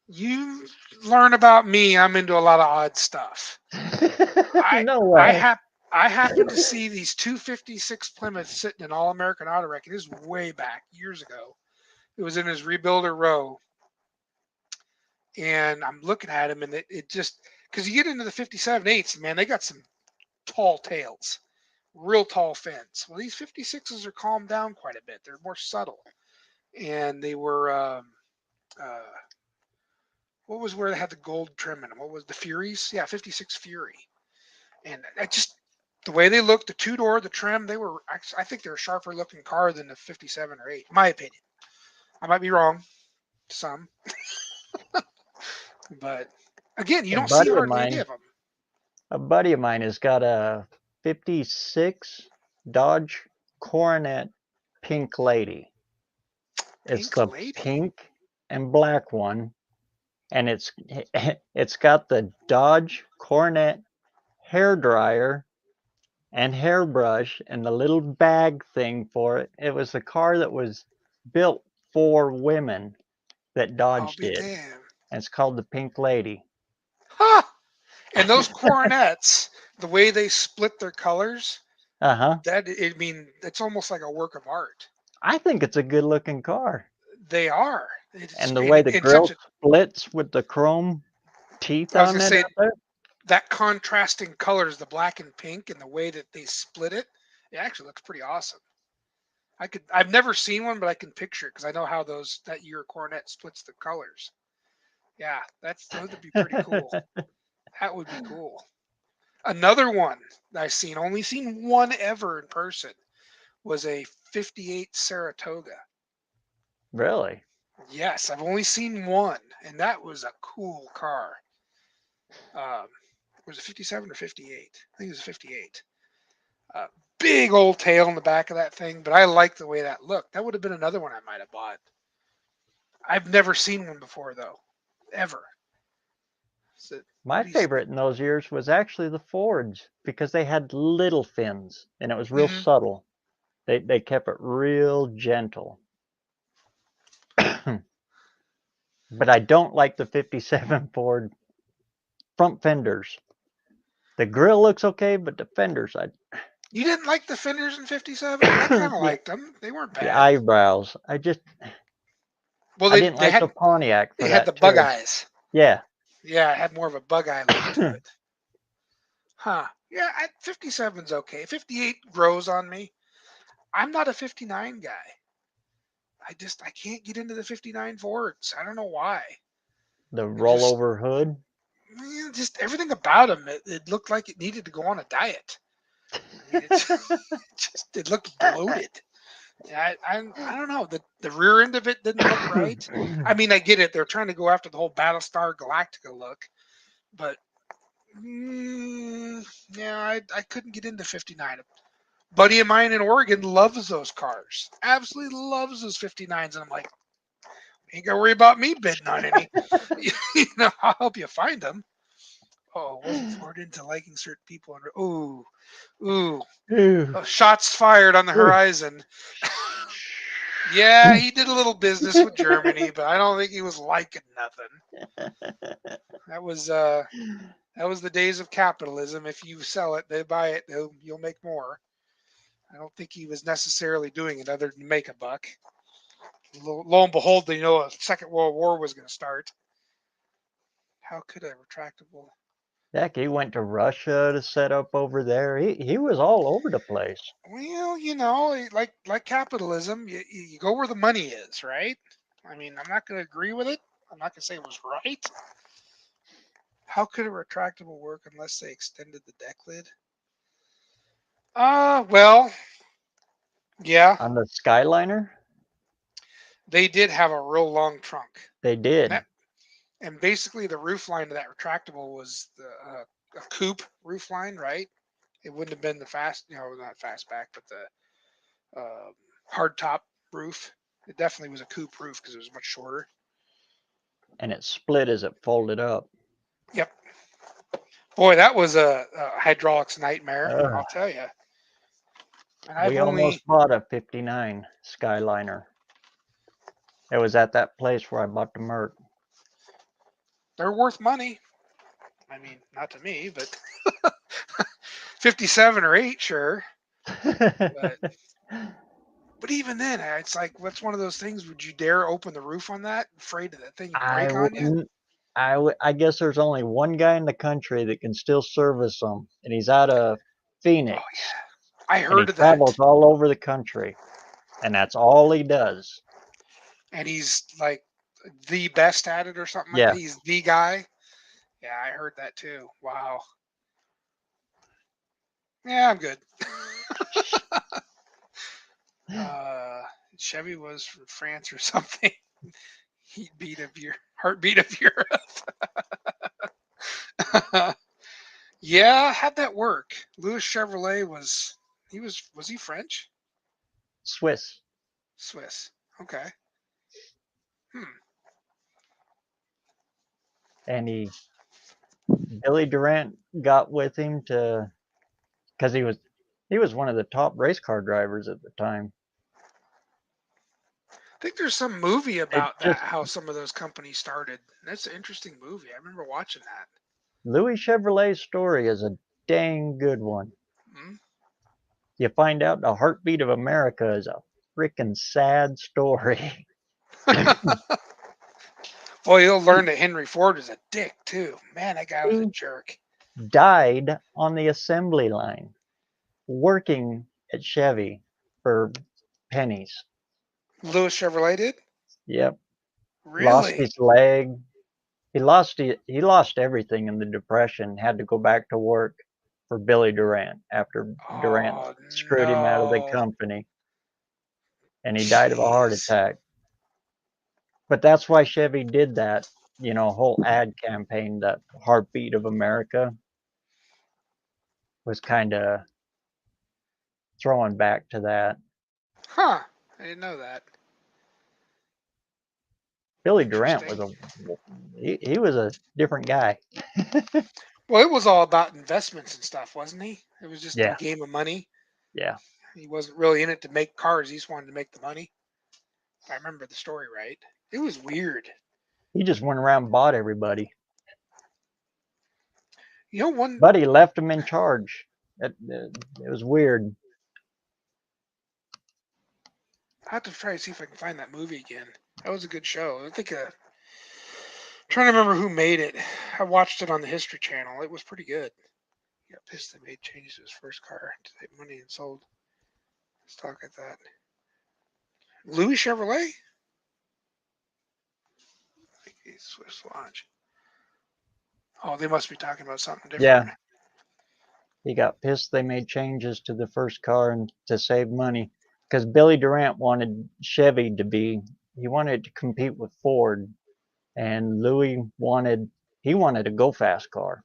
you learn about me. I'm into a lot of odd stuff. No I way. I happened to see these 256 Plymouth sitting in All American Auto Wreck. This is way back years ago. It was in his rebuilder row, and I'm looking at him, and it just because you get into the 57.8s, man, they got some tall tails, real tall fins. Well, these 56s are calmed down quite a bit. They're more subtle, and they were what was where they had the gold trim in them? What was the Furies? Yeah, 56 Fury. And I just the way they looked, the two-door, the trim, they were. I think they're a sharper looking car than the 57 or 8. In my opinion, I might be wrong. Some, but again, you A don't see buddy of hardly any mine, of them. a buddy of mine has got a 56 Dodge Coronet Pink Lady. It's Pink the Lady. pink and black one, and it's got the Dodge Coronet hair dryer and hairbrush and the little bag thing for it. It was a car that was built for women that I'll Dodge be did. damned. And it's called the Pink Lady. Huh. And those coronets, the way they split their colors, Uh-huh. it's almost like a work of art. I think it's a good looking car. They are. And the way the in grill such a, splits with the chrome teeth I was on gonna it say out there. that contrasting colors, the black and pink, and the way that they split it, it actually looks pretty awesome. I've never seen one, but I can picture it because I know how that year coronet splits the colors. Yeah, those would be pretty cool. That would be cool. Another one I've only seen one ever in person, was a 58 Saratoga. Really? Yes, I've only seen one, and that was a cool car. Was it 57 or 58? I think it was 58. Big old tail in the back of that thing, but I like the way that looked. That would have been another one I might have bought. I've never seen one before, though, ever. So, My favorite in those years was actually the Fords because they had little fins and it was real subtle. They kept it real gentle. But I don't like the 57 Ford front fenders. The grill looks okay, but the fenders, You didn't like the fenders in 57? I kind of liked them. They weren't the bad. eyebrows. I didn't like the Pontiac for they that had the bug too. eyes. Yeah. Yeah, it had more of a bug eye look to it. Huh. Yeah, 57's okay. 58 grows on me. I'm not a 59 guy. I can't get into the 59 Fords. I don't know why. The Just- rollover hood. Just everything about him, it looked like it needed to go on a diet. I mean, it looked bloated. I don't know. The rear end of it didn't look right. I mean, I get it. They're trying to go after the whole Battlestar Galactica look, but yeah, I couldn't get into 59. A buddy of mine in Oregon loves those cars. Absolutely loves those 59s, and I'm like, ain't gotta worry about me bidding on any. I'll help you find them. Oh, wasn't Ford into liking certain people? Ooh. Oh, shots fired on the horizon. Yeah, he did a little business with Germany, but I don't think he was liking nothing. That was the days of capitalism. If you sell it, they buy it, you'll make more. I don't think he was necessarily doing it other than make a buck. Lo and behold, a Second World War was going to start. How could a retractable? Heck, he went to Russia to set up over there. He was all over the place. Well, like capitalism, you go where the money is, right? I mean, I'm not going to agree with it. I'm not going to say it was right. How could a retractable work unless they extended the deck lid? Well, yeah, On the Skyliner, they did have a real long trunk. they did. And basically, the roof line of that retractable was a coupe roof line, right? It wouldn't have been the not fastback, but the hard top roof. It definitely was a coupe roof because it was much shorter. And it split as it folded up. Yep. Boy, that was a hydraulics nightmare, I'll tell you. And We almost bought a 59 Skyliner. It was at that place where I bought the Merc. They're worth money. I mean, not to me, but 57 or 8, sure. But even then, it's like, what's one of those things? Would you dare open the roof on that, afraid of that thing would break on you? I guess there's only one guy in the country that can still service them, and he's out of Phoenix. Oh, yeah. I And heard he of travels that. all over the country, and that's all he does. And he's like the best at it or something like Yeah. that. He's the guy. Yeah, I heard that too. Wow. Yeah, I'm good. Chevy was from France or something. Heartbeat of Europe. Yeah, how'd that work? Louis Chevrolet was he French? Swiss. Swiss. Okay. And Billy Durant got with him because he was one of the top race car drivers at the time. I think there's some movie about just- how some of those companies started. That's an interesting movie. I remember watching that. Louis Chevrolet's story is a dang good one. Hmm? You find out the heartbeat of America is a freaking sad story. Well, you'll learn that Henry Ford is a dick too. Man, that guy was a He jerk. died on the assembly line working at Chevy for pennies. Louis Chevrolet did? Yep. Really? Lost his leg. He lost everything in the Depression, had to go back to work for Billy Durant after Durant Oh, screwed him out of the no. company. And he died of a heart Jeez. attack. But that's why Chevy did that, whole ad campaign, that heartbeat of America was kind of throwing back to that. Huh. I didn't know that. Billy Durant was he was a different guy. Well, it was all about investments and stuff, wasn't he? It was just a Yeah. game of money. Yeah. He wasn't really in it to make cars. He just wanted to make the money. If I remember the story right. It was weird. He just went around and bought everybody. One. But he left them in charge. It was weird. I have to try to see if I can find that movie again. That was a good show. I think trying to remember who made it. I watched it on the History Channel. It was pretty good. He got pissed that made changes to his first car to save money and sold. Let's talk at that. Louis Chevrolet? Swiss launch. Oh, they must be talking about something different. Yeah. He got pissed they made changes to the first car and to save money because Billy Durant wanted Chevy to be, he wanted to compete with Ford, and Louis wanted, he wanted a go fast car.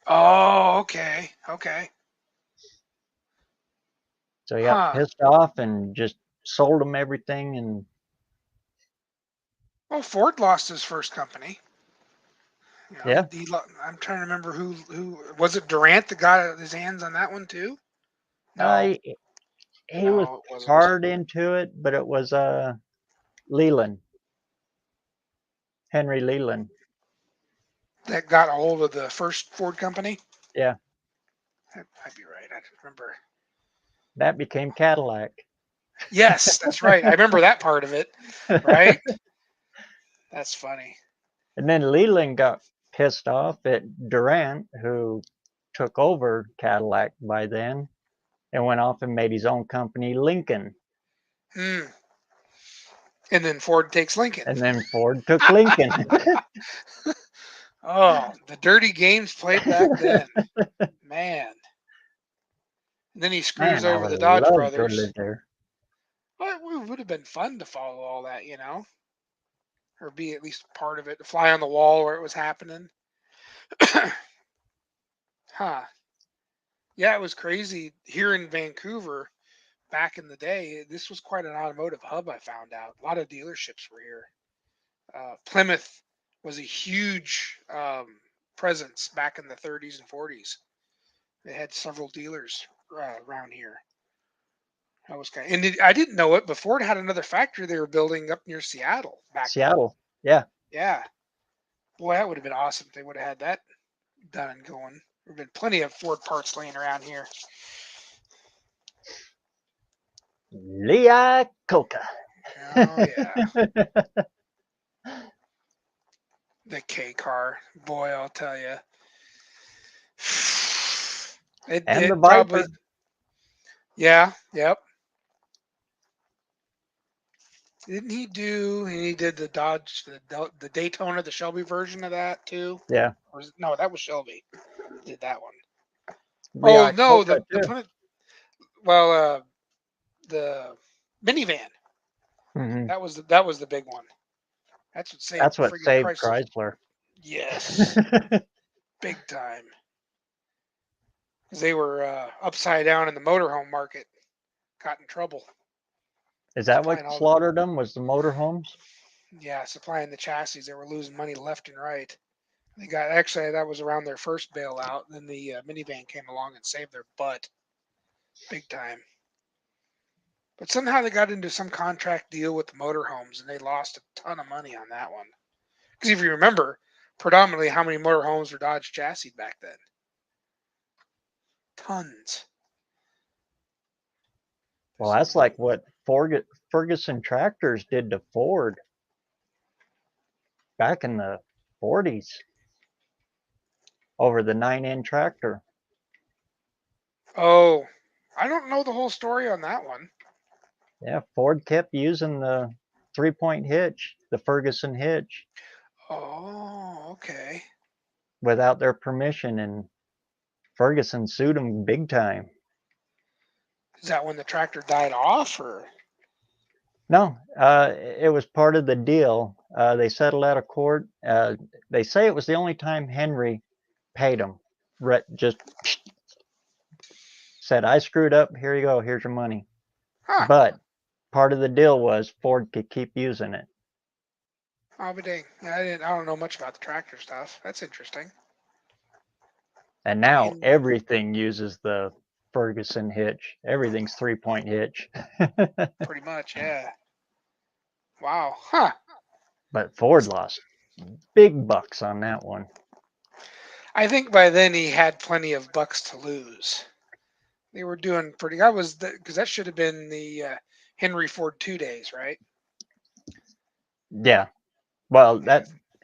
Oh, okay. Okay. So he got Huh. pissed off and just sold him everything. And Well, Ford lost his first company. You know, yeah, I'm trying to remember who was it. Durant that got his hands on that one too? No, he was no, it wasn't. hard into it, but it was Leland, Henry Leland. That got a hold of the first Ford company. Yeah, That might be right. I don't remember. that became Cadillac. Yes, that's right. I remember that part of it. Right. That's funny. And then Leland got pissed off at Durant, who took over Cadillac by then, and went off and made his own company, Lincoln. Hmm. And then Ford takes Lincoln. And then Ford took Lincoln. Oh, the dirty games played back then, man. And then he screws Man, I over would the Dodge love to brothers. live there. Well, it would have been fun to follow all that, you know, or be at least part of it, to fly on the wall where it was happening. Huh. Yeah, it was crazy here in Vancouver back in the day. This was quite an automotive hub, I found out. A lot of dealerships were here. Plymouth was a huge presence back in the 30s and 40s. They had several dealers around here. That was kind of, and I didn't know it, but Ford had another factory they were building up near Seattle back Seattle, yeah. then. Yeah. Boy, that would have been awesome if they would have had that done and going. There have been plenty of Ford parts laying around here. Lehigh Coca. Oh yeah, the K car. Boy, I'll tell you. And the It probably. Viper. Yeah. Yep. Didn't he do? And he did the Dodge, the Daytona, the Shelby version of that too. Yeah. Or no, that was Shelby. Did that one? Lehigh Oh no, Coca too. the minivan. Hmm. That was the big one. That's what saved That's what friggin' saved Chrysler. Chrysler. Yes, big time. Because they were upside down in the motorhome market. Got in trouble. Is that what Supplying all the slaughtered them? Was the motorhomes? supplying the chassis. They were losing money left and right. They got actually that was around their first bailout. Then the minivan came along and saved their butt, big time. But somehow they got into some contract deal with the motorhomes and they lost a ton of money on that one. Because if you remember, predominantly how many motorhomes were Dodge chassis back then? Tons. Well, that's like what Ferguson tractors did to Ford back in the 40s over the 9N tractor. Oh, I don't know the whole story on that one. Yeah, Ford kept using the 3-point hitch, the Ferguson hitch, Oh, okay. without their permission, and Ferguson sued them big time. Is that when the tractor died off, or? No, it was part of the deal. They settled out of court. They say it was the only time Henry paid them. Just said, I screwed up. Here you go. Here's your money. Huh. But part of the deal was Ford could keep using it. Oh, but dang. I don't know much about the tractor stuff. That's interesting. And now And- everything uses the Ferguson hitch. Everything's 3-point hitch. Pretty much, yeah. Wow. Huh. But Ford lost big bucks on that one. I think by then he had plenty of bucks to lose. They were doing pretty. Because that should have been the Henry Ford 2 days, right? Yeah. Well,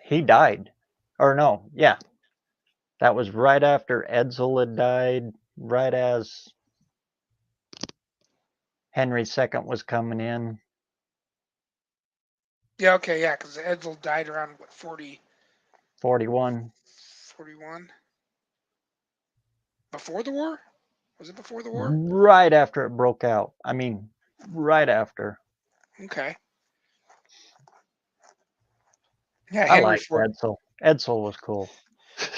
he died. Or no, yeah. That was right after Edsel had died, right as Henry II was coming in. Yeah, okay, yeah, because Edsel died around what 41. 41 before the war. Was it before the war? Right after it broke out. I mean, right after. Okay. Yeah, I Henry like Ford. Edsel. Edsel was cool.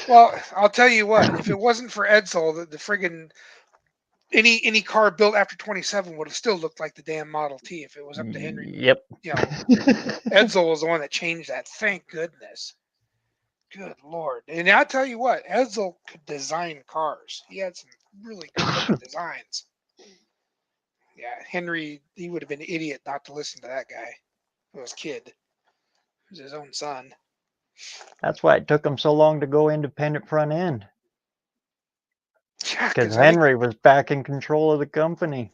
Well, I'll tell you what. If it wasn't for Edsel, the friggin' any car built after 27 would have still looked like the damn Model T if it was up to Henry. Yep. You know, Edsel was the one that changed that. Thank goodness. Good Lord. And I'll tell you what, Edsel could design cars. He had some really good looking designs. Yeah, Henry, he would have been an idiot not to listen to that guy. It was kid. It was his own son. That's why it took him so long to go independent front end. Yeah, Because because I think Henry was back in control of the company.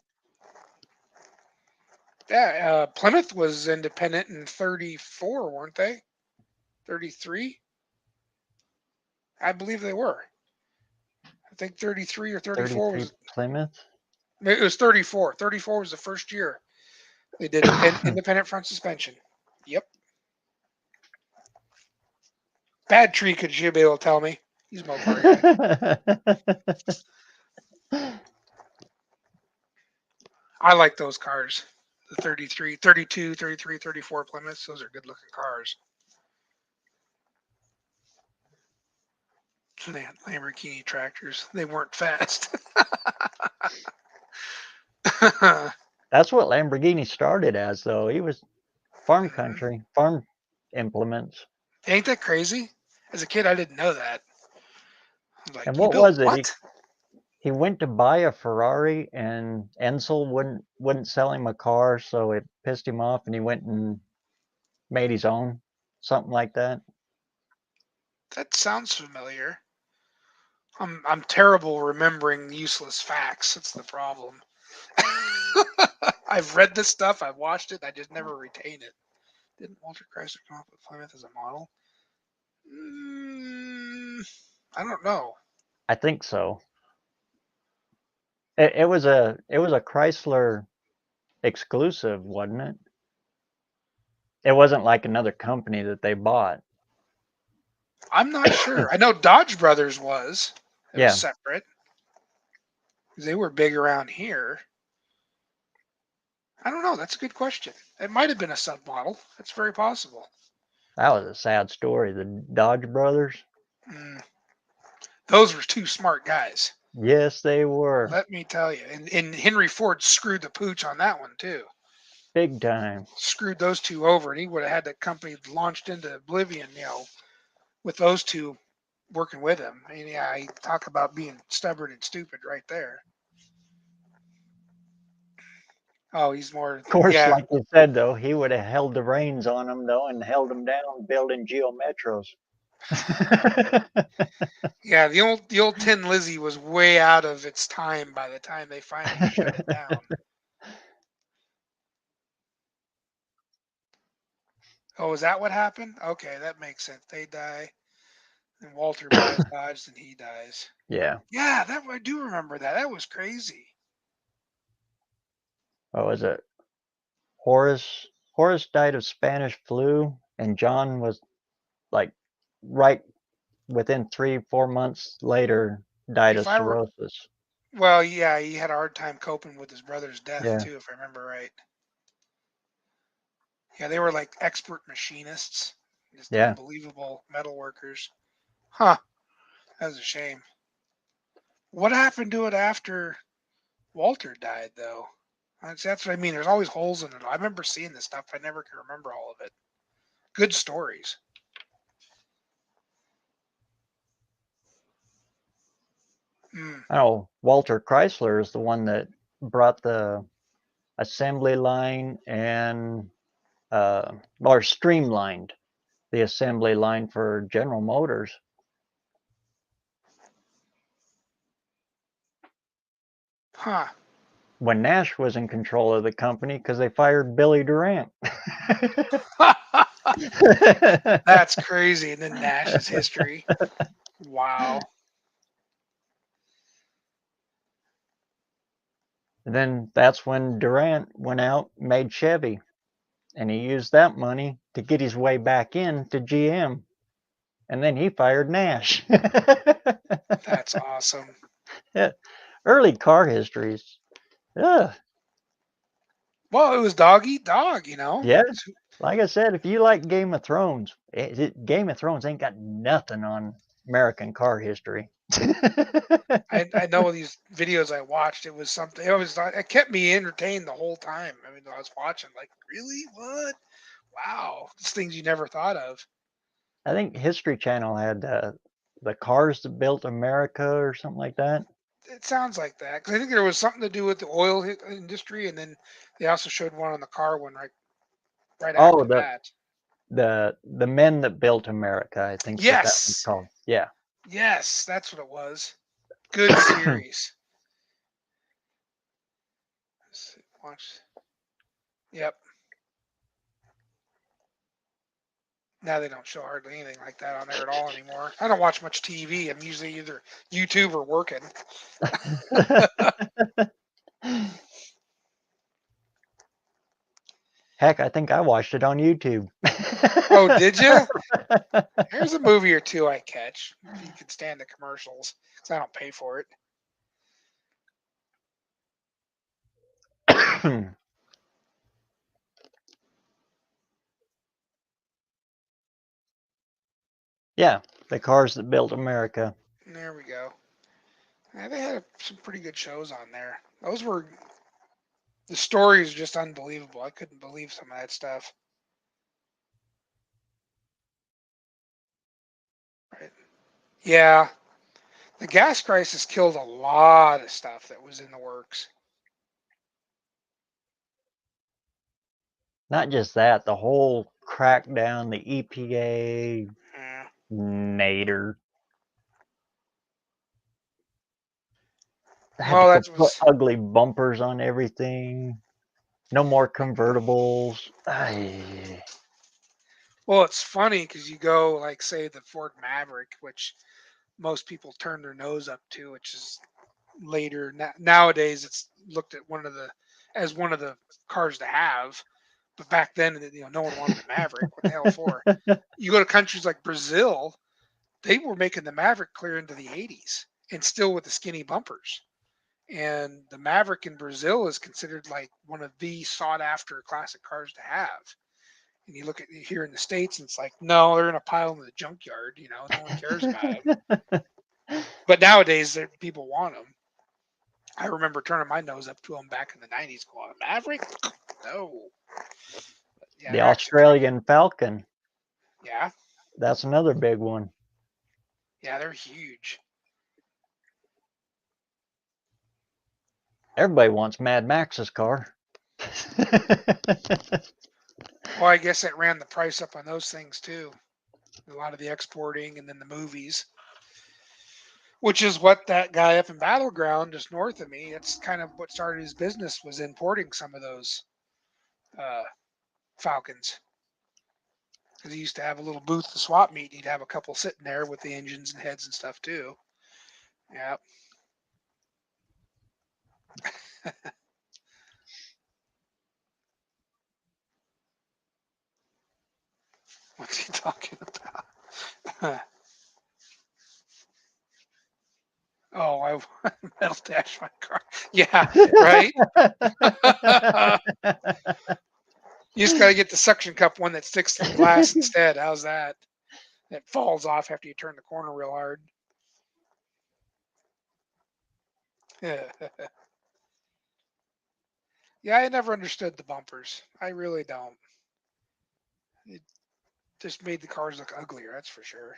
Plymouth was independent in 34, weren't they? 33? I believe they were. I think 33 or 34 33 was. Plymouth. It was 34. 34 was the first year they did independent front suspension. Yep. Bad Tree should be able to tell me. He's a motor guy. I like those cars. The 33, 32, 33, 34 Plymouths. Those are good looking cars. They had Lamborghini tractors. They weren't fast. That's what Lamborghini started as, though. He was farm country, farm implements. Ain't that crazy? As a kid, I didn't know that. I was like, And you what built was it? what? He went to buy a Ferrari, and Ansel wouldn't sell him a car, so it pissed him off, and he went and made his own, something like that. That sounds familiar. I'm terrible remembering useless facts. That's the problem. I've read this stuff, I've watched it, I just never retain it. Didn't Walter Chrysler come up with Plymouth as a model? I don't know. I think so. It was a Chrysler exclusive, wasn't it? It wasn't like another company that they bought. I'm not sure. I know Dodge Brothers was. It was Yeah. separate. They were big around here. I don't know. That's a good question. It might have been a submodel. It's very possible. That was a sad story. The Dodge brothers. Those were two smart guys. Yes, they were. Let me tell you. And Henry Ford screwed the pooch on that one, too. Big time. Screwed those two over, and he would have had that company launched into oblivion, with those two working with him. And yeah, he talk about being stubborn and stupid right there. Oh, he's more. Of course, Yeah, like you said, though, he would have held the reins on them, though, and held them down building Geo Metros. yeah. The old Tin Lizzie was way out of its time by the time they finally shut it down. Oh, is that what happened? Okay, that makes sense. They die, and Walter buys Dodge, and he dies. Yeah. Yeah, that I do remember that. That was crazy. What was it? Horace died of Spanish flu, and John was like right within 3-4 months later died of If I were, cirrhosis. well, yeah, he had a hard time coping with his brother's death Yeah. too, if I remember right. Yeah, they were like expert machinists, just Yeah. unbelievable metal workers. Huh. That was a shame. What happened to it after Walter died, though? That's what I mean. There's always holes in it. I remember seeing this stuff. I never can remember all of it. Good stories. I know Walter Chrysler is the one that brought the assembly line and or streamlined the assembly line for General Motors. Huh. When Nash was in control of the company because they fired Billy Durant. That's crazy. And then Nash's history. Wow. And then that's when Durant went out and made Chevy. And he used that money to get his way back into GM. And then he fired Nash. That's awesome. Early car histories. Ugh. Well, it was dog eat dog, you know. Yeah. Like I said, if you like Game of Thrones, Game of Thrones ain't got nothing on American car history. I know these videos I watched. It was something. It kept me entertained the whole time. I mean, I was watching, like, really, what? Wow, it's things you never thought of. I think History Channel had the cars that built America or something like that. It sounds like that because I think there was something to do with the oil industry, and then they also showed one on the car one right Oh, after that. the men that built America, I think that one's Yes, called. Yeah. yes, that's what it was. Good series. Let's see, watch. Yep. Now they don't show hardly anything like that on there at all anymore. I don't watch much TV. I'm usually either YouTube or working. Heck, I think I watched it on YouTube. Oh, did you? Here's a movie or two I catch if you can stand the commercials because I don't pay for it. Yeah, the cars that built America. There we go. Yeah, they had some pretty good shows on there. Those were the stories are just unbelievable. I couldn't believe some of that stuff. Right. Yeah, the gas crisis killed a lot of stuff that was in the works. Not just that, the whole crackdown, the EPA, Yeah. Nader. Had Well, to that put was ugly bumpers on everything. No more convertibles. Ay. well. It's funny because you go like say the Ford Maverick, which most people turn their nose up to, which is later nowadays it's looked at as one of the cars to have. But back then, no one wanted the Maverick. What the hell for? You go to countries like Brazil, they were making the Maverick clear into the 80s and still with the skinny bumpers. And the Maverick in Brazil is considered like one of the sought after classic cars to have. And you look at here in the States and it's like, no, they're in a pile in the junkyard. No one cares about them. But nowadays, people want them. I remember turning my nose up to them back in the 90s going, Maverick? No. But yeah, The they're actually pretty. Australian Falcon. Yeah. That's another big one. Yeah, they're huge. Everybody wants Mad Max's car. Well, I guess that ran the price up on those things too. A lot of the exporting and then the movies, which is what that guy up in Battleground just north of me, that's kind of what started his business was importing some of those uh, Falcons. Because he used to have a little booth, the swap meet. He'd have a couple sitting there with the engines and heads and stuff too. Yeah. What's he talking about? Oh, I metal dash my car. Yeah, right. You just got to get the suction cup one that sticks to the glass instead. How's that? That falls off after you turn the corner real hard. Yeah, I never understood the bumpers. I really don't. It just made the cars look uglier. That's for sure.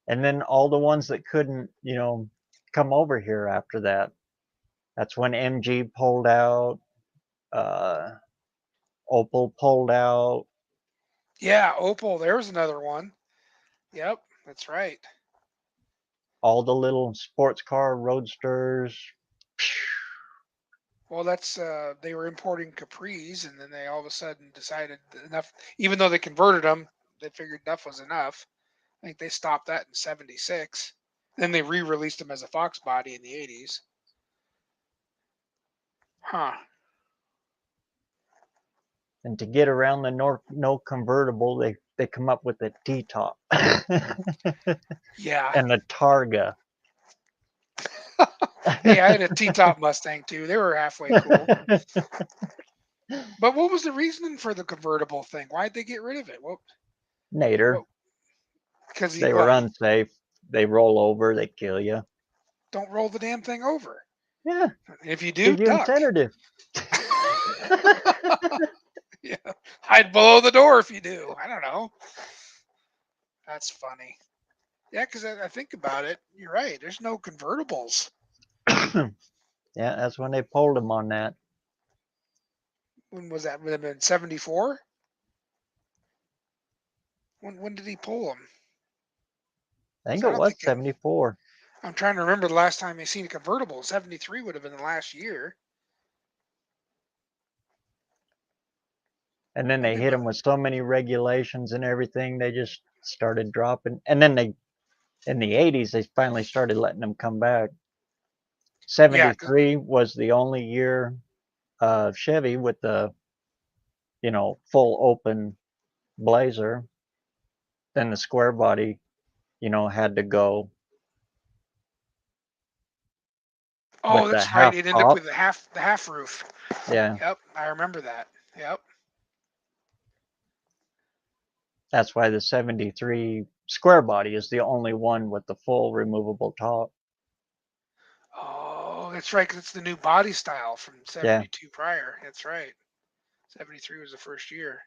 And then all the ones that couldn't, come over here after that. That's when MG pulled out, Opel pulled out. Yeah, Opel. There's another one. Yep, that's right. All the little sports car roadsters. Well, that's they were importing Capris, and then they all of a sudden decided that enough. Even though they converted them, they figured enough was enough. I think they stopped that in '76. Then they re-released them as a Fox body in the '80s. Huh. And to get around the no convertible, they come up with a T-top Yeah. and a Targa. Hey, I had a T-top Mustang too. They were halfway cool. But what was the reasoning for the convertible thing? Why'd they get rid of it? Nader. Because They were unsafe. They roll over. They kill you. don't roll the damn thing over. Yeah. If you do, Give you duck. incentive. Yeah, hide below the door if you do. I don't know. That's funny. Yeah, because I think about it. You're right. There's no convertibles. Yeah, that's when they pulled him on that. When was that? Would have been 74. When did he pull them? I think I it don't was think 74. I'm trying to remember the last time I seen a convertible. 73 would have been the last year. And then they hit him with so many regulations and everything, they just started dropping. And then in the 80s, they finally started letting them come back. 73 was the only year Chevy with the, full open Blazer. Then the square body, had to go. Oh, With the that's right. half It ended up top. with the half roof. Yeah. Yep, I remember that. Yep. That's why the 73 square body is the only one with the full removable top. Oh, that's right, because it's the new body style from 72 prior. That's right. 73 was the first year.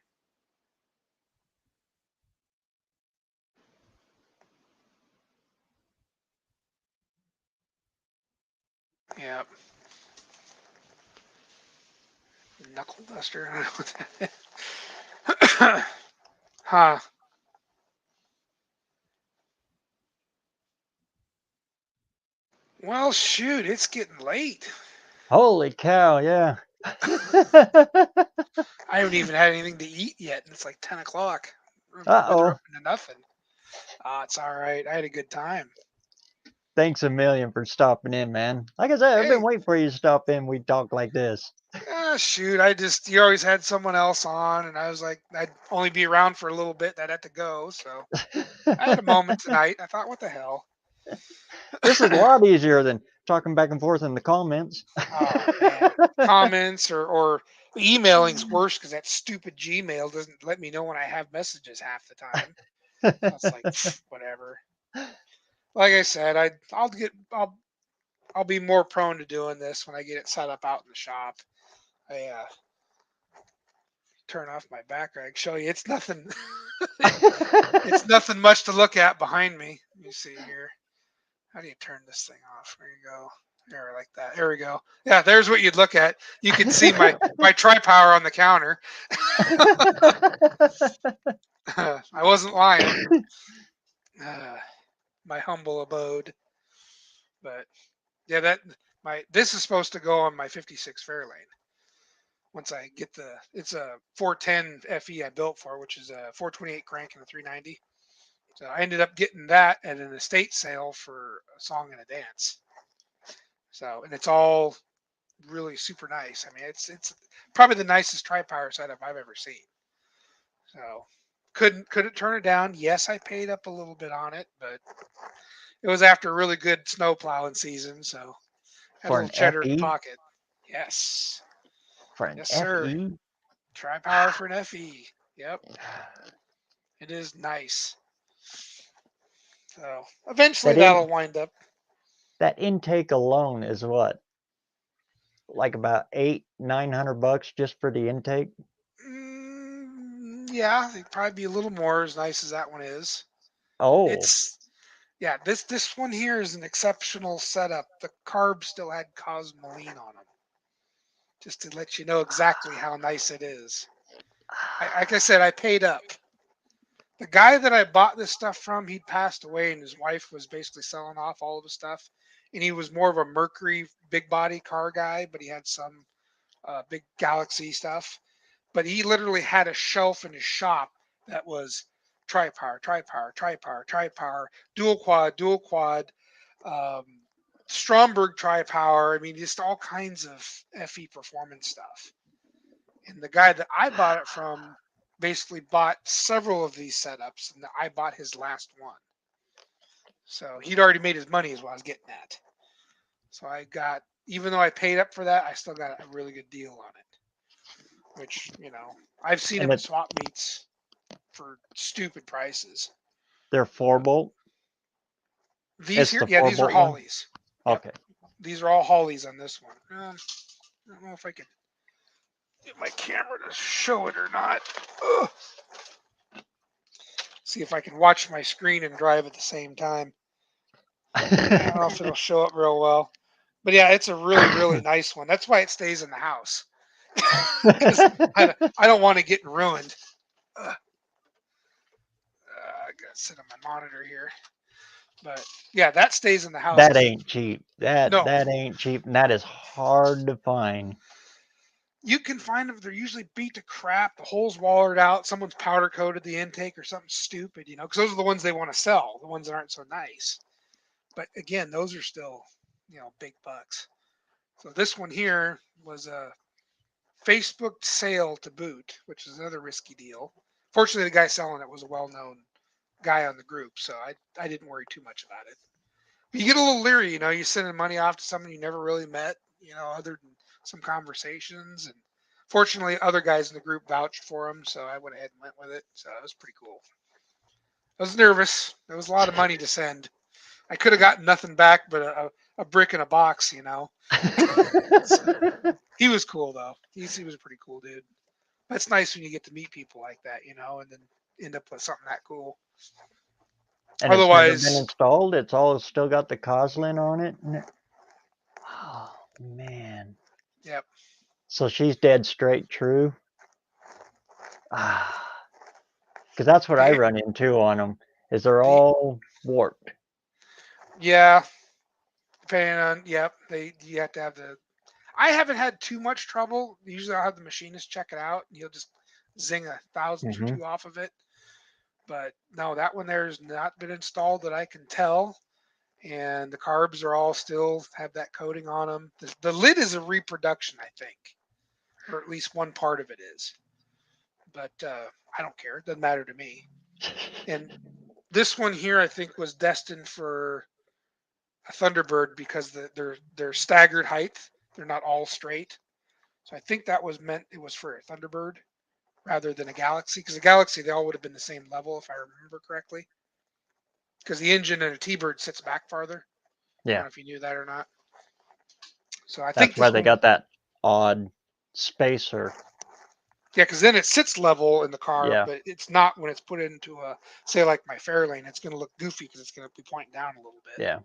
Yep. Knuckle duster. I don't know what that is. Huh. Well, shoot, it's getting late. Holy cow, yeah. I haven't even had anything to eat yet, and it's like 10 o'clock. Uh-oh. Up into nothing. It's all right. I had a good time. Thanks a million for stopping in, man. Like I said, I've been Hey. waiting for you to stop in. We talk like this. Shoot, you always had someone else on, and I was like, I'd only be around for a little bit. I'd have to go, so I had a moment tonight. I thought, what the hell? This is a lot easier than talking back and forth in the comments. Oh man, comments or emailing's worse because that stupid Gmail doesn't let me know when I have messages half the time. So it's like whatever. Like I said, I'll be more prone to doing this when I get it set up out in the shop. I turn off my background. I can show you it's nothing. It's nothing much to look at behind me. Let me see here. How do you turn this thing off? There you go. There, like that. There we go. Yeah, there's what you'd look at. You can see my tri-power on the counter. I wasn't lying. My humble abode. But yeah, this is supposed to go on my 56 Fairlane. Once I get it's a 410 FE I built for, which is a 428 crank and a 390. So I ended up getting that at an estate sale for a song and a dance. So, and it's all really super nice. I mean, it's probably the nicest tri-power setup I've ever seen. So, couldn't turn it down. Yes, I paid up a little bit on it, but it was after a really good snow plowing season, so had a For little an cheddar in the FE? pocket. Yes. For an Yes, sir. FE? Tri-power for an FE. Yep. It is nice. So eventually that'll wind up. That intake alone is what? Like about $800-900 just for the intake? Yeah, it'd probably be a little more as nice as that one is. Oh. This one here is an exceptional setup. The carbs still had cosmoline on them. Just to let you know exactly how nice it is. Like I said, I paid up. The guy that I bought this stuff from, he'd passed away, and his wife was basically selling off all of his stuff. And he was more of a Mercury big body car guy, but he had some big Galaxy stuff. But he literally had a shelf in his shop that was tri-power, tri-power, tri-power, tri-power, dual quad, Stromberg tri-power. I mean, just all kinds of FE performance stuff. And the guy that I bought it from basically bought several of these setups, and I bought his last one. So he'd already made his money is what I was getting at. So I got, even though I paid up for that, I still got a really good deal on it. Which, you know, I've seen And them at it's swap meets for stupid prices. they're 4-bolt. These It's here, the yeah, these are 4-bolt one? Hollies. Yep. Okay. These are all Hollies on this one. I don't know if I can get my camera to show it or not. Ugh. See if I can watch my screen and drive at the same time. I don't know if it'll show up real well. But yeah, it's a really, really nice one. That's why it stays in the house. 'Cause I don't want it getting ruined. I gotta sit on my monitor here. But yeah, that stays in the house. That ain't cheap. No. That ain't cheap, and that is hard to find. You can find them. They're usually beat to crap. The hole's wallered out. Someone's powder coated the intake or something stupid, you know, because those are the ones they want to sell, the ones that aren't so nice. But again, those are still, you know, big bucks. So this one here was a Facebook sale to boot, which is another risky deal. Fortunately, the guy selling it was a well-known guy on the group, so I didn't worry too much about it. But you get a little leery, you know, you're sending money off to someone you never really met, you know, other than some conversations. And fortunately, other guys in the group vouched for him, so I went ahead and went with it. So it was pretty cool. I was nervous. There was a lot of money to send. I could have gotten nothing back but a brick in a box, you know. He was cool though. He was a pretty cool dude. That's nice when you get to meet people like that, you know, and then end up with something that cool. And Otherwise, it's never been installed. It's all still got the Coslin on it. Oh man. yep. So she's dead straight true. Ah, because that's what I run into on them. Is they're all warped. Yeah. Depending on, yep. You have to have the. I haven't had too much trouble. Usually I'll have the machinist check it out and he'll just zing 1,000 or two off of it. But no, that one there's not been installed that I can tell. And the carbs are all still have that coating on them. The lid is a reproduction, I think, or at least one part of it is. But I don't care. It doesn't matter to me. And this one here, I think, was destined for a Thunderbird because they're staggered height. They're not all straight. So I think that was meant. It was for a Thunderbird rather than a Galaxy, because a Galaxy they all would have been the same level if I remember correctly. Because the engine in a T-Bird sits back farther. I don't Yeah. know if you knew that or not. So I think That's why this they one, got that odd spacer. yeah, because then it sits level in the car, Yeah. but it's not when it's put into a, say like my Fairlane, it's going to look goofy because it's going to be pointing down a little bit. Yeah.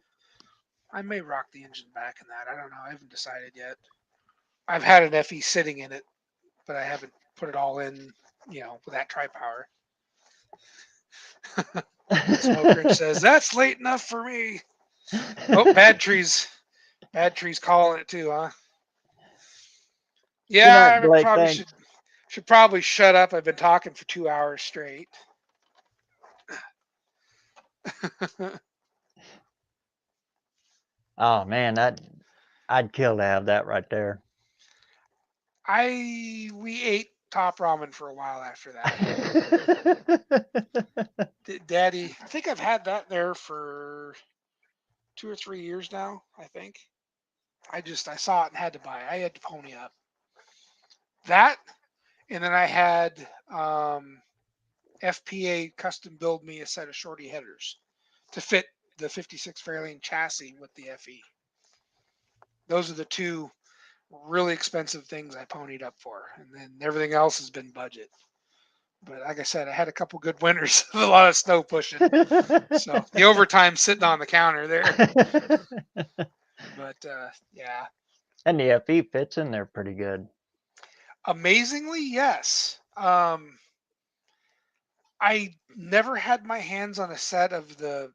I may rock the engine back in that. I don't know. I haven't decided yet. I've had an FE sitting in it, but I haven't put it all in, you know, with that tri-power. Smoker says, that's late enough for me. Oh, Bad Tree's calling it too, huh? Yeah, I Blake, probably thanks. should probably shut up. I've been talking for 2 hours straight. Oh man, I'd kill to have that right there. We ate top ramen for a while after that. Daddy, I think I've had that there for 2 or 3 years now, I think. I saw it and had to buy it. I had to pony up. That, and then I had FPA custom build me a set of shorty headers to fit the 56 Fairlane chassis with the FE. Those are the two really expensive things I ponied up for, and then everything else has been budget. But like I said, I had a couple good winters, a lot of snow pushing, so the overtime sitting on the counter there. But yeah, And the FE fits in there pretty good. amazingly, yes. I never had my hands on a set of the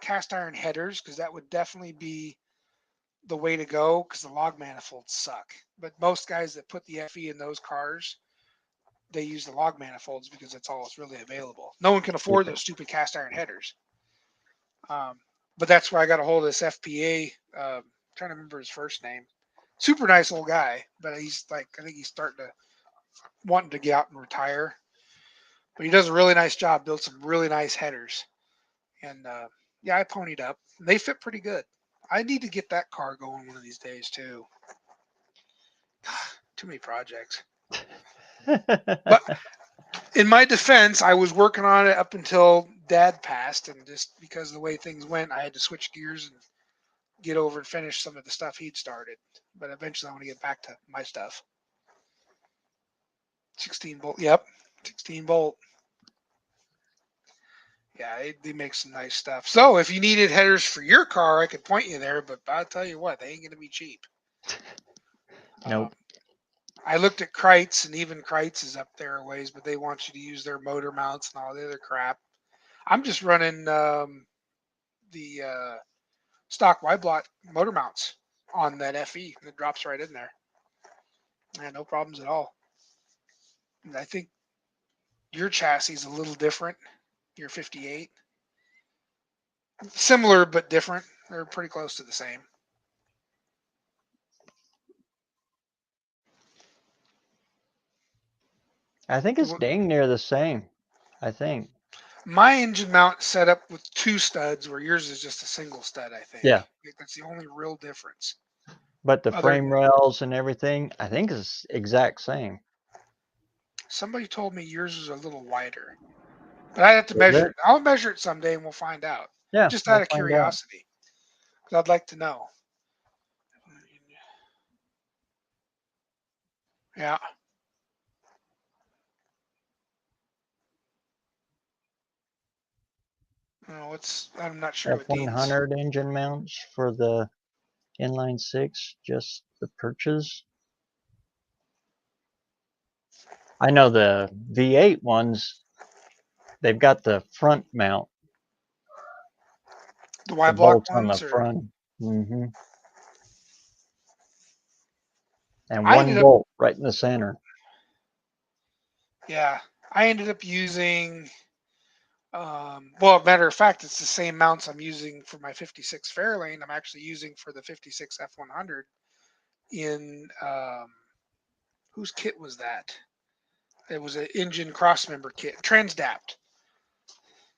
cast iron headers because that would definitely be the way to go because the log manifolds suck. But most guys that put the FE in those cars, they use the log manifolds because that's all that's really available. No one can afford those stupid cast iron headers. But that's where I got a hold of this FPA Trying to remember his first name. Super nice old guy, but he's like, I think he's wanting to get out and retire. But he does a really nice job. Built some really nice headers, and yeah, I ponied up. They fit pretty good. I need to get that car going one of these days too. Too many projects. But in my defense, I was working on it up until Dad passed, and just because of the way things went, I had to switch gears and get over and finish some of the stuff he'd started. But eventually, I want to get back to my stuff. 16 bolt. Yep, 16 bolt. Yeah, they make some nice stuff. So if you needed headers for your car, I could point you there. But I'll tell you what, they ain't gonna be cheap. Nope. I looked at Kreitz, and even Kreitz is up there a ways, but they want you to use their motor mounts and all the other crap. I'm just running the stock Y-block motor mounts on that FE, and it drops right in there. Yeah, no problems at all. And I think your chassis is a little different. Your 58. Similar but different. They're pretty close to the same. I think it's dang near the same. I think. My engine mount set up with 2 studs, where yours is just a single stud, I think. Yeah. I think that's the only real difference. But the frame rails and everything, I think is exact same. Somebody told me yours is a little wider. But I have to measure it. I'll measure it someday and we'll find out. Yeah. Just out of curiosity. Because I'd like to know. Yeah. Oh, I'm not sure what Dean's. F100 engine mounts for the inline 6, just the perches. I know the V8 ones, they've got the front mount. The Y-block on the ones? front. Mm-hmm. And I one bolt right in the center. Yeah. I ended up using, well, matter of fact, it's the same mounts I'm using for my 56 Fairlane. I'm actually using for the 56 F100 in, whose kit was that? It was an engine crossmember kit, Transdapt.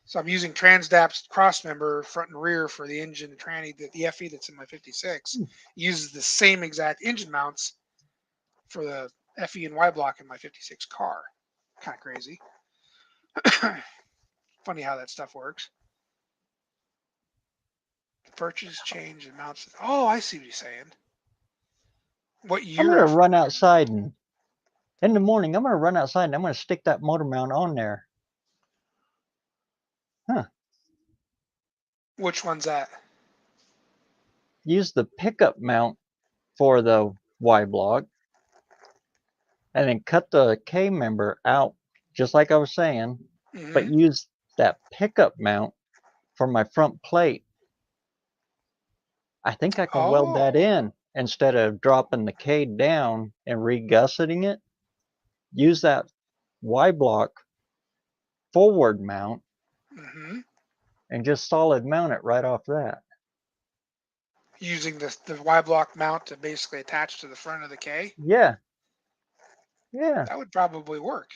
So I'm using Transdapt's crossmember front and rear for the engine tranny. The FE that's in my 56 uses the same exact engine mounts for the FE and Y block in my 56 car. Kind of crazy. Funny how that stuff works. The purchase change and mounts. Oh, I see what he's saying. What year? I'm going to run outside and in the morning, I'm going to run outside and I'm going to stick that motor mount on there. Huh. Which one's that? Use the pickup mount for the Y block and then cut the K member out, just like I was saying, but use that pickup mount for my front plate. I think I can weld that in instead of dropping the K down and regusseting it. Use that Y block forward mount and just solid mount it right off that. Using the Y block mount to basically attach to the front of the K? Yeah. Yeah. That would probably work.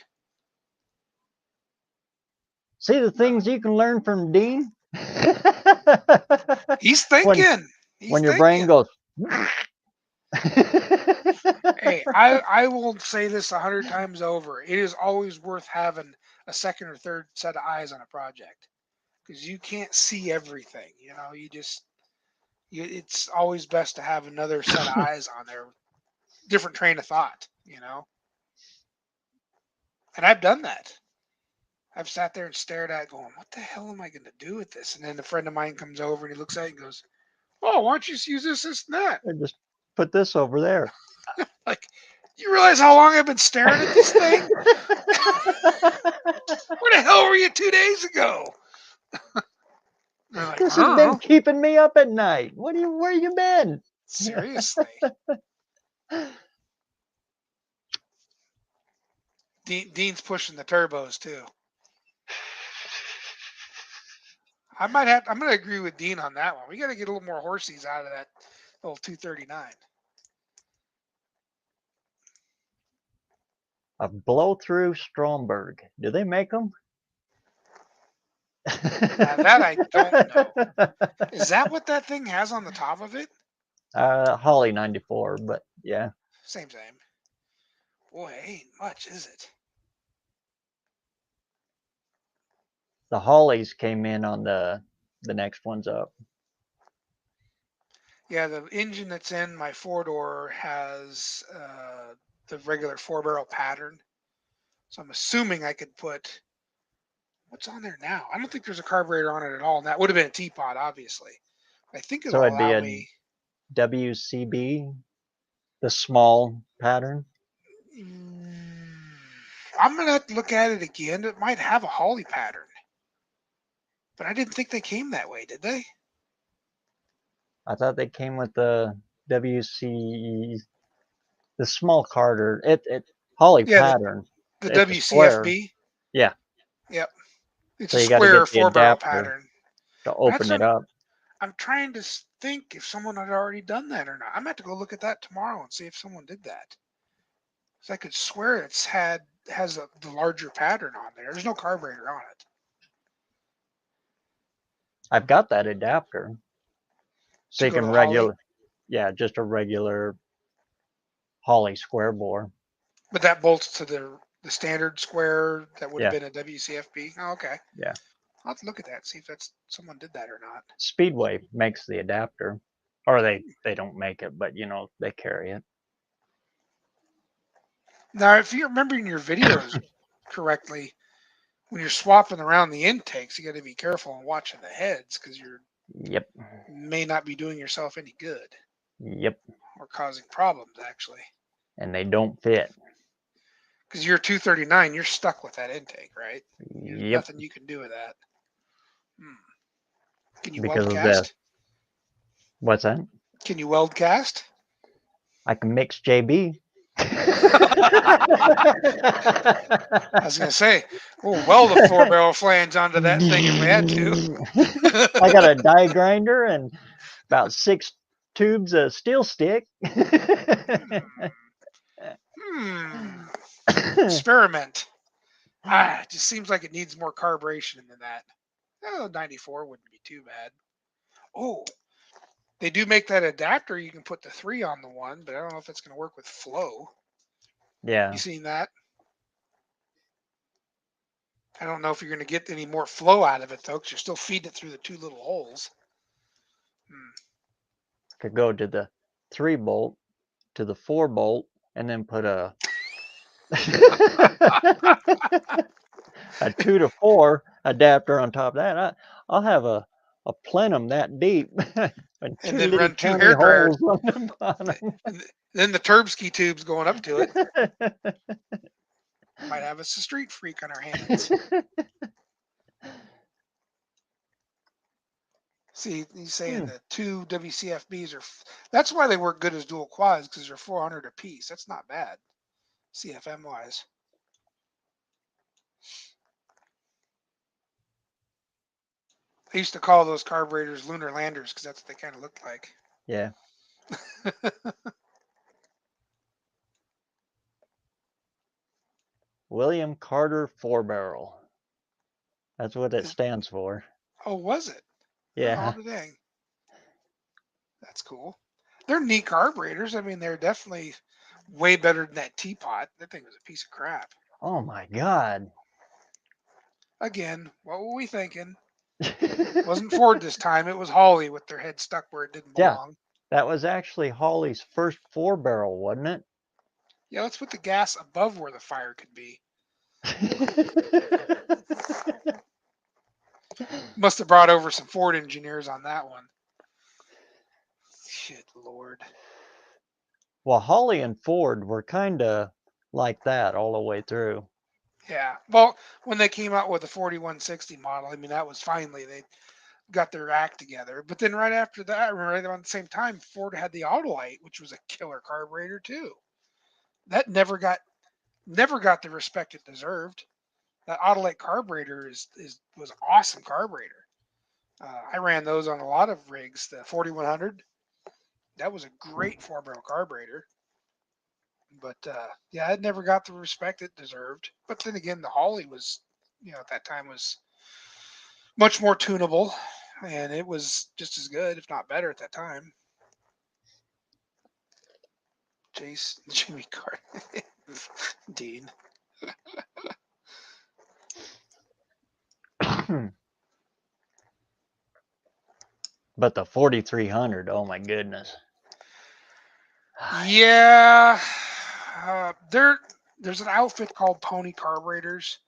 See the things you can learn from Dean? He's thinking. When your brain goes. Hey, I will say this 100 times over. It is always worth having a second or third set of eyes on a project because you can't see everything. You know, it's always best to have another set of eyes on there, different train of thought. You know, and I've done that. I've sat there and stared at it going, what the hell am I going to do with this? And then a friend of mine comes over and he looks at it and goes, oh, why don't you just use this and that? I just put this over there. Like, you realize how long I've been staring at this thing? Where the hell were you 2 days ago? Like, this has been keeping me up at night. Where you been? Seriously. Dean's pushing the turbos too. I'm going to agree with Dean on that one. We got to get a little more horsies out of that little 239. A blow-through Stromberg. Do they make them? Now that I don't know. Is that what that thing has on the top of it? Holly 94, but yeah. Same. Boy, ain't much, is it? The Hollies came in on the next ones up. Yeah, the engine that's in my 4-door has the regular 4-barrel pattern. So I'm assuming I could put, what's on there now? I don't think there's a carburetor on it at all. And that would have been a teapot, obviously. I think it'll So it'd be allow a me. WCB, the small pattern. I'm going to have to look at it again. It might have a Holly pattern. But I didn't think they came that way, did they? I thought they came with the WC, the small Carter. It Holly Yeah, pattern. the It's a square. WCFB. Yeah. Yep. It's So a you got to square get the 4-barrel adapter pattern. to open That's it up. I'm trying to think if someone had already done that or not. I'm going to have to go look at that tomorrow and see if someone did that. So I could swear has the larger pattern on there. There's no carburetor on it. I've got that adapter. So To you go can to Holly? yeah, just a regular Holly square bore. But that bolts to the standard square that would have Yeah. been a WCFB. Oh, okay. Yeah. I'll have to look at that, see if someone did that or not. Speedway makes the adapter. Or they don't make it, but they carry it. Now, if you're remembering your videos correctly, when you're swapping around the intakes, you got to be careful and watching the heads because you Yep. may not be doing yourself any good Yep. or causing problems, actually. And they don't fit. Because you're 239, you're stuck with that intake, right? There's Yep. nothing you can do with that. Can you Because weld of cast? What's that? Can you weld cast? I can mix JB. I was gonna say, we'll weld a 4-barrel flange onto that thing if we had to. I got a die grinder and about 6 tubes of steel stick. Experiment. It just seems like it needs more carburation than that. Oh, 94 wouldn't be too bad. Oh, they do make that adapter. You can put the 3 on the one, but I don't know if it's going to work with flow. Yeah. You seen that? I don't know if you're going to get any more flow out of it, though, because you're still feeding it through the 2 little holes. Could go to the 3 bolt, to the 4 bolt, and then put a a 2 to 4 adapter on top of that. I'll have a plenum that deep and And then run 2 hair dryers. On the bottom. And then the Turbski tubes going up to it. Might have us a street freak on our hands. See, he's saying the 2 WCFBs are. That's why they work good as dual quads, because they're 400 a piece. That's not bad, CFM wise. I used to call those carburetors lunar landers because that's what they kind of looked like. Yeah. William Carter 4-barrel. That's what it stands for. Oh, was it? Yeah. Oh, dang. That's cool. They're neat carburetors. I mean, they're definitely way better than that teapot. That thing was a piece of crap. Oh my God. Again, what were we thinking? It wasn't Ford this time. It was Holly with their head stuck where it didn't belong. That was actually Holly's first 4-barrel, wasn't it? Yeah, let's put the gas above where the fire could be. Must have brought over some Ford engineers on that one. Shit, Lord. Well, Holly and Ford were kind of like that all the way through. Yeah. Well, when they came out with the 4160 model, I mean, that was finally they got their act together. But then right after that, right around the same time, Ford had the Autolite, which was a killer carburetor too. That never got the respect it deserved. That Autolite carburetor was awesome carburetor. I ran those on a lot of rigs. The 4100, that was a great 4-barrel carburetor. But yeah, it never got the respect it deserved. But then again, the Holly was, at that time was much more tunable, and it was just as good, if not better, at that time. Jimmy Carter, Dean. But the 4300, oh my goodness. Yeah, there's an outfit called Pony Carburetors.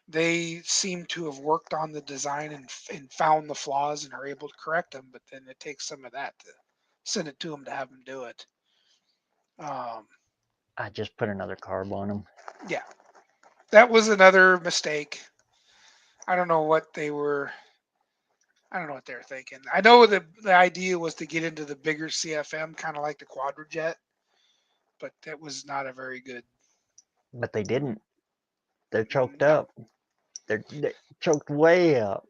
They seem to have worked on the design and found the flaws and are able to correct them. But then it takes some of that to send it to them to have them do it. I just put another carb on them. Yeah, that was another mistake. I don't know what they were. I don't know what they were thinking. I know the idea was to get into the bigger CFM, kind of like the Quadrajet, but that was not a very good. But they didn't. They're choked up. They're choked way up.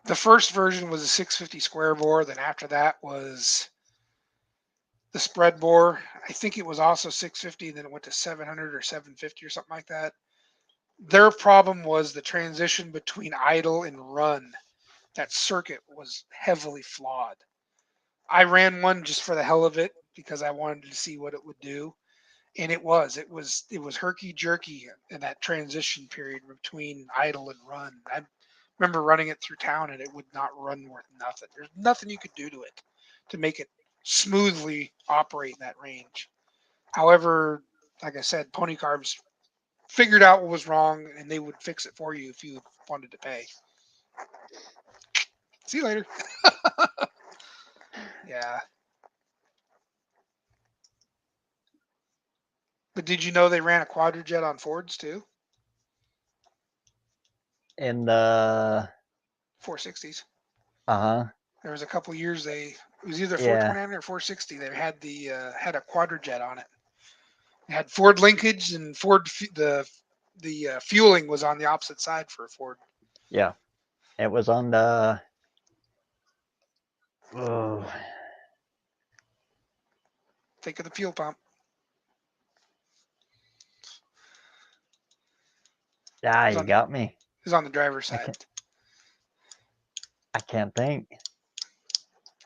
The first version was a 650 square bore. Then after that was the spread bore. I think it was also 650. Then it went to 700 or 750 or something like that. Their problem was the transition between idle and run. That circuit was heavily flawed. I ran one just for the hell of it because I wanted to see what it would do, and it was herky jerky in that transition period between idle and run. I remember running it through town, and it would not run worth nothing. There's nothing you could do to it to make it smoothly operate in that range. However, like I said, Pony Carbs figured out what was wrong, and they would fix it for you if you wanted to pay. See you later. Yeah. But did you know they ran a Quadrajet on Fords too? In the 460s. There was a couple years it was either Yeah. 429 or 460. They had had a Quadrajet on it. It had Ford linkage, and the fueling was on the opposite side for a Ford. Yeah. It was on the Think of the fuel pump. you got me. It was on the driver's side. I can't think.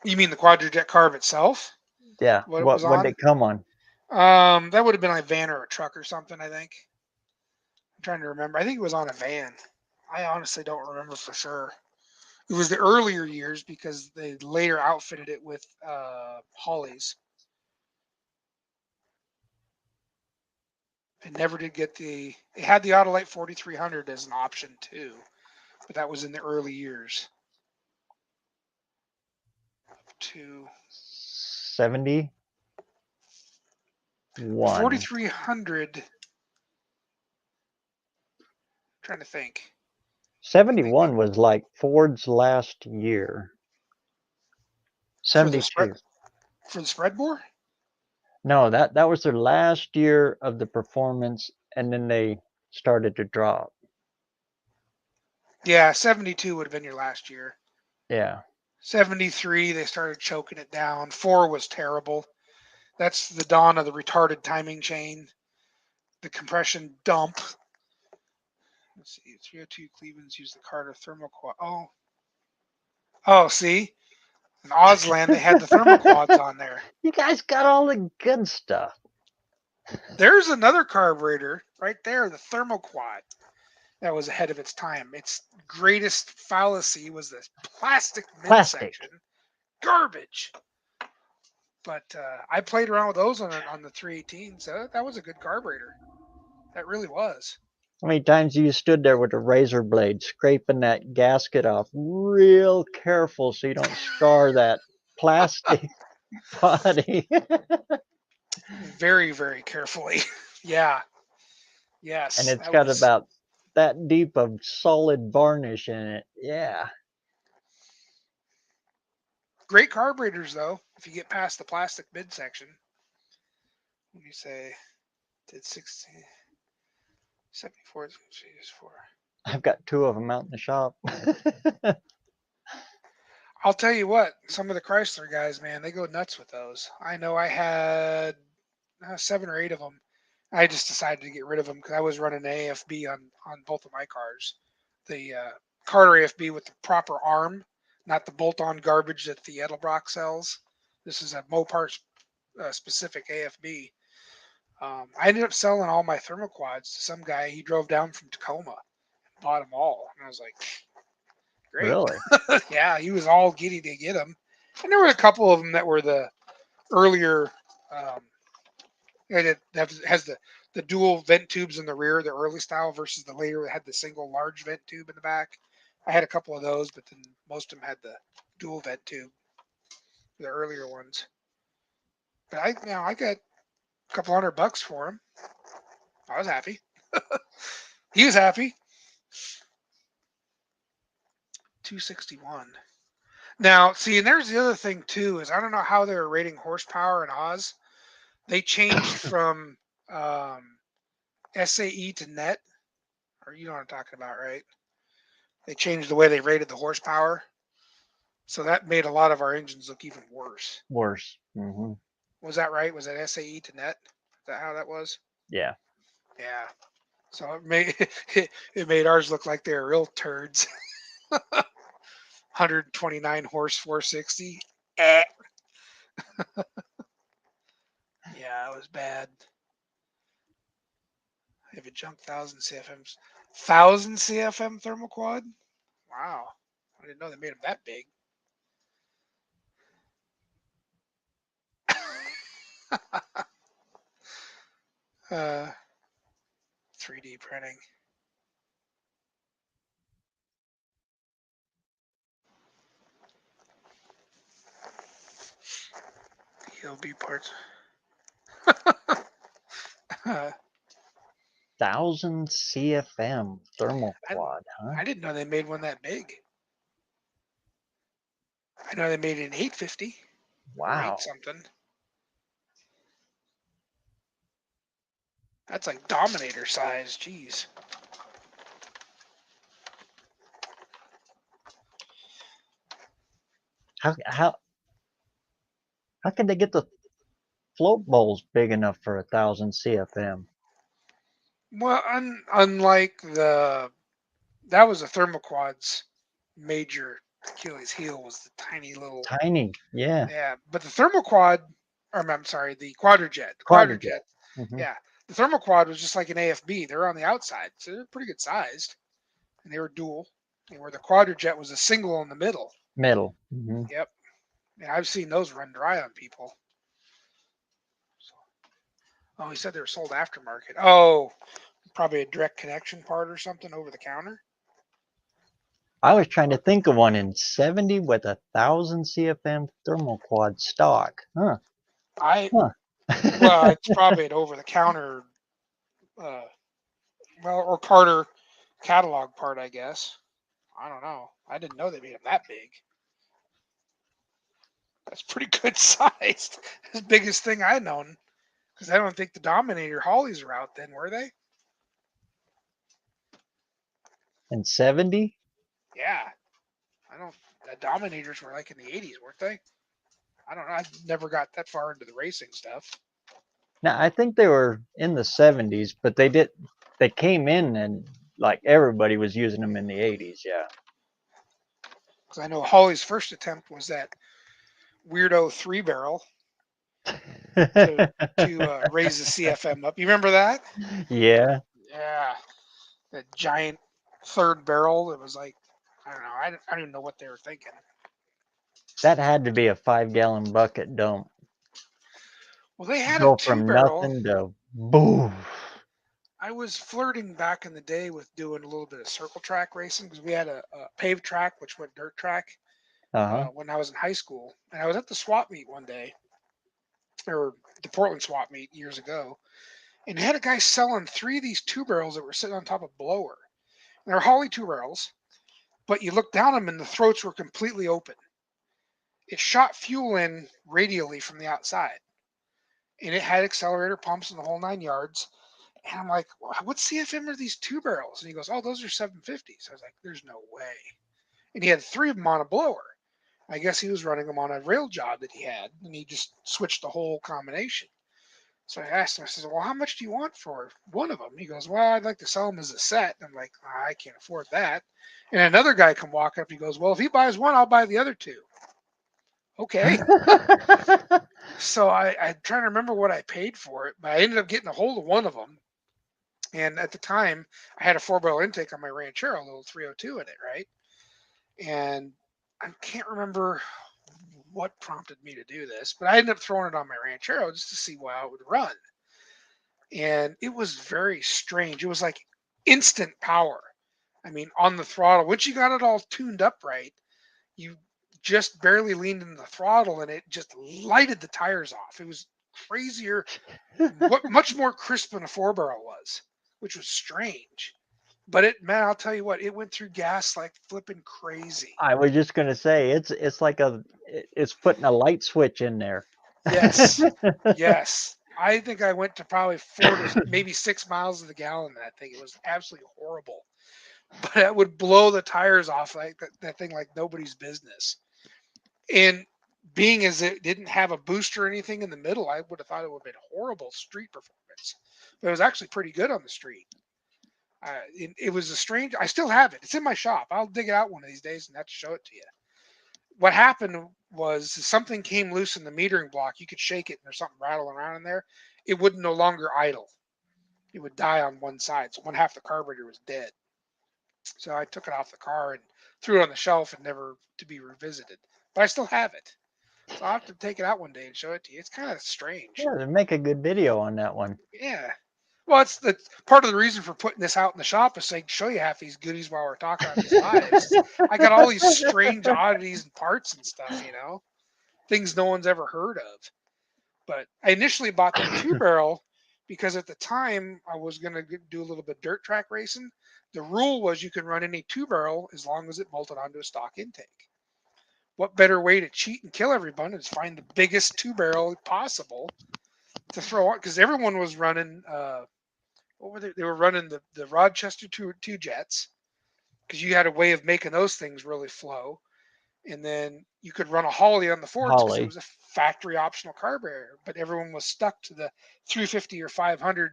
You mean the Quadrajet carb itself? Yeah. What it What was did on? it come on? That would have been a van or a truck or something, I think. I'm trying to remember. I think it was on a van. I honestly don't remember for sure. It was the earlier years because they later outfitted it with Hollies. It never did get it had the Autolite 4300 as an option too, but that was in the early years. To 71. 4300. Trying to think. 71 was like Ford's last year. 72. For the spread bore? No, that was their last year of the performance, and then they started to drop. Yeah, 72 would have been your last year. Yeah. 73, they started choking it down. 4 was terrible. That's the dawn of the retarded timing chain. The compression dump. Let's see, 302 Cleveland's use the Carter thermoquad. Oh, see? In Auslan, they had the thermoquads on there. You guys got all the good stuff. There's another carburetor right there, the thermoquad. That was ahead of its time. Its greatest fallacy was the plastic midsection. Garbage. But I played around with those on the 318, so that was a good carburetor. That really was. How many times you stood there with a razor blade scraping that gasket off real careful so you don't scar that plastic body? Very, very carefully. Yeah. Yes. And it's got about that deep of solid varnish in it. Yeah. Great carburetors, though, if you get past the plastic midsection. When you say, did 60, 74, 4. I've got 2 of them out in the shop. I'll tell you what, some of the Chrysler guys, man, they go nuts with those. I know I had 7 or 8 of them. I just decided to get rid of them because I was running an AFB on both of my cars. The Carter AFB with the proper arm, not the bolt-on garbage that the Edelbrock sells. This is a Mopar specific AFB. I ended up selling all my thermoquads to some guy. He drove down from Tacoma and bought them all. And I was like, great. Really? Yeah, he was all giddy to get them. And there were a couple of them that were the earlier, it has the dual vent tubes in the rear, the early style versus the later that had the single large vent tube in the back. I had a couple of those, but then most of them had the dual vent tube, the earlier ones. But I got a couple $100 for him. I was happy. He was happy. 261. Now, see, and there's the other thing too, is I don't know how they were rating horsepower in Oz. They changed from SAE to net, or you know what I'm talking about, right? They changed the way they rated the horsepower. So that made a lot of our engines look even worse. Worse. Hmm. Was that right? Was that SAE to net? Is that how that was? Yeah. Yeah. So it made ours look like they were real turds. 129 horse, 460. Yeah, it was bad. If it jumped 1,000 CFMs. 1,000 CFM thermoquad? Wow. I didn't know they made them that big. uh, 3D printing. ELB parts. 1,000 CFM thermal quad, huh? I didn't know they made one that big. I know they made it an 850. Wow. Or 8 something. That's like Dominator size. Jeez. How could they get the float bowls big enough for 1,000 CFM? Well, unlike that was a thermoquad's major Achilles heel was the tiny little. Tiny, yeah. Yeah, but the thermoquad, or I'm sorry, the quadrijet. Quadrijet. Mhm. Yeah, the thermoquad was just like an AFB. They're on the outside, so they're pretty good sized, and they were dual. And where the quadrijet was a single in the middle. Middle. Mhm. Yep. Yeah, I've seen those run dry on people. Oh, he said they were sold aftermarket. Oh, probably a direct connection part or something over the counter. I was trying to think of one in 70 with 1,000 CFM thermal quad stock. Huh. Well, it's probably an over the counter, or Carter catalog part, I guess. I don't know. I didn't know they made them that big. That's pretty good sized. As biggest thing I've known. Because I don't think the Dominator Hollies were out then, were they? In 70? Yeah. The Dominators were like in the 80s, weren't they? I don't know. I never got that far into the racing stuff. Now, I think they were in the 70s, but they came in and like everybody was using them in the 80s, yeah. Because I know Holly's first attempt was that weirdo 3-barrel to raise the CFM up. You remember that? Yeah. Yeah. That giant third barrel. It was like, I don't know. I don't even know what they were thinking. That had to be a 5-gallon bucket dump. Well, they had Go a from 2-barrel. nothing to boom. I was flirting back in the day with doing a little bit of circle track racing because we had a paved track, which went dirt track when I was in high school. And I was at the swap meet one day, or the Portland swap meet years ago, and they had a guy selling 3 of these 2-barrels that were sitting on top of a blower. And they're Holly 2-barrels, but you look down them and the throats were completely open. It shot fuel in radially from the outside, and it had accelerator pumps and the whole 9 yards. And I'm like, what CFM are these 2-barrels? And he goes, oh, those are 750s. I was like, there's no way. And he had 3 of them on a blower. I guess he was running them on a rail job that he had, and he just switched the whole combination. So I asked him, I said, well, how much do you want for one of them? He goes, well, I'd like to sell them as a set. And I'm like, I can't afford that. And another guy come walk up, he goes, well, if he buys one, I'll buy the other two. Okay. So I'm trying to remember what I paid for it, but I ended up getting a hold of one of them. And at the time, I had a 4-barrel intake on my Ranchero, a little 302 in it, right? And I can't remember what prompted me to do this, but I ended up throwing it on my Ranchero just to see how it would run. And it was very strange. It was like instant power. I mean, on the throttle, once you got it all tuned up right, you just barely leaned in the throttle and it just lighted the tires off. It was crazier, much more crisp than a 4-barrel was, which was strange. But man, I'll tell you what, it went through gas like flipping crazy. I was just gonna say it's like it's putting a light switch in there. Yes, yes. I think I went to probably 4 to maybe 6 miles of the gallon. That thing, it was absolutely horrible. But it would blow the tires off like that thing like nobody's business. And being as it didn't have a booster or anything in the middle, I would have thought it would have been horrible street performance. But it was actually pretty good on the street. It was a strange. I still have it. It's in my shop. I'll dig it out one of these days and have to show it to you. What happened was something came loose in the metering block. You could shake it and there's something rattling around in there. It would no longer idle. It would die on one side. So one half the carburetor was dead. So I took it off the car and threw it on the shelf and never to be revisited. But I still have it. So I'll have to take it out one day and show it to you. It's kind of strange. Yeah, they make a good video on that one. Yeah. Well, it's the part of the reason for putting this out in the shop is so I can show you half these goodies while we're talking about these lives. I got all these strange oddities and parts and stuff, things no one's ever heard of. But I initially bought the 2-barrel because at the time I was going to do a little bit of dirt track racing. The rule was you could run any 2-barrel as long as it bolted onto a stock intake. What better way to cheat and kill everyone is find the biggest 2-barrel possible to throw on, because everyone was running what were they? They were running the Rochester two jets, because you had a way of making those things really flow, and then you could run a Holly on the Fords because it was a factory optional carburetor, but everyone was stuck to the 350 or 500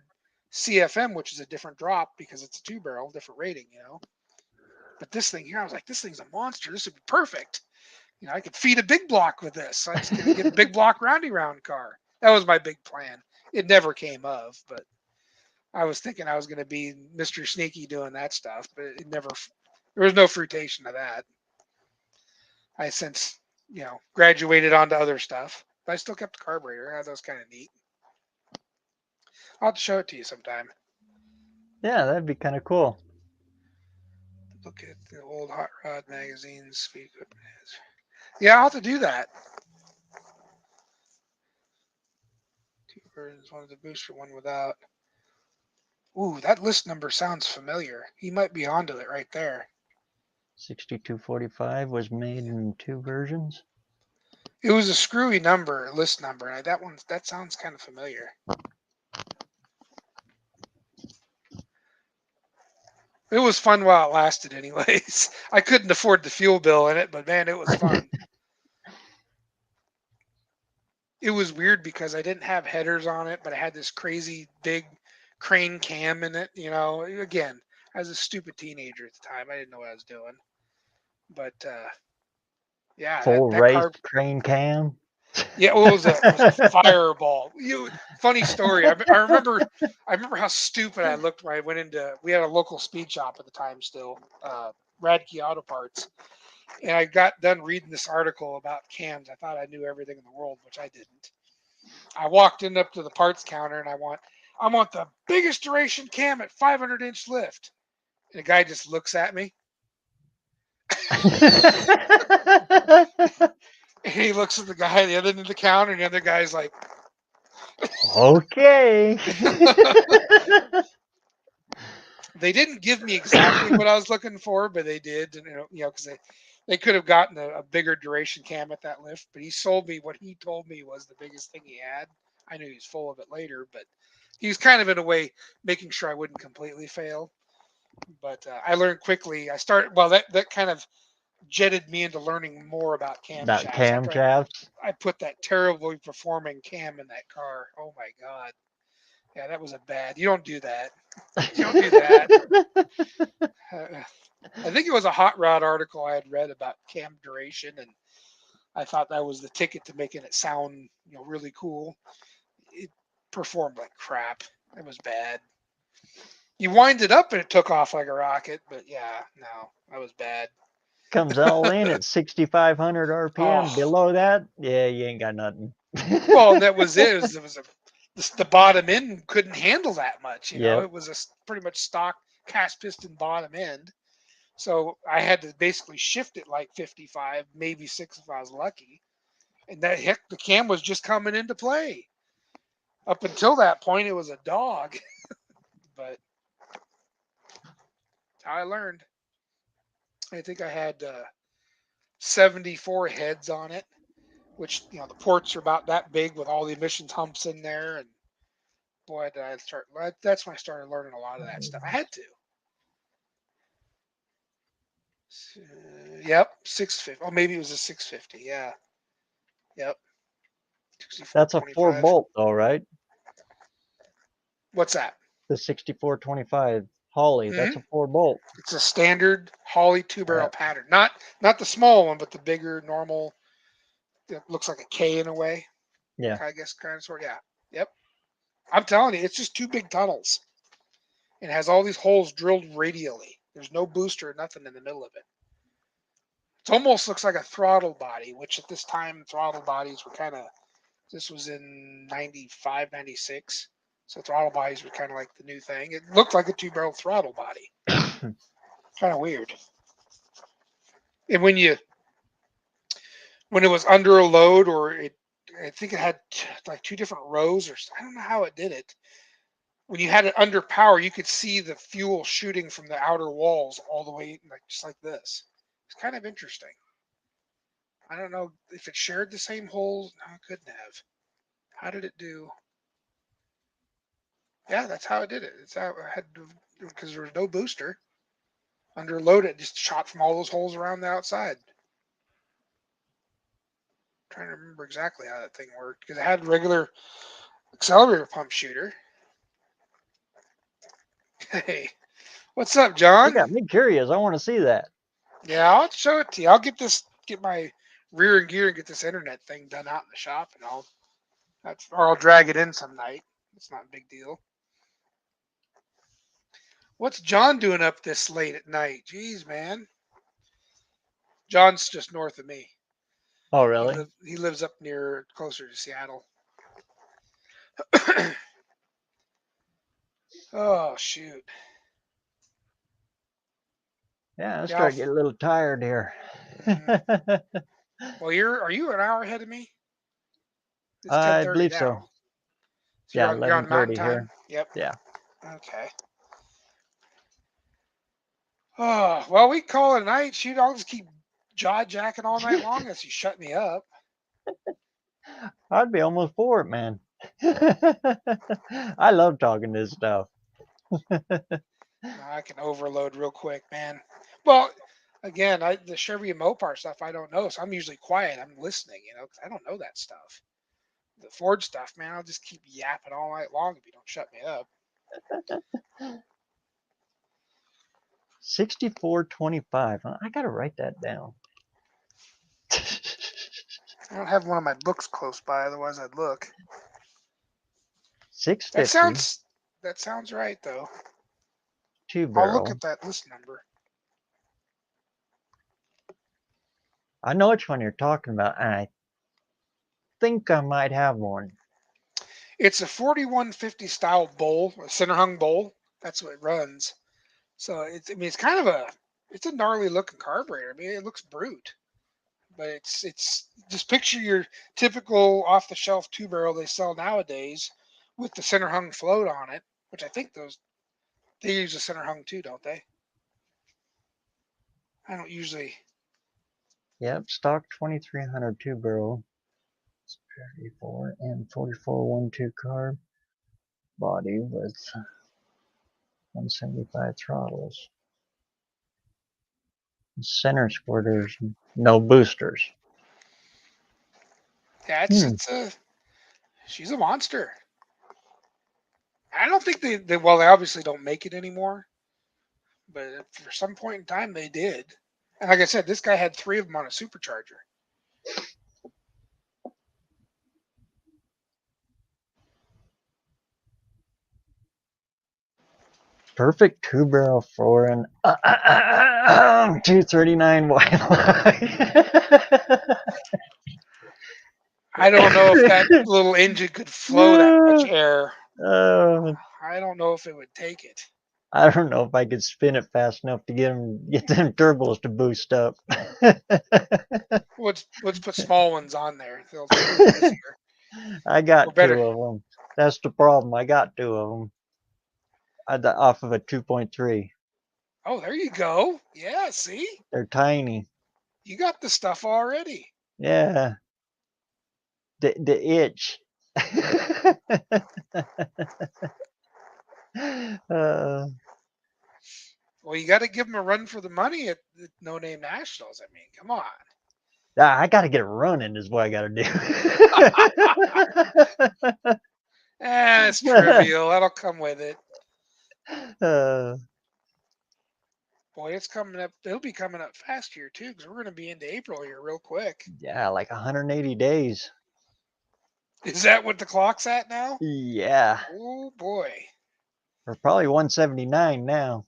CFM, which is a different drop because it's a 2-barrel, different rating, But this thing here, I was like, this thing's a monster. This would be perfect. I could feed a big block with this. So I was going to get a big block roundy round car. That was my big plan. It never came of, but I was thinking I was going to be Mr. Sneaky doing that stuff, but it never, there was no fruition of that. I since, graduated onto other stuff, but I still kept the carburetor. I thought that was kind of neat. I'll have to show it to you sometime. Yeah, that'd be kind of cool. Look at the old Hot Rod magazines, speed equipment. Yeah, I'll have to do that. 2 versions, one with the booster, one without. Ooh, that list number sounds familiar. He might be onto it right there. 6245 was made in 2 versions. It was a screwy number, list number. That sounds kind of familiar. It was fun while it lasted, anyways. I couldn't afford the fuel bill in it, but man, it was fun. It was weird because I didn't have headers on it, but I had this crazy big crane cam in it. Again, I was a stupid teenager at the time. I didn't know what I was doing. But yeah, Full that raised car, crane cam. yeah, it was a fireball. Funny story. I remember how stupid I looked when I went into. We had a local speed shop at the time still, Radke Auto Parts, and I got done reading this article about cams. I thought I knew everything in the world, which I didn't. I walked in up to the parts counter and I want the biggest duration cam at 500-inch lift. And the guy just looks at me. And he looks at the guy at the other end of the counter, and the other guy's like, okay. They didn't give me exactly what I was looking for, but they did, because they could have gotten a bigger duration cam at that lift, but he sold me what he told me was the biggest thing he had. I knew he was full of it later, but he was kind of in a way making sure I wouldn't completely fail. But I learned quickly. That kind of jetted me into learning more about About camshafts. camshafts. I put that terribly performing cam in that car. Oh my God. Yeah, that was a bad. You don't do that. You don't do that. I think it was a Hot Rod article I had read about cam duration, and I thought that was the ticket to making it sound, really cool. It performed like crap. It was bad. You wind it up and it took off like a rocket, but yeah, no, that was bad. Comes all in at 6,500 RPM. Oh. Below that, yeah, you ain't got nothing. Well, and that was it. It was the bottom end couldn't handle that much. Yep. It was a pretty much stock cast piston bottom end. So I had to basically shift it like 55, maybe 6 if I was lucky. And that heck, the cam was just coming into play. Up until that point, it was a dog. But that's how I learned. I think I had 74 heads on it, which, the ports are about that big with all the emissions humps in there. And boy, did I start. That's when I started learning a lot of that stuff. I had to. Yep, 650. Oh, maybe it was a 650. Yeah. Yep. That's a 4-bolt, though, right? What's that? The 6425 Holly. That's a 4-bolt. It's a standard Holly 2-barrel pattern. Not the small one, but the bigger, normal. It looks like a K in a way. Yeah. I guess kind of sort. Yeah. Yep. I'm telling you, it's just 2 big tunnels. It has all these holes drilled radially. There's no booster or nothing in the middle of it. It almost looks like a throttle body, which at this time, throttle bodies were kind of, this was in 95, 96. So throttle bodies were kind of like the new thing. It looked like a 2-barrel throttle body. Kind of weird. And when it was under a load, or I think it had like 2 different rows, or I don't know how it did it. When you had it under power, you could see the fuel shooting from the outer walls all the way, just like this. It's kind of interesting. I don't know if it shared the same holes. No, it couldn't have. How did it do? Yeah, that's how it did it. It's how it had to, because there was no booster. Under load, it just shot from all those holes around the outside. I'm trying to remember exactly how that thing worked, because it had regular accelerator pump shooter. Hey, what's up, You John? got me curious. I want to see that. Yeah, I'll show it to you. I'll get my rear and gear and get this internet thing done out in the shop, and or I'll drag it in some night. It's not a big deal. What's John doing up this late at night? Jeez, man. John's just north of me. Oh, really? He lives up closer to Seattle. Oh, shoot. Yeah, I start getting a little tired here. Well, are you an hour ahead of me? It's I 10:30 believe now. so. So Yeah, you're on Mountain 11:30 Time? here. Yep. Yeah. Okay. Oh, well, we call it a night. Shoot, I'll just keep jaw-jacking all night long unless you shut me up. I'd be almost for it, man. I love talking this stuff. I can overload real quick, man. Well, again, the Chevy and Mopar stuff I don't know, so I'm usually quiet. I'm listening, because I don't know that stuff. The Ford stuff, man, I'll just keep yapping all night long if you don't shut me up. 6425. I gotta write that down. I don't have one of my books close by, otherwise I'd look. 650. That sounds right, though. 2-barrel. I'll look at that list number. I know which one you're talking about, and I think I might have one. It's a 4150 style bowl, a center hung bowl. That's what it runs. So it's kind of it's a gnarly looking carburetor. I mean, it looks brute, but it's just picture your typical off the shelf 2-barrel they sell nowadays with the center hung float on it, which I think they use a center hung too, don't they? I don't usually. Yep, stock 2300 2-barrel. 34 and 4412 carb body with 175 throttles. Center squirters, no boosters. Yeah, she's a monster. I don't think they well, they obviously don't make it anymore, but for some point in time they did. And like I said, this guy had 3 of them on a supercharger. Perfect 2-barrel foreign 239 wide line. I don't know if that little engine could flow that much air. I don't know if it would take it. I don't know if I could spin it fast enough to get them turbos to boost up. Let's put small ones on there. They'll take it easier. I got better. 2 of them. That's the problem. I got 2 of them. Off of a 2.3. Oh, there you go. Yeah, see? They're tiny. You got the stuff already. Yeah. The itch. Well, you got to give them a run for the money at the No Name Nationals. I mean, come on. I got to get it running is what I got to do. It's trivial. That'll come with it. Boy, it's coming up. It'll be coming up fast here, too, because we're going to be into April here real quick. Yeah, like 180 days. Is that what the clock's at now? Yeah. Oh, boy. We're probably 179 now.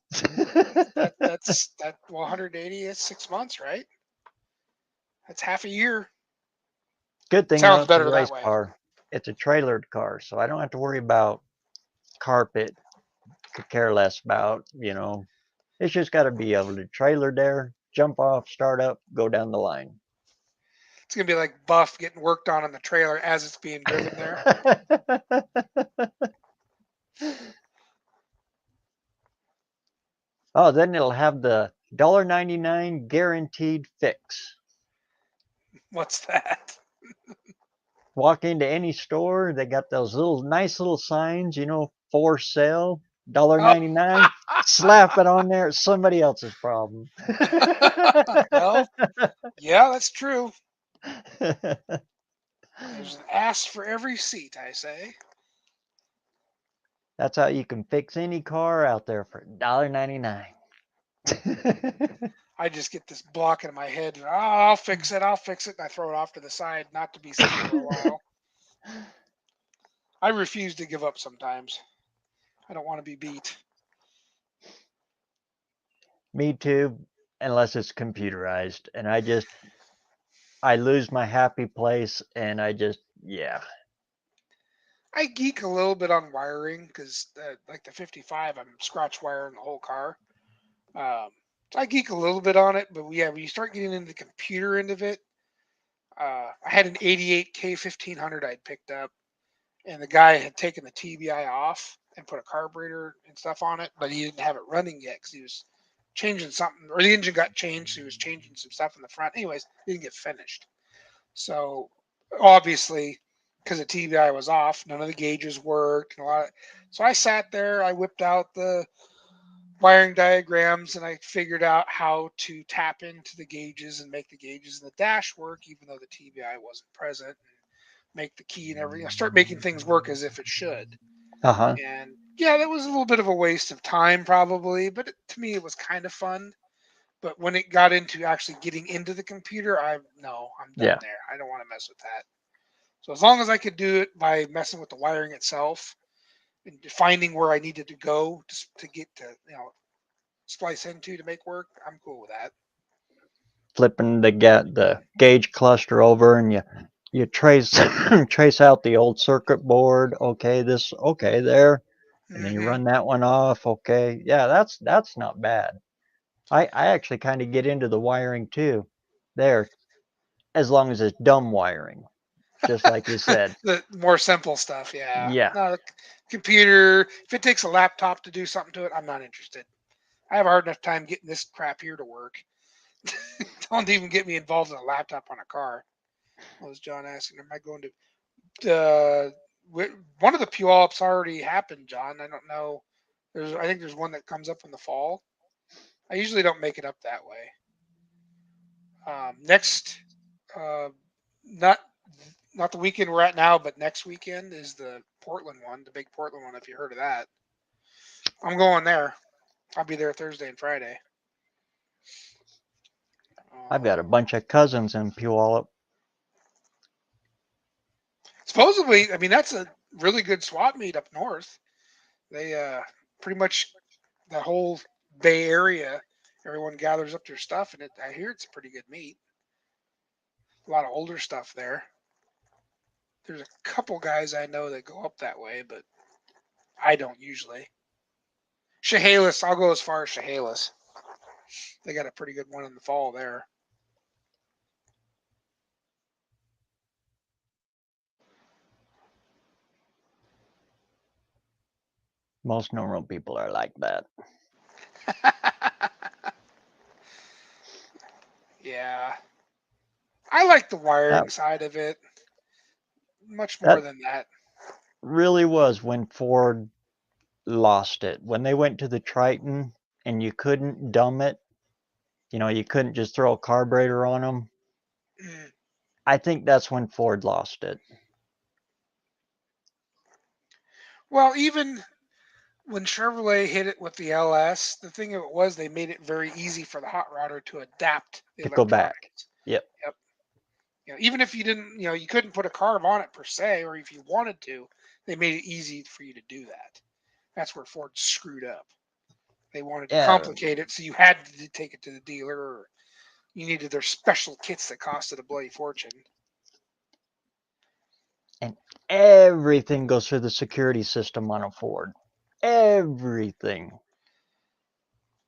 That's 180 is 6 months, right? That's half a year. Good thing Sounds it's better a that race way. car. It's a trailered car, so I don't have to worry about carpet. Could care less about, It's just got to be able to trailer there, jump off, start up, go down the line. It's gonna be like Buff getting worked on in the trailer as it's being driven there. Oh, then it'll have the $1.99 guaranteed fix. What's that? Walk into any store, they got those nice little signs, for sale, $1.99. Slap it on there. It's somebody else's problem. Well, yeah, that's true. There's an ass for every seat, I say. That's how you can fix any car out there for $1.99. I just get this block in my head. And, I'll fix it. And I throw it off to the side, not to be seen for a while. I refuse to give up sometimes. I don't want to be beat. Me too, unless it's computerized. And I lose my happy place and yeah. I geek a little bit on wiring because, like the 55, I'm scratch wiring the whole car. So I geek a little bit on it, but when you start getting into the computer end of it, I had an 88 K1500 I'd picked up, and the guy had taken the TBI off and put a carburetor and stuff on it, but he didn't have it running yet because he was changing something, or the engine got changed, so he was changing some stuff in the front. Anyways, didn't get finished. So obviously, because the TBI was off, none of the gauges worked, and so I sat there, I whipped out the wiring diagrams, and I figured out how to tap into the gauges and make the gauges in the dash work, even though the TBI wasn't present, and make the key and everything. I start making things work as if it should. Uh-huh. And yeah, that was a little bit of a waste of time probably, but to me it was kind of fun. But when it got into actually getting into the computer, I'm done there. I don't want to mess with that. So as long as I could do it by messing with the wiring itself and finding where I needed to go to get to, splice into to make work, I'm cool with that. Flipping the gauge cluster over, and you trace trace out the old circuit board. Okay, there, and then you run that one off. Okay, yeah, that's not bad. I actually kind of get into the wiring too, there, as long as it's dumb wiring, just like you said. The more simple stuff, yeah. Yeah. No, the computer, if it takes a laptop to do something to it, I'm not interested. I have a hard enough time getting this crap here to work. Don't even get me involved in a laptop on a car. What was John asking? Am I going to? One of the Puyallups already happened, John. I don't know. I think there's one that comes up in the fall. I usually don't make it up that way. Next, uh, not the weekend we're at now, but next weekend is the Portland one, the big Portland one. If you heard of that, I'm going there. I'll be there Thursday and Friday. I've got a bunch of cousins in Puyallup. Supposedly, I mean, that's a really good swap meet up north. They pretty much the whole Bay Area, everyone gathers up their stuff, and I hear it's a pretty good meet. A lot of older stuff there. There's a couple guys I know that go up that way, but I don't usually. Chehalis, I'll go as far as Chehalis. They got a pretty good one in the fall there. Most normal people are like that. Yeah. I like the wiring side of it much more than that. Really was when Ford lost it. When they went to the Triton and you couldn't dumb it, you couldn't just throw a carburetor on them. I think that's when Ford lost it. Well, even when Chevrolet hit it with the LS, the thing of it was they made it very easy for the hot rodder to adapt the To go back. Yep. Even if you didn't, you couldn't put a carb on it per se, or if you wanted to, they made it easy for you to do that. That's where Ford screwed up. They wanted to complicate it, so you had to take it to the dealer, or you needed their special kits that costed a bloody fortune. And everything goes through the security system on a Ford. Everything.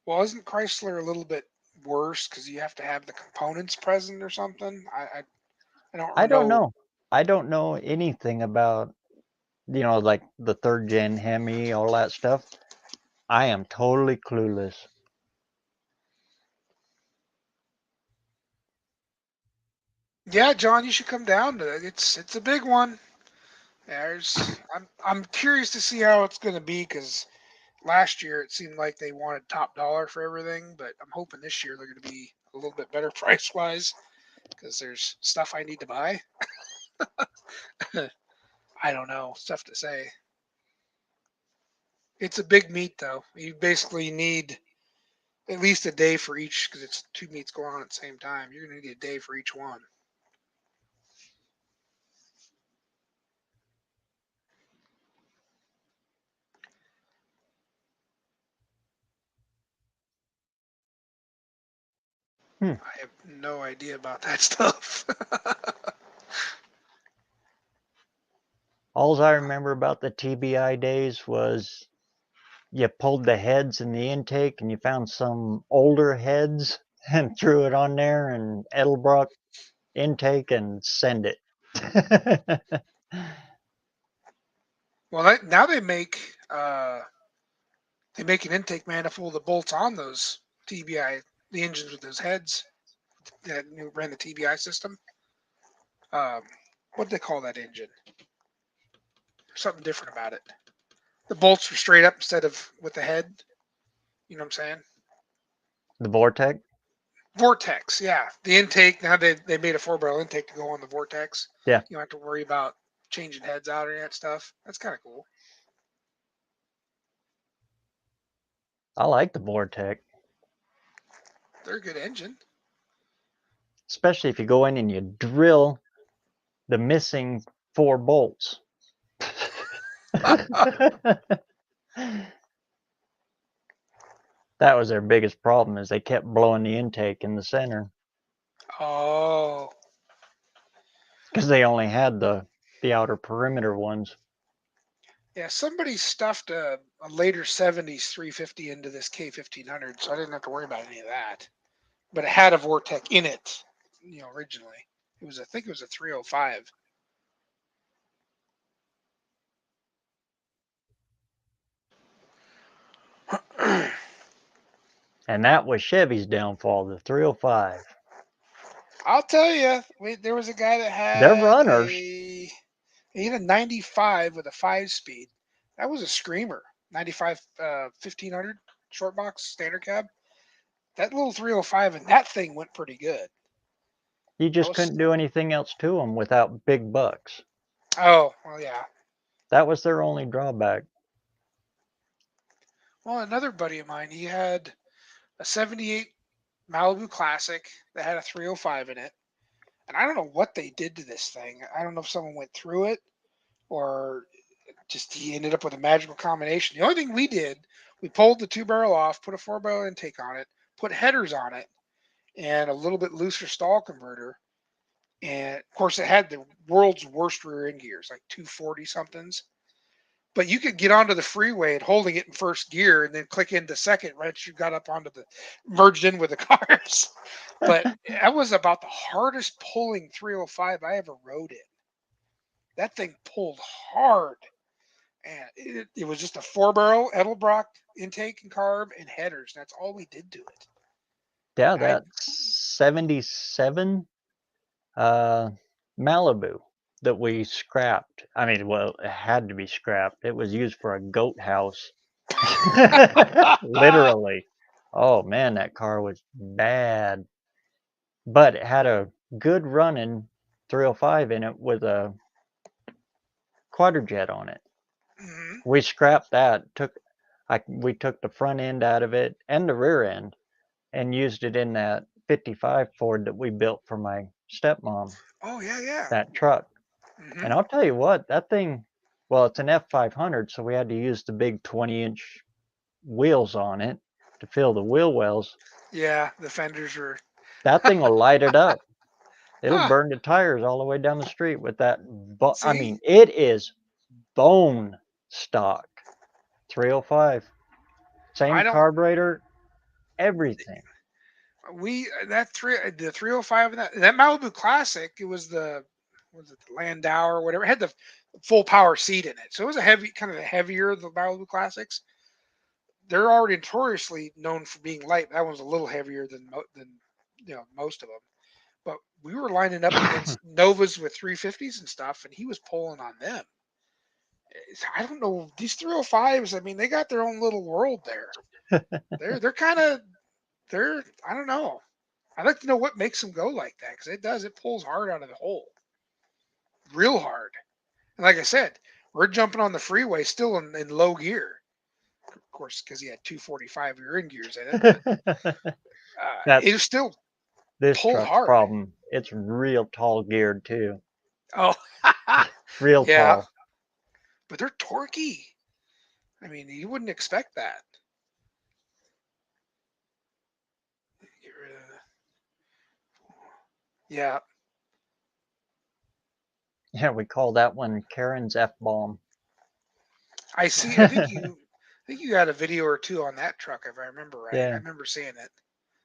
Well, isn't Chrysler a little bit worse because you have to have the components present or something? I don't know. I don't know anything about, like the third gen Hemi, all that stuff. I am totally clueless. Yeah, John, you should come down to it. It's a big one. I'm curious to see how it's going to be because last year it seemed like they wanted top dollar for everything, but I'm hoping this year they're going to be a little bit better price wise because there's stuff I need to buy. I don't know, it's tough to say. It's a big meet though. You basically need at least a day for each because it's two meets going on at the same time. You're going to need a day for each one. I have no idea about that stuff. All I remember about the TBI days was you pulled the heads in the intake and you found some older heads and threw it on there and Edelbrock intake and send it. Well, now they make an intake manifold that bolts on those TBI, the engines with those heads that ran the TBI system. What do they call that engine? There's something different about it. The bolts are straight up instead of with the head. You know what I'm saying? The Vortex? Vortex, yeah. The intake, now they made a 4-barrel intake to go on the Vortex. Yeah. You don't have to worry about changing heads out or any of that stuff. That's kind of cool. I like the Vortex. They're a good engine. Especially if you go in and you drill the missing 4 bolts. That was their biggest problem, is they kept blowing the intake in the center. Oh. Because they only had the outer perimeter ones. Yeah, somebody stuffed a later 70s 350 into this K1500, so I didn't have to worry about any of that. But it had a Vortex in it, originally. I think it was a 305. And that was Chevy's downfall, the 305. I'll tell you, there was a guy that had They're runners. he had a 95 with a 5-speed. That was a screamer. 95 1500 short box standard cab. That little 305 and that thing went pretty good. You just Most- couldn't do anything else to them without big bucks. Oh, well, yeah. That was their only drawback. Well, another buddy of mine, he had a 78 Malibu Classic that had a 305 in it. And I don't know what they did to this thing. I don't know if someone went through it or just he ended up with a magical combination. The only thing we did, we pulled the 2-barrel off, put a 4-barrel intake on it, put headers on it, and a little bit looser stall converter. And of course, it had the world's worst rear end gears, like 240 somethings. But you could get onto the freeway and holding it in first gear and then click into second right as you got up onto the merged in with the cars. But that was about the hardest pulling 305 I ever rode in. That thing pulled hard. And it was just a 4-barrel Edelbrock intake and carb and headers. That's all we did to it. Yeah, I- that 77 Malibu that we scrapped. I mean, well, it had to be scrapped. It was used for a goat house. Literally. Oh man, that car was bad. But it had a good running 305 in it with a quadrijet on it. Mhm. We scrapped that, we took the front end out of it and the rear end and used it in that 55 Ford that we built for my stepmom, Oh, yeah, yeah. that truck. Mhm. And I'll tell you what, that thing, well, it's an F500, so we had to use the big 20-inch wheels on it to fill the wheel wells. Yeah, the fenders were. That thing will light it up. It'll Huh. burn the tires all the way down the street with that. I See? mean, it is bone stock 305. Same I don't. carburetor, everything. The 305 and that Malibu Classic. It was was it the Landau or whatever? It had the full power seat in it, so it was a heavy, kind of the heavier of the Malibu Classics. They're already notoriously known for being light. That one's a little heavier than most of them. But we were lining up against Novas with 350s and stuff, and he was pulling on them. I don't know, these 305s. I mean, they got their own little world there. They're kind of I don't know. I'd like to know what makes them go like that because it does. It pulls hard out of the hole, real hard. And like I said, we're jumping on the freeway still in low gear, of course, because he had 245 rear end gears in it. But That's it was still this pulled truck's hard. problem. It's real tall geared too. Oh, Real yeah, tall. but they're torquey. I mean, you wouldn't expect that. Get rid of Yeah, Yeah, we call that one Karen's F-bomb. I see. I think you got a video or two on that truck if I remember right. Yeah. I remember seeing it.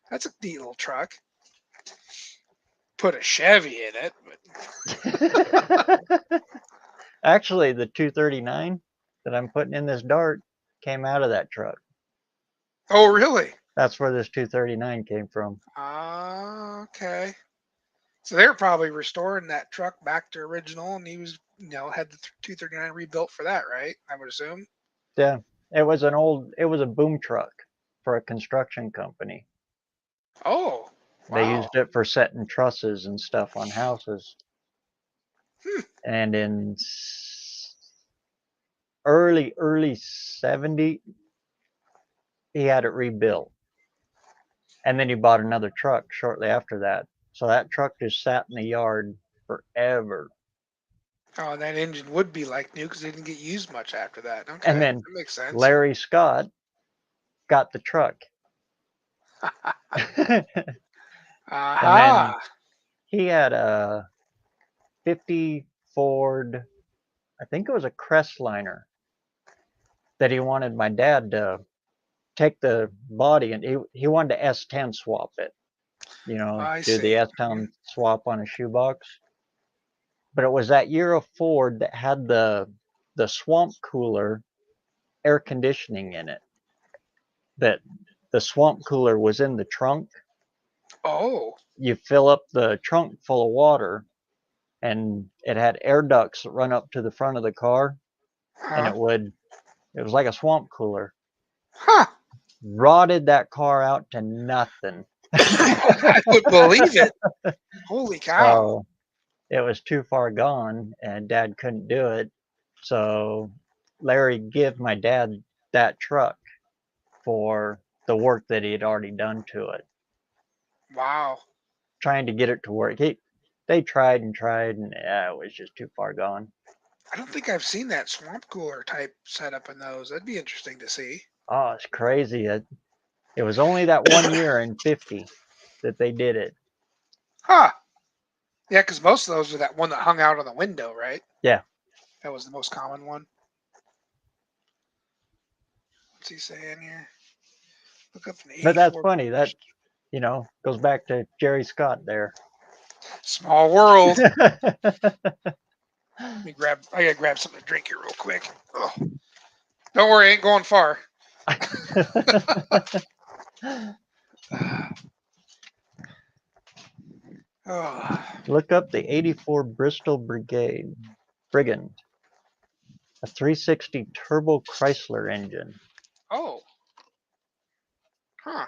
That's a neat little truck. Put a Chevy in it, but Actually, the 239 that I'm putting in this Dart came out of that truck. oh really? That's where this 239 came from. Okay. So they were probably restoring that truck back to original, and he was, had the 239 rebuilt for that, right? I would assume. Yeah, it was a boom truck for a construction company. Oh, They wow. used it for setting trusses and stuff on houses. And in early 70, he had it rebuilt. And then he bought another truck shortly after that. So that truck just sat in the yard forever. Oh, and that engine would be like new because they didn't get used much after that. Okay, And then that makes sense. Larry Scott got the truck. And then he had a 50 Ford, I think it was a Crestliner, that he wanted my dad to take the body, and he wanted to S10 swap it, I do the see. S10 swap on a shoebox. But it was that Euro Ford that had the swamp cooler air conditioning in it. That the swamp cooler was in the trunk. Oh, You fill up the trunk full of water, and it had air ducts that run up to the front of the car, and huh? it was like a swamp cooler. Huh. Rotted that car out to nothing. I would believe it. Holy cow. So it was too far gone, and Dad couldn't do it. So Larry gave my dad that truck for the work that he had already done to it, Wow. trying to get it to work. They tried and tried, and it was just too far gone. I don't think I've seen that swamp cooler type setup in those. That'd be interesting to see. Oh, it's crazy. It was only that 1 year in 50 that they did it. Huh. Yeah, because most of those were that one that hung out on the window, right? Yeah. That was the most common one. What's he saying here? Look up an 84. But that's funny. That, goes back to Jerry Scott there. Small world. I gotta grab something to drink here real quick. Oh. Don't worry, I ain't going far. Oh. Look up the 84 Bristol Brigand, a 360 turbo Chrysler engine. Oh. Huh.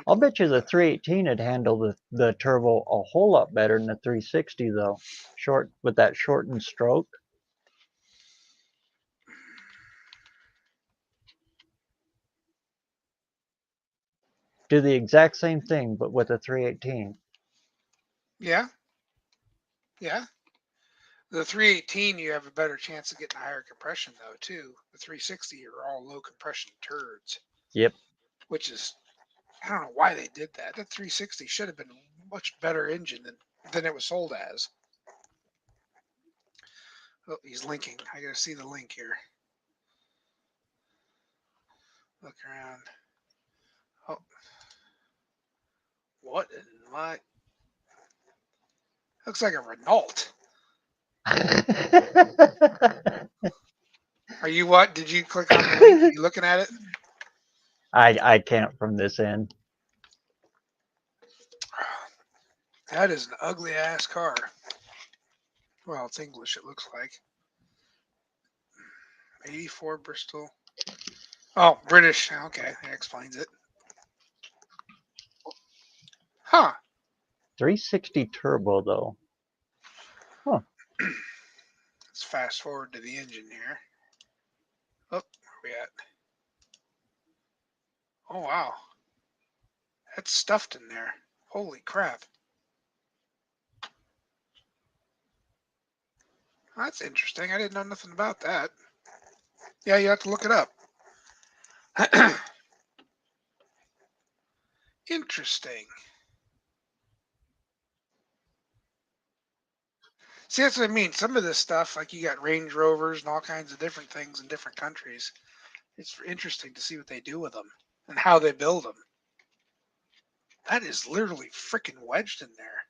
I'll bet you the 318 would handle the turbo a whole lot better than the 360 though. With that shortened stroke. Do the exact same thing, but with a 318. Yeah. Yeah. The 318, you have a better chance of getting higher compression, though, too. The 360 are all low compression turds. Yep. Which is, I don't know why they did that. The 360 should have been a much better engine than it was sold as. Oh, he's linking. I gotta see the link here. Look around. Oh. What in my... Looks like a Renault. Are you what? Did you click on the link? Are you looking at it? I can't from this end. That is an ugly ass car. Well, it's English, it looks like. 84 Bristol. Oh, British. Okay, that explains it. Huh. 360 turbo though. Huh. Let's fast forward to the engine here. Oh, where are we at? Oh, wow. That's stuffed in there. Holy crap. That's interesting. I didn't know nothing about that. Yeah, you have to look it up. Interesting. See, that's what I mean. Some of this stuff, like you got Range Rovers and all kinds of different things in different countries. It's interesting to see what they do with them and how they build them. That is literally freaking wedged in there.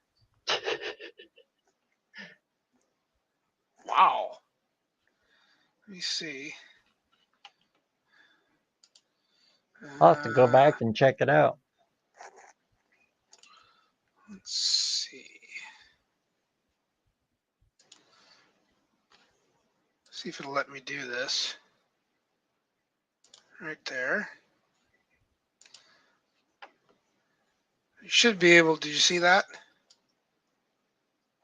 Wow. Let me see. I'll have to go back and check it out. Let's see. See if it'll let me do this. Right there. You should be able. Did you see that?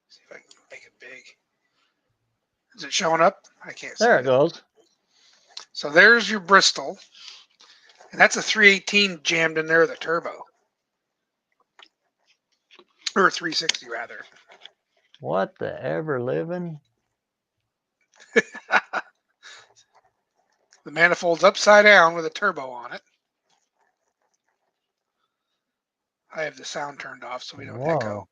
See if I can make it big. Is it showing up? I can't see There it. it goes. So there's your Bristol. And that's a 318 jammed in there, the turbo. Or 360 rather. What the ever living? The manifold's upside down with a turbo on it. I have the sound turned off so we don't echo.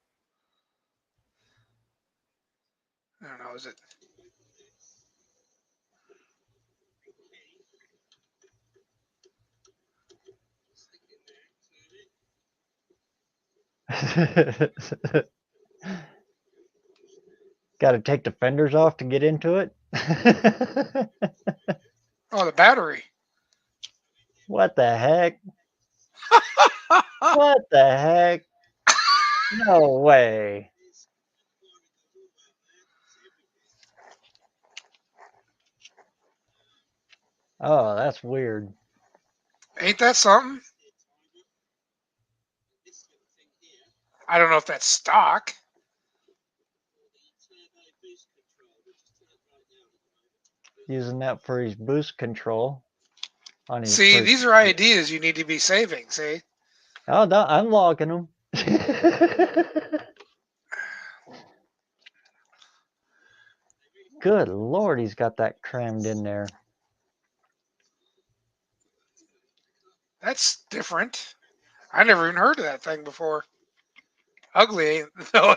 I don't know, is it? Got to take the fenders off to get into it. Oh, the battery. What the heck? What the heck? No way. Oh, that's weird. Ain't that something? I don't know if that's stock. Using that for his boost control on his See, first. these are ideas you need to be saving. See, Oh, no, I'm logging them. Good Lord, he's got that crammed in there. that's different. I never even heard of that thing before. Ugly, ain't though?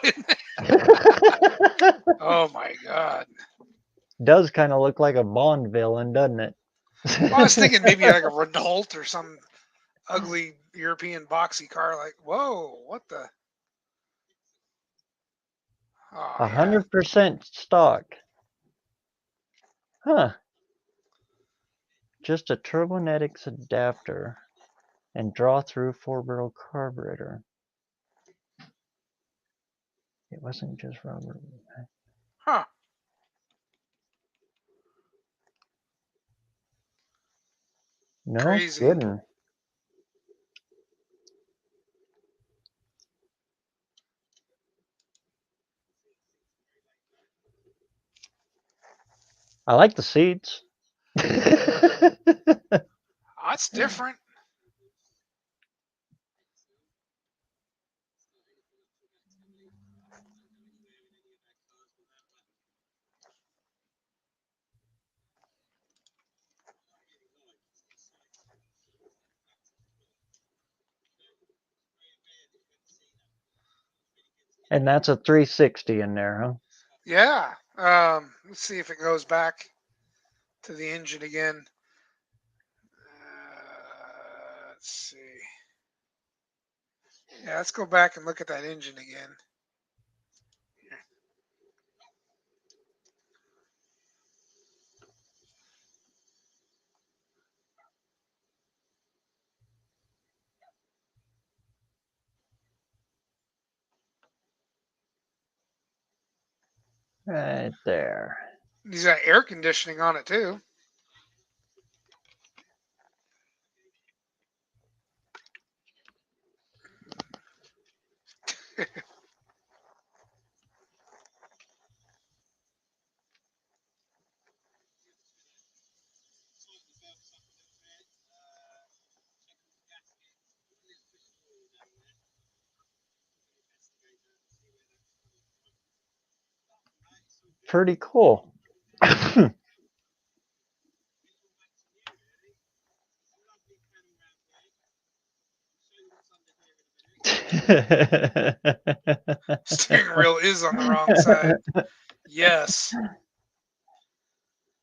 Oh my God. Does kind of look like a Bond villain, doesn't it? Well, I was thinking maybe like a Renault or some ugly European boxy car. Like, whoa, what the? Oh, yeah. 100% stock. Huh. Just a Turbonetics adapter and draw-through 4-barrel carburetor. It wasn't just rubber. Huh. No Crazy. kidding. I like the seats. That's different. And that's a 360 in there, huh? Yeah. Let's see if it goes back to the engine again. Let's see. Yeah, let's go back and look at that engine again. Right there. He's got air conditioning on it too. Pretty cool. Steering wheel is on the wrong side. Yes.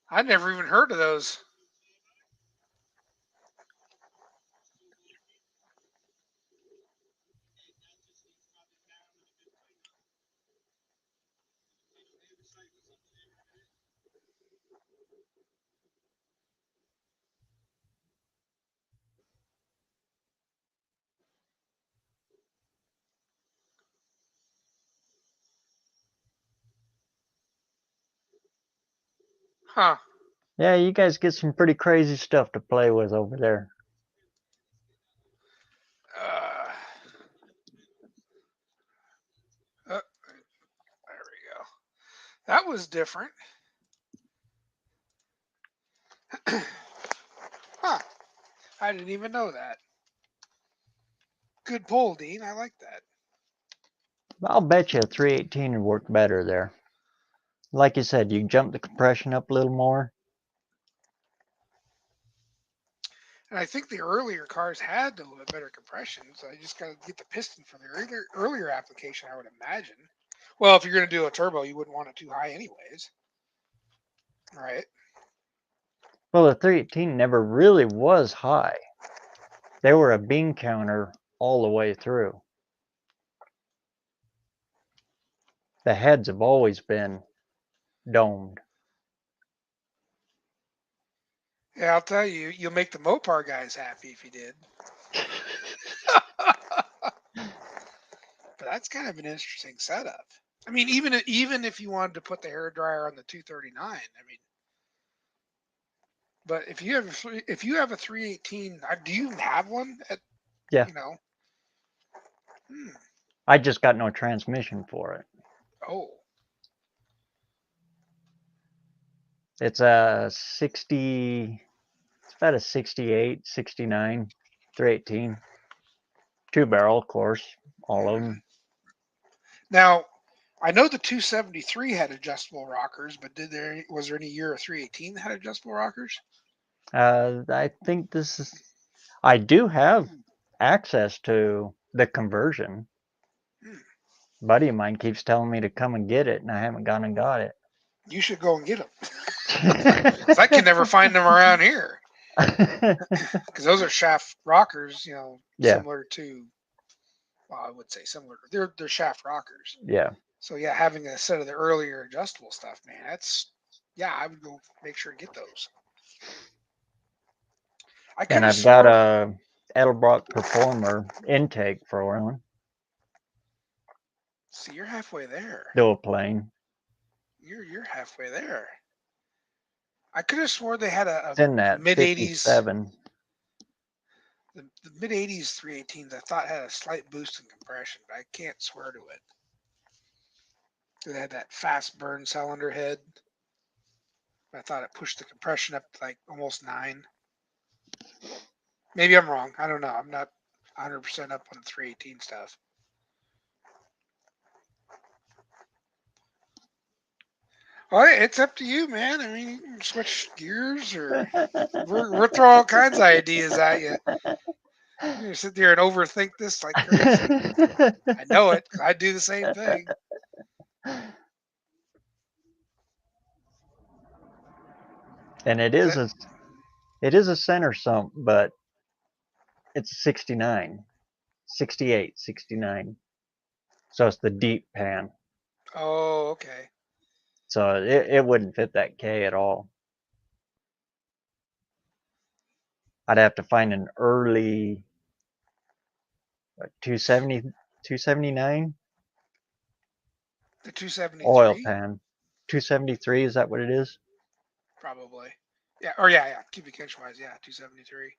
I never even heard of those. Huh. Yeah, you guys get some pretty crazy stuff to play with over there. There we go. That was different. Huh. I didn't even know that. Good pull, Dean. I like that. I'll bet you a 318 would work better there. Like you said, you jump the compression up a little more. And I think the earlier cars had a little bit better compression, so I just got to get the piston for the earlier application, I would imagine. Well, if you're going to do a turbo, you wouldn't want it too high anyways. Right. Well, the 318 never really was high. They were a bean counter all the way through. The heads have always been domed. Yeah, I'll tell you, you'll make the Mopar guys happy if you did. But that's kind of an interesting setup. I mean, even if you wanted to put the hair dryer on the 239, I mean, But if you have a 318, do you have one? Yeah. You know. I just got no transmission for it. Oh. It's a 60. It's about a 68, 69, 318. 2-barrel, of course, all of them. Now, I know the 273 had adjustable rockers, but was there any year of 318 that had adjustable rockers? I think this is. I do have access to the conversion. Buddy of mine keeps telling me to come and get it, and I haven't gone and got it. You should go and get them. Because I can never find them around here. Because those are shaft rockers, Yeah. similar to, well, I would say similar. They're shaft rockers. Yeah. So yeah, having a set of the earlier adjustable stuff, man, I would go make sure to get those. And I've got a Edelbrock Performer intake for one. See, you're halfway there. Dual plane. You're halfway there. I could have swore they had It's in that mid 80s. 57. The mid 80s 318s I thought had a slight boost in compression, but I can't swear to it. They had that fast burn cylinder head. I thought it pushed the compression up to like almost 9. Maybe I'm wrong. I don't know. I'm not 100% up on the 318 stuff. Well, it's up to you, man. I mean, you can switch gears, or we're throwing all kinds of ideas at you. You're gonna sit there and overthink this like crazy. I know it. I do the same thing. And it is a center sump, but it's 69, 68, 69. So it's the deep pan. Oh, okay. So it wouldn't fit that K at all. I'd have to find an early 270, 279 The 273 oil pan. 273, is that what it is? probably. Yeah. Or yeah. Cubic inch wise, yeah, 273.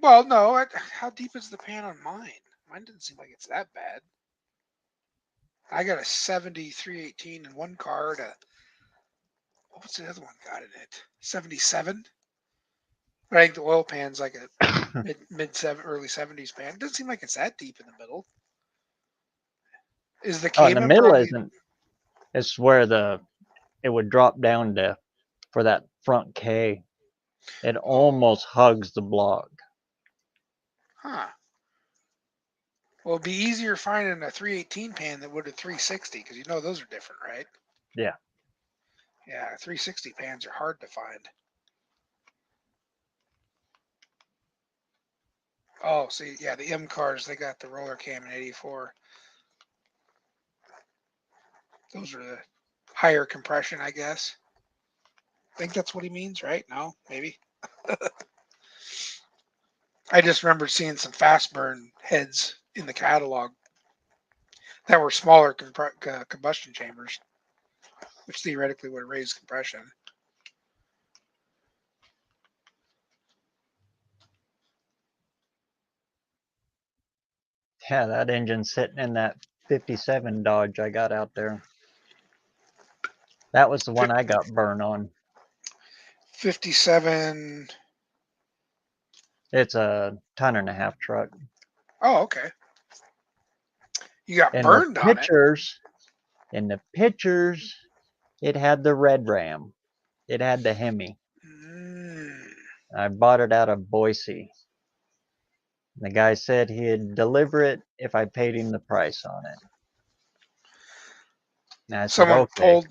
Well, no. How deep is the pan on mine? Mine doesn't seem like it's that bad. I got a 7318 in one car. What's the other one got in it? 77. But I think the oil pan's like a early 70s pan. It doesn't seem like it's that deep in the middle. Is the Oh, in the middle Cayman isn't. It's where it would drop down for that front K. It almost hugs the block. Huh. Well, it'd be easier finding a 318 pan than would a 360 because those are different, right? Yeah. Yeah, 360 pans are hard to find. Oh, see, yeah, the M cars, they got the roller cam in 84. Those are the higher compression, I guess. I think that's what he means, right? No, maybe. I just remember seeing some fast burn heads in the catalog that were smaller combustion chambers, which theoretically would raise compression. Yeah, that engine's sitting in that 57 Dodge I got out there. That was the one I got burned on. 57. It's a 1.5-ton truck. Oh, okay. You got In burned the on it. pictures, it had the red Ram. It had the Hemi. I bought it out of Boise. The guy said he'd deliver it if I paid him the price on it. And I said, okay.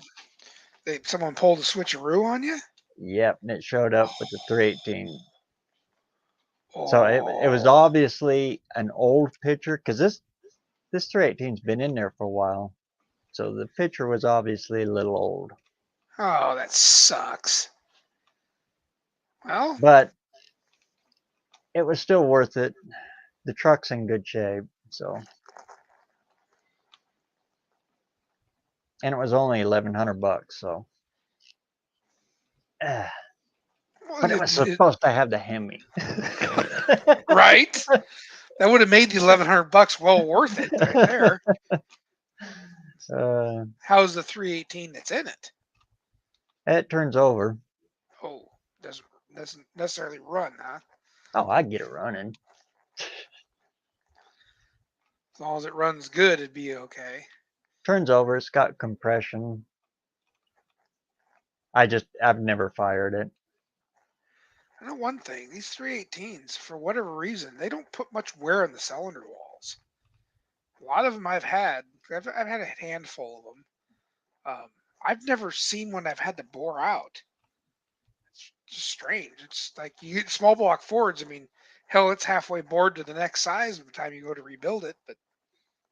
Someone pulled a switcheroo on you? Yep, and it showed up with the 318. Oh. So it was obviously an old picture, because this 318's been in there for a while. So the picture was obviously a little old. Oh, that sucks. Well, but it was still worth it. The truck's in good shape, so. And it was only $1,100, so. But it was supposed to have the Hemi. Right? That would have made the $1,100 well worth it right there. How's the 318 that's in it? It turns over. Oh, doesn't necessarily run, huh? Oh, I get it running. As long as it runs good, it'd be okay. Turns over. It's got compression. I've never fired it. I know one thing, these 318s, for whatever reason, they don't put much wear on the cylinder walls. A lot of them I've had a handful of them. I've never seen one I've had to bore out. It's just strange. It's like you get small block Fords, I mean, hell, it's halfway bored to the next size by the time you go to rebuild it, but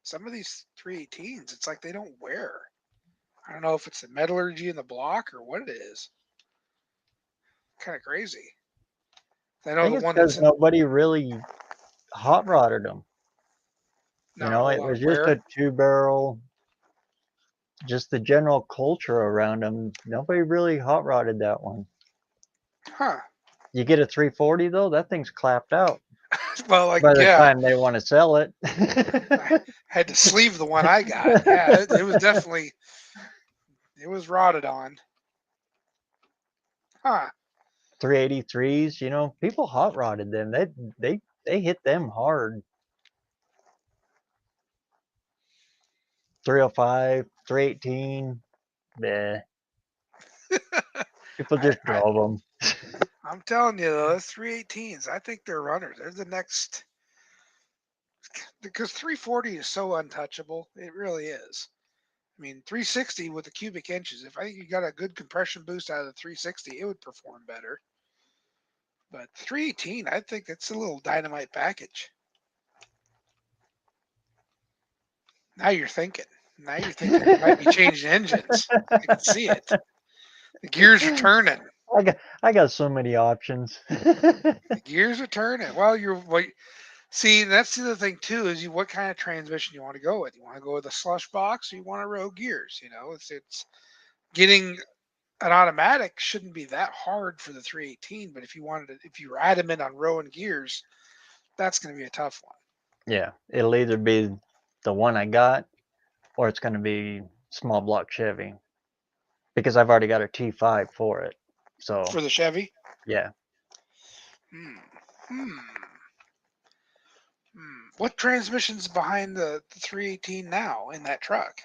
some of these 318s, it's like they don't wear. I don't know if it's the metallurgy in the block or what it is. Kind of crazy. I I know think the it's one because that's in, nobody really hot rodded them. not a whole It lot was of just wear. a 2-barrel, just the general culture around them. Nobody really hot rodded that one. Huh. You get a 340 though, that thing's clapped out Well, like, by the yeah, time they want to sell it. I had to sleeve the one I got. Yeah, it was definitely, it was rotted on. Huh. 383s, people hot rodded them. They hit them hard. 305, 318, bleh. People just drove them. I'm telling you, though, those 318s, I think they're runners. They're the next, because 340 is so untouchable. It really is. I mean, 360 with the cubic inches, if I think you got a good compression boost out of the 360, it would perform better. But 318, I think it's a little dynamite package. Now you're thinking. Now you're thinking they might be changing engines. I can see it. The gears are turning. I got so many options. The gears are turning. Well, see, that's the other thing too. Is what kind of transmission you want to go with? You want to go with a slush box, or you want to row gears? It's getting an automatic shouldn't be that hard for the 318. But if you were adamant on rowing gears, that's going to be a tough one. Yeah, it'll either be the one I got, or it's going to be small block Chevy, because I've already got a T5 for it. So For the Chevy. yeah, What transmission's behind the 318 now in that truck?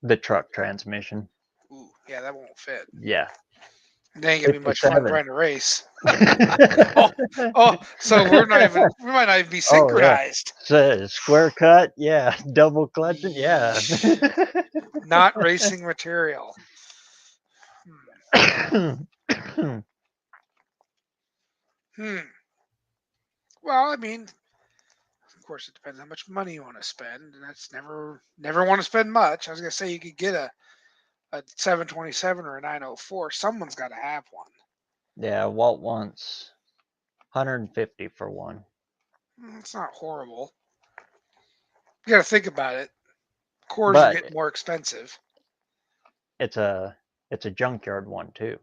the truck transmission. Ooh, yeah, that won't fit. Yeah. It ain't gonna be much fun 57. trying to race. So we might not even be synchronized. So, square cut, yeah. Double clutching, yeah. Not racing material. Well, I mean, of course, it depends how much money you want to spend, and that's never want to spend much. I was gonna say you could get a 727 or a 904. Someone's got to have one. Yeah, Walt wants 150 for one. It's not horrible. You got to think about it. Cores are But getting more expensive. it's a junkyard one too.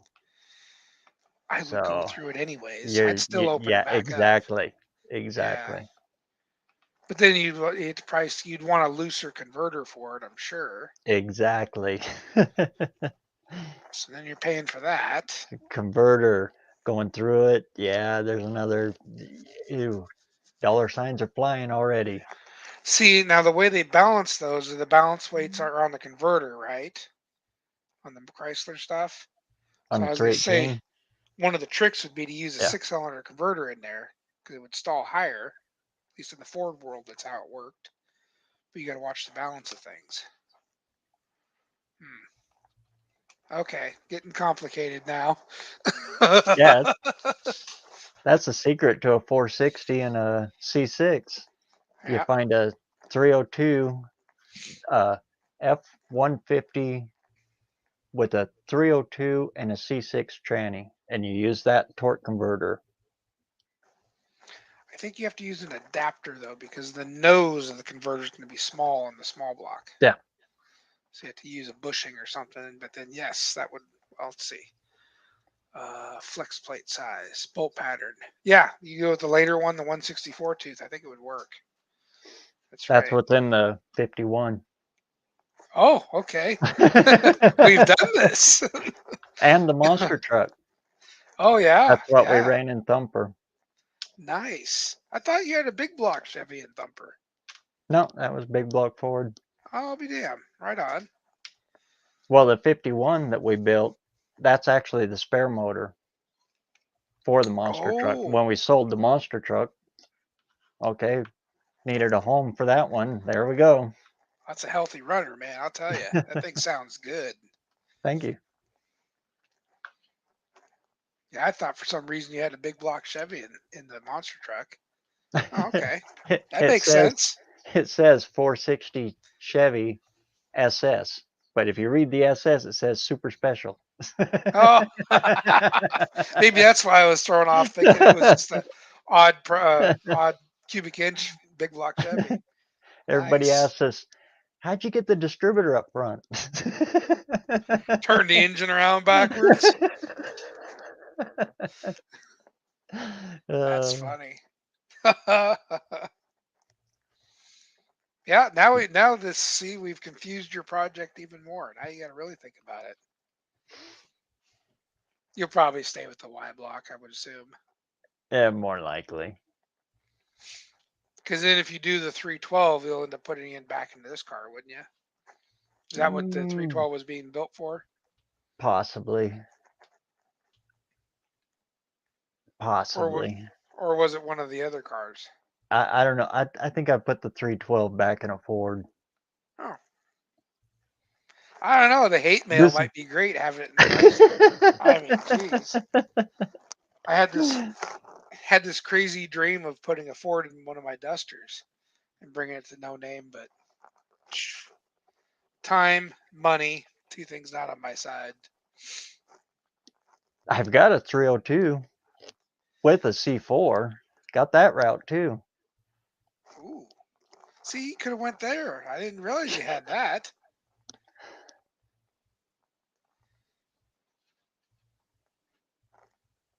I would go through it anyways. I'd still open it back exactly. up. Exactly. Yeah. But then you'd want a looser converter for it, I'm sure. Exactly. So then you're paying for that. Converter going through it. Yeah, there's another. Ew, dollar signs are flying already. See, now the way they balance those are the balance weights are on the converter, right? On the Chrysler stuff. On So the I was going to say, 318. one of the tricks would be to use a Yeah. 6-cylinder converter in there because it would stall higher. At least in the Ford world, that's how it worked. But you got to watch the balance of things. Okay, getting complicated now. Yeah, that's the secret to a 460 and a C6. You Yeah. find a 302 F-150 with a 302 and a C6 tranny, and you use that torque converter. I think you have to use an adapter though, because the nose of the converter is going to be small on the small block. Yeah. So you have to use a bushing or something. But then, yes, that would. Well, let's see. Flex plate size, bolt pattern. Yeah, you go with the later one, the 164 tooth. I think it would work. That's That's right. what's in the 51. Oh, okay. We've done this. And the monster truck. Oh yeah, That's what we yeah. ran in Thumper. Nice. I thought you had a big block Chevy and Thumper. No, that was big block Ford. Oh, I'll be damned. Right on. Well, the 51 that we built, that's actually the spare motor for the monster truck. Oh. When we sold the monster truck, okay, needed a home for that one. There we go. That's a healthy runner, man. I'll tell you. That thing sounds good. Thank you. Yeah, I thought for some reason you had a big block Chevy in the monster truck. Oh, okay. That makes sense. It says 460 Chevy SS, but if you read the SS, it says super special. Oh, maybe that's why I was thrown off thinking it was just an odd cubic inch big block Chevy. Everybody Nice. asks us, how'd you get the distributor up front? Turn the engine around backwards. That's funny. Yeah, we've confused your project even more. Now you got to really think about it. You'll probably stay with the Y block, I would assume. Yeah, more likely. Because then if you do the 312, you'll end up putting it back into this car, wouldn't you? Is that what the 312 was being built for? Possibly. Possibly. Or was it one of the other cars? I don't know. I think I put the 312 back in a Ford. Oh. I don't know. The hate mail might be great having it in the I mean, jeez. I had this crazy dream of putting a Ford in one of my Dusters and bringing it to No Name, but time, money, two things not on my side. I've got a 302 with a C4. Got that route too. Ooh. See, you could have went there. I didn't realize you had that.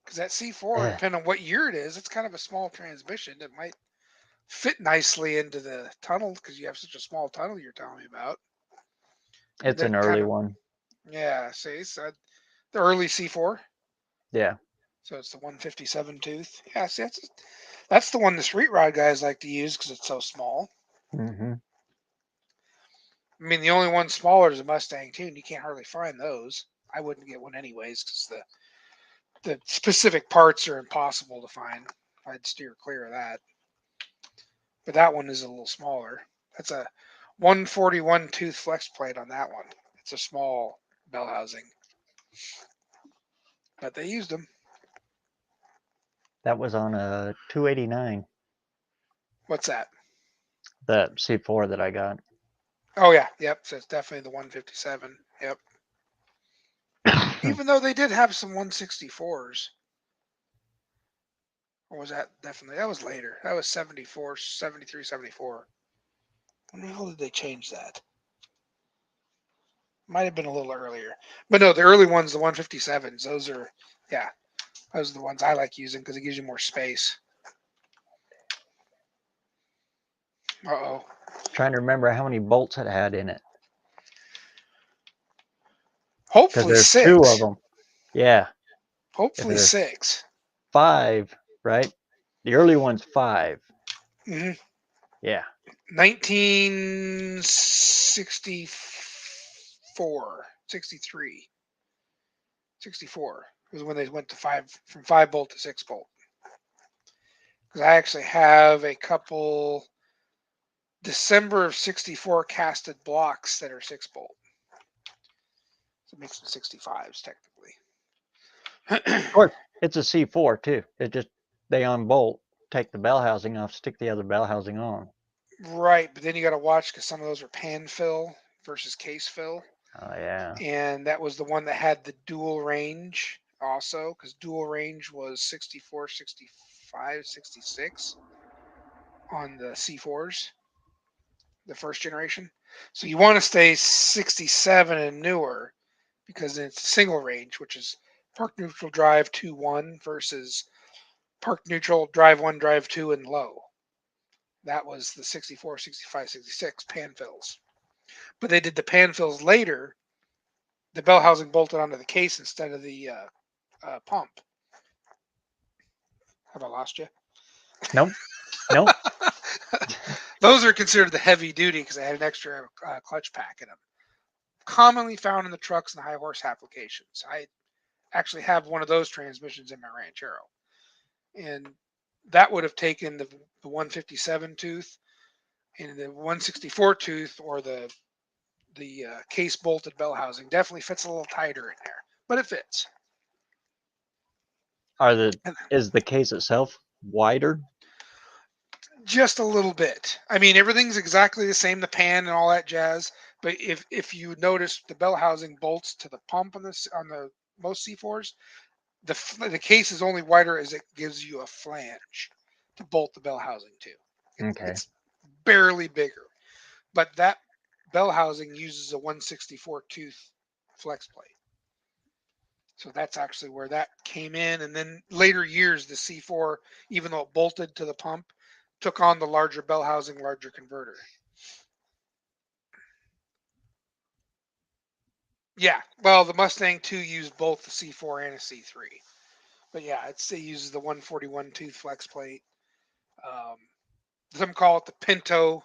Because that C4, depending on what year it is, it's kind of a small transmission. It might fit nicely into the tunnel because you have such a small tunnel you're telling me about. It's an early one. Yeah, see, so the early C4. Yeah. So it's the 157 tooth. Yeah, see, that's the one the street rod guys like to use because it's so small. Mm-hmm. I mean, the only one smaller is a Mustang too, and you can't hardly find those. I wouldn't get one anyways because the specific parts are impossible to find. I'd steer clear of that. But that one is a little smaller. That's a 141 tooth flex plate on that one. It's a small bell housing. But they used them. That was on a 289. What's that? The C4 that I got. Oh yeah, yep. So it's definitely the 157. Yep. Even though they did have some 164s. Or was that definitely? That was later. That was 74, 73, 74. When the hell did they change that? Might have been a little earlier. But no, the early ones, the 157s, those are, yeah, those are the ones I like using because it gives you more space. Uh-oh. Trying to remember how many bolts it had in it. Hopefully there's 6. 2 of them. Yeah. Hopefully 6. 5, right? The early one's 5. Mm-hmm. Yeah. 1964, 63, 64 was when they went to 5 bolt to 6 bolt. Because I actually have a couple December of 64 casted blocks that are 6 bolt. So it makes them 65s technically. Of course, it's a C4 too. It just, they unbolt, take the bell housing off, stick the other bell housing on. Right, but then you got to watch because some of those are pan fill versus case fill. Oh yeah. And that was the one that had the dual range also, because dual range was 64, 65, 66 on the C4s, the first generation. So you want to stay 67 and newer because it's single range, which is park neutral, drive 2-1 versus park neutral, drive 1, drive 2, and low. That was the 64, 65, 66 pan fills. But they did the pan fills later. The bell housing bolted onto the case instead of the pump. Have I lost you? Nope. Nope. Those are considered the heavy duty because they had an extra clutch pack in them. Commonly found in the trucks and high horse applications. I actually have one of those transmissions in my Ranchero. And that would have taken the 157 tooth and the 164 tooth, or the case bolted bell housing. Definitely fits a little tighter in there, but it fits. Is the case itself wider? Just a little bit. I mean, everything's exactly the same, the pan and all that jazz. But if you notice, the bell housing bolts to the pump on the most C4s. The case is only wider as it gives you a flange to bolt the bell housing to. Okay. It's barely bigger, but that bell housing uses a 164 tooth flex plate. So that's actually where that came in. And then later years, the C4, even though it bolted to the pump, took on the larger bell housing, larger converter. Yeah, well, the Mustang 2 used both the C4 and a C3. But yeah, it uses the 141 tooth flex plate. Some call it the Pinto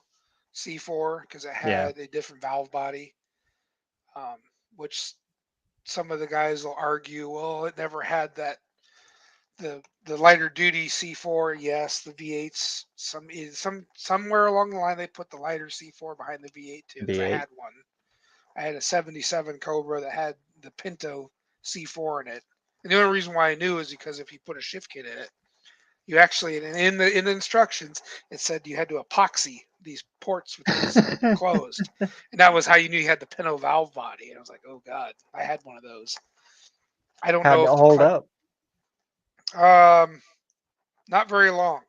C4 because it had a different valve body, which some of the guys will argue, well, it never had that. The lighter duty C4, yes, the V8s. Somewhere along the line they put the lighter C4 behind the V8 too. 'Cause I had one. I had a 77 Cobra that had the Pinto C4 in it. And the only reason why I knew is because if you put a shift kit in it, you actually in the instructions it said you had to epoxy these ports with these closed, and that was how you knew you had the Pinto valve body. And I was like, oh god, I had one of those. I don't How'd know it if hold up? Not very long.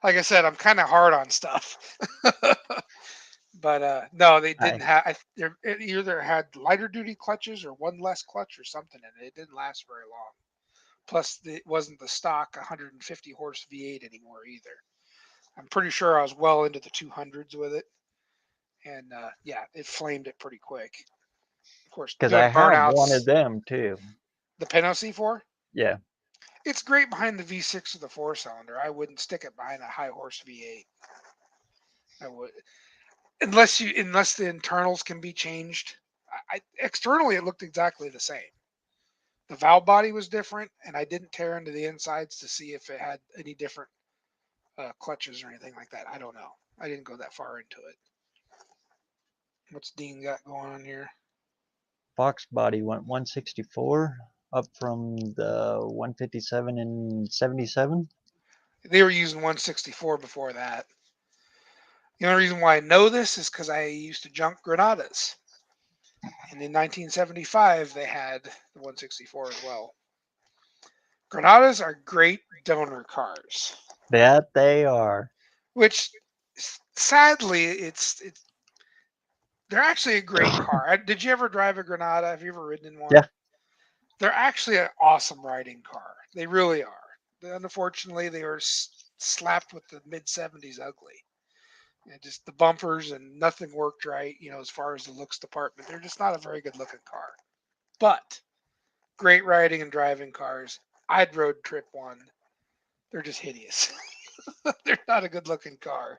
Like I said, I'm kind of hard on stuff. But no, they didn't have. It either had lighter duty clutches or one less clutch or something in it. It didn't last very long. Plus, it wasn't the stock 150 horse V8 anymore either. I'm pretty sure I was well into the 200s with it, and yeah, it flamed it pretty quick. Of course, Because doing I have one burnouts. of them too. The Pinto C4. Yeah. It's great behind the V6 or the 4-cylinder. I wouldn't stick it behind a high horse V8. I would, unless the internals can be changed. Externally, it looked exactly the same. The valve body was different, and I didn't tear into the insides to see if it had any different clutches or anything like that. I don't know. I didn't go that far into it. What's Dean got going on here? Box body went 164 up from the 157 and 77. They were using 164 before that. The only reason why I know this is because I used to junk Granadas. And in 1975, they had the 164 as well. Granadas are great donor cars. That they are. Which, sadly, they're actually a great car. Did you ever drive a Granada? Have you ever ridden in one? Yeah. They're actually an awesome riding car. They really are. Unfortunately, they were slapped with the mid-70s ugly. And just the bumpers and nothing worked right, as far as the looks department. They're just not a very good looking car. But great riding and driving cars. I'd road trip one. They're just hideous. They're not a good looking car.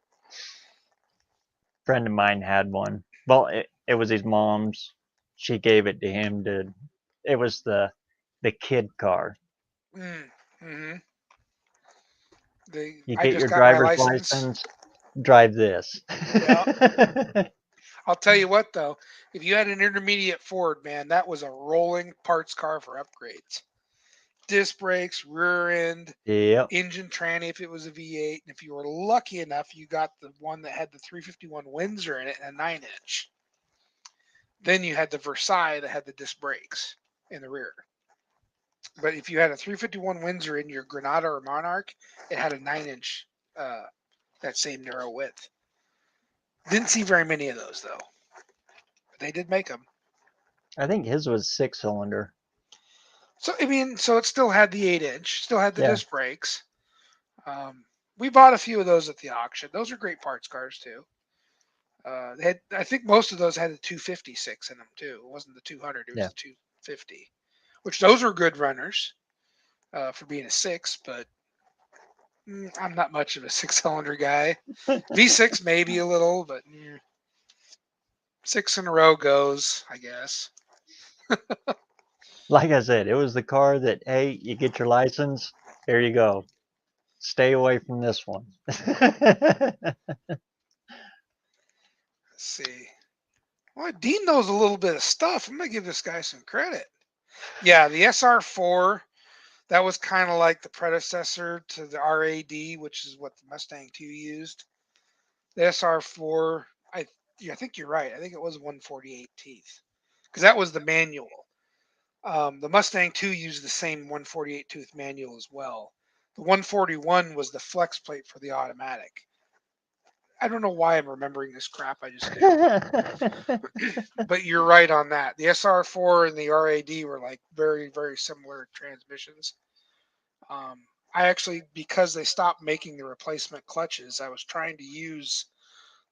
Friend of mine had one. Well, it was his mom's. She gave it to him it was the kid car. Mm-hmm. You I get just your got my driver's license, drive this. Yeah. I'll tell you what, though, if you had an intermediate Ford, man, that was a rolling parts car for upgrades. Disc brakes, rear end, Yep. engine tranny if it was a V8. And if you were lucky enough, you got the one that had the 351 Windsor in it and a 9-inch. Then you had the Versailles that had the disc brakes in the rear. But if you had a 351 Windsor in your Granada or Monarch, it had a 9-inch, that same narrow width. Didn't see very many of those, though. But they did make them. I think his was 6-cylinder. So I mean, so it still had the 8-inch, still had the Yeah. disc brakes. We bought a few of those at the auction. Those are great parts cars too. They had, I think most of those had the 256 in them too. It wasn't the 200, it was Yeah. the 250, which those were good runners for being a 6, but I'm not much of a 6-cylinder guy. V6 maybe a little, but 6 in a row goes, I guess. Like I said, it was the car that, hey, you get your license, here you go. Stay away from this one. Let's see. Well, Dean knows a little bit of stuff. I'm gonna give this guy some credit. Yeah, the SR4, that was kind of like the predecessor to the RAD, which is what the Mustang 2 used. The SR4, I think you're right. I think it was 148 teeth because that was the manual. The Mustang 2 used the same 148 tooth manual as well. The 141 was the flex plate for the automatic. I don't know why I'm remembering this crap. I just do. But you're right on that. The SR4 and the RAD were like very, very similar transmissions. I actually, because they stopped making the replacement clutches, I was trying to use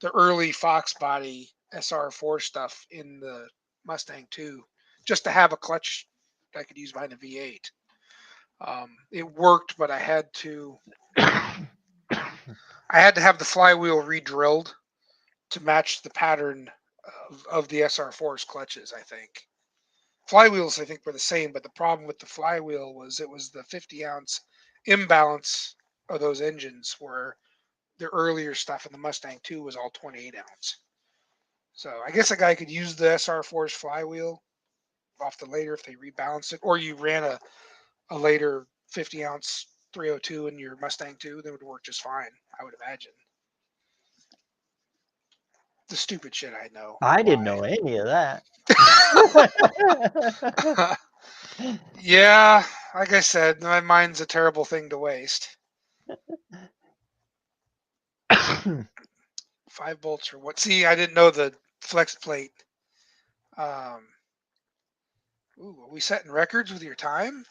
the early Fox body SR4 stuff in the Mustang 2 just to have a clutch I could use behind a V8. It worked, but I had to have the flywheel re-drilled to match the pattern of the SR4's clutches, I think. Flywheels, I think, were the same, but the problem with the flywheel was it was the 50-ounce imbalance of those engines where the earlier stuff in the Mustang 2 was all 28-ounce. So I guess a guy could use the SR4's flywheel off the later if they rebalanced it, or you ran a later 50-ounce 302 in your Mustang 2, that would work just fine, I would imagine. The stupid shit I know. I didn't know any of that. Yeah, like I said, my mind's a terrible thing to waste. 5 bolts or what? See, I didn't know the flex plate. Are we setting records with your time?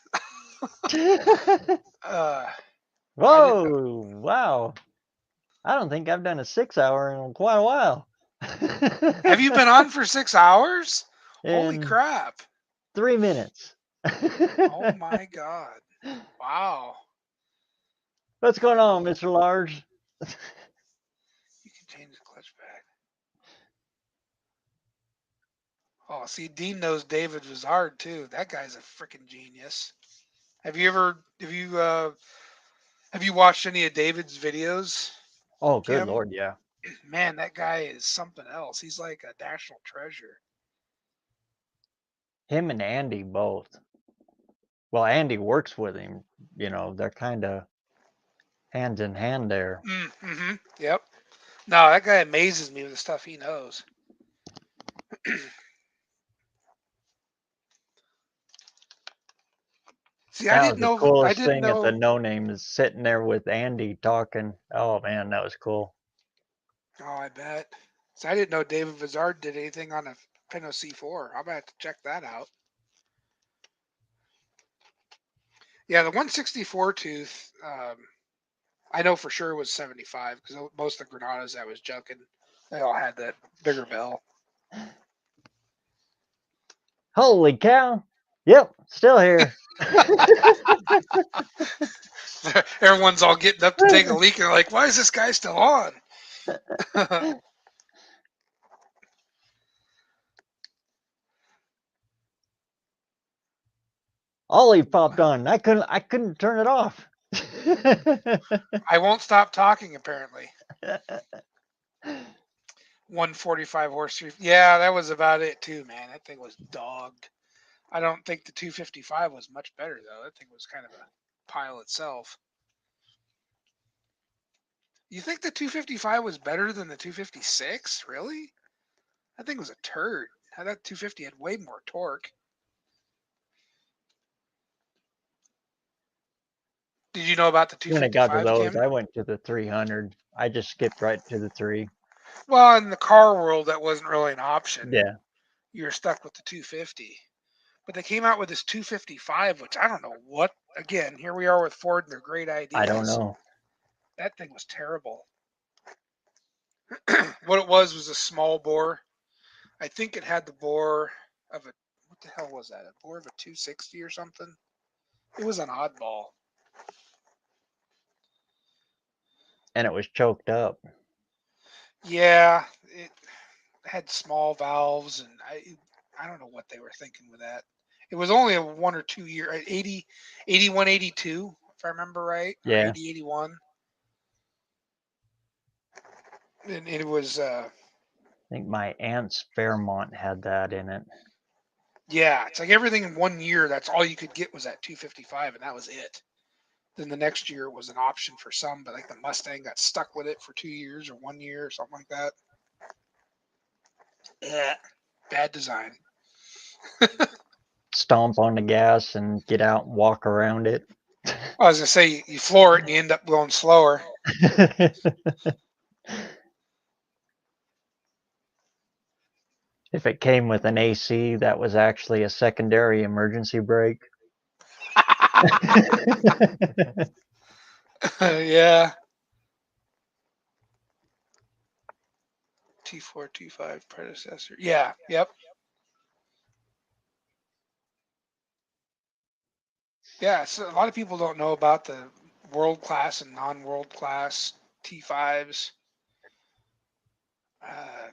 Whoa, wow. I don't think I've done a 6-hour in quite a while. Have you been on for 6 hours? Holy In crap. 3 minutes. Oh my God. Wow. What's going on, Mr. Large? You can change the clutch back. Oh, see, Dean knows David Vizard too. That guy's a freaking genius. Have you watched any of David's videos? Oh, good Kim? Lord, yeah. Man, that guy is something else. He's like a national treasure. Him and Andy both. Well, Andy works with him. You know, they're kind of hands in hand there. Mm-hmm. Yep. No, that guy amazes me with the stuff he knows. See, I That didn't was the know. I coolest didn't thing at the know. No Name is sitting there with Andy talking. Oh man, that was cool. Oh, I bet. So I didn't know David Vizard did anything on a Pinto C4. I'm gonna have to check that out. Yeah, the 164 tooth, I know for sure was 75 because most of the Granadas I was junking, they all had that bigger bell. Holy cow! Yep, still here. Everyone's all getting up to take a leak and they're like, why is this guy still on? Ollie popped on. I couldn't turn it off. I won't stop talking apparently. 145 horse. Yeah, that was about it too, man. That thing was dogged. I don't think the 255 was much better though. That thing was kind of a pile itself. You think the 255 was better than the 256? Really? That thing was a turd. That 250 had way more torque. Did you know about the When I got to 255, those, Kim? I went to the 300. I just skipped right to the 3. Well, in the car world, that wasn't really an option. Yeah. You were stuck with the 250. But they came out with this 255, which I don't know what. Again, here we are with Ford and their great ideas. I don't know. That thing was terrible. What it was a small bore. I think it had the bore of a, what the hell was that? A bore of a 260 or something? It was an oddball. And it was choked up. Yeah, it had small valves, and I don't know what they were thinking with that. It was only a 1 or 2 year, 81, 82, if I remember right. Or Yeah. 80, 81. And it was, I think my aunt's Fairmont had that in it. yeah, it's like everything in 1 year, that's all you could get was that 255, and that was it. Then the next year was an option for some, but like the Mustang got stuck with it for 2 years or 1 year or something like that. Yeah, bad design. Stomp on the gas and get out and walk around it. I was gonna say you floor it and you end up going slower. If it came with an AC, that was actually a secondary emergency brake. Yeah. T4, T5 predecessor. Yeah. Yep. Yeah. So a lot of people don't know about the world class and non-world class T5s.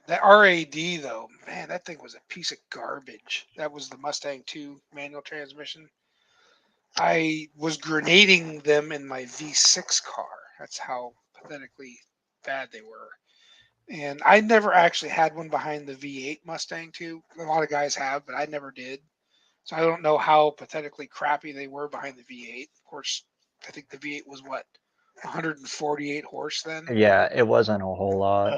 That RAD though, man, that thing was a piece of garbage. That was the Mustang 2 manual transmission. I was grenading them in my V6 car. That's how pathetically bad they were. And I never actually had one behind the V8 Mustang 2. A lot of guys have, but I never did. So I don't know how pathetically crappy they were behind the V8. Of course, I think the V8 was what, 148 horse then? Yeah, it wasn't a whole lot.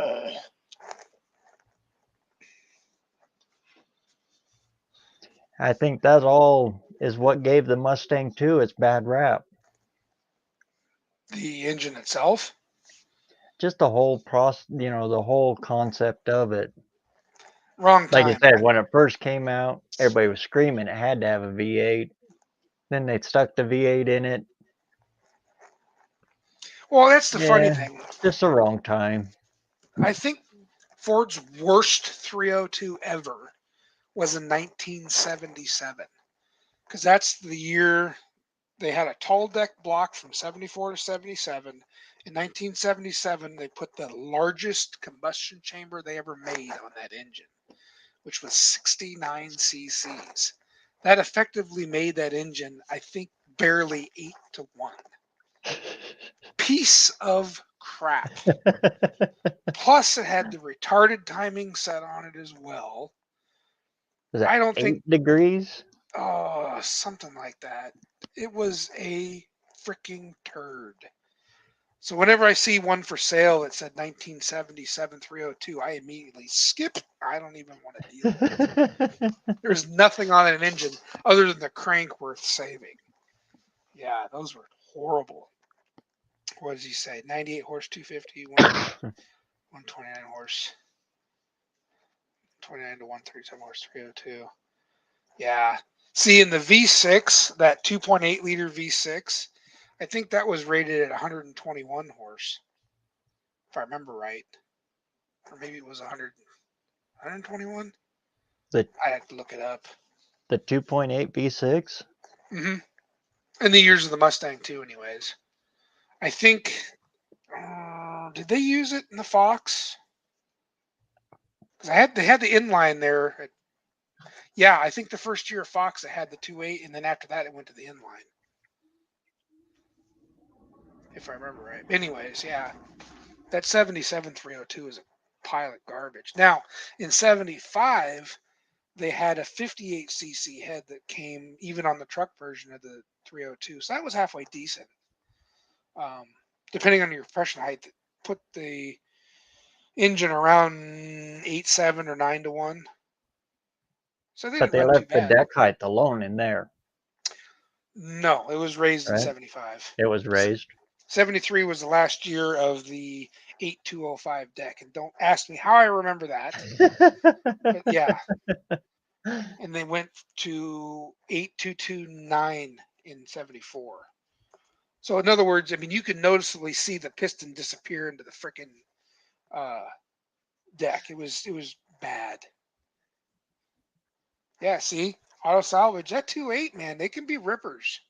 I think that all is what gave the Mustang 2 its bad rap. The engine itself? Just the whole the whole concept of it. Wrong Like I time. said, when it first came out, everybody was screaming it had to have a V8. Then they stuck the V8 in it. Well, that's the funny Yeah, thing. just the wrong time. I think Ford's worst 302 ever was in 1977. Because that's the year they had a tall deck block from 74 to 77. In 1977, they put the largest combustion chamber they ever made on that engine, which was 69 cc's. That effectively made that engine, I think, barely 8-1. Piece of crap. Plus, it had the retarded timing set on it as well. Was it I don't 8 think, degrees? oh, something like that. It was a freaking turd. So whenever I see one for sale that said 1977 302, I immediately skip. I don't even want to deal with it. There's nothing on an engine other than the crank worth saving. Yeah, those were horrible. What does he say? 98 horse, 250, 129 horse, 29 to 137 horse, 302. Yeah. See, in the V6, that 2.8 liter V6, I think that was rated at 121 horse, if I remember right. Or maybe it was 121? The I had to look it up. the 2.8 V6? Mm-hmm. In the years of the Mustang, too, anyways. I think, did they use it in the Fox? Because they had the inline there. Yeah, I think the first year of Fox, it had the 2.8, and then after that, it went to the inline. If I remember right. Anyways, yeah. That 77 302 is a pile of garbage. Now, in 75, they had a 58cc head that came even on the truck version of the 302. So that was halfway decent. Depending on your compression height, put the engine around 8.7 or 9-1. So they But didn't they run too left the bad. deck height alone in there, No, it was raised in right? 75. It was raised. 73 was the last year of the 8205 deck. And don't ask me how I remember that. But yeah. and they went to 8229 in 74. So in other words, I mean, you could noticeably see the piston disappear into the freaking deck. It was bad. Yeah, see, auto salvage that 2.8, man, they can be rippers.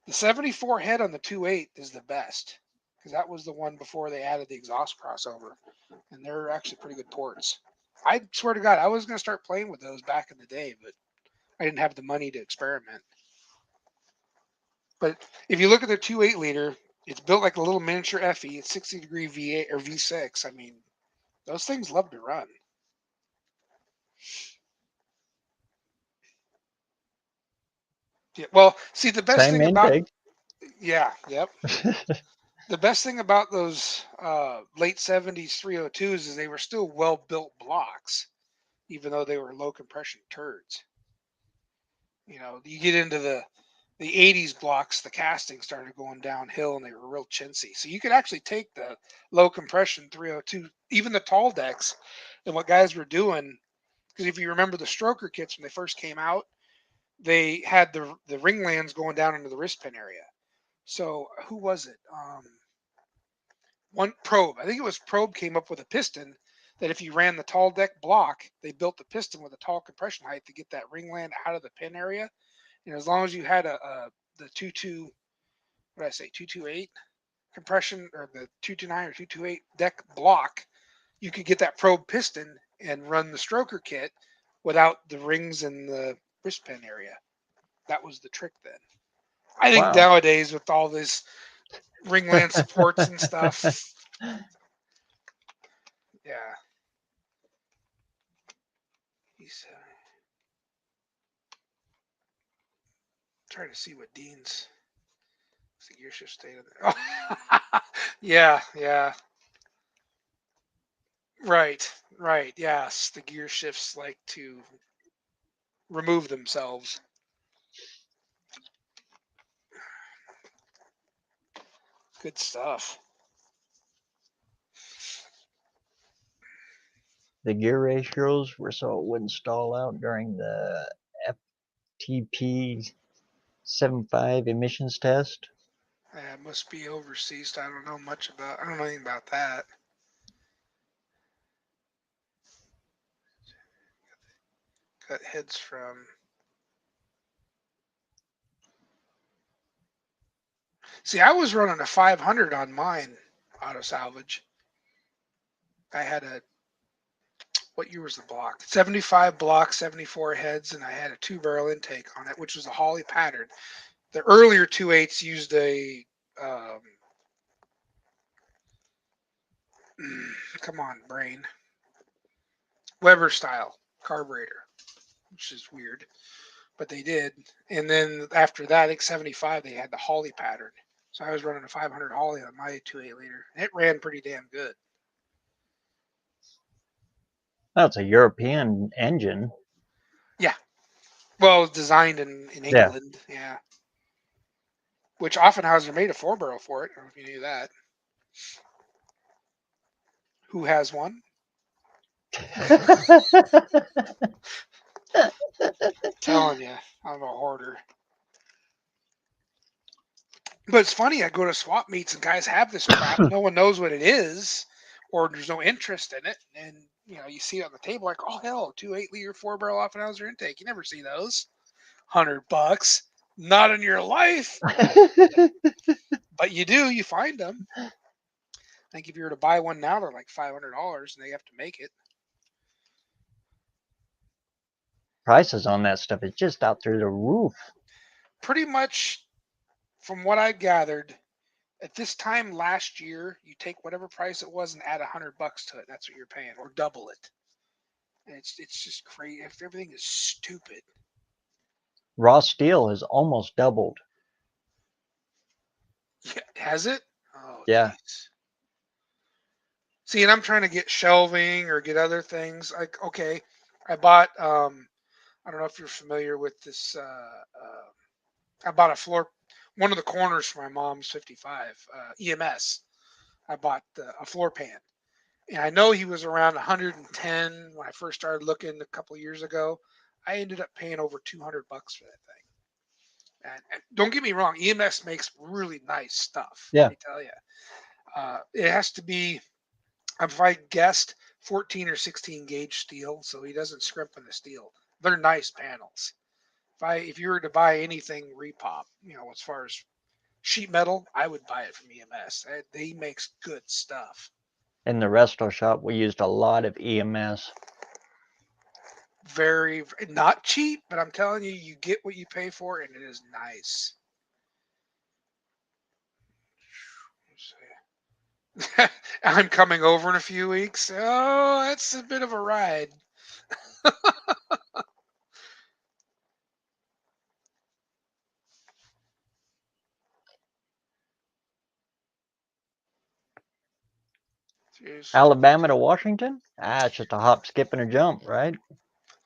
The 74 head on the 2.8 is the best because that was the one before they added the exhaust crossover, and they're actually pretty good ports. I swear to God, I was gonna start playing with those back in the day, but I didn't have the money to experiment. But if you look at the 2.8 liter, it's built like a little miniature FE. It's 60-degree V8 or V6. I mean, those things love to run. Yeah, well, see, the best Same thing about intake. yep. The best thing about those late 70s 302s is they were still well built blocks, even though they were low compression turds. You know, you get into the 80s blocks, the casting started going downhill and they were real chintzy. So you could actually take the low compression 302, even the tall decks, and what guys were doing, because if you remember the stroker kits when they first came out, they had the ring lands going down into the wrist pin area. So who was it? One Probe. I think it was Probe came up with a piston that if you ran the tall deck block, they built the piston with a tall compression height to get that ring land out of the pin area. And as long as you had the 228 compression or the 229 or 228 deck block, you could get that Probe piston and run the stroker kit without the rings in the wrist pin area. That was the trick then. I think Wow. nowadays with all this ringland supports and stuff, yeah. He's trying to see what Dean's the gear shift state in there. Oh, yeah, yeah. Right, right. Yes, the gear shifts like to remove themselves. Good stuff. The gear ratios were so it wouldn't stall out during the FTP 75 emissions test. It must be overseas. I don't know much about. I don't know anything about that. Got heads from. See, I was running a 500 on mine auto salvage. I had a. What year was the block? 75 block, 74 heads, and I had a 2-barrel intake on it, which was a Holley pattern. The earlier 2.8s used a. Come on, brain. Weber style carburetor, which is weird, but they did. And then after that, X75, they had the Holley pattern. So I was running a 500 Holley on my 2.8 liter. It ran pretty damn good. That's a European engine. Yeah. Well, it was designed in England. Yeah. Which Offenhauser made a 4-barrel for it. I don't know if you knew that. Who has one? Telling you, I'm a hoarder. But it's funny, I go to swap meets and guys have this crap. No one knows what it is, or there's no interest in it. And you see it on the table like, oh hell, 2.8 liter 4-barrel Offenhauser intake. You never see those. $100. Not in your life. But you do, you find them. I think if you were to buy one now, they're like $500 and they have to make it. Prices on that stuff is just out through the roof. Pretty much from what I gathered, at this time last year, you take whatever price it was and add $100 to it. That's what you're paying, or double it. And it's just crazy. Everything is stupid. Raw steel has almost doubled. Yeah, has it? Oh, Yeah. geez. See, and I'm trying to get shelving or get other things. Like, okay, I bought. I don't know if you're familiar with this. I bought a floor, one of the corners for my mom's 55 EMS. I bought a floor pan. And I know he was around 110 when I first started looking a couple of years ago. I ended up paying over $200 for that thing. And don't get me wrong, EMS makes really nice stuff. Yeah. Let me tell you. It has to be, if I guessed, 14 or 16 gauge steel, so he doesn't scrimp in the steel. They're nice panels. If you were to buy anything repop, as far as sheet metal, I would buy it from EMS. They makes good stuff. In the resto shop, we used a lot of EMS. Very not cheap, but I'm telling you, you get what you pay for, and it is nice. I'm coming over in a few weeks. Oh, that's a bit of a ride. Jeez. Alabama to Washington? It's just a hop, skip, and a jump, right?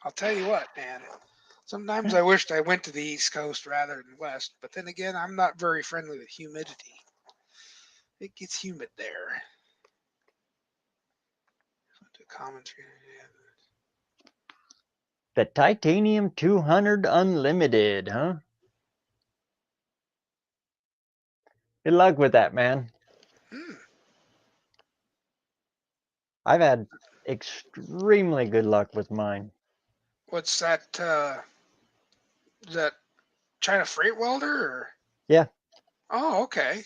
I'll tell you what, man. Sometimes I wished I went to the East Coast rather than West, but then again, I'm not very friendly with humidity. It gets humid there. The Titanium 200 Unlimited, huh? Good luck with that, man. I've had extremely good luck with mine. What's that? Is that China freight welder? Or? Yeah. Oh, okay.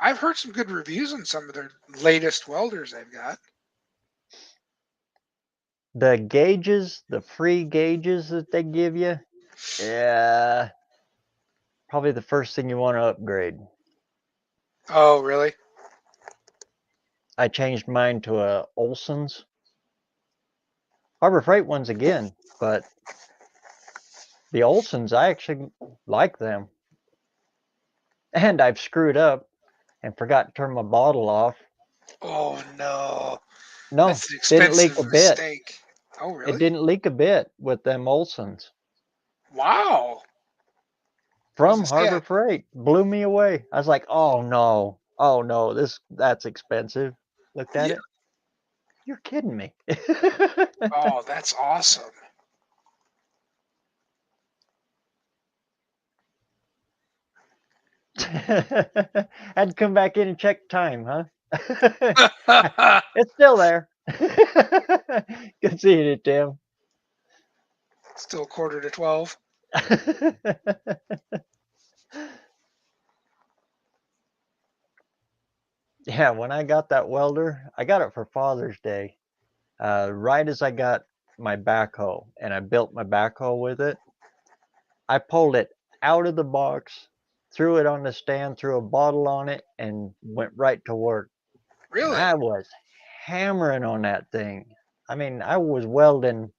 I've heard some good reviews on some of their latest welders they've got. The gauges, the free gauges that they give you, yeah, probably the first thing you want to upgrade. Oh, really? I changed mine to a Olson's. Harbor Freight ones again, but the Olsons, I actually like them. And I've screwed up and forgot to turn my bottle off. Oh, no. No, That's an didn't leak expensive a bit. mistake. Oh, really? It didn't leak a bit with them Olsons. Wow. From Harbor Freight. Blew me away. I was like, oh no, that's expensive. Looked at it. You're kidding me. Oh, that's awesome. Had to come back in and check time, huh? It's still there. Good seeing you, Tim. Still 11:45. Yeah, when I got that welder, I got it for Father's Day. Right as I got my backhoe, and I built my backhoe with it, I pulled it out of the box, threw it on the stand, threw a bottle on it, and went right to work. Really? And I was hammering on that thing. I mean, I was welding,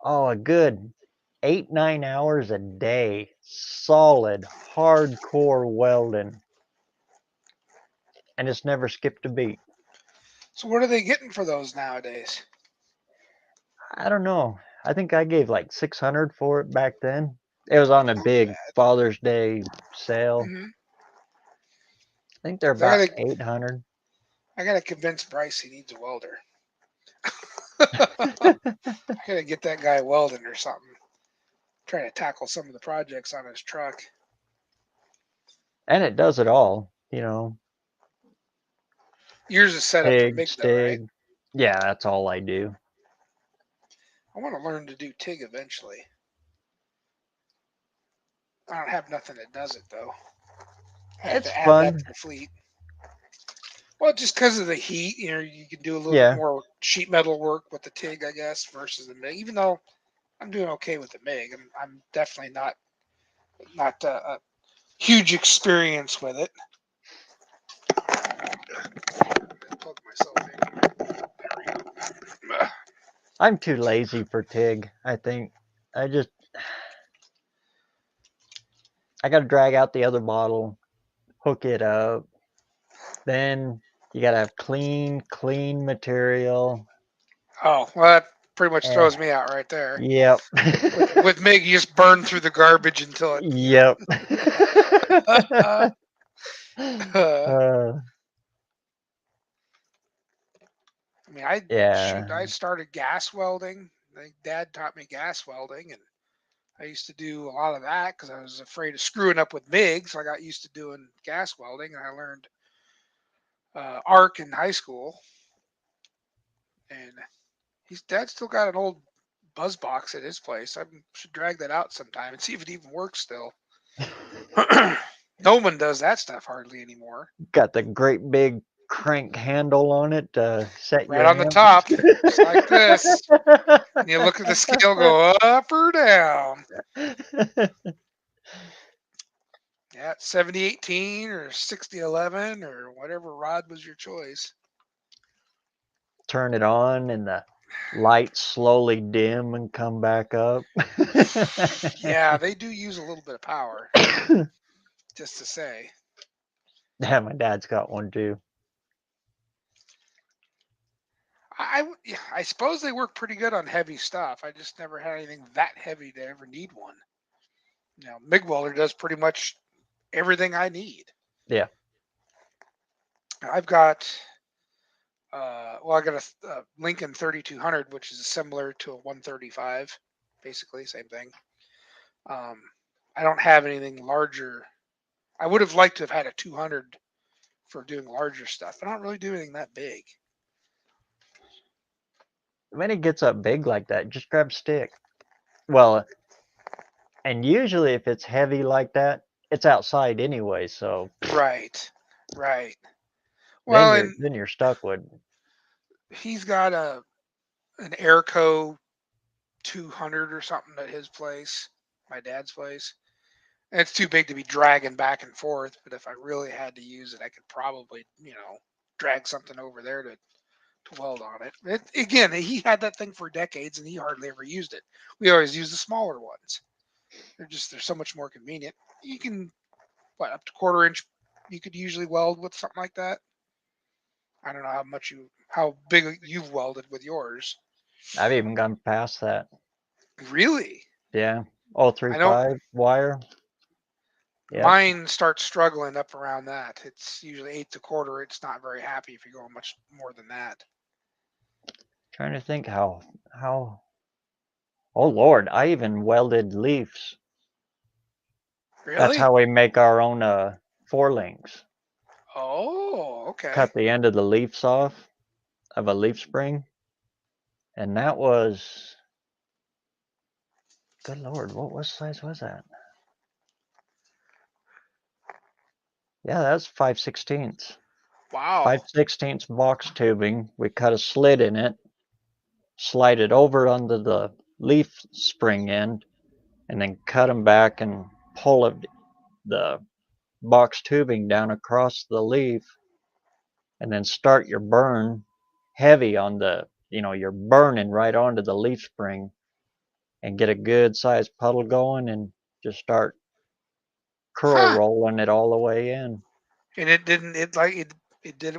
a good 8-9 hours a day, solid, hardcore welding. And it's never skipped a beat. So what are they getting for those nowadays? I don't know. I think I gave like 600 for it back then. It was on a big Father's Day sale. Mm-hmm. I think they're about 800. I gotta convince Bryce he needs a welder. I gotta get that guy welding or something. Trying to tackle some of the projects on his truck. And it does it all, you know. Yours is set up for MIG though, right? Yeah, that's all I do. I want to learn to do TIG eventually. I don't have nothing that does it though. I have to add that to the fleet. Well, just because of the heat, you can do a little bit more sheet metal work with the TIG, I guess, versus the MIG. Even though I'm doing okay with the MIG, I'm definitely not a huge experience with it. Plug myself in. There we go. I'm too lazy for TIG, I think. I got to drag out the other bottle, hook it up. Then you got to have clean material. Oh, well, that pretty much throws me out right there. Yep. with MIG, you just burn through the garbage until it. Yep. I mean, I started gas welding Dad taught me gas welding, and I used to do a lot of that because I was afraid of screwing up with MIG. So I got used to doing gas welding, and I learned arc in high school. And Dad still got an old buzz box at his place. I should drag that out sometime and see if it even works still. No one does that stuff hardly anymore. Got the great big crank handle on it to set Right your on the amp. top, just like this. And you look at the scale go up or down. Yeah, 70-18 or 60-11 or whatever rod was your choice. Turn it on and the lights slowly dim and come back up. Yeah, they do use a little bit of power, just to say. Yeah, my dad's got one too. I suppose they work pretty good on heavy stuff. I just never had anything that heavy to ever need one. MIG welder does pretty much everything I need. Yeah. I've got, I got a Lincoln 3200, which is similar to a 135, basically same thing. I don't have anything larger. I would have liked to have had a 200 for doing larger stuff, but I don't really do anything that big. When it gets up big like that, just grab a stick. Well, and usually if it's heavy like that, it's outside anyway, so Right. Well, then you're stuck with. he's got an Airco 200 or something at his place, my dad's place. And it's too big to be dragging back and forth, but if I really had to use it, I could probably, drag something over there to weld on it. Again, he had that thing for decades and he hardly ever used it. We always use the smaller ones. They're so much more convenient. You can, up to 1/4 inch, you could usually weld with something like that. I don't know how big you've welded with yours. I've even gone past that. Really? Yeah. I know 035 wire. Yep. mine starts struggling up around that. It's usually 8 1/4. It's not very happy if you're going much more than that. Trying to think how. Oh Lord, I even welded leaves. Really? That's how we make our own 4-links. Oh, okay. Cut the end of the leaves off of a leaf spring. And that was, good Lord, what size was that? Yeah, that's 5/16. Wow. 5/16 box tubing. We cut a slit in it, slide it over under the leaf spring end, and then cut them back and pull the box tubing down across the leaf, and then start your burn heavy on you're burning right onto the leaf spring and get a good sized puddle going and just start curl rolling it all the way in. And it did it with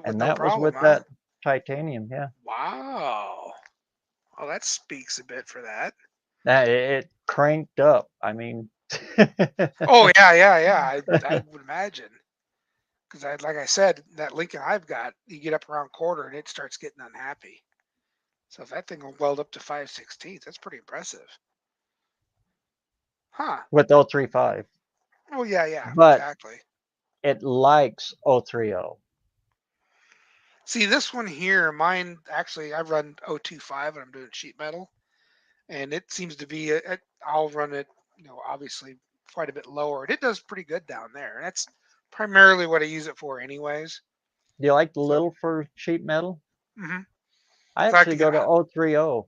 And no that was problem, with huh? that titanium, yeah. Wow. Well, that speaks a bit for that. It cranked up. I mean, Oh yeah. I would imagine. Because like I said, that Lincoln I've got, you get up around 1/4 and it starts getting unhappy. So if that thing will weld up to 5/16, that's pretty impressive. Huh. with 035. Oh yeah, But exactly. it likes 030. See, this one here, mine actually, I run 025 and I'm doing sheet metal, and it seems to be I'll run it, obviously quite a bit lower, and it does pretty good down there. And that's primarily what I use it for, anyways. Do you like the So, little for sheet metal? mm-hmm. I So I actually can go get. to 030,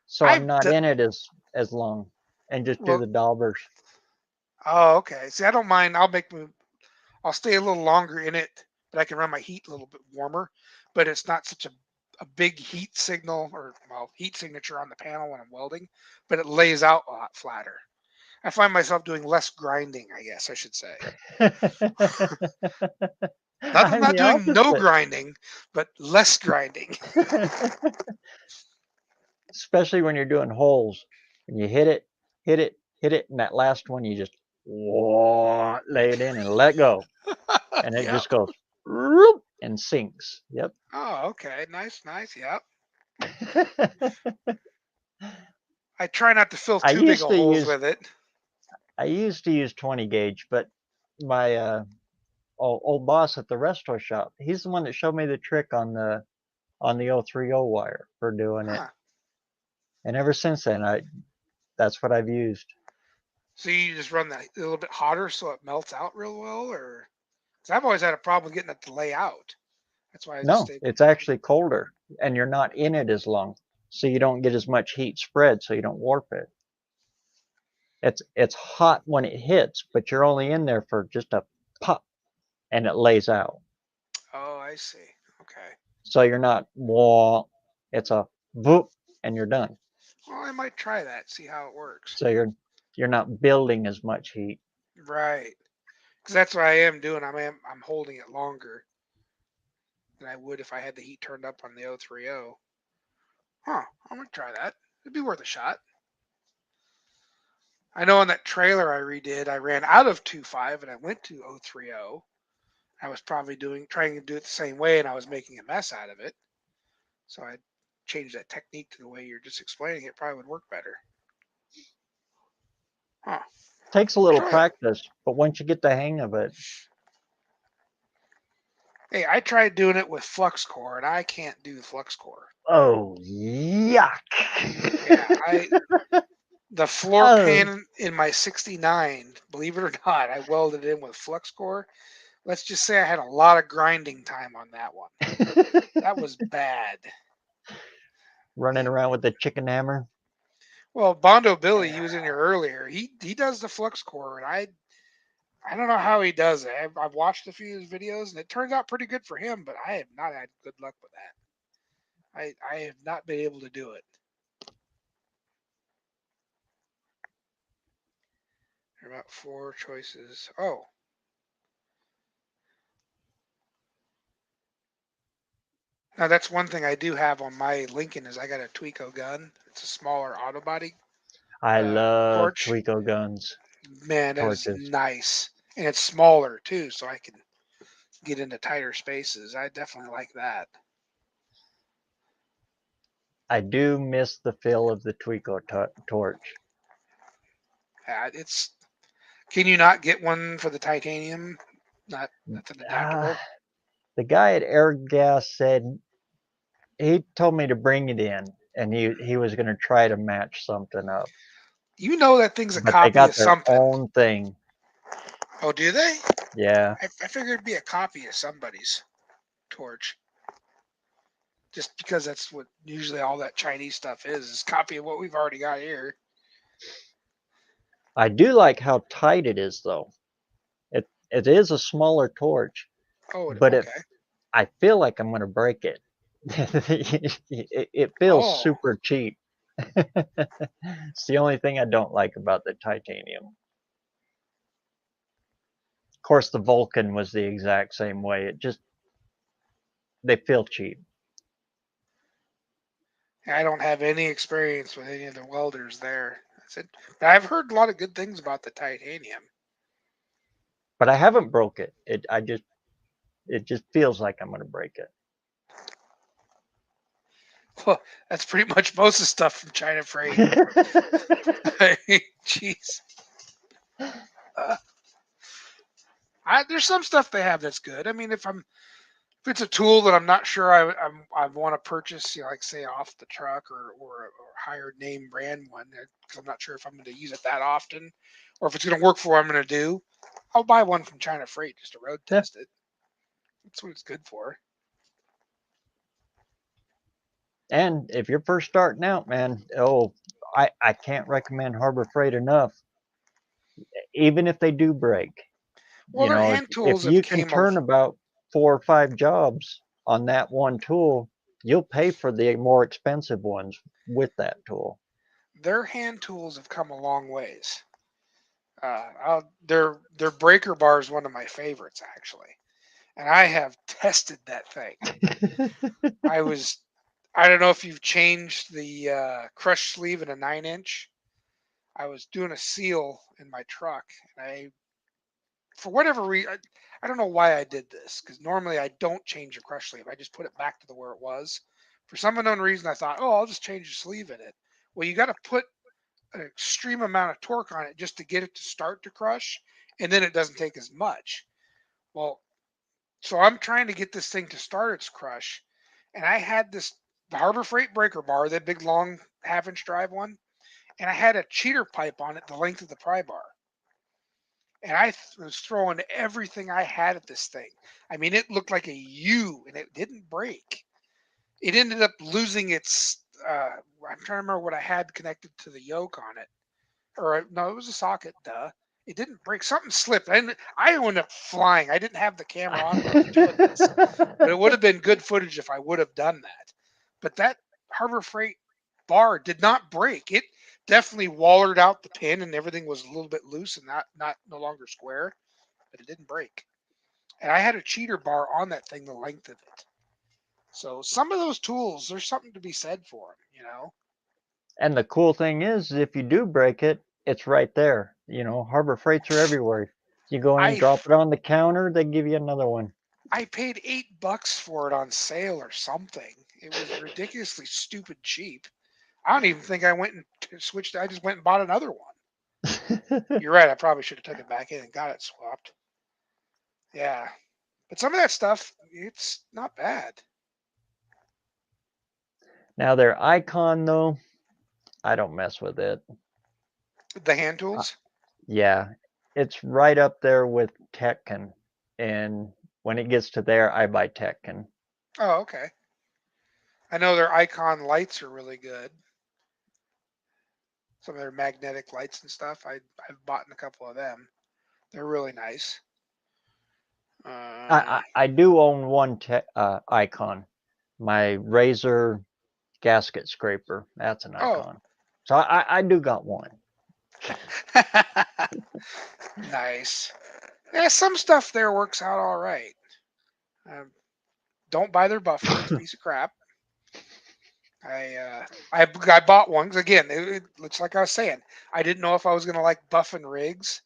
so I'm not in it as long, and just do Well, the daubers. oh, okay. See, I don't mind. I'll stay a little longer in it, but I can run my heat a little bit warmer. But it's not such a big heat signal or heat signature on the panel when I'm welding, but it lays out a lot flatter. I find myself doing less grinding, I guess I should say. Not I'm not the doing no opposite. grinding, but less grinding. Especially when you're doing holes. When you hit it, and that last one you just lay it in and let go. And it Yep. just goes whoop, and sinks. Yep. Oh, okay. Nice. Yep. I try not to fill I too big used of to holes use with it. I used to use 20 gauge, but my old boss at the resto shop, he's the one that showed me the trick on the 030 wire for doing it. Huh. And ever since then, that's what I've used. So you just run that a little bit hotter so it melts out real well, or? Because I've always had a problem getting it to lay out. That's why I just No, stayed. it's actually colder, and you're not in it as long, so you don't get as much heat spread, so you don't warp it. It's hot when it hits, but you're only in there for just a pop, and it lays out. Oh, I see. Okay. So you're not wah. It's a boop, and you're done. Well, I might try that. See how it works. So you're not building as much heat. Right. Because that's what I am doing. I'm holding it longer than I would if I had the heat turned up on the 030. Huh. I'm gonna try that. It'd be worth a shot. I know on that trailer I redid, I ran out of 2.5 and I went to 030. I was probably trying to do it the same way, and I was making a mess out of it. So I changed that technique to the way you're just explaining it. Probably would work better. Huh. Takes a little Try it. practice, but once you get the hang of it, Hey, I tried doing it with flux core, and I can't do flux core. oh yuck! Yeah, the floor Oh. pan in my 69, believe it or not, I welded it in with flux core. Let's just say I had a lot of grinding time on that one. That was bad. Running around with the chicken hammer. Well, Bondo Billy, he was in here earlier. He does the flux core, and I don't know how he does it. I've watched a few of his videos, and it turns out pretty good for him, but I have not had good luck with that. I have not been able to do it. There are about 4 choices. Oh. Now that's one thing I do have on my Lincoln is I got a Tweeko gun. It's a smaller auto body. I love torch. Tweeko guns. Man, that is Torches. nice. And it's smaller too, so I can get into tighter spaces. I definitely like that. I do miss the feel of the Tweeko torch. Yeah, can you not get one for the titanium? That's an adaptable. The guy at Air Gas said he told me to bring it in, and he was going to try to match something up. You know that thing's a But they copy got of their something. own thing. Oh, do they? Yeah. I figured it'd be a copy of somebody's torch. Just because that's what usually all that Chinese stuff is a copy of what we've already got here. I do like how tight it is, though. It is a smaller torch, but okay. I feel like I'm going to break it. It feels super cheap. It's the only thing I don't like about the titanium. Of course, the Vulcan was the exact same way. They feel cheap. I don't have any experience with any of the welders there. But I've heard a lot of good things about the titanium. But I haven't broke it. It just feels like I'm going to break it. Well, that's pretty much most of the stuff from China Freight. Jeez. There's some stuff they have that's good. I mean, if it's a tool that I'm not sure I want to purchase, like say off the truck or a higher name brand one, because I'm not sure if I'm going to use it that often, or if it's going to work for what I'm going to do, I'll buy one from China Freight just to road test it. That's what it's good for. And if you're first starting out, man, I can't recommend Harbor Freight enough. Even if they do break, well, their hand tools if you can turn about 4 or 5 jobs on that one tool, you'll pay for the more expensive ones with that tool. Their hand tools have come a long ways. Their breaker bar is one of my favorites actually, and I have tested that thing. I don't know if you've changed the crush sleeve in a 9-inch. I was doing a seal in my truck, and for whatever reason, I don't know why I did this, because normally I don't change the crush sleeve. I just put it back to where it was. For some unknown reason, I thought, I'll just change the sleeve in it. Well, you got to put an extreme amount of torque on it just to get it to start to crush, and then it doesn't take as much. Well, so I'm trying to get this thing to start its crush, and I had the Harbor Freight breaker bar, that big long 1/2 inch drive one, and I had a cheater pipe on it the length of the pry bar. And I was throwing everything I had at this thing. I mean, it looked like a U, and it didn't break. It ended up losing its. I'm trying to remember what I had connected to the yoke on it, or no, it was a socket. Duh. It didn't break. Something slipped. I ended up flying. I didn't have the camera on when I was doing this, but it would have been good footage if I would have done that. But that Harbor Freight bar did not break. It definitely wallered out the pin, and everything was a little bit loose and not no longer square, but it didn't break. And I had a cheater bar on that thing the length of it. So some of those tools, there's something to be said for them, you know. And the cool thing is, if you do break it, it's right there. You know, Harbor Freights are everywhere. You go in, I drop it on the counter, they give you another one. I paid $8 for it on sale or something. It was ridiculously stupid cheap. I don't even think I went and switched. I just went and bought another one. You're right. I probably should have took it back in and got it swapped. Yeah, but some of that stuff, it's not bad. Now their Icon though, I don't mess with it. The hand tools. Yeah, it's right up there with Tekken, and when it gets to there, I buy Tekken. Oh, okay. I know their Icon lights are really good. Some of their magnetic lights and stuff. I've bought a couple of them. They're really nice. I do own one Icon, my Razor gasket scraper. That's an Oh, Icon. So I do got one. nice. Yeah, some stuff there works out all right. Don't buy their buffer; it's a piece of crap. I bought one 'cause again, it looks like I was saying. I didn't know if I was gonna like buffing rigs,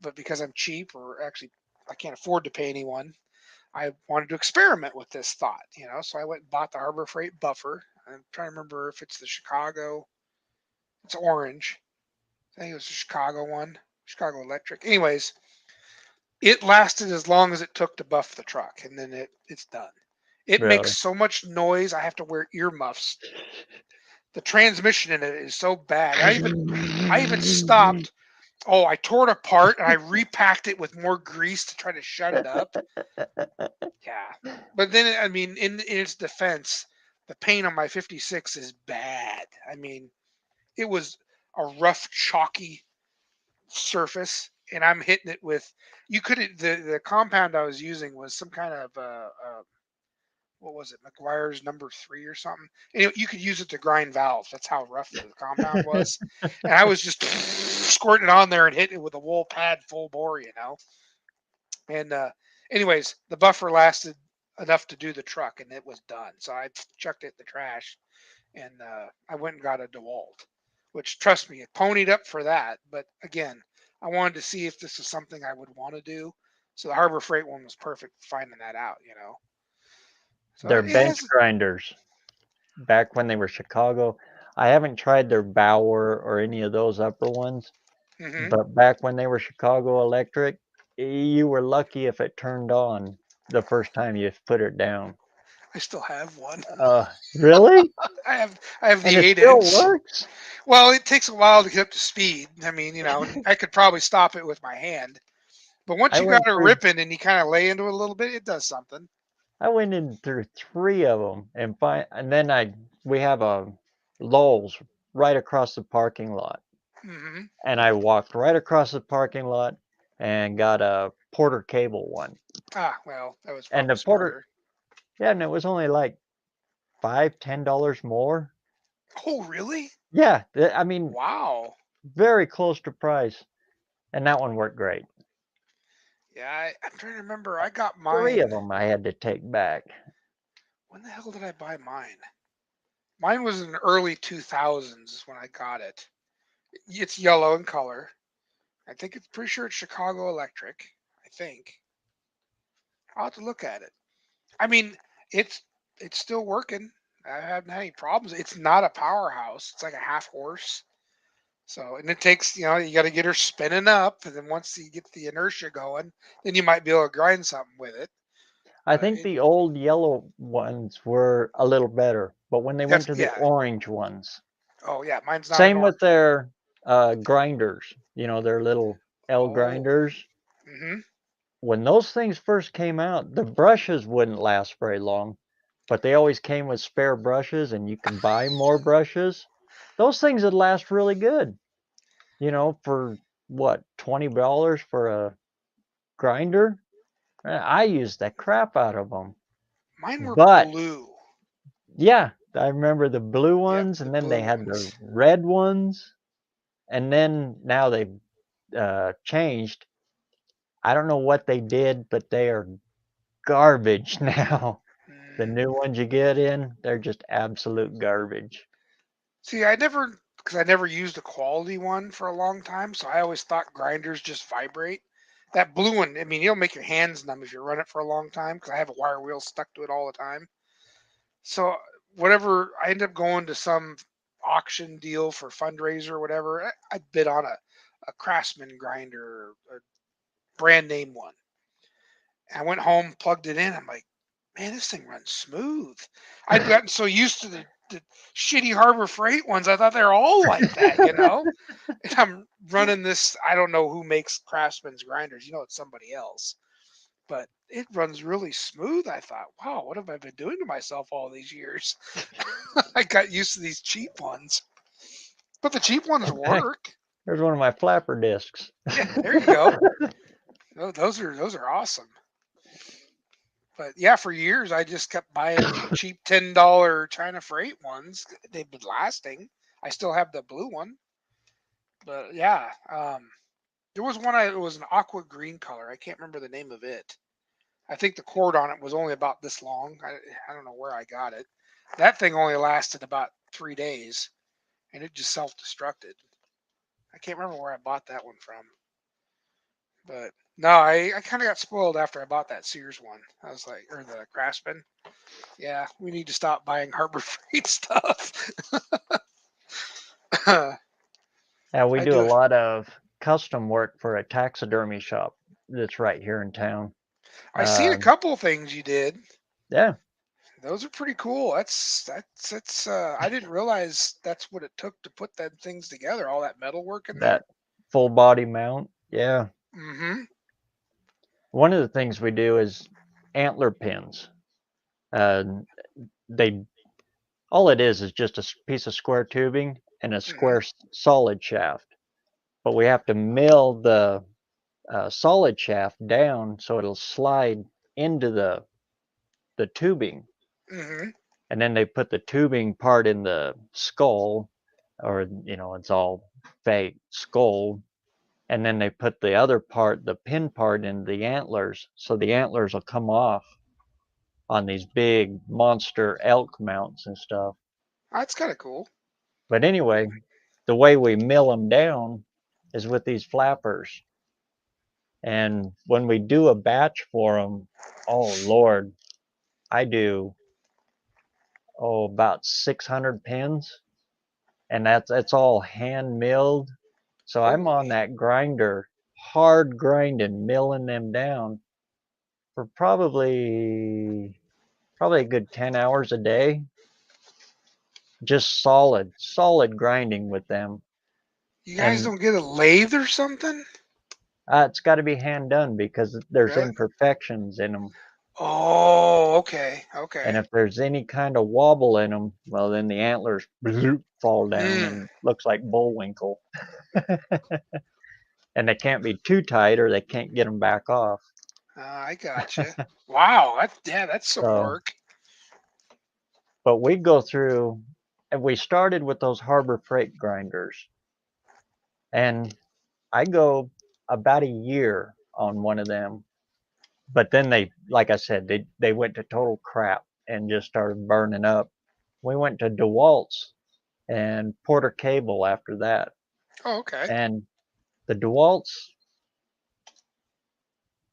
but because I'm cheap, or actually I can't afford to pay anyone, I wanted to experiment with this thought, you know. So I went and bought the Harbor Freight buffer. I'm trying to remember if it's the Chicago. It's orange. I think it was the Chicago one, Chicago Electric. Anyways, it lasted as long as it took to buff the truck, and then it's done. It Really? makes so much noise. I have to wear earmuffs. The transmission in it is so bad. I even stopped. Oh, I tore it apart and I repacked it with more grease to try to shut it up. Yeah, but then I mean, in its defense, the paint on my 56 is bad. I mean, it was a rough, chalky surface, and I'm hitting it with. You couldn't. The compound I was using was some kind of what was it, McGuire's number 3 or something. And you could use it to grind valves. That's how rough the compound was. And I was just squirting it on there and hitting it with a wool pad full bore, you know. And anyways, the buffer lasted enough to do the truck, and it was done. So I chucked it in the trash, and I went and got a DeWalt, which, trust me, it ponied up for that. But again, I wanted to see if this was something I would want to do. So the Harbor Freight one was perfect for finding that out, you know. So They're it bench has. grinders. Back when they were Chicago, I haven't tried their Bauer or any of those upper ones, Mhm. but back when they were Chicago Electric, you were lucky if it turned on the first time you put it down. I still have one. Really? I have the And it 8 still inch. works? Well, it takes a while to get up to speed. I mean, you know, I could probably stop it with my hand, but once I you got went it through ripping and you kind of lay into it a little bit, it does something. I went in through 3 of them and then we have a Lowe's right across the parking lot. Hmm. And I walked right across the parking lot and got a Porter cable one. Ah, well, that was And probably the Porter, smarter. yeah, and it was only like $5, $10 more. Oh, really? Yeah, I mean, Wow. very close to price. And that one worked great. Yeah, I'm trying to remember. I got 3 of mine. them I had to take back. When the hell did I buy mine? Mine was in the early 2000s when I got it. It's yellow in color. I think it's pretty sure it's Chicago Electric. I think. I'll have to look at it. I mean, it's still working. I haven't had any problems. It's not a powerhouse. It's like a half horse. So, and it takes, you got to get her spinning up, and then once you get the inertia going, then you might be able to grind something with it. I But think the old yellow ones were a little better, but when they went to the yeah. orange ones, Oh yeah, mine's not. same with their grinders, their little L Oh. grinders. Mm-hmm. When those things first came out, the brushes wouldn't last very long, but they always came with spare brushes and you could buy more brushes. Those things would last really good, for what, $20 for a grinder? I used the crap out of them. Mine were But blue. yeah, I remember the blue ones, the and then they blue had ones. the red ones, and then now they've changed. I don't know what they did, but they are garbage now. The new ones you get in, they're just absolute garbage. See, because I never used a quality one for a long time, so I always thought grinders just vibrate. That blue one, I mean, you'll make your hands numb if you run it for a long time, because I have a wire wheel stuck to it all the time. So whatever, I end up going to some auction deal for fundraiser or whatever. I bid on a Craftsman grinder, a brand name one. I went home, plugged it in. I'm like, man, this thing runs smooth. I'd gotten so used to the shitty Harbor Freight ones. I thought they're all like that, And I'm running this. I don't know who makes Craftsman's grinders. It's somebody else. But it runs really smooth. I thought, wow, what have I been doing to myself all these years? I got used to these cheap ones. But the cheap ones work. There's one of my flapper discs. Yeah, there you go. Those are awesome. But yeah, for years I just kept buying cheap $10 China Freight ones. They've been lasting. I still have the blue one. But yeah, there was one. It was an aqua green color. I can't remember the name of it. I think the cord on it was only about this long. I don't know where I got it. That thing only lasted about 3 days, and it just self-destructed. I can't remember where I bought that one from. But no, I kind of got spoiled after I bought that Sears one. I was like, or the Craftsman. Yeah, we need to stop buying Harbor Freight stuff. Yeah, we I do do a it. lot of custom work for a taxidermy shop that's right here in town. I seen a couple of things you did. Yeah, Those are pretty cool. That's I didn't realize that's what it took to put them things together, all that metal work in there. that full body mount. Yeah. Mm-hmm. One of the things we do is antler pins. They all it is just a piece of square tubing and a square solid shaft, but we have to mill the solid shaft down so it'll slide into the tubing, Mm-hmm. and then they put the tubing part in the skull, or it's all fake skull, and then they put the other part, the pin part, in the antlers, so the antlers will come off on these big monster elk mounts and stuff. That's kind of cool. But anyway, the way we mill them down is with these flappers. And when we do a batch for them, oh Lord, I do about 600 pins, and that's all hand milled. So I'm on that grinder, hard grinding, milling them down for probably a good 10 hours a day. Just solid grinding with them. You guys And don't get a lathe or something? it's got to be hand done because there's Really? imperfections in them. Oh, okay. And if there's any kind of wobble in them, well, then the antlers fall down and looks like Bullwinkle. And they can't be too tight or they can't get them back off. I gotcha. Wow, that's some work. But we go through, and we started with those Harbor Freight grinders. And I go about a year on one of them. But then they, like I said, they went to total crap and just started burning up. We went to DeWalt's and Porter Cable after that. Oh, okay. And the DeWalt's,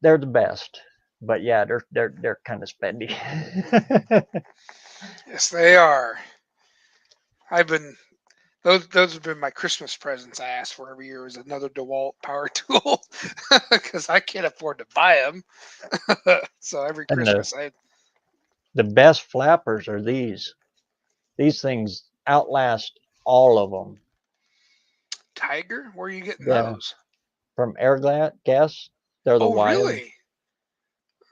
they're the best. But yeah, they're kind of spendy. Yes, they are. I've been those have been my Christmas presents I asked for every year was another DeWalt power tool because I can't afford to buy them. So every And Christmas I the best flappers are these. These things outlast all of them. Tiger. Where are you getting Yeah, those? from Gas. They're the Oh, wires. really?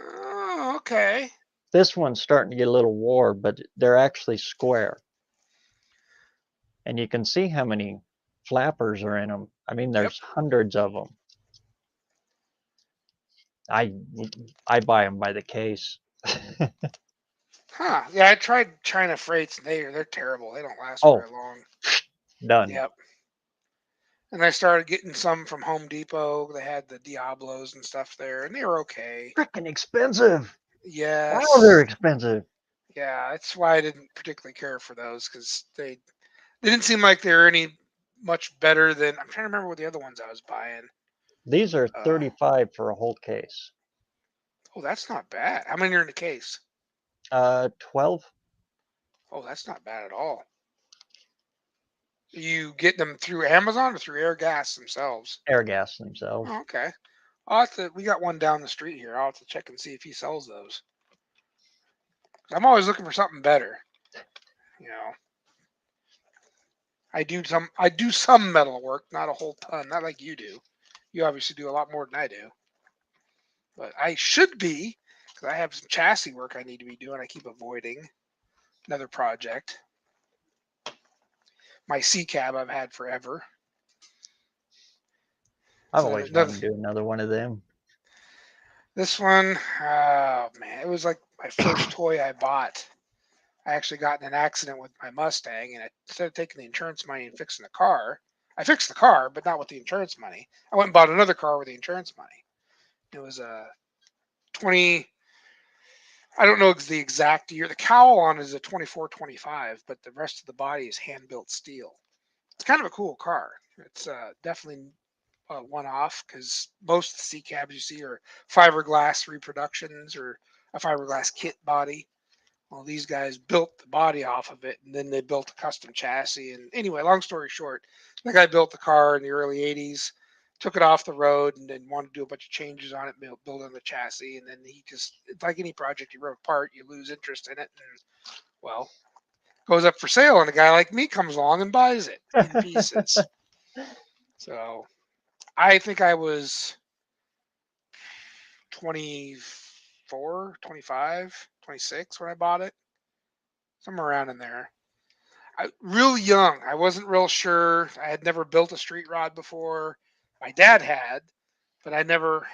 Oh, okay. This one's starting to get a little worn, but they're actually square. And you can see how many flappers are in them. I mean, Yep. there's hundreds of them. I buy them by the case. Huh. Yeah, I tried China freights and they're terrible. They don't last Oh, very long. done. Yep. And I started getting some from Home Depot. They had the Diablos and stuff there, and they were okay. Freaking expensive. Yes. Wow, they're expensive. Yeah, that's why I didn't particularly care for those because they didn't seem like they were any much better than. I'm trying to remember what the other ones I was buying. These are 35 for a whole case. Oh, that's not bad. How many are in the case? 12. Oh, that's not bad at all. Are you getting them through Amazon or through Air Gas themselves? Airgas themselves. Oh, okay. I'll have to, we got one down the street here. I'll have to check and see if he sells those. I'm always looking for something better. You know, I do some metal work, not a whole ton, not like you do. You obviously do a lot more than I do. But I should be, because I have some chassis work I need to be doing. I keep avoiding another project. My C cab I've had forever. I've So always another, wanted to do another one of them. this one, oh man, it was like my first toy I bought. I actually got in an accident with my Mustang, and instead of taking the insurance money and fixing the car, I fixed the car, but not with the insurance money. I went and bought another car with the insurance money. It was a 20. I don't know the exact year. The cowl on is a 24-25, but the rest of the body is hand built steel. It's kind of a cool car. It's definitely one off because most of the C cabs you see are fiberglass reproductions or a fiberglass kit body. Well, these guys built the body off of it, and then they built a custom chassis. And anyway, long story short, the guy built the car in the early '80s, took it off the road, and then wanted to do a bunch of changes on it, build on the chassis. And then he just, like any project you rip apart, you lose interest in it. And well, goes up for sale, and a guy like me comes along and buys it in pieces. So I think I was 24, 25, 26 when I bought it, somewhere around in there. Real young. I wasn't real sure. I had never built a street rod before. My dad had, but I never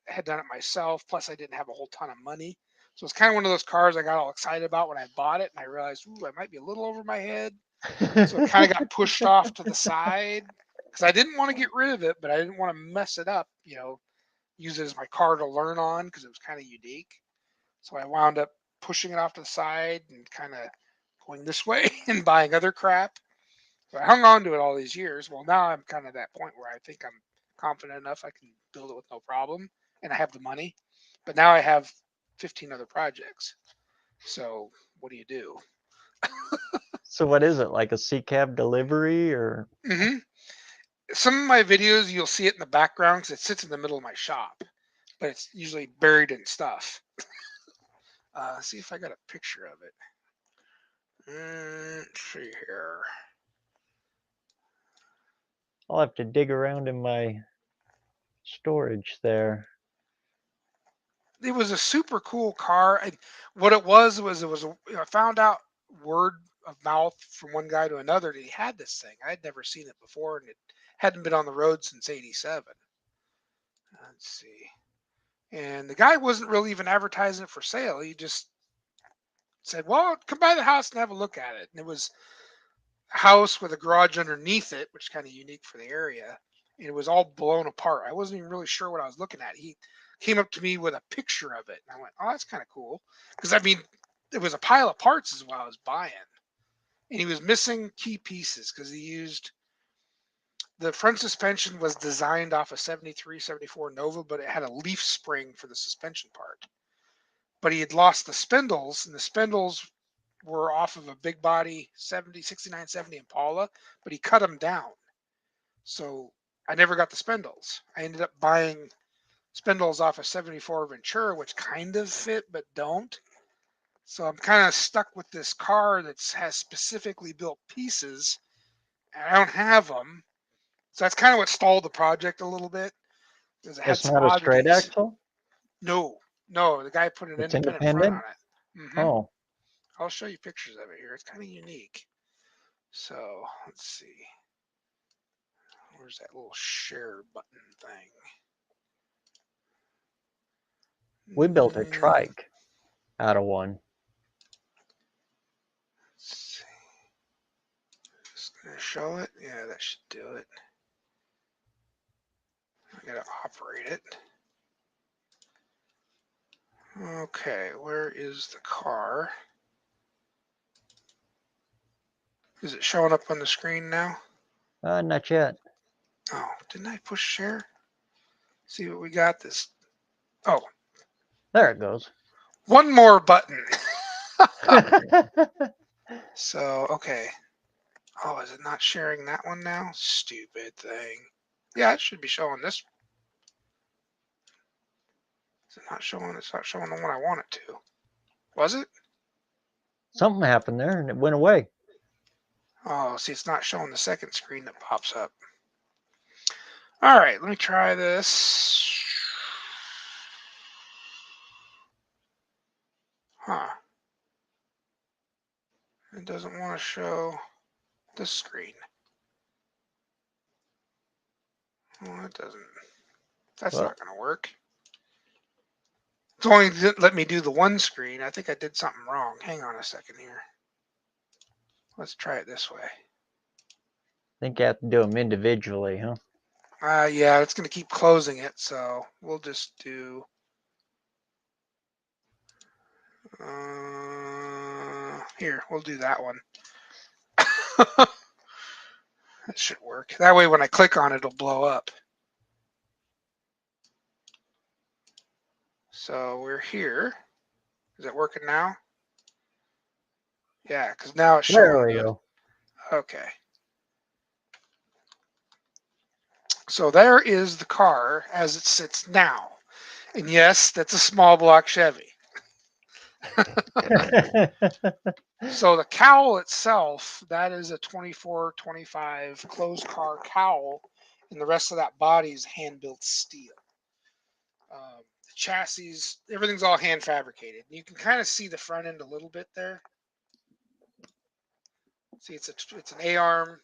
had done it myself. Plus, I didn't have a whole ton of money. So it's kind of one of those cars I got all excited about when I bought it, and I realized, ooh, I might be a little over my head. So it kind of got pushed off to the side because I didn't want to get rid of it, but I didn't want to mess it up. You know, use it as my car to learn on because it was kind of unique. So I wound up pushing it off to the side and kind of going this way and buying other crap. So I hung on to it all these years. Well, now I'm kind of at that point where I think I'm confident enough I can build it with no problem and I have the money. But now I have 15 other projects. So what do you do? So what is it, like a C cab delivery or? Hmm. Some of my videos, you'll see it in the background because it sits in the middle of my shop, but it's usually buried in stuff. See if I got a picture of it. Let's see here. I'll have to dig around in my storage there. It was a super cool car. And what it was I found out word of mouth from one guy to another that he had this thing. I had never seen it before, and it hadn't been on the road since '87. Let's see. And the guy wasn't really even advertising it for sale. He just said, "Well, come by the house and have a look at it." And it was a house with a garage underneath it, which is kind of unique for the area. And it was all blown apart. I wasn't even really sure what I was looking at. He came up to me with a picture of it, and I went, "Oh, that's kind of cool." Because I mean, it was a pile of parts is what I was buying, and he was missing key pieces because he used the front suspension was designed off a 73, 74 Nova, but it had a leaf spring for the suspension part. But he had lost the spindles, and the spindles were off of a big body 69, 70 Impala, but he cut them down. So I never got the spindles. I ended up buying spindles off a 74 Ventura, which kind of fit, but don't. So I'm kind of stuck with this car that has specifically built pieces, and I don't have them. So that's kind of what stalled the project a little bit. Because it had It's some not a straight oddities. axle? No, the guy put an It's independent front on independent? it. Oh, I'll show you pictures of it here. It's kind of unique. So let's see. Where's that little share button thing? we built a trike out of one. Let's see. Just gonna show it. Yeah, that should do it. I gotta operate it. Okay, where is the car? Is it showing up on the screen now? Not yet. Oh, didn't I push share? See what we got this. Oh, There it goes. one more button. So, okay. Oh, is it not sharing that one now? Stupid thing. Yeah, it should be showing this. Is it not showing? It's not showing the one I want it to. Was it? Something happened there and it went away. Oh, see, it's not showing the second screen that pops up. All right, let me try this. Huh. It doesn't want to show this screen. Well, it doesn't. That's Well, not going to work. It's only let me do the one screen. I think I did something wrong. Hang on a second here. Let's try it this way. I think you have to do them individually, huh? Yeah, it's going to keep closing it, so we'll just do. Here, we'll do that one. That should work. That way, when I click on it, it'll blow up. So we're here. Is it working now? Yeah, because now it's showing. There we go. Okay. So there is the car as it sits now. And yes, that's a small block Chevy. So the cowl itself, that is a 24-25 closed car cowl, and the rest of that body is hand-built steel. The chassis, everything's all hand fabricated. You can kind of see the front end a little bit there. See, it's an A-arm.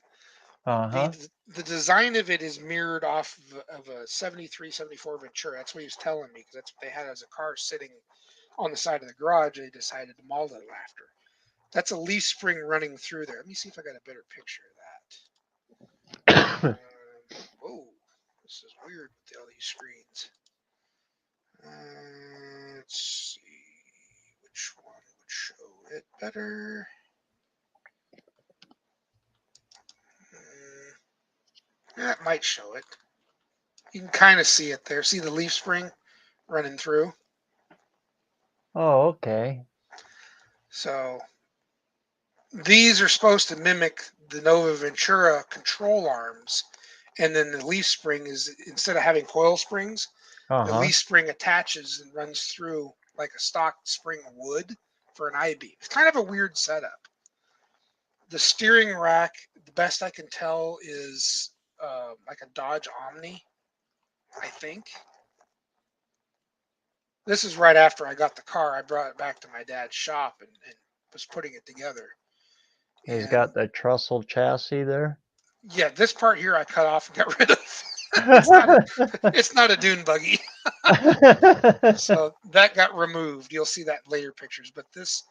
Uh-huh. The design of it is mirrored off of a 73, 74 Ventura. That's what he was telling me, because that's what they had as a car sitting on the side of the garage. They decided to mold it after. That's a leaf spring running through there. Let me see if I got a better picture of that. Oh, this is weird with all these screens. Let's see which one would show it better. That might show it. You can kind of see it there. See the leaf spring running through? Oh, okay. So these are supposed to mimic the Nova Ventura control arms. And then the leaf spring is, instead of having coil springs, the leaf spring attaches and runs through like a stock spring would for an I-beam. It's kind of a weird setup. The steering rack, the best I can tell, is like a Dodge Omni, I think. This is right after I got the car. I brought it back to my dad's shop and was putting it together. He's got the trussel chassis there. Yeah, this part here I cut off and got rid of. It's not a dune buggy. So that got removed. You'll see that later pictures. But this,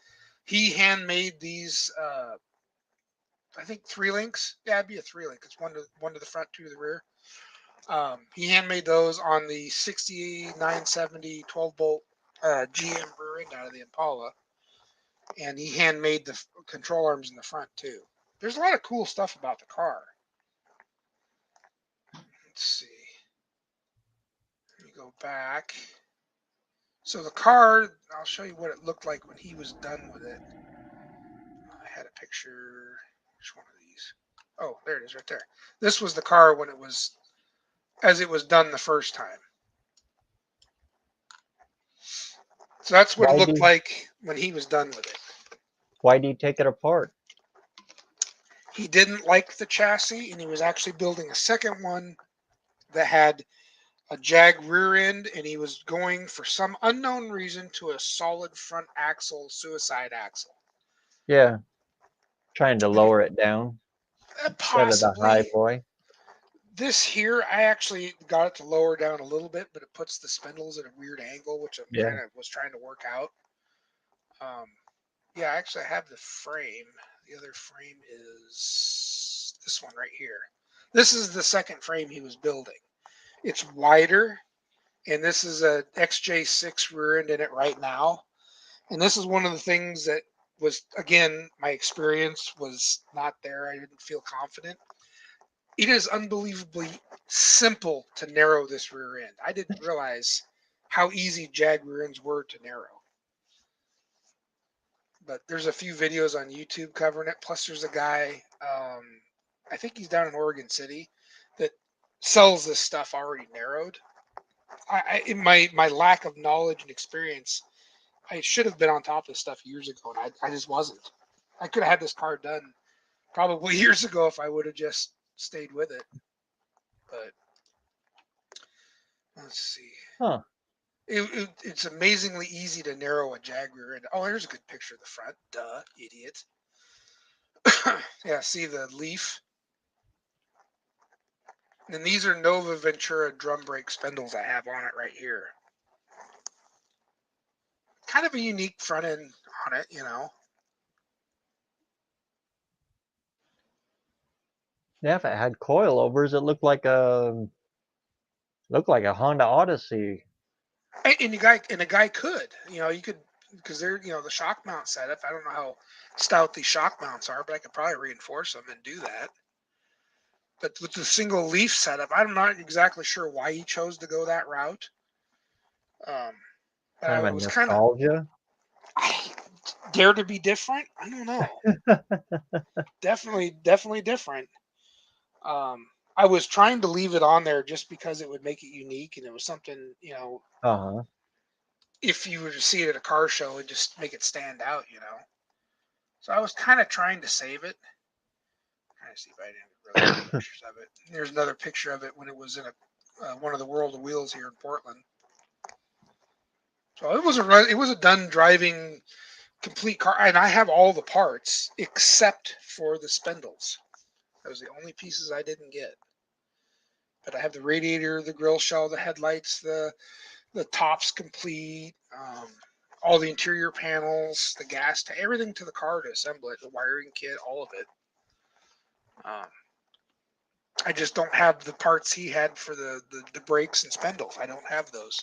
he handmade these, I think 3 links. Yeah, it'd be a 3-link. It's one to the front, 2 to the rear. He handmade those on the 6970 12-bolt GM rear end out of the Impala. And he handmade the control arms in the front, too. There's a lot of cool stuff about the car. Let's see. Let me go back. So the car, I'll show you what it looked like when he was done with it. picture. Which one of these? Oh, there it is right there. This was the car when it was, as it was done the first time. So that's what it Why looked do like when he was done with it. why do you take it apart? He didn't like the chassis, and he was actually building a second one that had a Jag rear end, and he was going for some unknown reason to a solid front axle, suicide axle. Yeah, trying to lower it down instead of the high Possibly. boy. This here, I actually got it to lower down a little bit, but it puts the spindles at a weird angle, which I Yeah. kind of was trying to work out. Yeah, I actually have the frame. The other frame is this one right here. This is the second frame he was building. It's wider, and this is a XJ6 rear end in it right now. And this is one of the things that was, again, my experience was not there. I didn't feel confident. It is unbelievably simple to narrow this rear end. I didn't realize how easy Jag rear ends were to narrow. But there's a few videos on YouTube covering it. Plus, there's a guy, I think he's down in Oregon City, that sells this stuff already narrowed. In my lack of knowledge and experience, I should have been on top of this stuff years ago, and I just wasn't. I could have had this car done probably years ago if I would have just stayed with it. But let's see. Huh. It's amazingly easy to narrow a Jag rear end. Oh, here's a good picture of the front. Duh, idiot. Yeah, see the leaf? And these are Nova Ventura drum brake spindles I have on it right here. Kind of a unique front end on it, you know. Yeah, if it had coilovers, it looked like a Honda Odyssey. And a guy could, you know, you could, because they're, you know, the shock mount setup. I don't know how stout these shock mounts are, but I could probably reinforce them and do that. But with the single leaf setup, I'm not exactly sure why he chose to go that route. But Kind I of a was nostalgia. I dare to be different. I don't know. Definitely different. I was trying to leave it on there just because it would make it unique, and it was something, you know, Uh-huh. if you were to see it at a car show and just make it stand out, you know. So I was kind of trying to save it. Trying to see if I didn't really get pictures of it. There's another picture of it when it was in one of the World of Wheels here in Portland. So it was a done driving complete car, and I have all the parts except for the spindles. That was the only pieces I didn't get. But I have the radiator, the grill shell, the headlights, the tops complete, all the interior panels, the gas, everything to the car to assemble it, the wiring kit, all of it. I just don't have the parts he had for the brakes and spindles. I don't have those.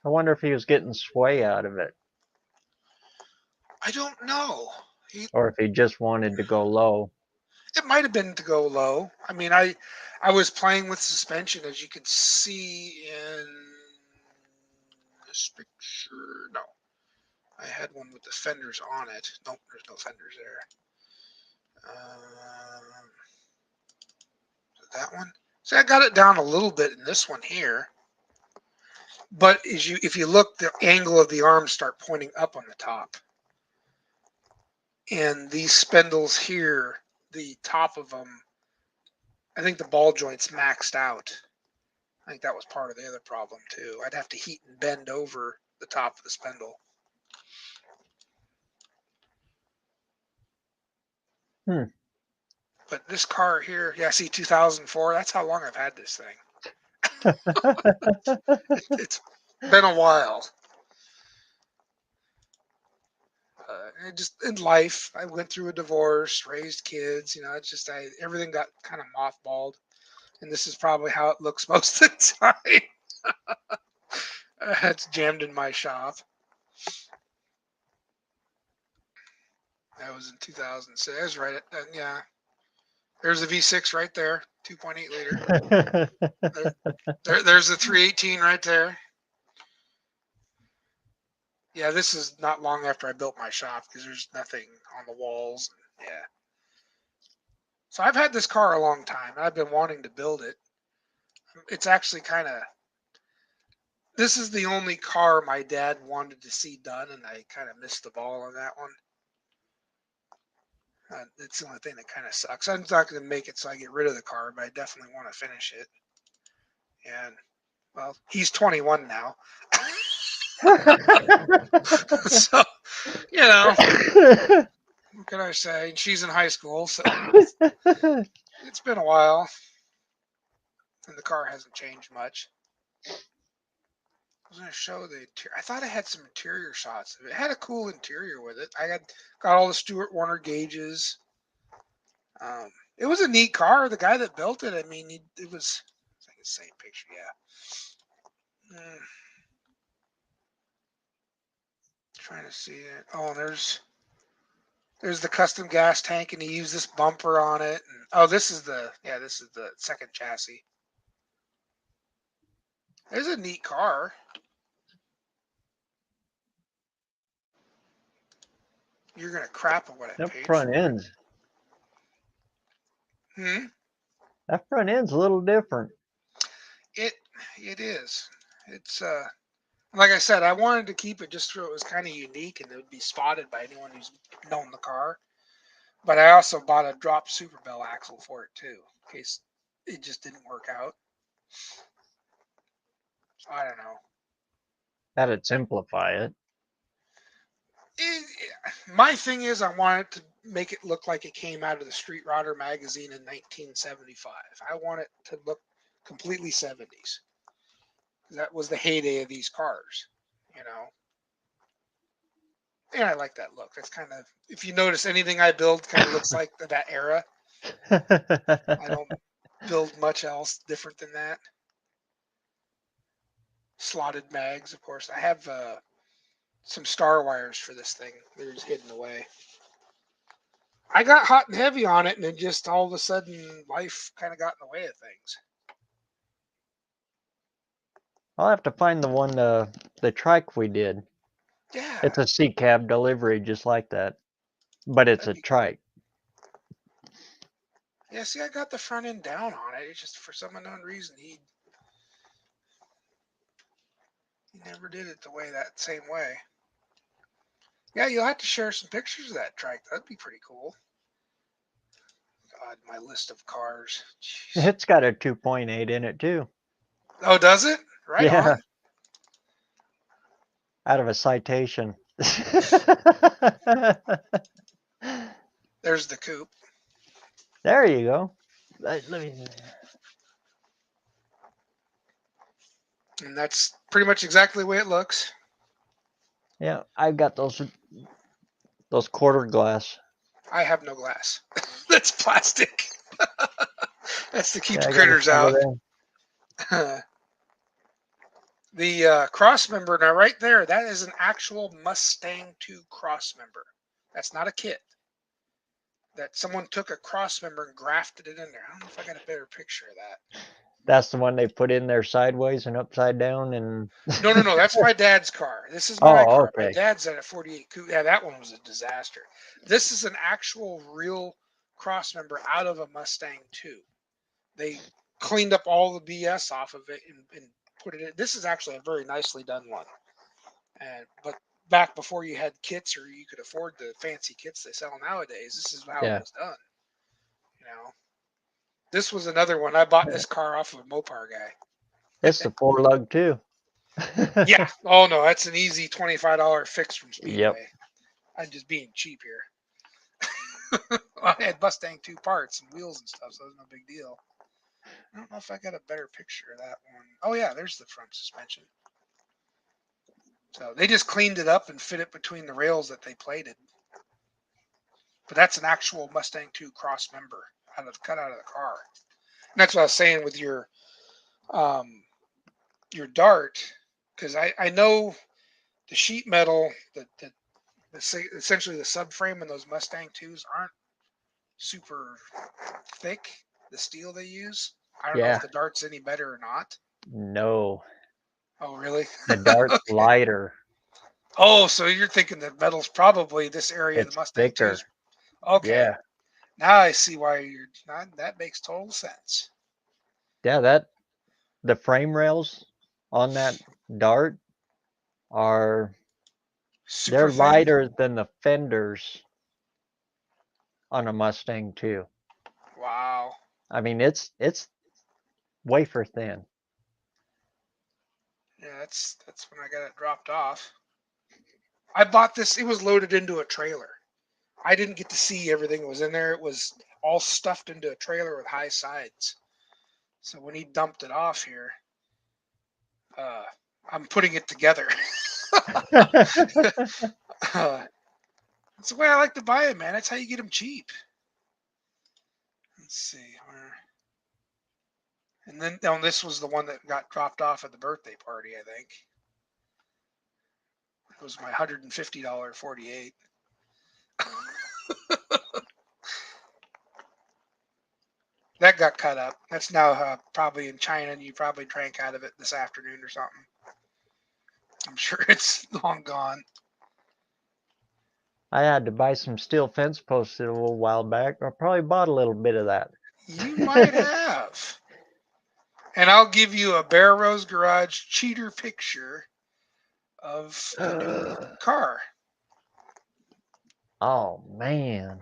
I wonder if he was getting sway out of it, I don't know. or if he just wanted to go low. It might have been to go low. I mean, I was playing with suspension, as you can see in this picture. No, I had one with the fenders on it. Nope, there's no fenders there. That one. See, I got it down a little bit in this one here. But if you look, the angle of the arms start pointing up on the top. And these spindles here, the top of them, I think the ball joint's maxed out. I think that was part of the other problem too. I'd have to heat and bend over the top of the spindle. But this car here, yeah, see 2004, that's how long I've had this thing. It's been a while. Just in life, I went through a divorce, raised kids, you know, it's just, everything got kind of mothballed. And this is probably how it looks most of the time. It's jammed in my shop. That was in 2006, right? Yeah. There's the V6 right there, 2.8 liter. There's the 318 right there. Yeah, this is not long after I built my shop because there's nothing on the walls. Yeah. So I've had this car a long time. I've been wanting to build it. It's actually kind of, this is the only car my dad wanted to see done, and I kind of missed the ball on that one. It's the only thing that kind of sucks. I'm not going to make it so I get rid of the car, but I definitely want to finish it. And, well, he's 21 now. So, you know, what can I say? And she's in high school, so it's been a while. And the car hasn't changed much. I was going to show the interior. I thought I had some interior shots of it. It had a cool interior with it. I got all the Stuart Warner gauges. It was a neat car. The guy that built it, I mean, it was like the same picture, yeah. Trying to see it. Oh, there's the custom gas tank, and he used this bumper on it. And, oh, this is the second chassis. It's a neat car. You're gonna crap on what I That paid front for. end's Hmm? that front end's a little different. It is. It's like I said, I wanted to keep it just so it was kind of unique and it would be spotted by anyone who's known the car. But I also bought a drop Super Bell axle for it too, in case it just didn't work out. I don't know. That'd simplify it. My thing is, I wanted to make it look like it came out of the Street Rodder magazine in 1975. I want it to look completely 70s. That was the heyday of these cars, you know. And I like that look. That's kind of, if you notice, anything I build kind of looks like that era. I don't build much else different than that. Slotted mags, of course. I have some star wires for this thing. They're just hidden away. I got hot and heavy on it, and then just all of a sudden, life kind of got in the way of things. I'll have to find the one, the trike we did. Yeah. It's a C cab delivery, just like that, but it's a trike. Yeah, see, I got the front end down on it. It's just for some unknown reason he never did it that same way. Yeah, you'll have to share some pictures of that trike. That'd be pretty cool. God, my list of cars. Jeez. It's got a 2.8 in it too. Oh, does it? Right Yeah. on. Out of a citation. There's the coupe. There you go. Let me. And that's pretty much exactly the way it looks. Yeah, I've got those quarter glass. I have no glass. That's plastic. That's to keep Yeah, the I got a critters set of out. them. The cross member, now right there, that is an actual Mustang 2 cross member. That's not a kit. That someone took a cross member and grafted it in there. I don't know if I got a better picture of that. That's the one they put in there sideways and upside down and. No. That's my dad's car. This is my car. Okay. My dad's at a 48 coupe. Yeah, that one was a disaster. This is an actual real cross member out of a Mustang 2. They cleaned up all the BS off of it and put it in. This is actually a very nicely done one. But back before you had kits or you could afford the fancy kits they sell nowadays, this is how it was done. You know, this was another one. I bought this car off of a Mopar guy. It's the 4-lug too. Yeah. Oh no, that's an easy $25 fix from Speedway. Yep. I'm just being cheap here. I had Mustang 2 parts and wheels and stuff, so it was no big deal. I don't know if I got a better picture of that one. Oh yeah, there's the front suspension. So they just cleaned it up and fit it between the rails that they plated. But that's an actual Mustang 2 cross member cut out of the car. And that's what I was saying with your Dart, because I know the sheet metal, essentially the subframe in those Mustang 2s aren't super thick. The steel they use. I don't know if the Dart's any better or not. No. Oh, really? The Dart's Okay. lighter. Oh, so you're thinking the metal's probably this area of It's the Mustang too. thicker. Okay. Yeah. Now I see why you're not. That makes total sense. Yeah, the frame rails on that Dart are Super they're thin. lighter than the fenders on a Mustang too. Wow. I mean, it's wafer thin. Yeah, that's when I got it dropped off. I bought this. It was loaded into a trailer. I didn't get to see everything that was in there. It was all stuffed into a trailer with high sides. So when he dumped it off here, I'm putting it together. That's the way I like to buy it, man. That's how you get them cheap. Let's see where. And then this was the one that got dropped off at the birthday party, I think. It was my $150 48. That got cut up. That's now probably in China, and you probably drank out of it this afternoon or something. I'm sure it's long gone. I had to buy some steel fence posts a little while back. I probably bought a little bit of that. You might have. And I'll give you a BareRose Garage cheater picture of the new car. Oh man.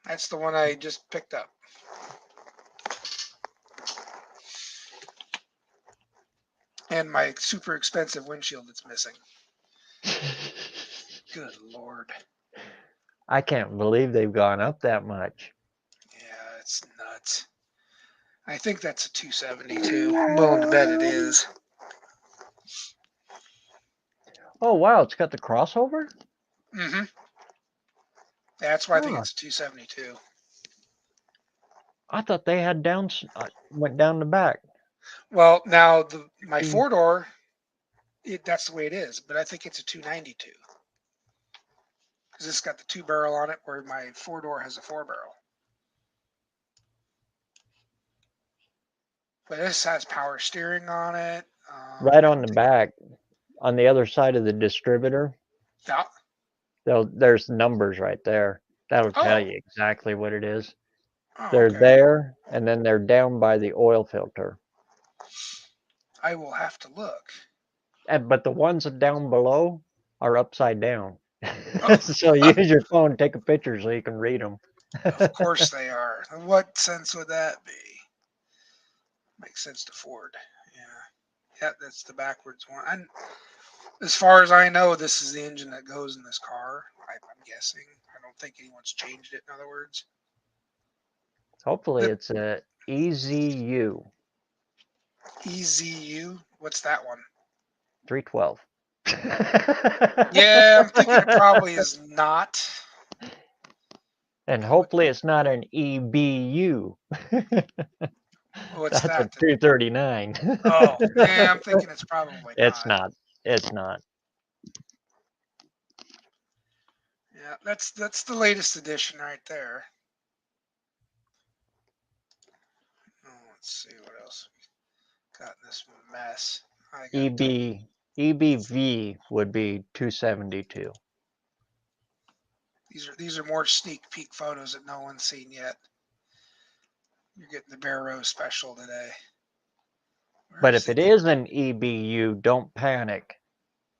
That's the one I just picked up. And my super expensive windshield that's missing. Good Lord. I can't believe they've gone up that much. Yeah, it's nuts. I think that's a 272. I'm willing to bet it is. Oh wow, it's got the crossover? Mm-hmm. That's why I think Huh. it's a 272. I thought they had went down the back. Well, now my 4-door, that's the way it is, but I think it's a 292. Because it's got the 2-barrel on it, where my 4-door has a 4-barrel. But this has power steering on it. Right on the back, on the other side of the distributor, Yeah. there's numbers right there. That'll tell Oh. you exactly what it is. Oh, They're okay. there, and then they're down by the oil filter. I will have to look. But the ones down below are upside down. Oh. So use your phone, take a picture so you can read them. Of course they are. What sense would that be? Makes sense to Ford. Yeah. Yeah, that's the backwards one. And as far as I know, this is the engine that goes in this car. I'm guessing. I don't think anyone's changed it, in other words. Hopefully it's a EZU EZU? What's that one? 312. Yeah, I'm thinking it probably is not. And hopefully it's not an EBU. What's That's a that? 239. Oh, yeah, I'm thinking it's probably It's not. not. It's not. Yeah, that's the latest edition right there. Oh, let's see what else we got in this mess. EBV would be 272. These are more sneak peek photos that no one's seen yet. You're getting the BareRose special today. But if it is an EBU, don't panic.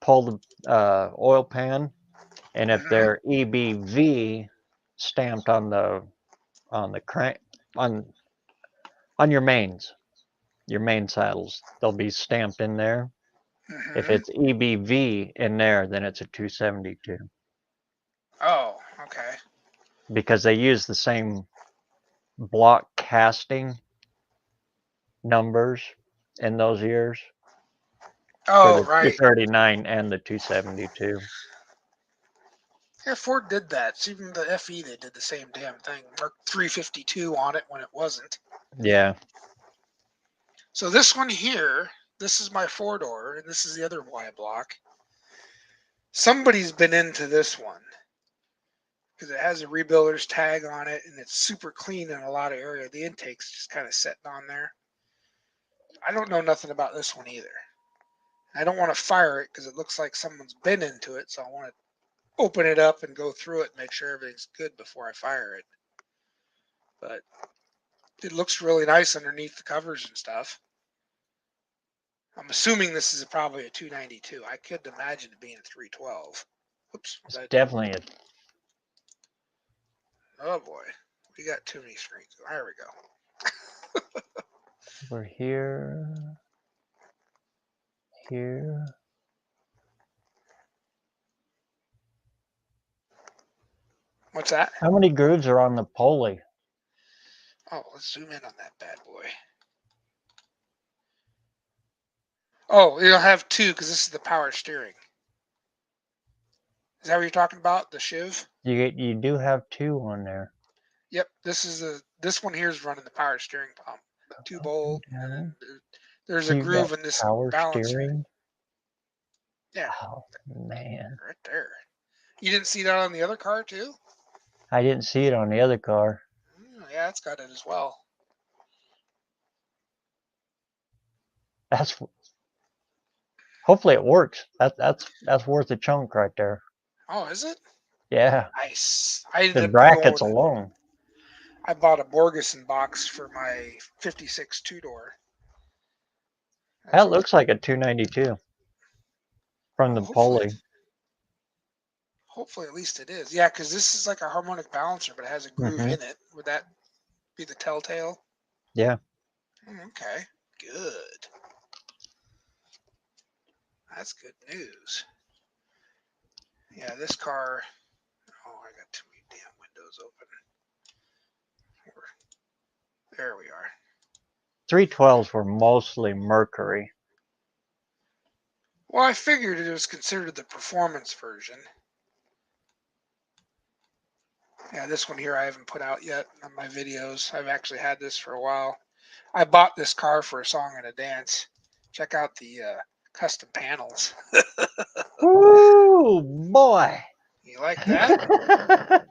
Pull the oil pan, and if they're EBV stamped on the crank on your main saddles, they'll be stamped in there. If it's EBV in there, then it's a 272. Oh, okay. Because they use the same block casting numbers in those years. Oh, for the right. 239 and the 272. Yeah, Ford did that. It's even the FE, they did the same damn thing. Marked 352 on it when it wasn't. Yeah. So this one here, this is my 4-door, and this is the other Y block. Somebody's been into this one because it has a rebuilder's tag on it, and it's super clean in a lot of area. The intake's just kind of sitting on there. I don't know nothing about this one either. I don't want to fire it because it looks like someone's been into it. So I want to open it up and go through it and make sure everything's good before I fire it. But it looks really nice underneath the covers and stuff. I'm assuming this is probably a 292. I could imagine it being a 312. Oops. It's definitely a. Oh boy, we got too many screens. There we go. We're here. Here. What's that? How many grooves are on the pulley? Oh, let's zoom in on that bad boy. Oh, you'll have two because this is the power steering. Is that what you're talking about? The Shiv? You do have 2 on there. Yep. This one here is running the power steering pump. 2-bolt. And there's a You groove got in this power balancer. steering. Yeah. Oh man, Right there. You didn't see that on the other car too? I didn't see it on the other car. Yeah, it's got it as well. That's. Hopefully it works. That's worth a chunk right there. Oh, is it? Yeah. Nice. I ended The up brackets going, alone. I bought a Borgeson box for my 56 two-door. That looks like a 292 from the pulley. Hopefully at least it is. Yeah, because this is like a harmonic balancer, but it has a groove in it. Would that be the telltale? Yeah. Okay, good. That's good news. Yeah, this car. Oh, I got too many damn windows open. There we are. 312s were mostly Mercury. Well, I figured it was considered the performance version. Yeah, this one here I haven't put out yet on my videos. I've actually had this for a while. I bought this car for a song and a dance. Check out the custom panels. Ooh, boy. You like that?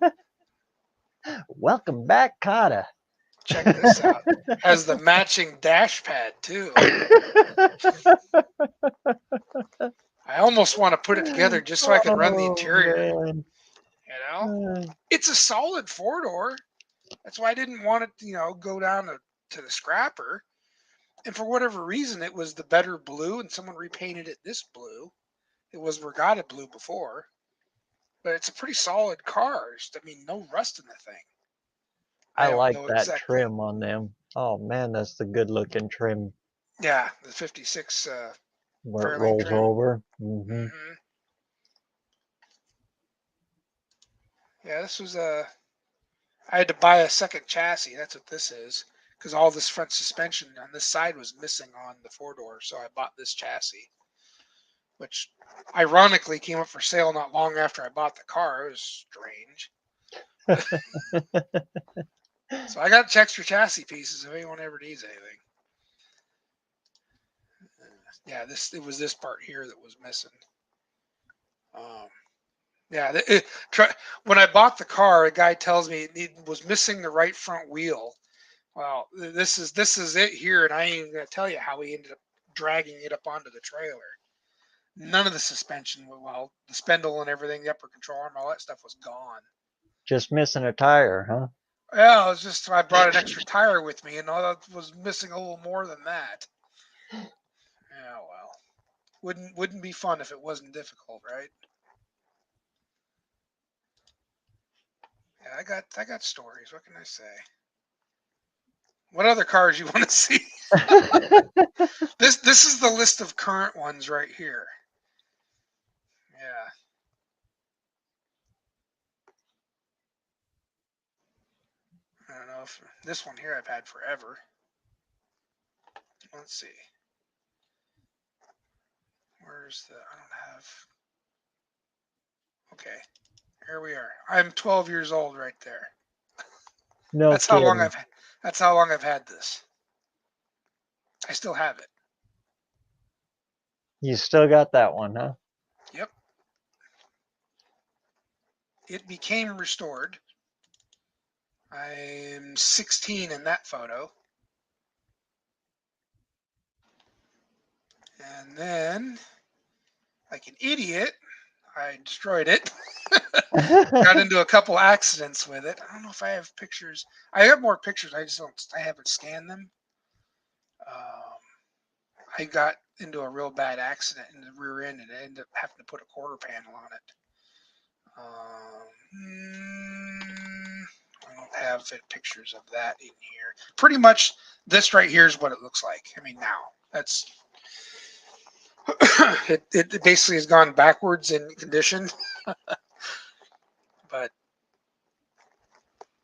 Welcome back, Kata. Check this out. Has the matching dash pad too. I almost want to put it together just so I can run the interior. Man. You know, it's a solid 4-door. That's why I didn't want it, go down to the scrapper. And for whatever reason, it was the better blue, and someone repainted it this blue. It was Regatta blue before, but it's a pretty solid car. No rust in the thing. I don't like know that exactly. trim on them. Oh man, that's the good looking trim. Yeah, the 56 where it Fairlane rolls trim. over. Yeah, this was I had to buy a second chassis. That's what this is, because all this front suspension on this side was missing on the 4-door. So I bought this chassis, which ironically came up for sale not long after I bought the car. It was strange. So I got extra chassis pieces if anyone ever needs anything. Yeah, it was this part here that was missing. When I bought the car, a guy tells me it was missing the right front wheel. Well, this is it here, and I ain't even gonna tell you how we ended up dragging it up onto the trailer. None of the suspension, the spindle and everything, the upper control arm, all that stuff was gone. Just missing a tire, huh? Yeah, it was just I brought an extra tire with me, and all that was missing a little more than that. Yeah, well, wouldn't be fun if it wasn't difficult, right? Yeah, I got stories. What can I say? What other cars you want to see? This is the list of current ones right here. Yeah. I don't know if this one here I've had forever. Let's see. Where's I don't have. Okay. Here we are. I'm 12 years old right there. No That's kidding. That's how long I've had this. I still have it. You still got that one, huh? Yep. It became restored. I'm 16 in that photo. And then, like an idiot, I destroyed it. Got into a couple accidents with it. I don't know if I have pictures. I have more pictures. I just don't. I haven't scanned them. I got into a real bad accident in the rear end, and I ended up having to put a quarter panel on it. I don't have pictures of that in here. Pretty much, this right here is what it looks like. I mean, now that's it basically has gone backwards in condition. But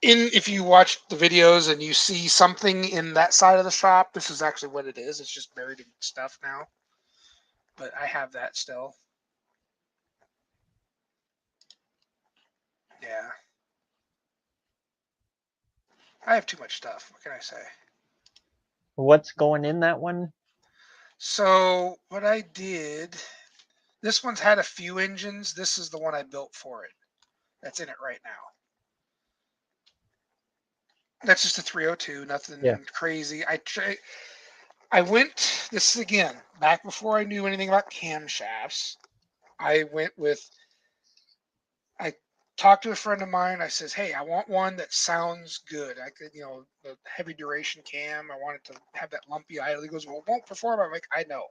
if you watch the videos and you see something in that side of the shop, this is actually what it is. It's just buried in stuff now. But I have that still. Yeah. I have too much stuff. What can I say? What's going in that one? So what I did, this one's had a few engines. This is the one I built for it. That's in it right now. That's just a 302, nothing crazy. I went, this is again, back before I knew anything about camshafts. I talked to a friend of mine. I says, hey, I want one that sounds good. I could, the heavy duration cam. I want it to have that lumpy idle. He goes, well, it won't perform. I'm like, I know.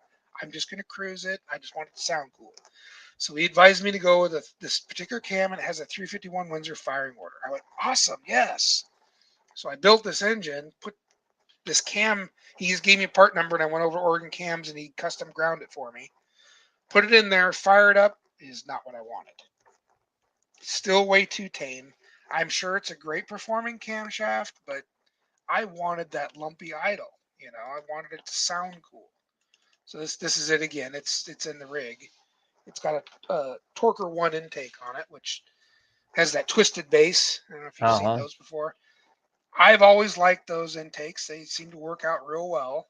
I'm just going to cruise it. I just want it to sound cool. So he advised me to go with this particular cam, and it has a 351 Windsor firing order. I went, awesome, yes. So I built this engine, put this cam. He just gave me a part number, and I went over to Oregon Cams, and he custom ground it for me. Put it in there, fire it up. Is not what I wanted. Still way too tame. I'm sure it's a great performing camshaft, but I wanted that lumpy idle. I wanted it to sound cool. So this is it again. It's in the rig. It's got a Torker 1 intake on it, which has that twisted base. I don't know if you've seen those before. I've always liked those intakes. They seem to work out real well.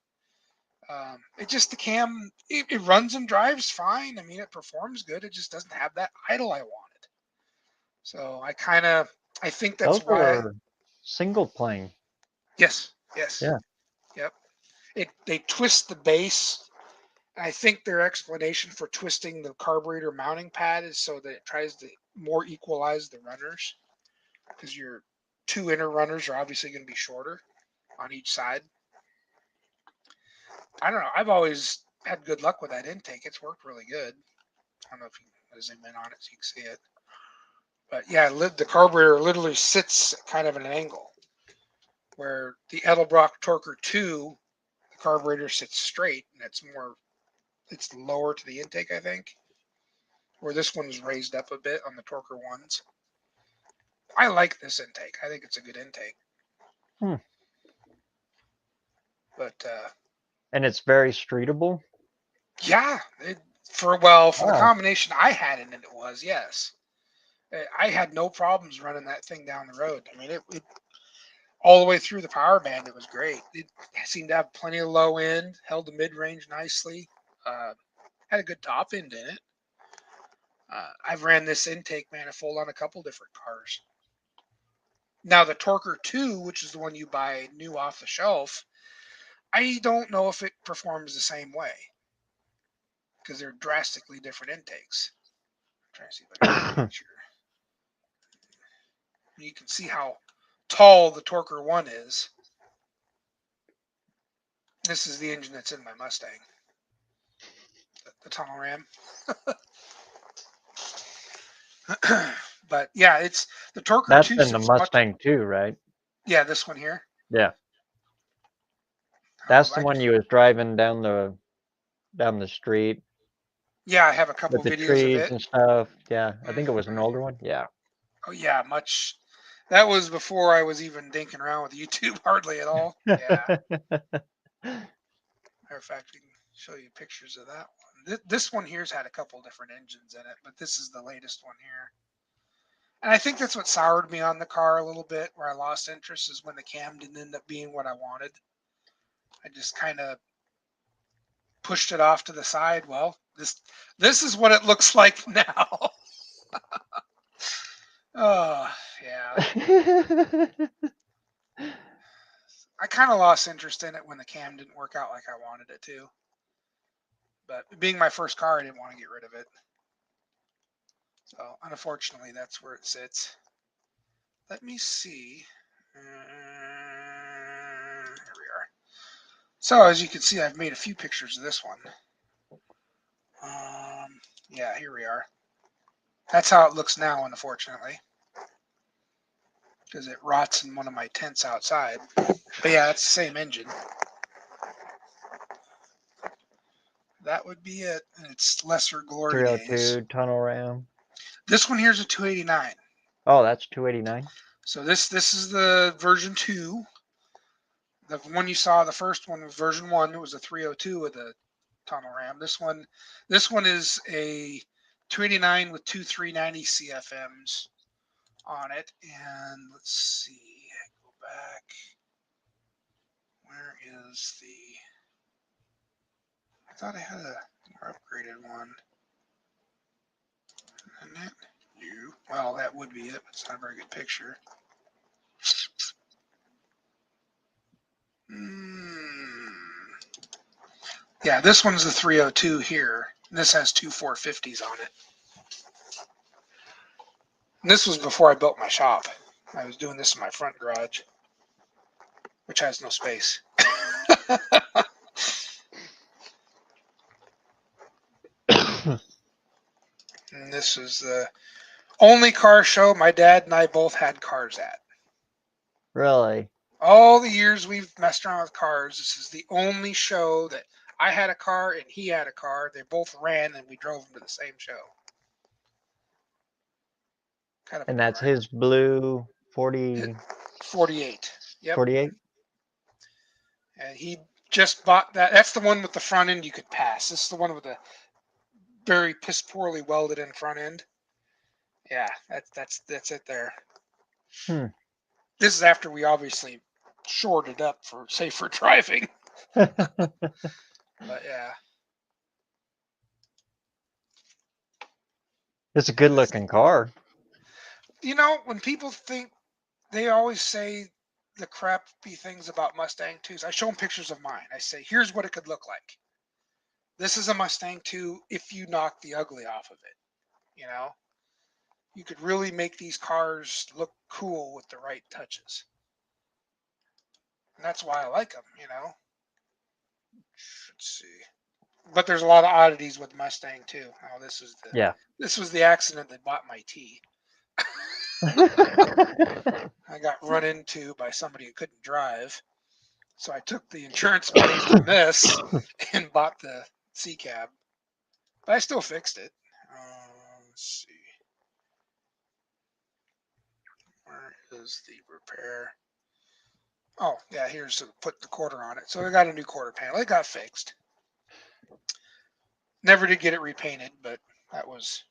It just, the cam, it runs and drives fine. I mean, it performs good. It just doesn't have that idle I wanted. So I think that's Those why. are single plane. Yes. Yeah. Yep. They twist the base. I think their explanation for twisting the carburetor mounting pad is so that it tries to more equalize the runners, because your two inner runners are obviously going to be shorter on each side. I don't know. I've always had good luck with that intake. It's worked really good. I don't know if you can zoom in on it so you can see it. But yeah, the carburetor literally sits kind of at an angle, where the Edelbrock Torker 2, the carburetor sits straight, and it's lower to the intake, I think. Where this one's raised up a bit on the Torker 1s. I like this intake. I think it's a good intake. But and it's very streetable. Yeah, for the combination I had in it, it was, yes. I had no problems running that thing down the road. I mean, it all the way through the power band, it was great. It seemed to have plenty of low end, held the mid range nicely, had a good top end in it. I've ran this intake manifold on a couple different cars. Now the Torker 2, which is the one you buy new off the shelf, I don't know if it performs the same way, because they're drastically different intakes. I'm trying to see if I can get a picture. You can see how tall the Torker 1 is. This is the engine that's in my Mustang, the tunnel ram. But yeah, it's the Torker That's 2. in the Mustang too, right? Yeah, this one here. Yeah. That's the one you was driving down the street. Yeah, I have a couple with the videos of trees it and stuff. Yeah, I think it was an older one. Yeah. Oh yeah, much. That was before I was even dinking around with YouTube hardly at all. Yeah. Matter of fact, we can show you pictures of that one. This one here's had a couple different engines in it, but this is the latest one here. And I think that's what soured me on the car a little bit, where I lost interest, is when the cam didn't end up being what I wanted. I just kind of pushed it off to the side. Well, this is what it looks like now. Oh, yeah. I kind of lost interest in it when the cam didn't work out like I wanted it to. But being my first car, I didn't want to get rid of it. So unfortunately, that's where it sits. Let me see. Here we are. So as you can see, I've made a few pictures of this one. Yeah, here we are. That's how it looks now, unfortunately, because it rots in one of my tents outside. But yeah, it's the same engine. That would be it. And it's lesser glory days. 302 tunnel ram. This one here's a 289. Oh, that's 289. So this is the version 2. The one you saw, the first one was version 1. It was a 302 with a tunnel ram. This one is a 289 with two 390 CFMs on it. And let's see, go back. Where is the? I thought I had a more upgraded one. Isn't it? Well, that would be it, but it's not a very good picture. Yeah, this one's the 302 here. And this has two 450s on it. And this was before I built my shop. I was doing this in my front garage, which has no space. And this is the only car show my dad and I both had cars at. Really? All the years we've messed around with cars, this is the only show that I had a car and he had a car. They both ran and we drove them to the same show. Kind of. And that's his blue 48. Yep. 48? And he just bought that. That's the one with the front end you could pass. This is the one with the very piss poorly welded in front end. Yeah, that's it there. This is after we obviously shored it up for safer driving. But yeah. It's a good looking car. You know, when people think, they always say the crappy things about Mustang 2s. I show them pictures of mine. I say, here's what it could look like. This is a Mustang 2 if you knock the ugly off of it. You know, you could really make these cars look cool with the right touches. And that's why I like them, you know. Let's see. But there's a lot of oddities with Mustang too. Oh, this was the accident that bought my T. I got run into by somebody who couldn't drive. So I took the insurance money from this and bought the C cab. But I still fixed it. Let's see. Where is the repair? Oh, yeah, here's to put the quarter on it. So I got a new quarter panel. It got fixed. Never did get it repainted, but that was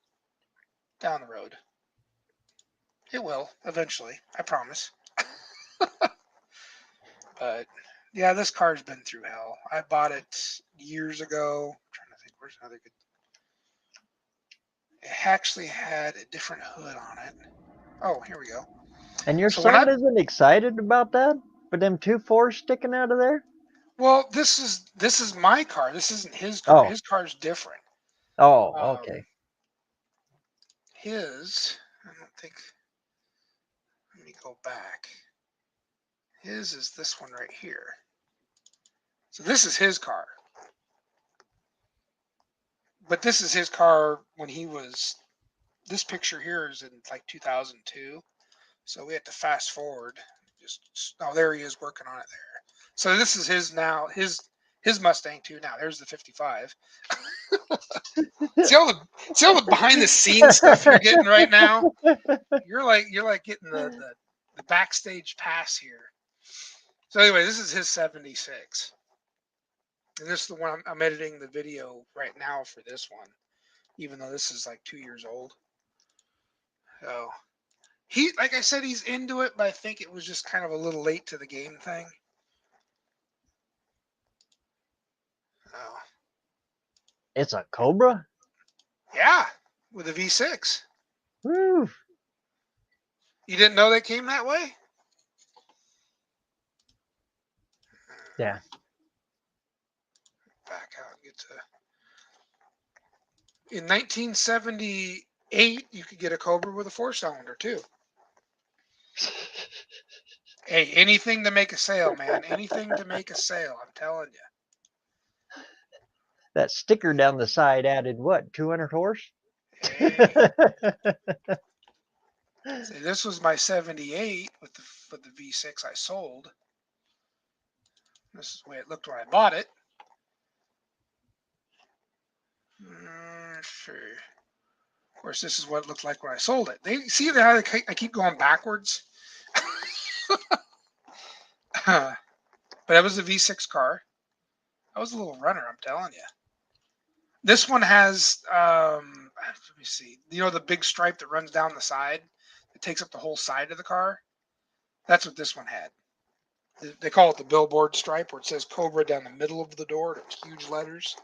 down the road. It will eventually, I promise. But yeah, this car's been through hell. I bought it years ago. I'm trying to think, where's another good. It actually had a different hood on it. Oh, here we go. And your son isn't excited about that? For them 2 4s sticking out of there? Well, this is my car. This isn't his car. Oh. His car's different. Oh, okay. His, I don't think. Let me go back. His is this one right here. So this is his car. But this is his car when he was. This picture here is in like 2002. So we had to fast forward. There he is working on it there. So this is his now, his Mustang 2 now. There's the 55. see all the behind the scenes stuff you're getting right now? You're like getting the backstage pass here. So anyway, this is his 76. And this is the one I'm editing the video right now for this one, even though this is like 2 years old. So he, like I said, he's into it, but I think it was just kind of a little late to the game thing. Oh. It's a Cobra? Yeah, with a V6. Woo. You didn't know they came that way? Yeah. Back out and get to. In 1978, you could get a Cobra with a 4-cylinder too. Hey, anything to make a sale, man. Anything to make a sale. I'm telling you. That sticker down the side added what? 200 horse? Hey, see, this was my 78 with the V6 I sold. This is the way it looked when I bought it. Sure. Of course, this is what it looked like when I sold it. They see how I keep going backwards. But that was a V6 car. That was a little runner, I'm telling you. This one has, let me see. You know the big stripe that runs down the side? It takes up the whole side of the car? That's what this one had. They call it the billboard stripe, where it says Cobra down the middle of the door. It's huge letters.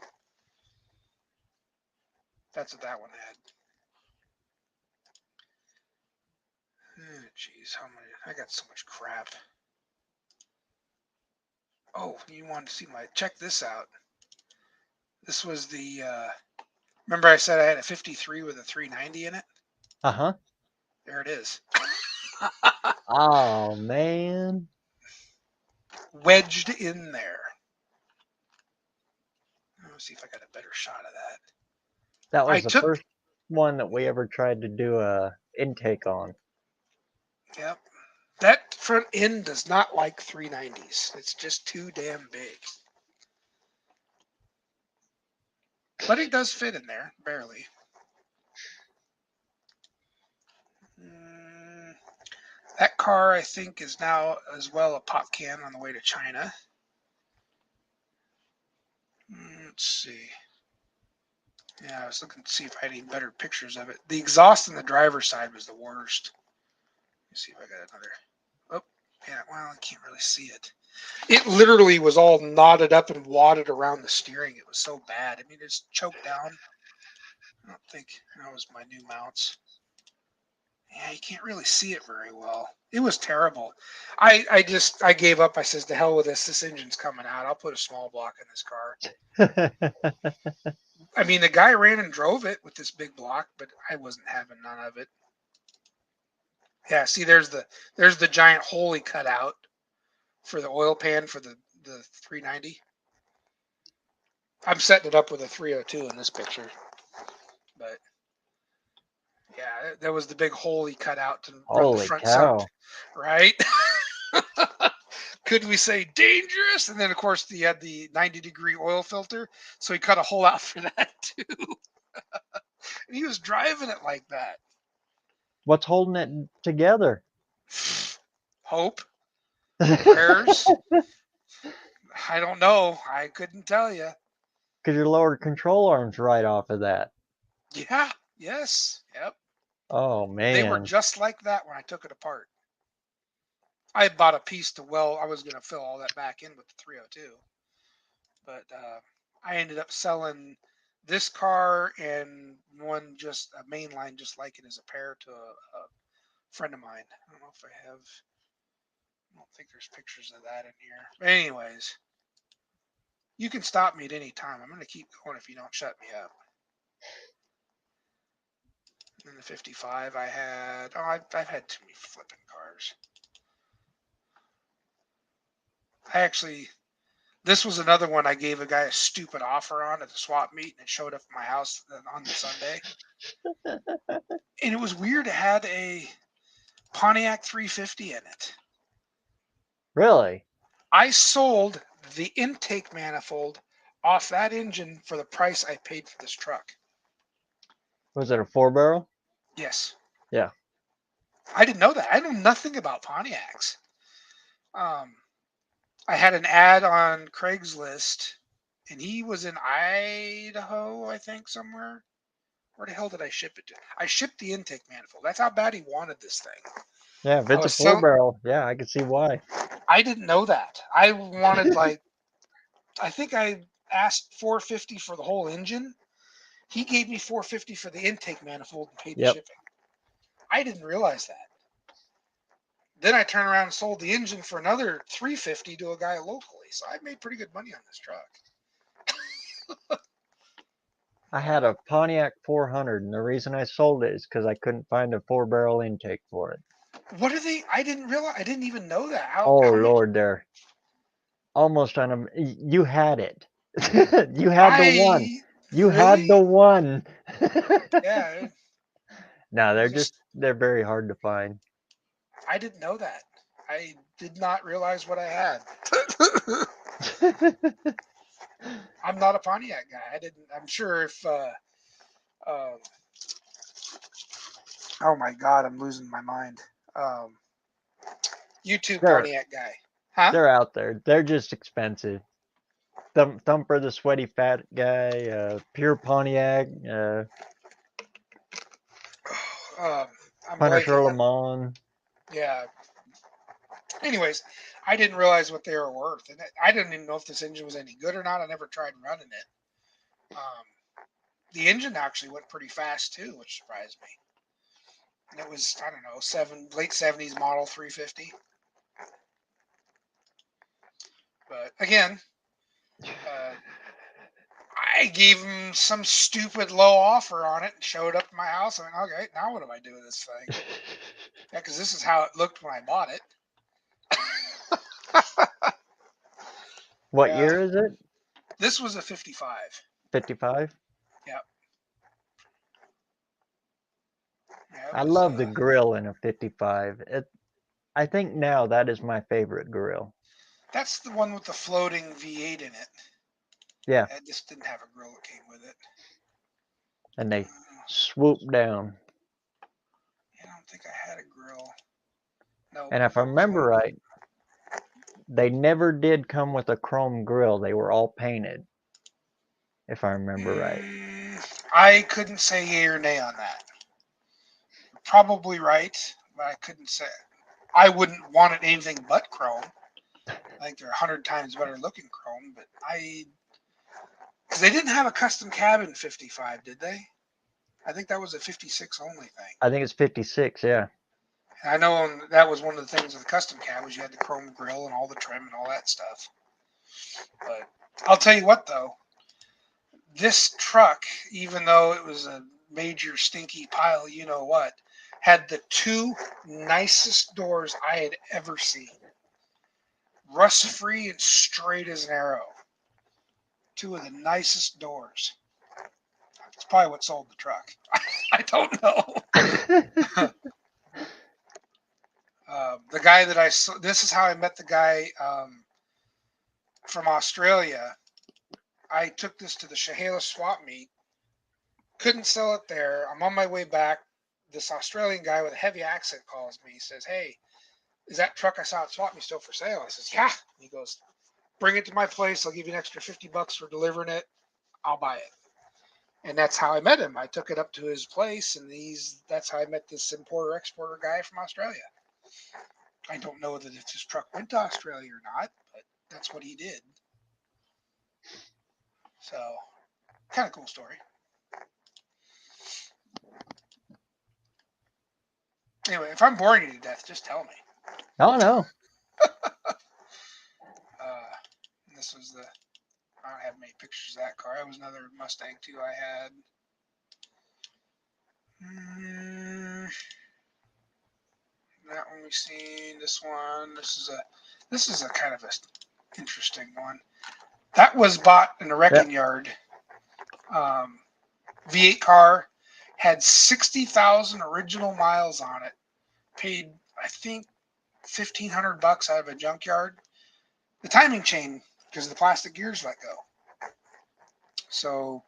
That's what that one had. Oh, jeez, how many? I got so much crap. Oh, you wanted to see my, check this out. This was the, remember I said I had a 53 with a 390 in it? Uh-huh. There it is. Oh, man. Wedged in there. Let's see if I got a better shot of that. That was the first one that we ever tried to do a intake on. Yep. That front end does not like 390s. It's just too damn big. But it does fit in there, barely. That car, I think, is now as well a pop can on the way to China. Let's see. Yeah, I was looking to see if I had any better pictures of it. The exhaust on the driver's side was the worst. Let me see if I got another. Oh, yeah, well, I can't really see it. It literally was all knotted up and wadded around the steering. It was so bad. I mean, it's choked down. I don't think that was my new mounts. Yeah, you can't really see it very well. It was terrible. I gave up. I says, to hell with this. This engine's coming out. I'll put a small block in this car. I mean, the guy ran and drove it with this big block, but I wasn't having none of it. Yeah, see, there's the giant hole he cut out for the oil pan for the 390. I'm setting it up with a 302 in this picture, but yeah, there was the big hole he cut out to run the front sump, right? Could we say dangerous? And then, of course, he had the 90-degree oil filter, so he cut a hole out for that too. And he was driving it like that. What's holding it together? Hope. Prayers. I don't know. I couldn't tell you. Because your lower control arm's right off of that. Yeah. Yes. Yep. Oh, man. They were just like that when I took it apart. I bought a piece to weld. I was going to fill all that back in with the 302. But I ended up selling this car and one just a mainline just like it as a pair to a friend of mine. I don't know if I have. I don't think there's pictures of that in here. But anyways, you can stop me at any time. I'm going to keep going if you don't shut me up. And the 55 I had. Oh, I've had too many flipping cars. This was another one I gave a guy a stupid offer on at the swap meet, and it showed up at my house on the Sunday. And it was weird. It had a Pontiac 350 in it. Really? I sold the intake manifold off that engine for the price I paid for this truck. Was it a 4-barrel? Yes. Yeah. I didn't know that. I know nothing about Pontiacs. I had an ad on Craigslist, and he was in Idaho, I think, somewhere. Where the hell did I ship it to? I shipped the intake manifold. That's how bad he wanted this thing. Yeah, if it's a 4-barrel, yeah, I can see why. I didn't know that. I wanted I think I asked $450 for the whole engine. He gave me $450 for the intake manifold and paid the shipping. I didn't realize that. Then I turned around and sold the engine for another $350 to a guy locally. So I made pretty good money on this truck. I had a Pontiac 400, and the reason I sold it is because I couldn't find a 4-barrel intake for it. What are they? I didn't realize. I didn't even know that. Oh how did- Lord, they're almost on them. You had it. You had the one. I You had really? the one. Yeah. No, they're Just- they're very hard to find. I didn't know that. I did not realize what I had. I'm not a Pontiac guy. I didn't. I'm sure if. Oh my God, I'm losing my mind. YouTube Sure. Pontiac guy, huh? They're out there. They're just expensive. Thumper the sweaty fat guy, pure Pontiac, I'm Punisher blanking Le on. Mans. Yeah. Anyways, I didn't realize what they were worth, and I didn't even know if this engine was any good or not. I never tried running it. The engine actually went pretty fast too, which surprised me. And it was, I don't know, late 70s model 350. But again, I gave him some stupid low offer on it and showed up to my house. I went, okay, now what do I do with this thing? Yeah, because this is how it looked when I bought it. What Yeah. year is it? This was a 55. 55? Yeah, it I was, love the grill in a 55. I think now that is my favorite grill. that's the one with the floating V8 in it. Yeah, I just didn't have a grill that came with it. and they swoop down. I don't think I had a grill. No. And if I remember right, they never did come with a chrome grill. They were all painted, if I remember right. I couldn't say yay or nay on that. You're probably right, but I couldn't say. I wouldn't want it anything but chrome. I think they're 100 times better looking chrome, but because they didn't have a custom cabin 55, did they? I think that was a 56 only thing. I think it's 56, yeah. And I know that was one of the things with the custom cab was you had the chrome grill and all the trim and all that stuff. But I'll tell you what, though, this truck, even though it was a major stinky pile, you know what, had the two nicest doors I had ever seen. Rust-free and straight as an arrow. Two of the nicest doors. That's probably what sold the truck. I don't know. The guy that this is how I met the guy from Australia. I took this to the Chehalis swap meet. Couldn't sell it there. I'm on my way back. This Australian guy with a heavy accent calls me. He says, "Hey, is that truck I saw at swap meet still for sale?" I says, "Yeah." He goes, "Bring it to my place. I'll give you an extra $50 for delivering it. I'll buy it." And that's how I met him. I took it up to his place, and that's how I met this importer-exporter guy from Australia. I don't know that if his truck went to Australia or not, but that's what he did. So, kind of cool story. Anyway, if I'm boring you to death, just tell me. Oh, no. This was I don't have many pictures of that car. That was another Mustang too I had. That one we've seen. This one. This is a kind of a interesting one. That was bought in a wrecking yard. V8 car, had 60,000 original miles on it. Paid, I think, $1,500 out of a junkyard. The timing chain, because the plastic gears let go. So,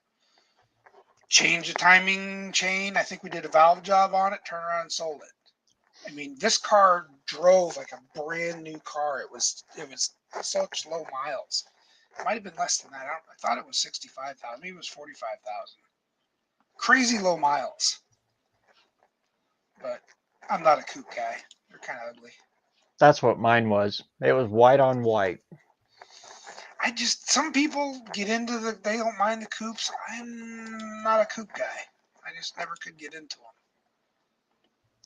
changed the timing chain. I think we did a valve job on it, turned around and sold it. I mean, this car drove like a brand new car. It was such low miles. It might have been less than that. I thought it was 65,000. Maybe it was 45,000. Crazy low miles. But I'm not a coupe guy. They're kind of ugly. That's what mine was. It was white on white. Some people get into they don't mind the coupes. I'm not a coupe guy. I just never could get into them.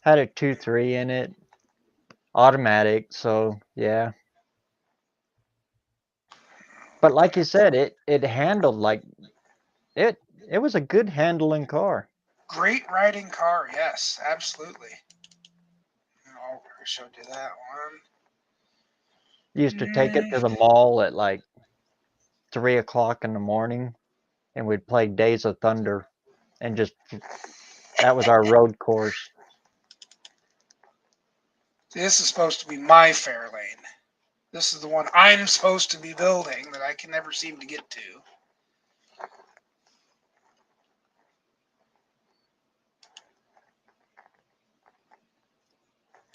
Had a 2.3 in it. Automatic, so yeah. But like you said, it handled like it it was a good handling car. Great riding car, yes, absolutely. Oh, I showed you that one. Used to take it to the mall at like 3 o'clock in the morning, and we'd play Days of Thunder, and just that was our road course. This is supposed to be my Fairlane. This is the one I'm supposed to be building that I can never seem to get to.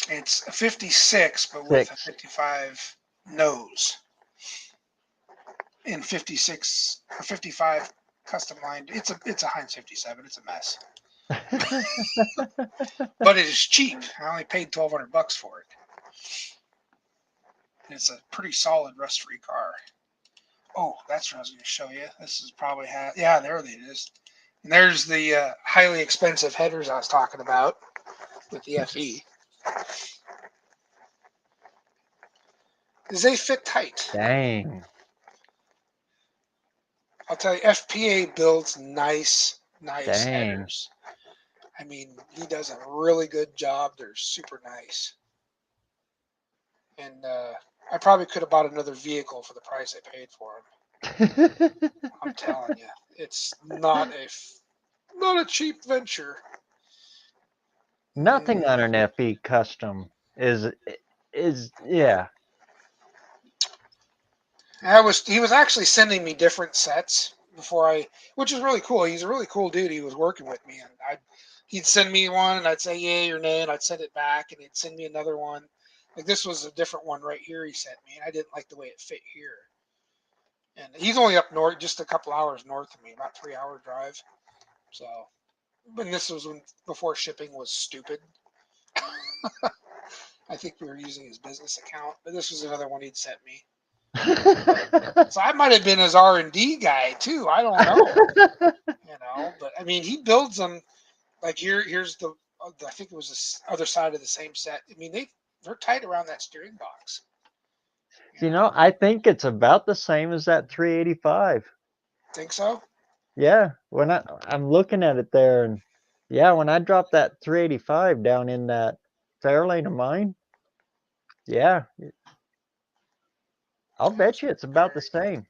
It's a 56, but with a 55 nose. In 56 or 55 custom lined. It's a Heinz 57. It's a mess. But it is cheap. I only paid $1,200 for it. And it's a pretty solid rust-free car. Oh, that's what I was going to show you. This is probably yeah, there it is. And there's the highly expensive headers I was talking about with the FE. Because they fit tight. Dang. I'll tell you, FPA builds nice Dang. headers. I mean, he does a really good job. They're super nice. And I probably could have bought another vehicle for the price I paid for them. I'm telling you, it's not a cheap venture. Nothing on an FE custom is yeah. He was actually sending me different sets which is really cool. He's a really cool dude. He was working with me, and he'd send me one, and I'd say yay or nay, and I'd send it back, and he'd send me another one. Like this was a different one right here. He sent me, and I didn't like the way it fit here. And he's only up north, just a couple hours north of me, about 3-hour drive. So, but this was before shipping was stupid. I think we were using his business account, but this was another one he'd sent me. So I might have been his R&D guy too. I don't know, But I mean, he builds them. Like here's I think it was the other side of the same set. I mean, they're tight around that steering box. I think it's about the same as that 385. Think so? Yeah, when I'm looking at it there, and yeah, when I dropped that 385 down in that Fairlane of mine, yeah, I'll bet you it's about the same.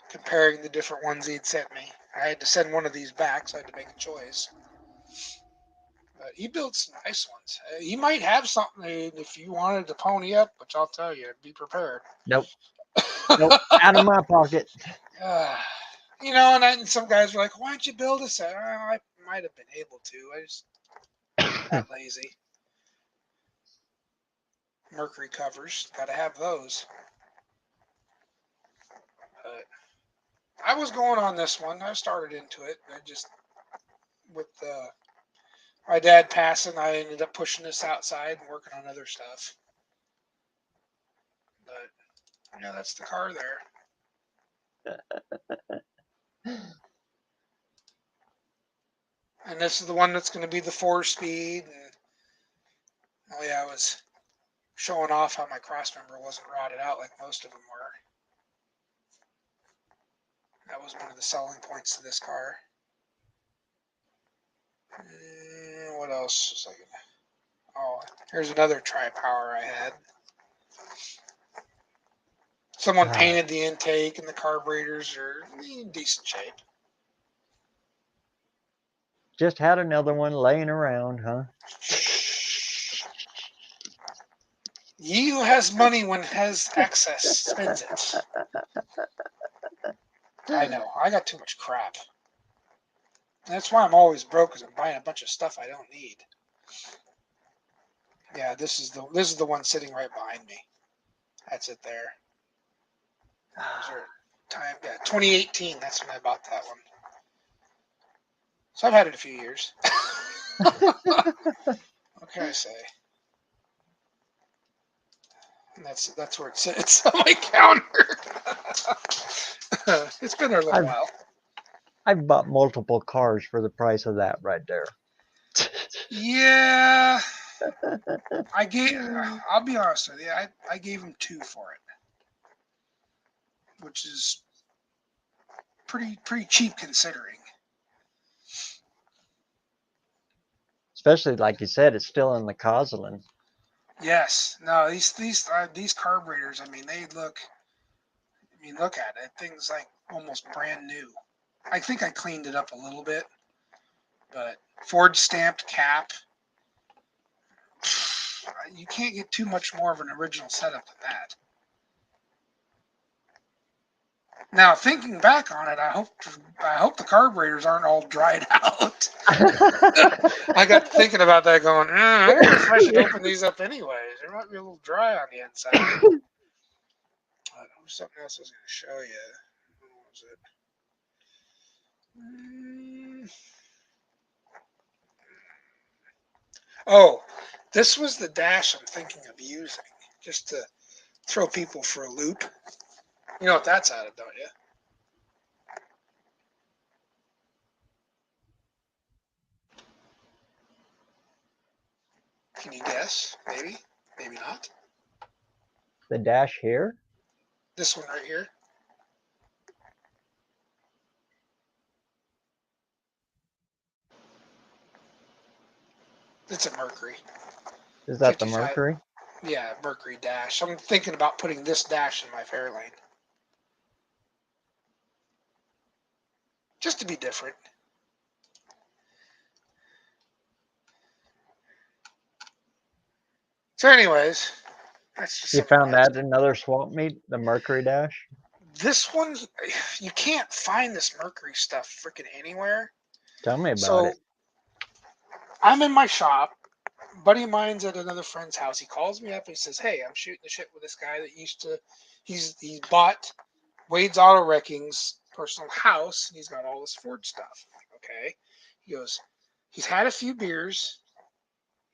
Comparing the different ones he'd sent me, I had to send one of these back, so I had to make a choice. But he built some nice ones. He might have something if you wanted to pony up, which I'll tell you, be prepared. Nope. Nope. Out of my pocket. And some guys were like, why don't you build a set? I might have been able to. I just got lazy. Mercury covers, got to have those. But I was going on this one. I started into it. I just, with my dad passing, I ended up pushing this outside and working on other stuff. But, that's the car there. And this is the one that's going to be the 4-speed. And I was showing off how my cross member wasn't rotted out like most of them were. That was one of the selling points to this car. What else was I going to... Oh, here's another tri-power I had. Someone painted the intake, and the carburetors are in decent shape. Just had another one laying around, huh? He who has money when has excess spends it. I know. I got too much crap. That's why I'm always broke, because I'm buying a bunch of stuff I don't need. Yeah, this is the one sitting right behind me. That's it there. Time, 2018. That's when I bought that one. So I've had it a few years. What can I say? And that's where it sits on my counter. It's been there a little while. I've bought multiple cars for the price of that right there. Yeah. I'll be honest with you, I gave him 2 for it. Which is pretty cheap considering. Especially like you said, it's still in the Cosland. Yes. No, these carburetors, I mean, they look. I mean, look at it. Thing's like almost brand new. I think I cleaned it up a little bit, but Ford stamped cap. You can't get too much more of an original setup than that. Now, thinking back on it, I hope the carburetors aren't all dried out. I got thinking about that, going, I wonder if I should open these up anyways. They might be a little dry on the inside. Something else I was going to show you. What was it? Oh, this was the dash I'm thinking of using, just to throw people for a loop. You know what that's out of, don't you? Can you guess? Maybe, maybe not. The dash here? This one right here. It's a Mercury. Is that the 55. Mercury? Yeah, Mercury dash. I'm thinking about putting this dash in my Fairlane. Just to be different. So anyways, that's just You something found else. that in another swap meet, the Mercury dash? This one, you can't find this Mercury stuff freaking anywhere. Tell me about So it. I'm in my shop. A buddy of mine's at another friend's house. He calls me up and he says, "Hey, I'm shooting the shit with this guy that used to. He bought Wade's Auto Wrecking's personal house, and he's got all this Ford stuff." Okay. He goes, he's had a few beers.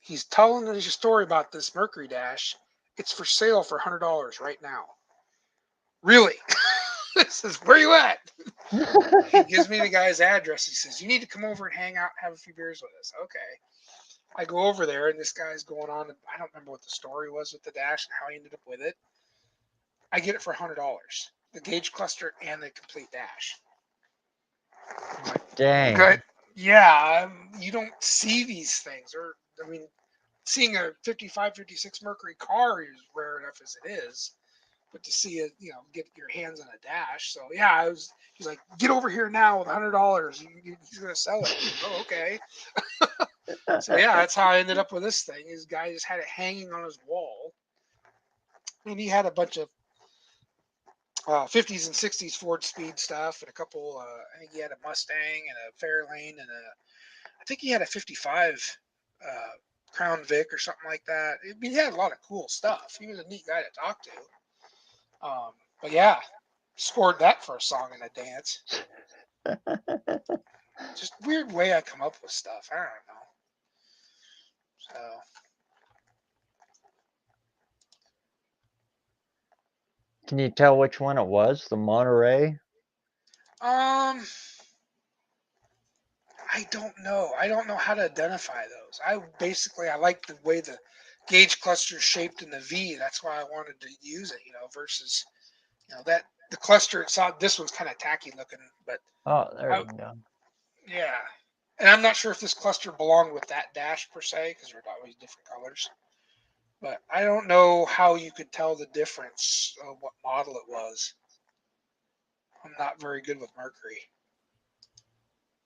He's telling us a story about this Mercury dash. It's for sale for $100 right now. Really? Says, "Where you at?" He gives me the guy's address. He says, "You need to come over and hang out, have a few beers with us." Okay. I go over there, and this guy's going on. I don't remember what the story was with the dash and how he ended up with it. I get it for $100, the gauge cluster and the complete dash. I'm like, Dang. good. Yeah, you don't see these things. Or, I mean, seeing a 55, 56 Mercury car is rare enough as it is. But to see it, get your hands on a dash. So yeah, he's like, "Get over here now with $100. He's gonna sell it." Oh, okay. So yeah, that's how I ended up with this thing. His guy just had it hanging on his wall, and he had a bunch of 50s and 60s Ford Speed stuff, and a couple. I think he had a Mustang and a Fairlane, and I think he had a 55 Crown Vic or something like that. I mean, he had a lot of cool stuff. He was a neat guy to talk to. But yeah, scored that for a song and a dance. Just weird way I come up with stuff. I don't know. So Can you tell which one it was? The Monterey? I don't know. I don't know how to identify those. I like the way the gauge cluster is shaped in the V. That's why I wanted to use it, versus that the cluster itself. This one's kind of tacky looking, but Oh, there you go. yeah. And I'm not sure if this cluster belonged with that dash per se, because they're always different colors. But I don't know how you could tell the difference of what model it was. I'm not very good with Mercury.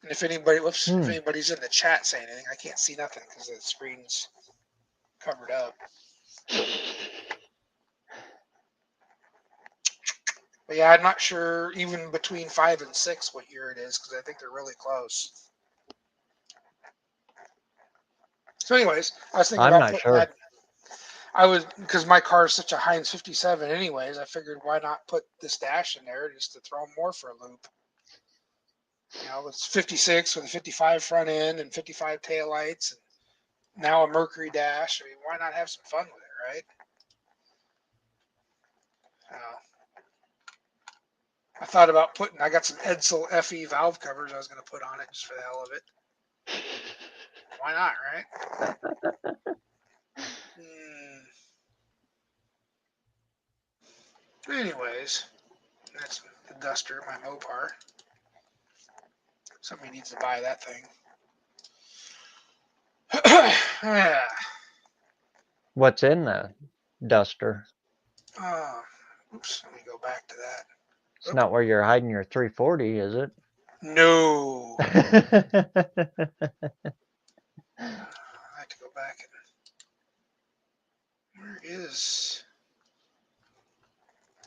And if anybody's in the chat saying anything, I can't see nothing because the screen's covered up. But yeah, I'm not sure even between 5 and 6 what year it is, because I think they're really close. So anyways, I was thinking I'm about not putting sure. that. Because my car is such a Heinz 57 anyways, I figured why not put this dash in there just to throw more for a loop. It's 56 with a 55 front end and 55 taillights, and now a Mercury dash. I mean, why not have some fun with it, right? I thought about I got some Edsel FE valve covers I was going to put on it just for the hell of it. Why not, right? Anyways, that's the Duster, my Mopar. Somebody needs to buy that thing. What's in the duster? Oops, let me go back to that. It's not where you're hiding your 340, is it? No. I have to go back. Where is...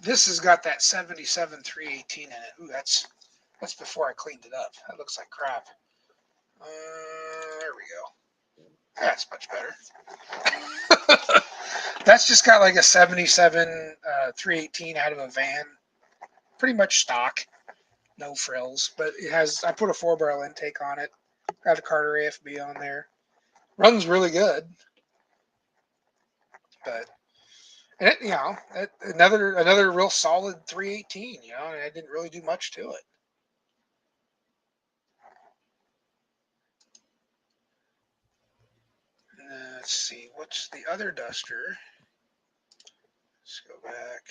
This has got that 77 318 in it. Ooh, that's before I cleaned it up. That looks like crap. There we go. That's much better. That's just got like a 77 318 out of a van. Pretty much stock. No frills. But it has, I put a 4-barrel intake on it. Got a Carter AFB on there. Runs really good. But, and it, you know, another real solid 318, you know, and I didn't really do much to it. Let's see, what's the other duster? Let's go back.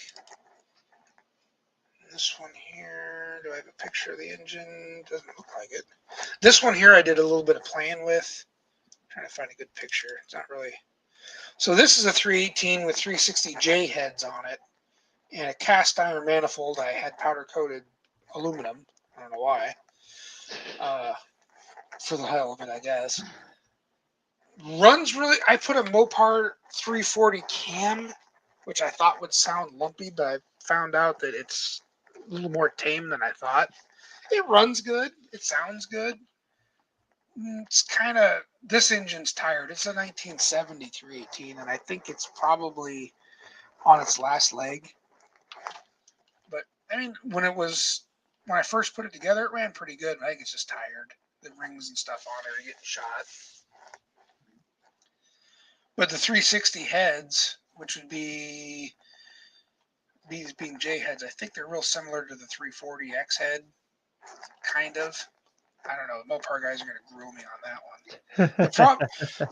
This one here, do I have a picture of the engine? Doesn't look like it. This one here I did a little bit of playing with. I'm trying to find a good picture. It's not really. So this is a 318 with 360J heads on it and a cast iron manifold. I had powder coated aluminum. I don't know why. For the hell of it, I guess. Runs really. I put a Mopar 340 cam, which I thought would sound lumpy, but I found out that it's a little more tame than I thought. It runs good. It sounds good. It's kind of, this engine's tired. It's a 1970 318, and I think it's probably on its last leg. But I mean, when I first put it together, it ran pretty good. I think it's just tired. The rings and stuff on it are getting shot. But the 360 heads, which would be these being J heads, I think they're real similar to the 340X head, kind of. I don't know. The Mopar guys are going to grill me on that one.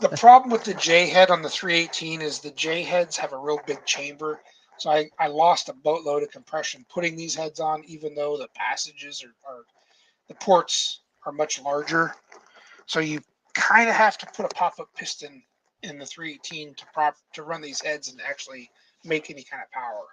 The problem with the J head on the 318 is the J heads have a real big chamber. So I lost a boatload of compression putting these heads on, even though the passages are the ports are much larger. So you kind of have to put a pop-up piston in the 318 to run these heads and actually make any kind of power.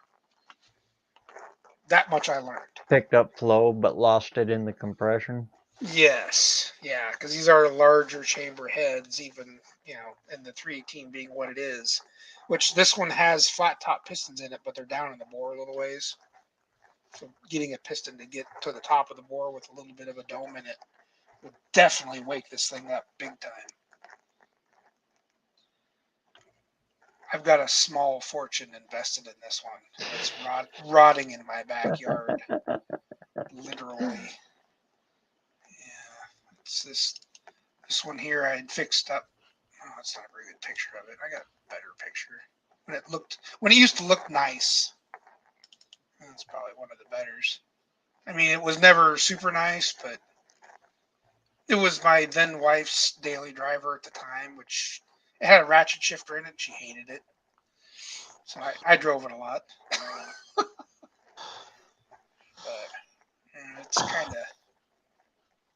That much I learned. Picked up flow, but lost it in the compression. Yes, yeah, because these are larger chamber heads, even, you know, and the 318 being what it is, which this one has flat top pistons in it, but they're down in the bore a little ways. So getting a piston to get to the top of the bore with a little bit of a dome in it would definitely wake this thing up big time. I've got a small fortune invested in this one. It's rotting in my backyard, literally. It's this one here I had fixed up. Oh, it's not a very good picture of it. I got a better picture. When it used to look nice. That's probably one of the betters. I mean, it was never super nice, but it was my then wife's daily driver at the time, which it had a ratchet shifter in it. She hated it. So I drove it a lot. But it's kind of...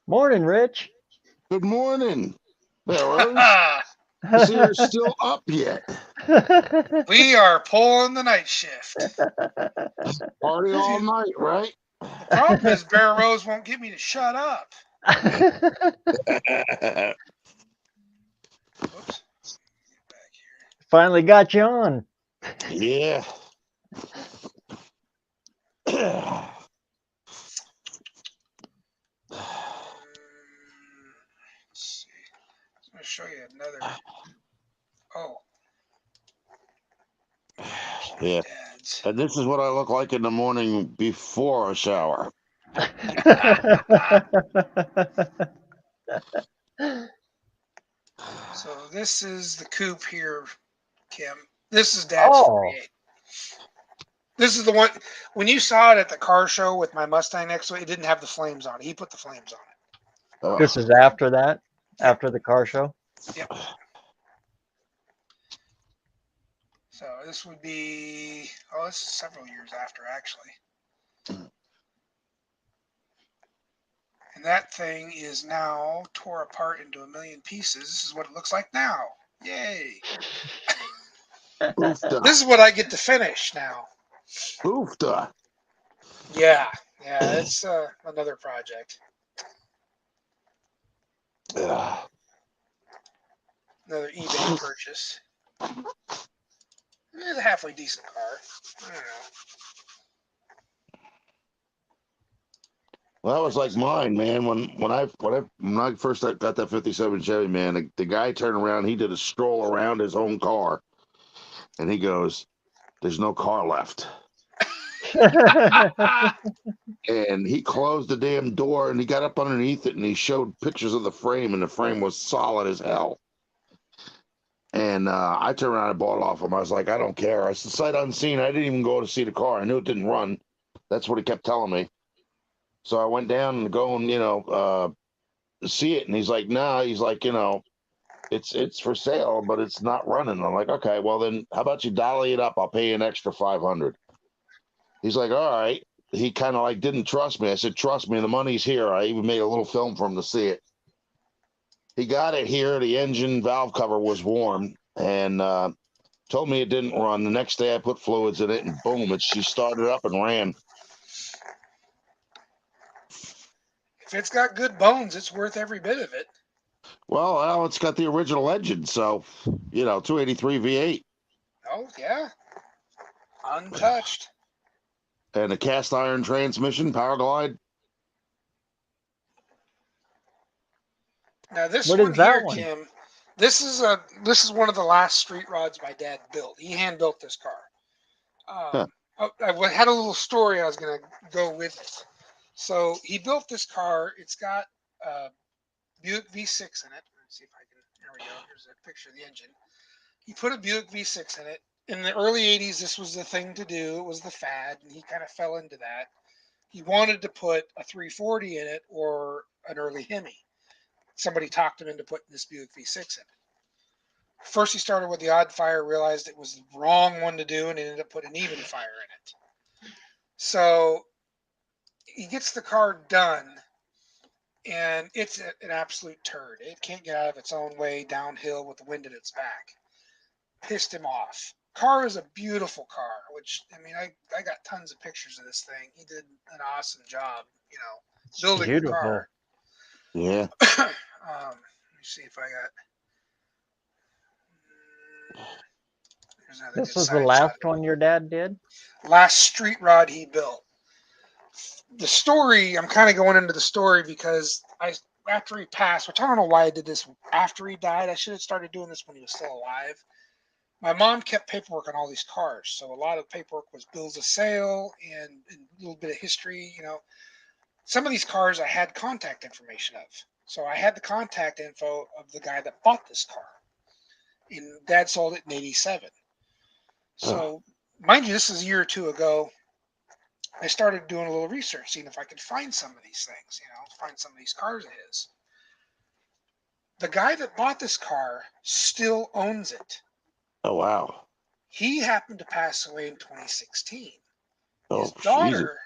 Morning, Rich. Good morning. BareRose. So you're still up yet? We are pulling the night shift. Party all night, right? The problem is BareRose won't get me to shut up. Whoops. Get back here. Finally got you on. Yeah. Let's see. I'm going to show you another. Oh. Yeah. Dad's. And this is what I look like in the morning before a shower. So this is the coupe here, Kim. This is Dad's Oh. 48. This is the one, when you saw it at the car show with my Mustang next to it, it didn't have the flames on it. He put the flames on it. This is after that? After the car show? Yep. So this would be, this is several years after, actually. And that thing is now tore apart into a million pieces. This is what it looks like now. Yay! Oofda. This is what I get to finish now. Oofda. Yeah, it's another project, Yeah. another eBay purchase. It's a halfway decent car. I don't know. Well, that was like mine, man. When I first got that '57 Chevy, man, the guy turned around. He did a stroll around his own car, and he goes, "There's no car left." And he closed the damn door, and he got up underneath it, and he showed pictures of the frame, and the frame was solid as hell. And I turned around and bought it off him. I was like, I don't care. I said, sight unseen. I didn't even go to see the car. I knew it didn't run. That's what he kept telling me. So I went down and go and see it, and he's like, nah. He's like, it's for sale, but it's not running. I'm like, okay, well then, how about you dolly it up? I'll pay you an extra $500. He's like, all right. He kind of like didn't trust me. I said, trust me, the money's here. I even made a little film for him to see it. He got it here. The engine valve cover was warm, and told me it didn't run. The next day I put fluids in it, and boom, she started up and ran. If it's got good bones, it's worth every bit of it. Well, it's got the original engine, so 283 V8. Oh yeah, untouched. And a cast iron transmission, power glide. Now this What one is that here, one? Kim. This is one of the last street rods my dad built. He hand built this car. I had a little story I was going to go with it. So he built this car. It's got a Buick V6 in it. Let's see if I can. There we go. Here's a picture of the engine. He put a Buick V6 in it. In the early 80s, this was the thing to do. It was the fad, and he kind of fell into that. He wanted to put a 340 in it or an early Hemi. Somebody talked him into putting this Buick V6 in it. First, he started with the odd fire, realized it was the wrong one to do, and ended up putting an even fire in it. So he gets the car done, and it's an absolute turd. It can't get out of its own way downhill with the wind at its back. Pissed him off. Car is a beautiful car, which, I mean, I got tons of pictures of this thing. He did an awesome job, building the car. Yeah. Let me see if I got. This was the last one your dad did? Last street rod he built. The story, I'm kind of going into the story because after he passed, which I don't know why I did this after he died. I should have started doing this when he was still alive. My mom kept paperwork on all these cars. So a lot of paperwork was bills of sale and a little bit of history, Some of these cars I had contact information of. So I had the contact info of the guy that bought this car. And Dad sold it in 87. So, mind you, this is a year or two ago. I started doing a little research, seeing if I could find some of these things, find some of these cars of his. The guy that bought this car still owns it. Oh, wow. He happened to pass away in 2016. Oh, His daughter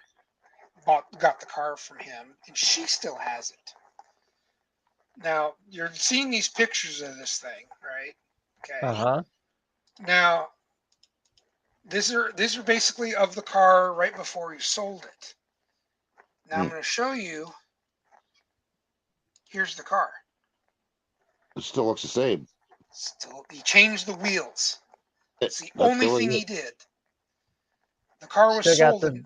got the car from him, and she still has it. Now, you're seeing these pictures of this thing, right? Okay. Uh-huh. Now, these are basically of the car right before he sold it. Now I'm going to show you. Here's the car. It still looks the same. Still, he changed the wheels. It's the That's only really thing it. he did. The car was Still got sold.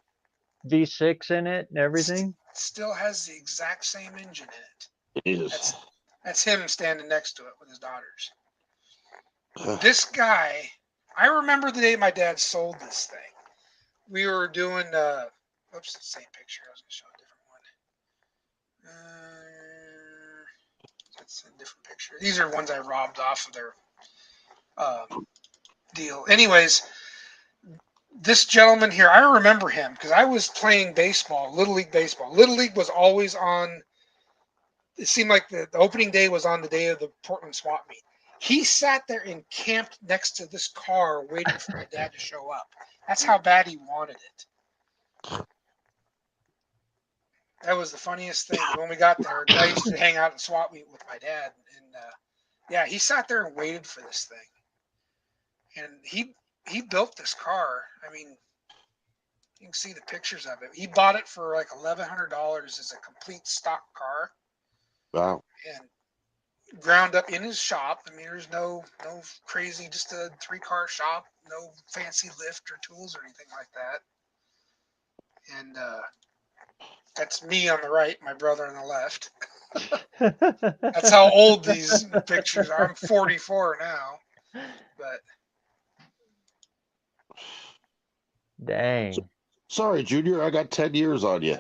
the V6 in it and everything? Still has the exact same engine in it. Jesus. That's him standing next to it with his daughters. This guy, I remember the day my dad sold this thing. We were doing, oops, the same picture. I was going to show a different one. That's a different picture. These are ones I robbed off of their deal. Anyways, this gentleman here, I remember him because I was playing baseball, Little League baseball. Little League was always on. It seemed like the opening day was on the day of the Portland swap meet. He sat there and camped next to this car waiting for my dad to show up. That's how bad he wanted it. That was the funniest thing. When we got there, I used to hang out at swap meet with my dad, and Yeah, he sat there and waited for this thing. And he built this car. I mean, you can see the pictures of it. He bought it for like $1,100 as a complete stock car. Wow. And ground up in his shop. I mean, there's no crazy, just a 3-car shop, no fancy lift or tools or anything like that. And that's me on the right, my brother on the left. That's how old these pictures are. I'm 44 now, but Dang. Sorry, Junior, I got 10 years on you.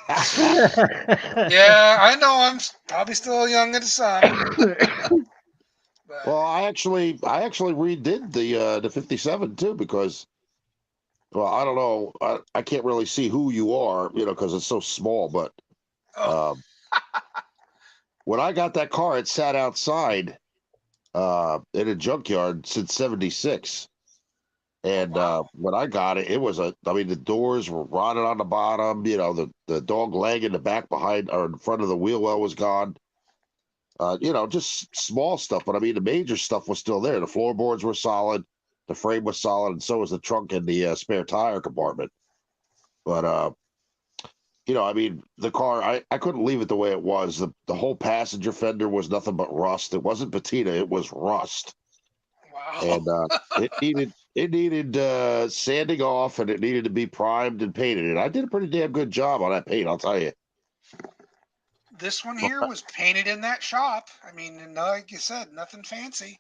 yeah, I know I'm probably still young in the sun. But Well, I actually redid the 57 too because, well, I don't know, I can't really see who you are, because it's so small. But when I got that car, it sat outside in a junkyard since '76. And when I got it, it was the doors were rotted on the bottom. The dog leg in the back behind or in front of the wheel well was gone. Just small stuff. But I mean, the major stuff was still there. The floorboards were solid. The frame was solid. And so was the trunk and the spare tire compartment. But, the car, I couldn't leave it the way it was. The whole passenger fender was nothing but rust. It wasn't patina. It was rust. wow. And it needed sanding off, and it needed to be primed and painted. And I did a pretty damn good job on that paint, I'll tell you. This one here was painted in that shop. I mean, and like you said, nothing fancy.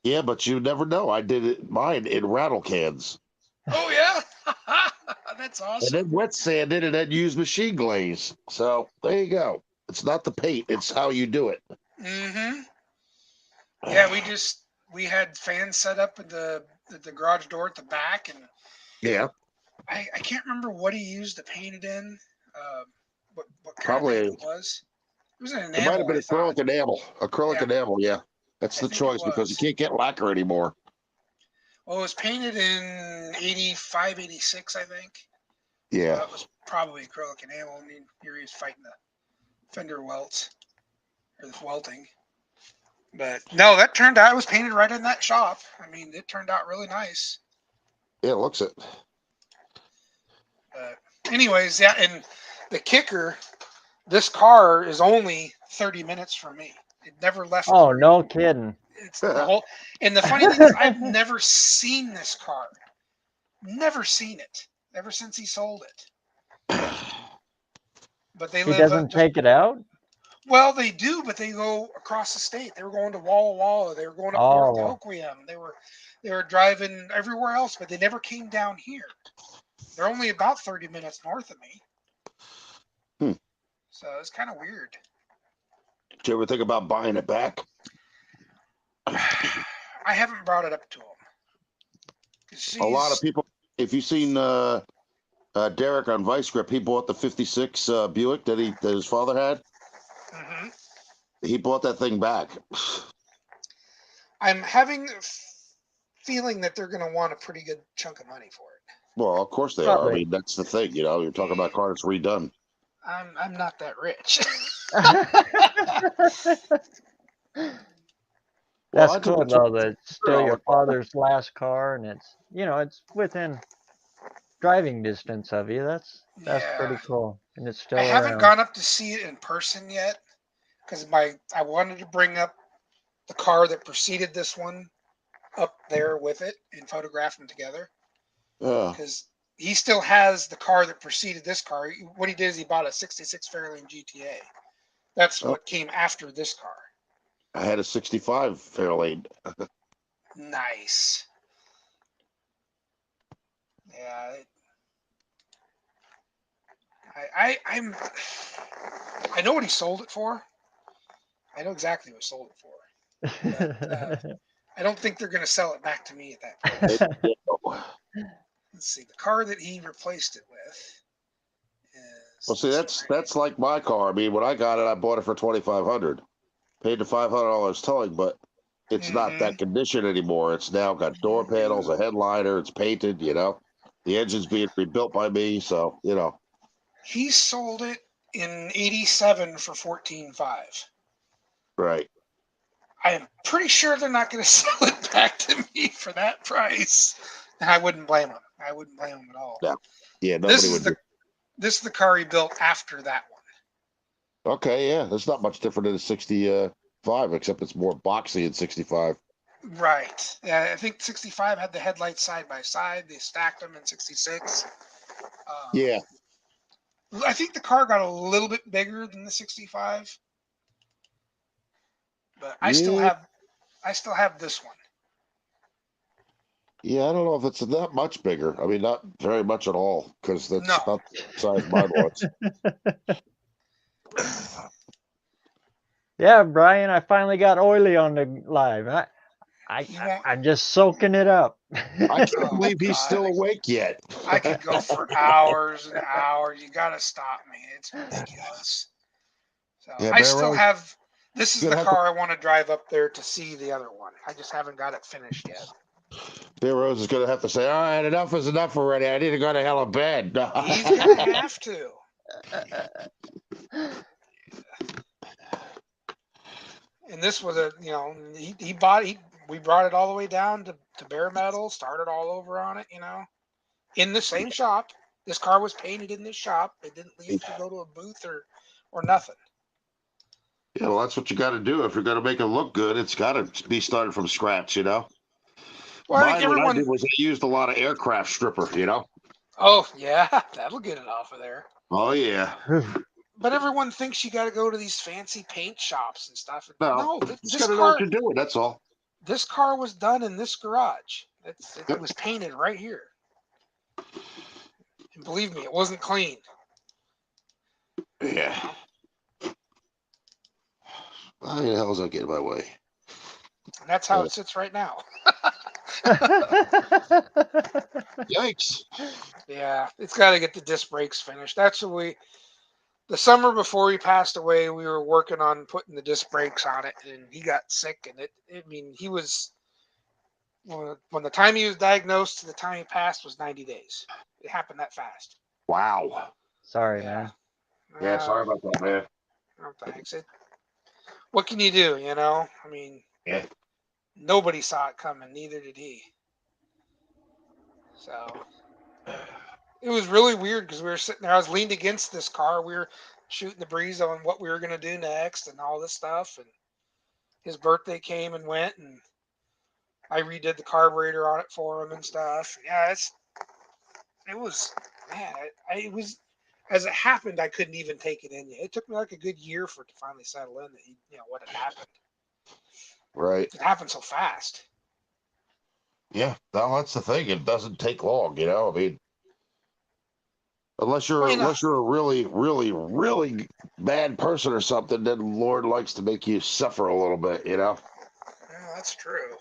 Yeah, but you never know. I did mine in rattle cans. Oh yeah, that's And awesome. then wet sanded and then used machine glaze. So there you go. It's not the paint, it's how you do it. Mm-hmm. Yeah, we had fans set up at the garage door at the back, and Yeah. I can't remember what he used to paint it in. What kind Probably of paint it was. It was an enamel. It might have been I thought. acrylic enamel. Acrylic Yeah. enamel, yeah. That's I the think it choice because you was. can't get lacquer anymore. Well, it was painted in 85, 86, I think. Yeah. So that was probably acrylic enamel. I mean, here he was fighting the fender welts or the welting. But no, that turned out, it was painted right in that shop. I mean, it turned out really nice. Yeah, it looks it. But anyways, yeah, and the kicker, this car is only 30 minutes from me. It never left. Oh, here. no kidding. It's the whole, and the funny thing is, I've never seen this car. Never seen it ever since he sold it. But they He live. doesn't take it out? Well, they do, but they go across the state. They were going to Walla Walla. They were going up north to Hoquiam. They were driving everywhere else, but they never came down here. They're only about 30 minutes north of me. So it's kind of weird. Did you ever think about buying it back? I haven't brought it up to him. A lot of people, if you've seen Derek on Vice Grip, he bought the 56 Buick that his father had. Mm-hmm. He bought that thing back. I'm having a feeling that they're going to want a pretty good chunk of money for it. Well, of course they are. I mean, that's the thing. You're talking about a car that's redone. I'm not that rich. That's cool though. That it's still your father's last car, and it's within driving distance of you. That's pretty cool, and it's still. I haven't gone up to see it in person yet because I wanted to bring up the car that preceded this one up there with it and photograph them together. Because he still has the car that preceded this car. What he did is he bought a '66 Fairlane GTA. That's what came after this car. I had a '65 Fairlane. Nice. Yeah. I know what he sold it for. I know exactly what he sold it for. But, I don't think they're going to sell it back to me at that point. Let's see. The car that he replaced it with is. Well, see, that's like my car. I mean, when I got it, I bought it for $2,500. Paid the $500 towing, but it's not that condition anymore. It's now got door panels, a headliner. It's painted. The engine's being rebuilt by me, so He sold it in '87 for $14,500. Right. I am pretty sure they're not going to sell it back to me for that price. And I wouldn't blame them. I wouldn't blame them at all. Yeah. Yeah, This nobody is would. this is the car he built after that one. Okay, yeah, that's not much different than a 65, except it's more boxy in 65. Right. Yeah, I think 65 had the headlights side by side. They stacked them in 66. Yeah. I think the car got a little bit bigger than the 65, but I still have this one. Yeah, I don't know if it's that much bigger. I mean, not very much at all, because that's No. about the size mine was. Yeah, Brian, I finally got Oily on the live. I'm just soaking it up. I can't Oh, believe he's God. still awake yet. I could go for hours and hours. You got to stop me. It's ridiculous. So Yeah, I still BareRose, have. This is you're the gonna have car I want to drive up there to see the other one. I just haven't got it finished yet. BareRose is going to have to say, all right, enough is enough already. I need to go to hell of bed. He's gonna have to. And this was we brought it all the way down to bare metal, started all over on it, in the same shop. This car was painted in this shop. It didn't leave to go to a booth or nothing. Yeah, well, that's what you got to do. If you're going to make it look good, it's got to be started from scratch, Well, I think What I did was I used a lot of aircraft stripper, Oh yeah, that'll get it off of there. Oh, yeah. But everyone thinks you got to go to these fancy paint shops and stuff. No, No, just got to know what you're doing. That's all. This car was done in this garage. It was painted right here. And believe me, it wasn't clean. Yeah. Why the hell is I getting my way? And that's how it sits right now. Yikes. Yeah, it's got to get the disc brakes finished. That's what the summer before he passed away, we were working on putting the disc brakes on it, and he got sick. And he was, when the time he was diagnosed to the time he passed was 90 days. It happened that fast. Wow. Sorry, man. Yeah, sorry about that, man. No thanks. What can you do, I mean, Yeah. Nobody saw it coming, neither did he. So it was really weird because we were sitting there. I was leaned against this car. We were shooting the breeze on what we were going to do next and all this stuff. And his birthday came and went, and I redid the carburetor on it for him and stuff. Yeah, it was, man, it was, as it happened, I couldn't even take it in yet. It took me like a good year for it to finally settle in that what had happened. Right. It happened so fast. Yeah, no, that's the thing. It doesn't take long, I mean, unless you're a really, really, really bad person or something, then the Lord likes to make you suffer a little bit, Yeah, that's true.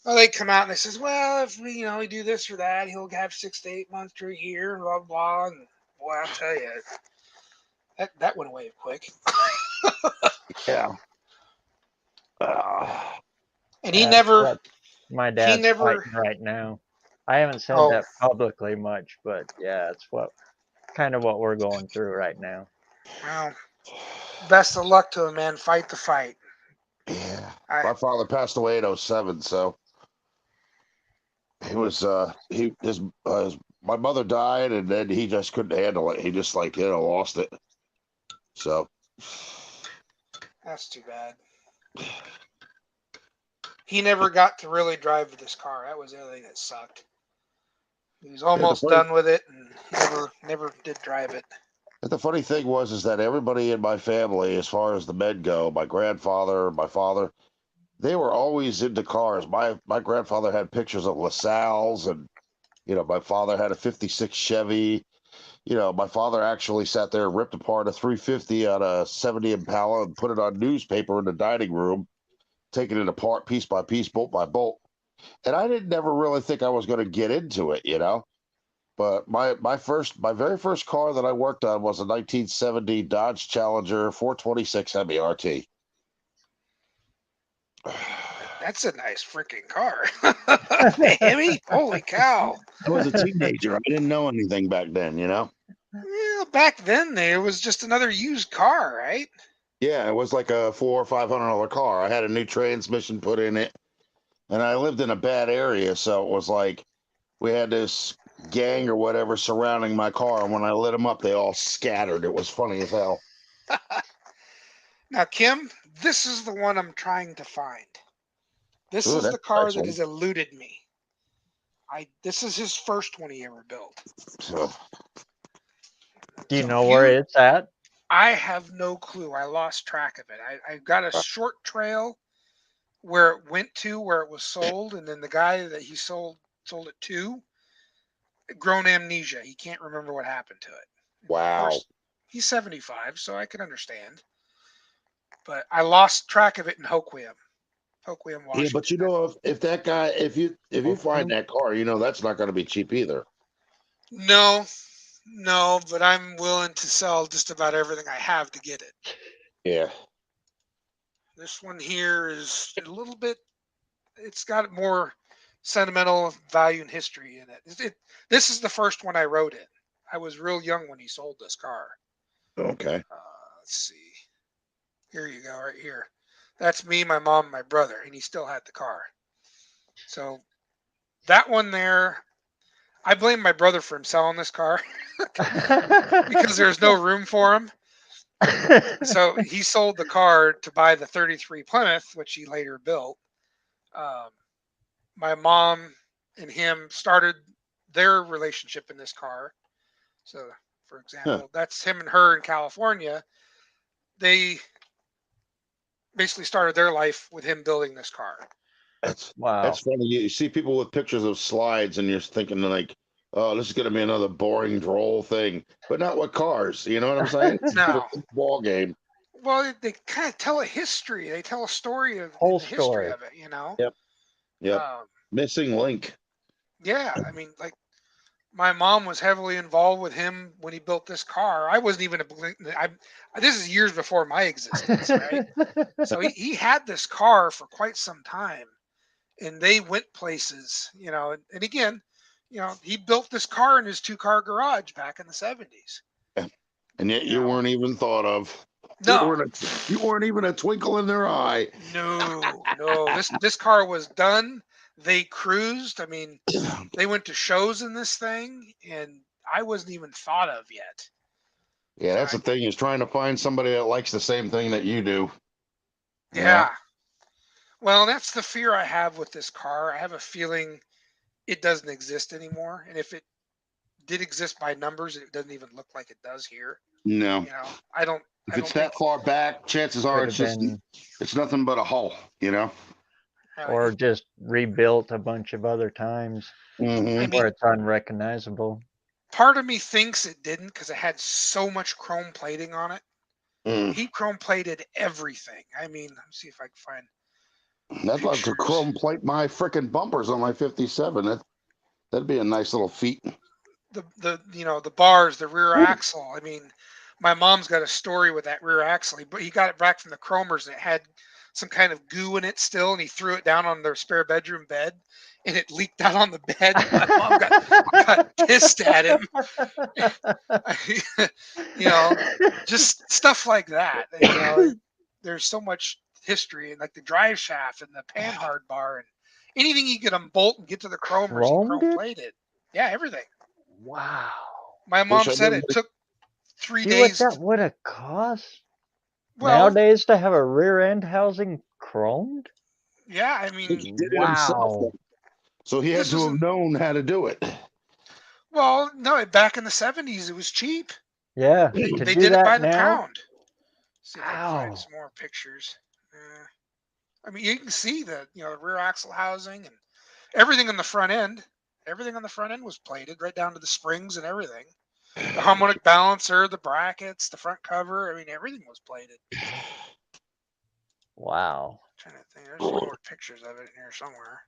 Well, they come out and they says, well, if we do this or that, he'll have 6 to 8 months to a year, and blah blah. And boy, I'll tell you, that went away quick. Yeah. And he never. What my dad's fighting right now. I haven't said that publicly much, but yeah, it's kind of what we're going through right now. Well, best of luck to him, man. Fight the fight. Yeah. My father passed away in 2007, so he was my mother died, and then he just couldn't handle it. He just lost it. So that's too bad. He never got to really drive this car. That was the other thing that sucked. He was almost done with it and never did drive it. But the funny thing is that everybody in my family, as far as the men go, my grandfather, my father, they were always into cars. My grandfather had pictures of LaSalle's, and my father had a '56 Chevy. My father actually sat there and ripped apart a 350 on a 70 Impala and put it on newspaper in the dining room, taking it apart piece by piece, bolt by bolt. And I didn't never really think I was going to get into it, But my very first car that I worked on was a 1970 Dodge Challenger 426 MERT. That's a nice freaking car. Hemi? Holy cow. I was a teenager. I didn't know anything back then, Well, back then, it was just another used car, right? Yeah, it was like a $400 or $500 car. I had a new transmission put in it, and I lived in a bad area, so it was like we had this gang or whatever surrounding my car, and when I lit them up, they all scattered. It was funny as hell. Now, Kim, this is the one I'm trying to find. This Ooh, is that's the a car nice that one. has eluded me. This is his first one he ever built. So, Do you So know if where it's at? I have no clue. I lost track of it. I got a short trail where it went to, where it was sold, and then the guy that he sold it to, grown amnesia. He can't remember what happened to it. Of wow. course, he's 75, so I can understand. But I lost track of it in Hoquiam, Yeah, Washington. but you know, if that guy, if you find that car, you know that's not going to be cheap either. No, but I'm willing to sell just about everything I have to get it. Yeah. This one here is a little bit, it's got more sentimental value and history in it. This is the first one I rode in. I was real young when he sold this car. Okay. Let's see. Here you go, right here. That's me, my mom, and my brother, and he still had the car. So that one there, I blame my brother for him selling this car because there's no room for him. So he sold the car to buy the 33 Plymouth, which he later built. My mom and him started their relationship in this car. So, for example, that's him and her in California. They basically started their life with him building this car. That's Wow. That's funny. You see people with pictures of slides, and you're thinking like, "Oh, this is going to be another boring, droll thing," but not with cars. You know what I'm saying? It's a No. different ball game. Well, they kind of tell a history. They tell a story of Whole the history story. of it, you know? Yep. Yep. Missing link. Yeah, I mean, like, my mom was heavily involved with him when he built this car. I wasn't even this is years before my existence, right? So he had this car for quite some time, and they went places, you know. And again, you know, he built this car in his 2-car garage back in the 70s. And yet you weren't even thought of. No, You weren't even a twinkle in their eye. no. This car was done. They cruised. I mean, they went to shows in this thing, and I wasn't even thought of yet. Yeah, that's the thing, is trying to find somebody that likes the same thing that you do. Yeah. Well, that's the fear I have with this car. I have a feeling it doesn't exist anymore. And if it did exist by numbers, it doesn't even look like it does here. No. You know, I don't. If it's that far back, chances are it's nothing but a hull, you know? Or just rebuilt a bunch of other times, Mm-hmm. where it's unrecognizable. Part of me thinks it didn't because it had so much chrome plating on it. He chrome plated everything. I mean, let's see if I can find. I'd love to chrome plate my frickin' bumpers on my 57. That'd be a nice little feat. The bars, the rear axle. I mean, my mom's got a story with that rear axle. He got it back from the chromers, and it had some kind of goo in it still, and he threw it down on their spare bedroom bed, and it leaked out on the bed. My mom got pissed at him. You know, just stuff like that. You know, there's so much history, and like the drive shaft and the panhard bar, and anything you could unbolt and get to the chromers, he chrome plated. Yeah, everything. Wow. My mom said it took 3 days. What that would have cost Well, nowadays to have a rear end housing chromed? Yeah, I mean, he did it himself. So he had to have known how to do it. Well, no, back in the 70s, it was cheap. Yeah, they did it by the pound. See if I can find some more pictures. I mean, you can see the rear axle housing and everything on the front end. Everything on the front end was plated right down to the springs and everything. The harmonic balancer, the brackets, the front cover. I mean, everything was plated. Wow. I'm trying to think. There's some more pictures of it in here somewhere.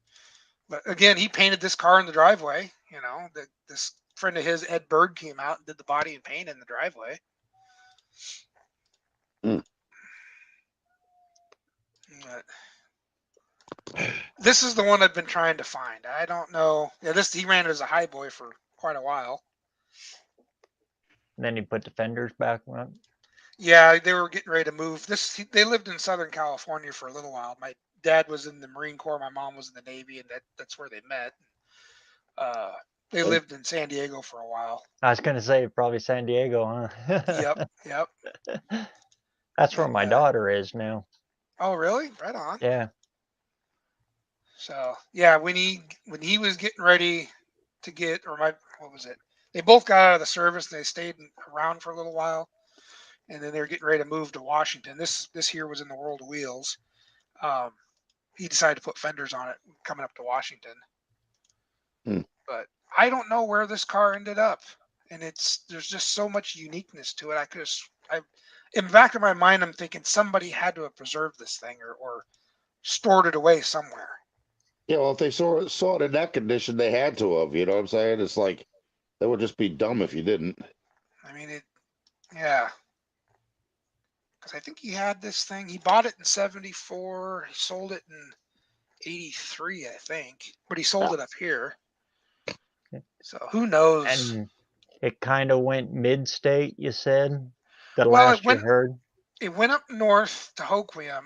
But again, he painted this car in the driveway. You know, this friend of his, Ed Bird, came out and did the body and paint in the driveway. But this is the one I've been trying to find. I don't know. Yeah, he ran it as a high boy for quite a while. And then you put the fenders back on. Yeah, they were getting ready to move. They lived in Southern California for a little while. My dad was in the Marine Corps, my mom was in the Navy, and that's where they met. Uh, they lived in San Diego for a while. I was gonna say probably San Diego, huh? Yep. That's where And my daughter is now. oh, really? Right on. Yeah. So yeah, when he was getting ready to what was it? They both got out of the service and they stayed around for a little while, and then they were getting ready to move to Washington. This here was in the World of Wheels. He decided to put fenders on it coming up to Washington. But I don't know where this car ended up, and there's just so much uniqueness to it. In the back of my mind, I'm thinking somebody had to have preserved this thing or stored it away somewhere. Yeah, well, if they saw it in that condition, they had to have. You know what I'm saying? It's like that would just be dumb if you didn't. I mean, yeah. Because I think he had this thing. He bought it in '74. He sold it in '83, I think. But he sold it up here. So who knows? And it kind of went mid-state, you said? The Well, last you heard? It went up north to Hoquiam.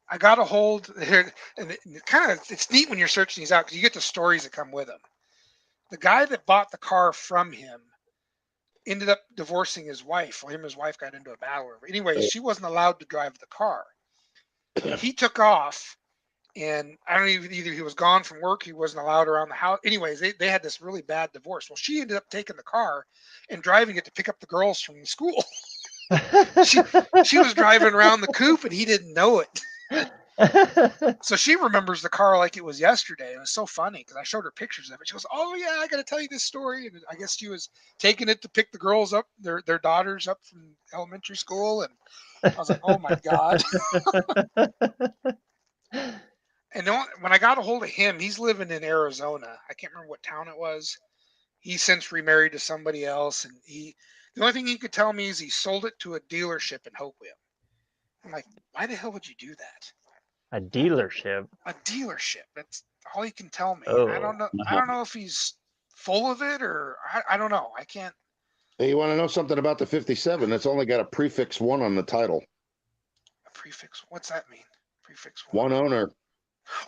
I got a hold here, and it's neat when you're searching these out because you get the stories that come with them. The guy that bought the car from him ended up divorcing his wife. Well, him and his wife got into a battle. Anyways, she wasn't allowed to drive the car. He took off, and I don't even either he was gone from work, he wasn't allowed around the house. Anyways, they had this really bad divorce. Well, she ended up taking the car and driving it to pick up the girls from the school. she was driving around the coupe, and he didn't know it. So she remembers the car like it was yesterday. It was so funny because I showed her pictures of it. She goes, "Oh yeah, I got to tell you this story." And I guess she was taking it to pick the girls up, their daughters up from elementary school. And I was like, "Oh my god!" And when I got a hold of him, he's living in Arizona. I can't remember what town it was. He's since remarried to somebody else, and the only thing he could tell me is he sold it to a dealership in Hoquiam. I'm like, why the hell would you do that? A dealership. A dealership. That's all he can tell me. Oh. I don't know. I don't know if he's full of it or I don't know. I can't. Hey, you want to know something about the 57? It's only got a prefix 1 on the title. A prefix. What's that mean? Prefix 1 owner.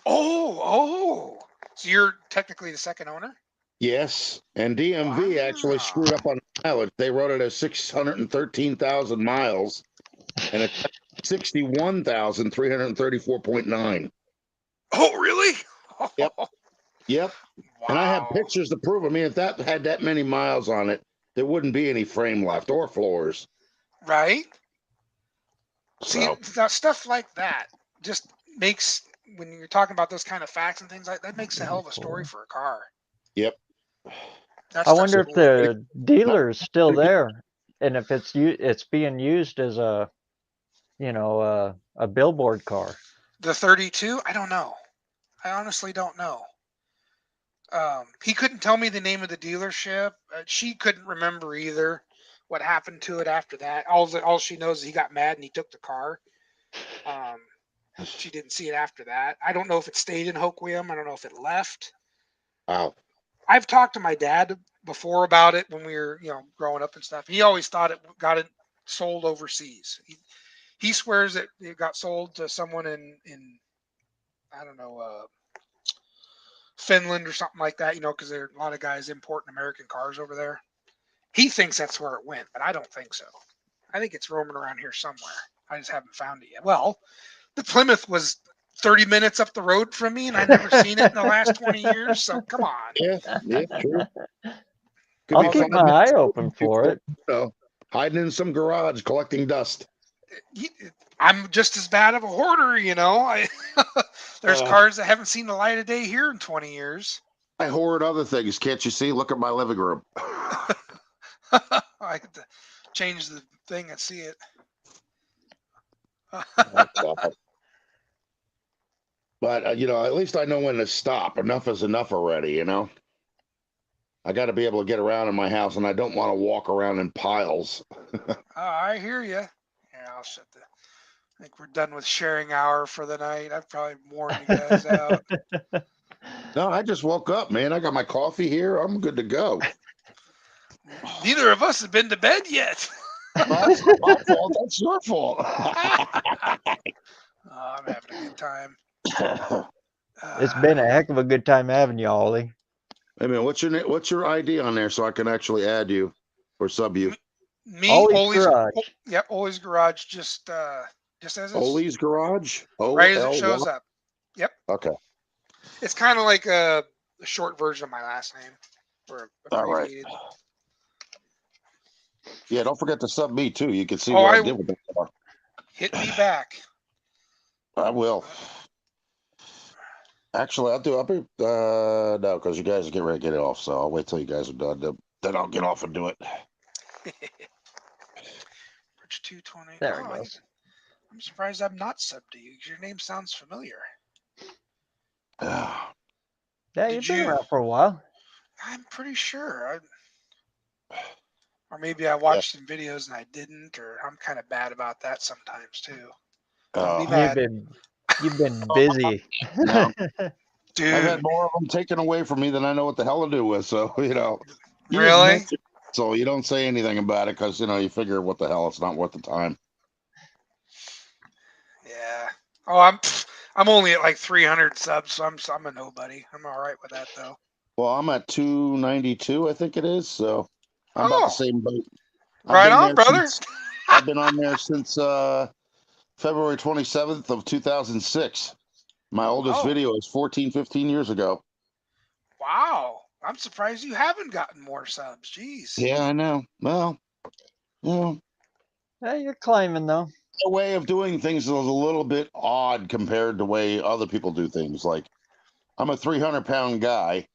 Oh. So you're technically the second owner? Yes. And DMV actually screwed up on mileage. They wrote it as 613,000 miles, and it's 61,334.9. Oh, really? Yep. Yep. Wow. And I have pictures to prove. I mean, if that had that many miles on it, there wouldn't be any frame left or floors. Right? So. See, stuff like that just makes, when you're talking about those kind of facts and things like that, makes a hell of a story for a car. Yep. I wonder if the dealer's still there, and if it's being used as a billboard car. The 32? I don't know. I honestly don't know. He couldn't tell me the name of the dealership. She couldn't remember either what happened to it after that. All she knows is he got mad and he took the car. She didn't see it after that. I don't know if it stayed in Hoquiam. I don't know if it left. Wow. I've talked to my dad before about it when we were, growing up and stuff. He always thought it got sold overseas. He swears that it got sold to someone in I don't know, Finland or something like that, because there are a lot of guys importing American cars over there. He thinks that's where it went, but I don't think so. I think it's roaming around here somewhere. I just haven't found it yet. Well, the Plymouth was 30 minutes up the road from me, and I've never seen it in the last 20 years, so come on. Yeah, true. I'll keep my eye open for it. Hiding in some garage collecting dust. I'm just as bad of a hoarder, There's cars that haven't seen the light of day here in 20 years. I hoard other things. Can't you see? Look at my living room. I have to change the thing and see it. But, at least I know when to stop. Enough is enough already, I got to be able to get around in my house, and I don't want to walk around in piles. I hear you. Yeah, I think we're done with sharing hour for the night. I've probably worn you guys out. No, I just woke up, man. I got my coffee here. I'm good to go. Neither of us have been to bed yet. That's not my fault. That's your fault. Oh, I'm having a good time. It's been a heck of a good time having you, Ollie. Hey man, what's your ID on there so I can actually add you or sub you? Me, Ollie's Ollie's Garage. Yep, Ollie's Garage. Just as it's Ollie's Garage. right as it OLY? shows up. Yep. Okay. It's kind of like a short version of my last name, or All right. abbreviated. Yeah, don't forget to sub me too. You can see Oh, what I I did with that car. Hit me back. I will. Actually, I'll be no, because you guys get ready to get it off. So I'll wait till you guys are done. Then I'll get off and do it. Bridge 220. There it Oh, goes. I'm surprised I'm not subbed to you because your name sounds familiar. Yeah, Did you've been you- around for a while. I'm pretty sure. Or maybe I watched some videos and I didn't, or I'm kind of bad about that sometimes too. Don't be You've mad. been busy. No, Dude, I've had more of them taken away from me than I know what the hell to do with. So you just really? mention it. So you don't say anything about it because you figure what the hell, it's not worth the time. Yeah. Oh, I'm only at like 300 subs, so I'm a nobody. I'm all right with that though. Well, I'm at 292, I think it is. So I'm about the same boat. Right on, brother. I've been on there since February 27th of 2006. My oldest video is 15 years ago. Wow. I'm surprised you haven't gotten more subs. Jeez. Yeah, I know. Well, Hey, you're climbing though. the way of doing things is a little bit odd compared to the way other people do things. Like, I'm a 300-pound guy,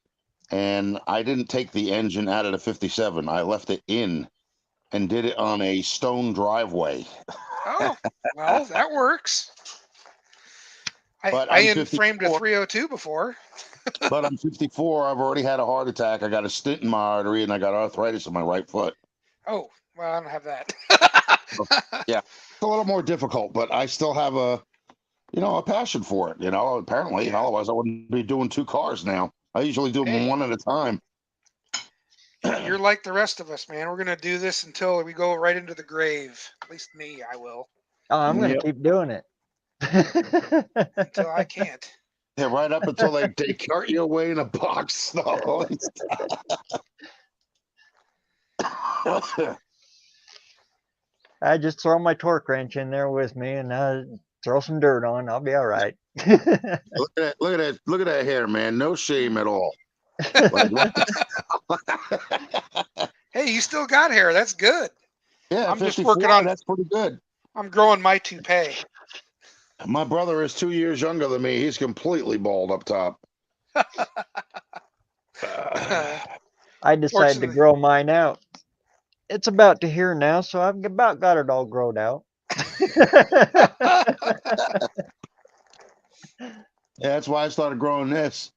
and I didn't take the engine out of the 57. I left it in and did it on a stone driveway. Oh, well, that works. But I I'm in-framed a 54. 302 before. But I'm 54. I've already had a heart attack. I got a stent in my artery, and I got arthritis in my right foot. Oh, well, I don't have that. Yeah, it's a little more difficult, but I still have a passion for it. Apparently, otherwise I wouldn't be doing two cars now. I usually do them one at a time. You're like the rest of us, man. We're gonna do this until we go right into the grave. At least me, I will. Oh, I'm gonna keep doing it. Until I can't. Yeah, right up until they cart you away in a box. I just throw my torque wrench in there with me and throw some dirt on. I'll be all right. Look at that hair, man. No shame at all. Hey, you still got hair. That's good. Yeah, I'm just working on. That's pretty good. I'm growing my toupee. My brother is 2 years younger than me. He's completely bald up top. I decided to grow mine out. It's about to here now, so I've about got it all growed out. Yeah, that's why I started growing this,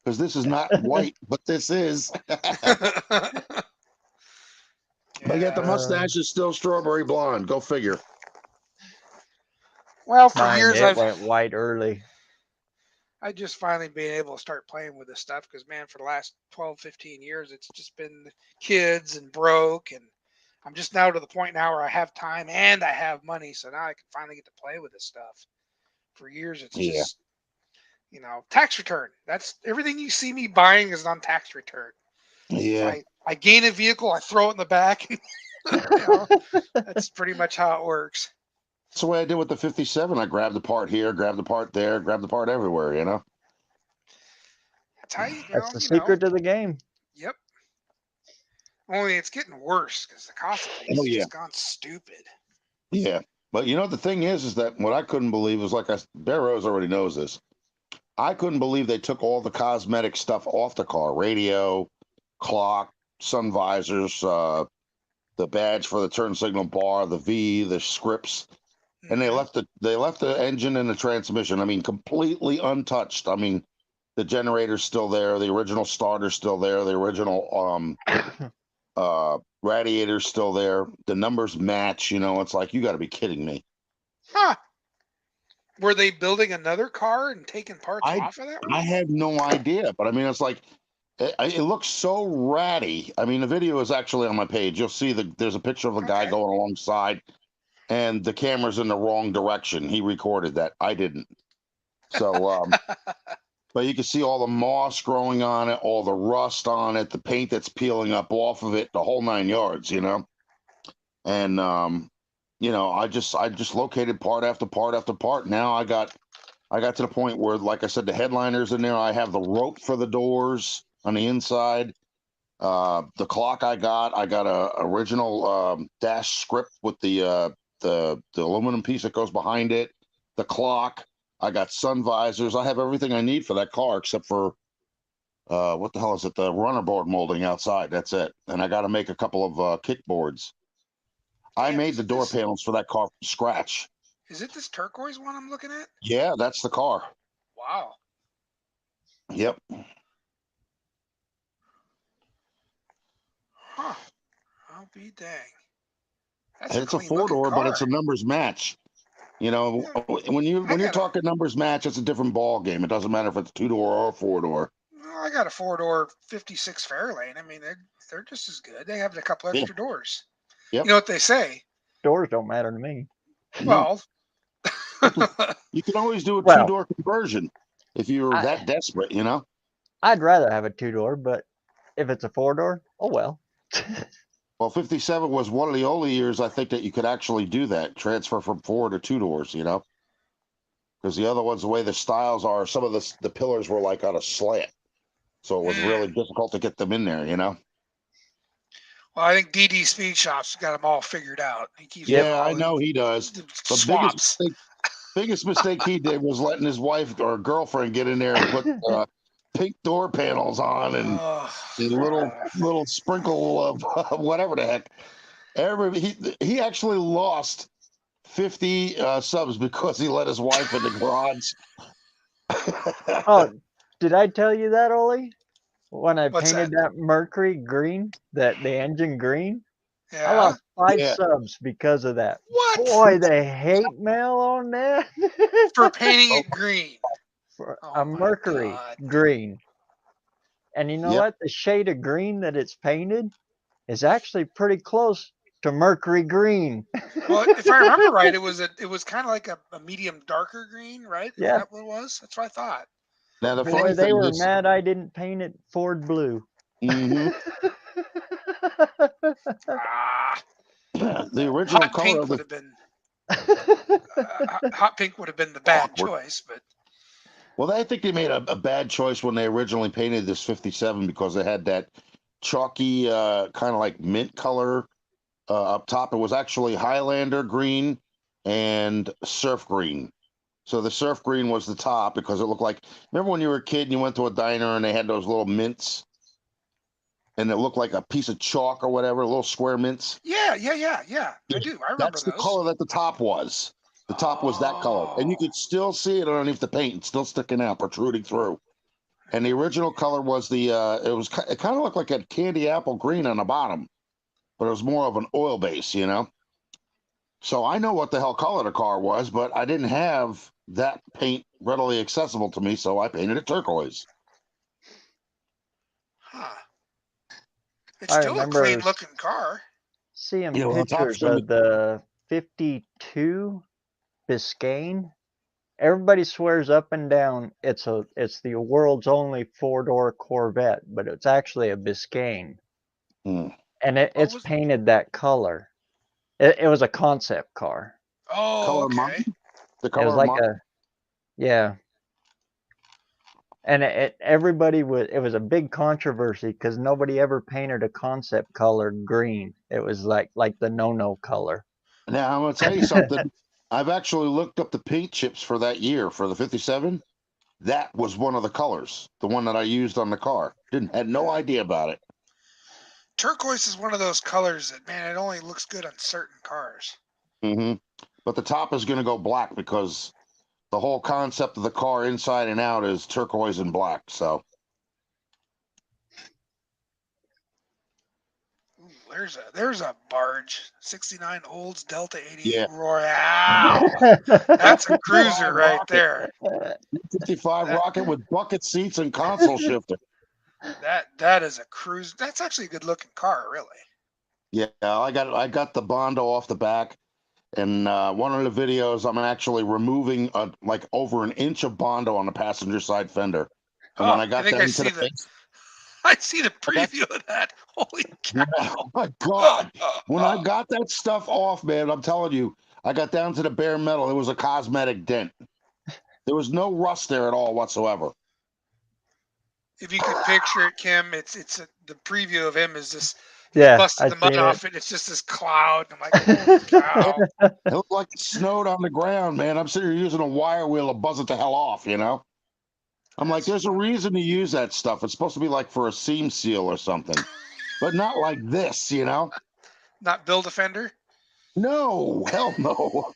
because this is not white, but this is. But yet the mustache is still strawberry blonde. Go figure. Well, for years it went white early. I just finally been able to start playing with this stuff because, man, for the last 12, 15 years, it's just been kids and broke. And I'm just now to the point now where I have time and I have money. So now I can finally get to play with this stuff. For years, it's just, tax return. That's everything you see me buying is on tax return. Yeah. So I gain a vehicle, I throw it in the back. That's pretty much how it works. That's the way I did with the 57. I grabbed the part here, grabbed the part there, grabbed the part everywhere, That's how you That's the secret to the game. Yep. Only it's getting worse because the cost of things has just gone stupid. Yeah. But the thing is that what I couldn't believe was, like BareRose already knows this. I couldn't believe they took all the cosmetic stuff off the car. Radio, clock, sun visors, the badge for the turn signal bar, the V, the scripts. And they left the engine and the transmission. I mean, completely untouched. I mean, the generator's still there, the original starter's still there, the original radiator's still there. The numbers match. It's like, you got to be kidding me. Huh? Were they building another car and taking parts off of that one? I had no idea, but I mean, it's like It looks so ratty. I mean, the video is actually on my page. You'll see there's a picture of a guy Okay. going alongside, and the camera's in the wrong direction. He recorded that. I didn't. So, but you can see all the moss growing on it, all the rust on it, the paint that's peeling up off of it, the whole 9 yards, you know. And I just located part after part after part. Now I got to the point where, like I said, the headliner's in there. I have the rope for the doors on the inside. The clock I got a original dash script with the aluminum piece that goes behind it. The clock. I got sun visors. I have everything I need for that car except for what the hell is it? The runner board molding outside. That's it. And I got to make a couple of kickboards. I Damn, made the door panels for that car from scratch. Is it this turquoise one I'm looking at? Yeah, that's the car. Wow. Yep. Huh. I'll be dang. That's It's a clean looking four-door, but it's a car. numbers match. You know, when you're gotta- talking numbers match, it's a different ball game. It doesn't matter if it's a 2-door or a 4-door. Well, I got a 4-door 56 Fairlane. I mean, they're just as good. They have a couple Yeah. extra doors. Yep. You know what they say? Doors don't matter to me. Well, You can always do a Well, 2-door conversion if you're that desperate, you know? I'd rather have a 2-door, but if it's a 4-door, oh well. Well, 57 was one of the only years I think that you could actually do that, transfer from 4 to 2 doors, you know? Because the other ones, the way the styles are, some of the pillars were like on a slant. So it was really difficult to get them in there, you know? well, I think DD Speed Shop's got them all figured out. He keeps Yeah, doing all I know he does. the The swaps. biggest mistake he did was letting his wife or girlfriend get in there and put pink door panels on and little sprinkle of whatever the heck. He actually lost 50 subs because he let his wife in the garage. Oh, did I tell you that, Ollie? When I What's painted that Mercury green, the engine green, I Yeah. lost 5 Yeah. subs because of that. What? Boy, the hate mail on that. For painting it green. For Oh a my Mercury God. green. And you know Yep. what? The shade of green that it's painted is actually pretty close to Mercury green. Well, if I remember right, it was kind of like a medium darker green, right? Is Yeah. that what it was? That's what I thought. Now the Boy, funny they thing were is, mad I didn't paint it Ford blue. mhm, Ah, the original hot color pink of would the have been hot pink would have been the bad Awkward. choice, but well, I think they made a bad choice when they originally painted this 57 because they had that chalky kind of like mint color up top. It was actually Highlander green and surf green. So the surf green was the top because it looked like, remember when you were a kid and you went to a diner and they had those little mints and it looked like a piece of chalk or whatever, little square mints? yeah. I do. I remember That's the those. color that the top was. The top was that color. And you Oh. could still see it underneath the paint. It's still sticking out, protruding through. And the original color was it kind of looked like a candy apple green on the bottom, but it was more of an oil base, you know? So I know what the hell color the car was, but I didn't have that paint readily accessible to me, so I painted it turquoise. Huh. It's I still a remember clean looking car. seeing Yeah, well, the top's pictures gonna of the 52 Biscayne. Everybody swears up and down it's the world's only 4-door Corvette, but it's actually a Biscayne. Hmm. And What it's was- painted that color. It was a concept car. Oh, Color okay. mine? The It color was of like mine? yeah. And it was a big controversy because nobody ever painted a concept color green. It was like the no-no color. Now I'm gonna tell you something. I've actually looked up the paint chips for that year for the 57. That was one of the colors, the one that I used on the car. Had no idea about it. Turquoise is one of those colors that, man, it only looks good on certain cars. Hmm. But the top is gonna go black because the whole concept of the car inside and out is turquoise and black. So Ooh, there's a barge. 69 Olds Delta 88 Yeah. Royale. That's a cruiser right there. 55 Rocket with bucket seats and console shifter. That is a cruise. That's actually a good looking car, really. Yeah, I got the Bondo off the back, and one of the videos I'm actually removing like over an inch of Bondo on the passenger side fender. And when I I got think down I to see the the base, I see the I got- preview of that. Holy cow! oh my God, when I got that stuff off, man, I'm telling you, I got down to the bare metal. It was a cosmetic dent. There was no rust there at all whatsoever. If you could picture it, Kim, it's the preview of him is this. He Yeah, busted I the mud seen off it. It's just this cloud. I'm like, holy cow! It looked like it snowed on the ground, man. I'm sitting here using a wire wheel to buzz it the hell off, you know? I'm like, That's there's a reason to use that stuff. It's supposed to be like for a seam seal or something, but not like this, you know? not Bill Defender. No, hell no.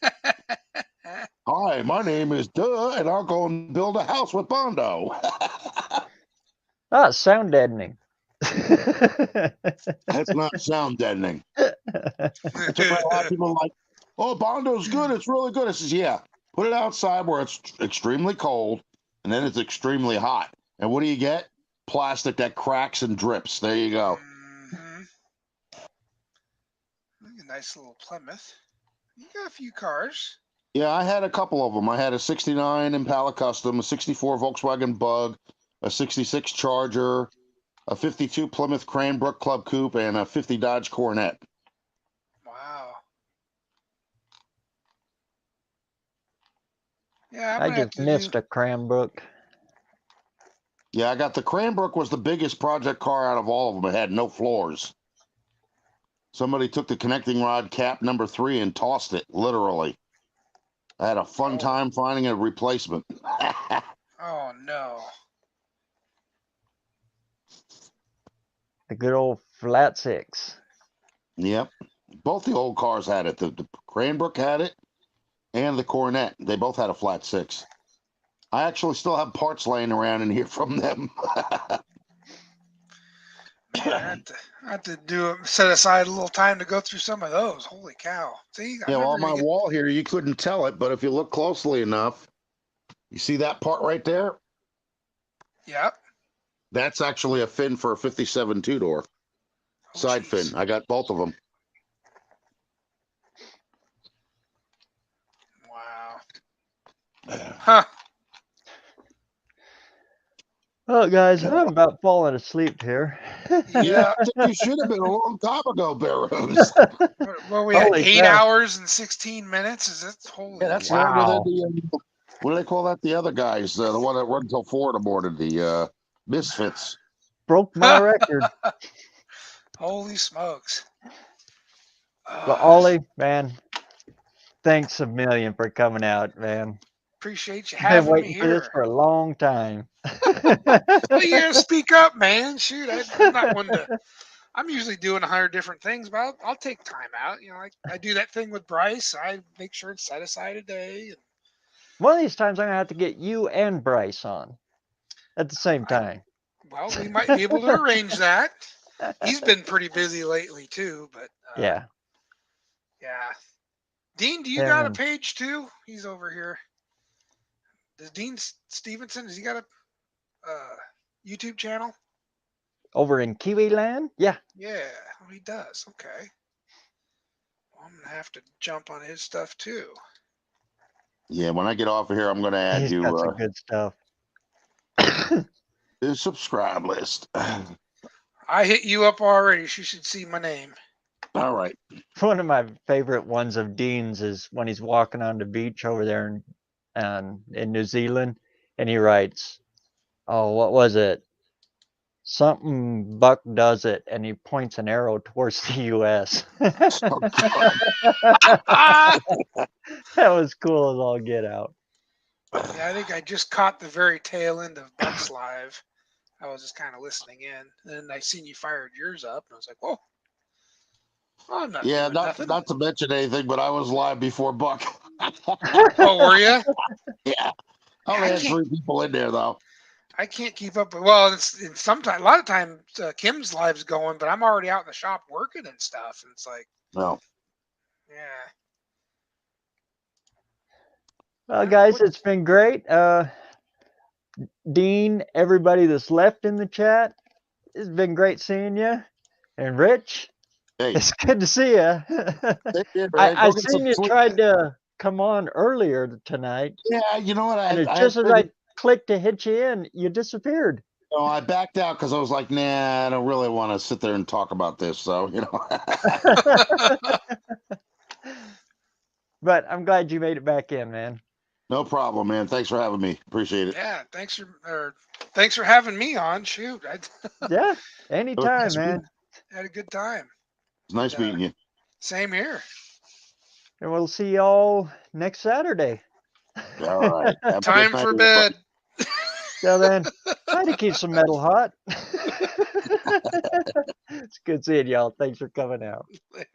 Hi, my name is Duh, and I'll go and build a house with Bondo. Ah, sound deadening. That's not sound deadening. That's why a lot of people are like, oh, Bondo's good. It's really good. I says, yeah, put it outside where it's extremely cold, and then it's extremely hot. And what do you get? Plastic that cracks and drips. There you go. Mm-hmm. A nice little Plymouth. You got a few cars. Yeah, I had a couple of them. I had a 69 Impala Custom, a 64 Volkswagen Bug, a 66 Charger, a 52 Plymouth Cranbrook Club Coupe, and a 50 Dodge Coronet. Wow. Yeah, I'm I gonna have just to missed do. a Cranbrook. Yeah, I got the Cranbrook was the biggest project car out of all of them. It had no floors. Somebody took the connecting rod cap number 3 and tossed it, literally. I had a fun Oh. time finding a replacement. Oh no. The good old flat 6. Yep. Both the old cars had it. The Cranbrook had it and the Coronet. They both had a flat 6. I actually still have parts laying around in here from them. Man, I have to set aside a little time to go through some of those. Holy cow. See, I Yeah, well, never on my even get. wall here, you couldn't tell it, but if you look closely enough, you see that part right there? Yep. That's actually a fin for a 57 two-door. Oh, Side geez. fin. I got both of them. Wow. Huh. Oh, guys, I'm about falling asleep here. Yeah. I think you should have been a long time ago, BareRose. What we at? Holy 8 cow. hours and 16 minutes? Is that holy? Yeah, that's cow. longer than Wow. the, what do they call that? The other guys, the one that run until 4 in the morning, the Misfits. Broke my record. Holy smokes. But Ollie, man, thanks a million for coming out, man. Appreciate you I've been having me waiting for this here. for a long time. Well, you gotta speak up, man. Shoot, I'm not one to. I'm usually doing 100 different things, but I'll take time out. You know, I do that thing with Bryce. I make sure it's set aside a day. And One of these times, I'm going to have to get you and Bryce on at the same time. Well, we might be able to arrange that. He's been pretty busy lately too, but Yeah. yeah. Dean, do you Yeah, got a man. page too? He's over here. Does Dean Stevenson? Has he got a YouTube channel? Over in Kiwi Land? Yeah. Yeah, oh, he does. Okay. Well, I'm gonna have to jump on his stuff too. Yeah, when I get off of here, I'm going to add He's you got some good stuff. to the subscribe list. I hit you up already. You should see my name. All right. One of my favorite ones of Dean's is when he's walking on the beach over there in New Zealand, and he writes, "Oh, what was it? Something Buck does it," and he points an arrow towards the U.S. That was cool as all get out. Yeah, I think I just caught the very tail end of Buck's live. I was just kind of listening in, and I seen you fired yours up, and I was like, "Whoa, well, I'm not Yeah, doing nothing." not to mention anything, but I was live before Buck. Oh, were you? Yeah. I only had 3 people in there, though. I can't keep up. Well, it's sometimes a lot of times Kim's live's going, but I'm already out in the shop working and stuff, and it's like, No. yeah. Well, guys, it's been great. Dean, everybody that's left in the chat, It's been great seeing you. And Rich, Hey, it's good to see you. take care, man. I Go get some seen you sleep. tried to come on earlier tonight, Yeah, you know what? and it's I just as figured- I clicked to hit you in, you disappeared. No, I backed out because I was like, nah, I don't really want to sit there and talk about this. So, you know. But I'm glad you made it back in, man. No problem, man. Thanks for having me. Appreciate it. Yeah, thanks for having me on. Shoot, I Yeah, anytime, man. had a good time. It's nice meeting you. Same here. And we'll see y'all next Saturday. All right. Have a good Time night, for everybody. bed. So then, try to keep some metal hot. It's good seeing y'all. Thanks for coming out. Later.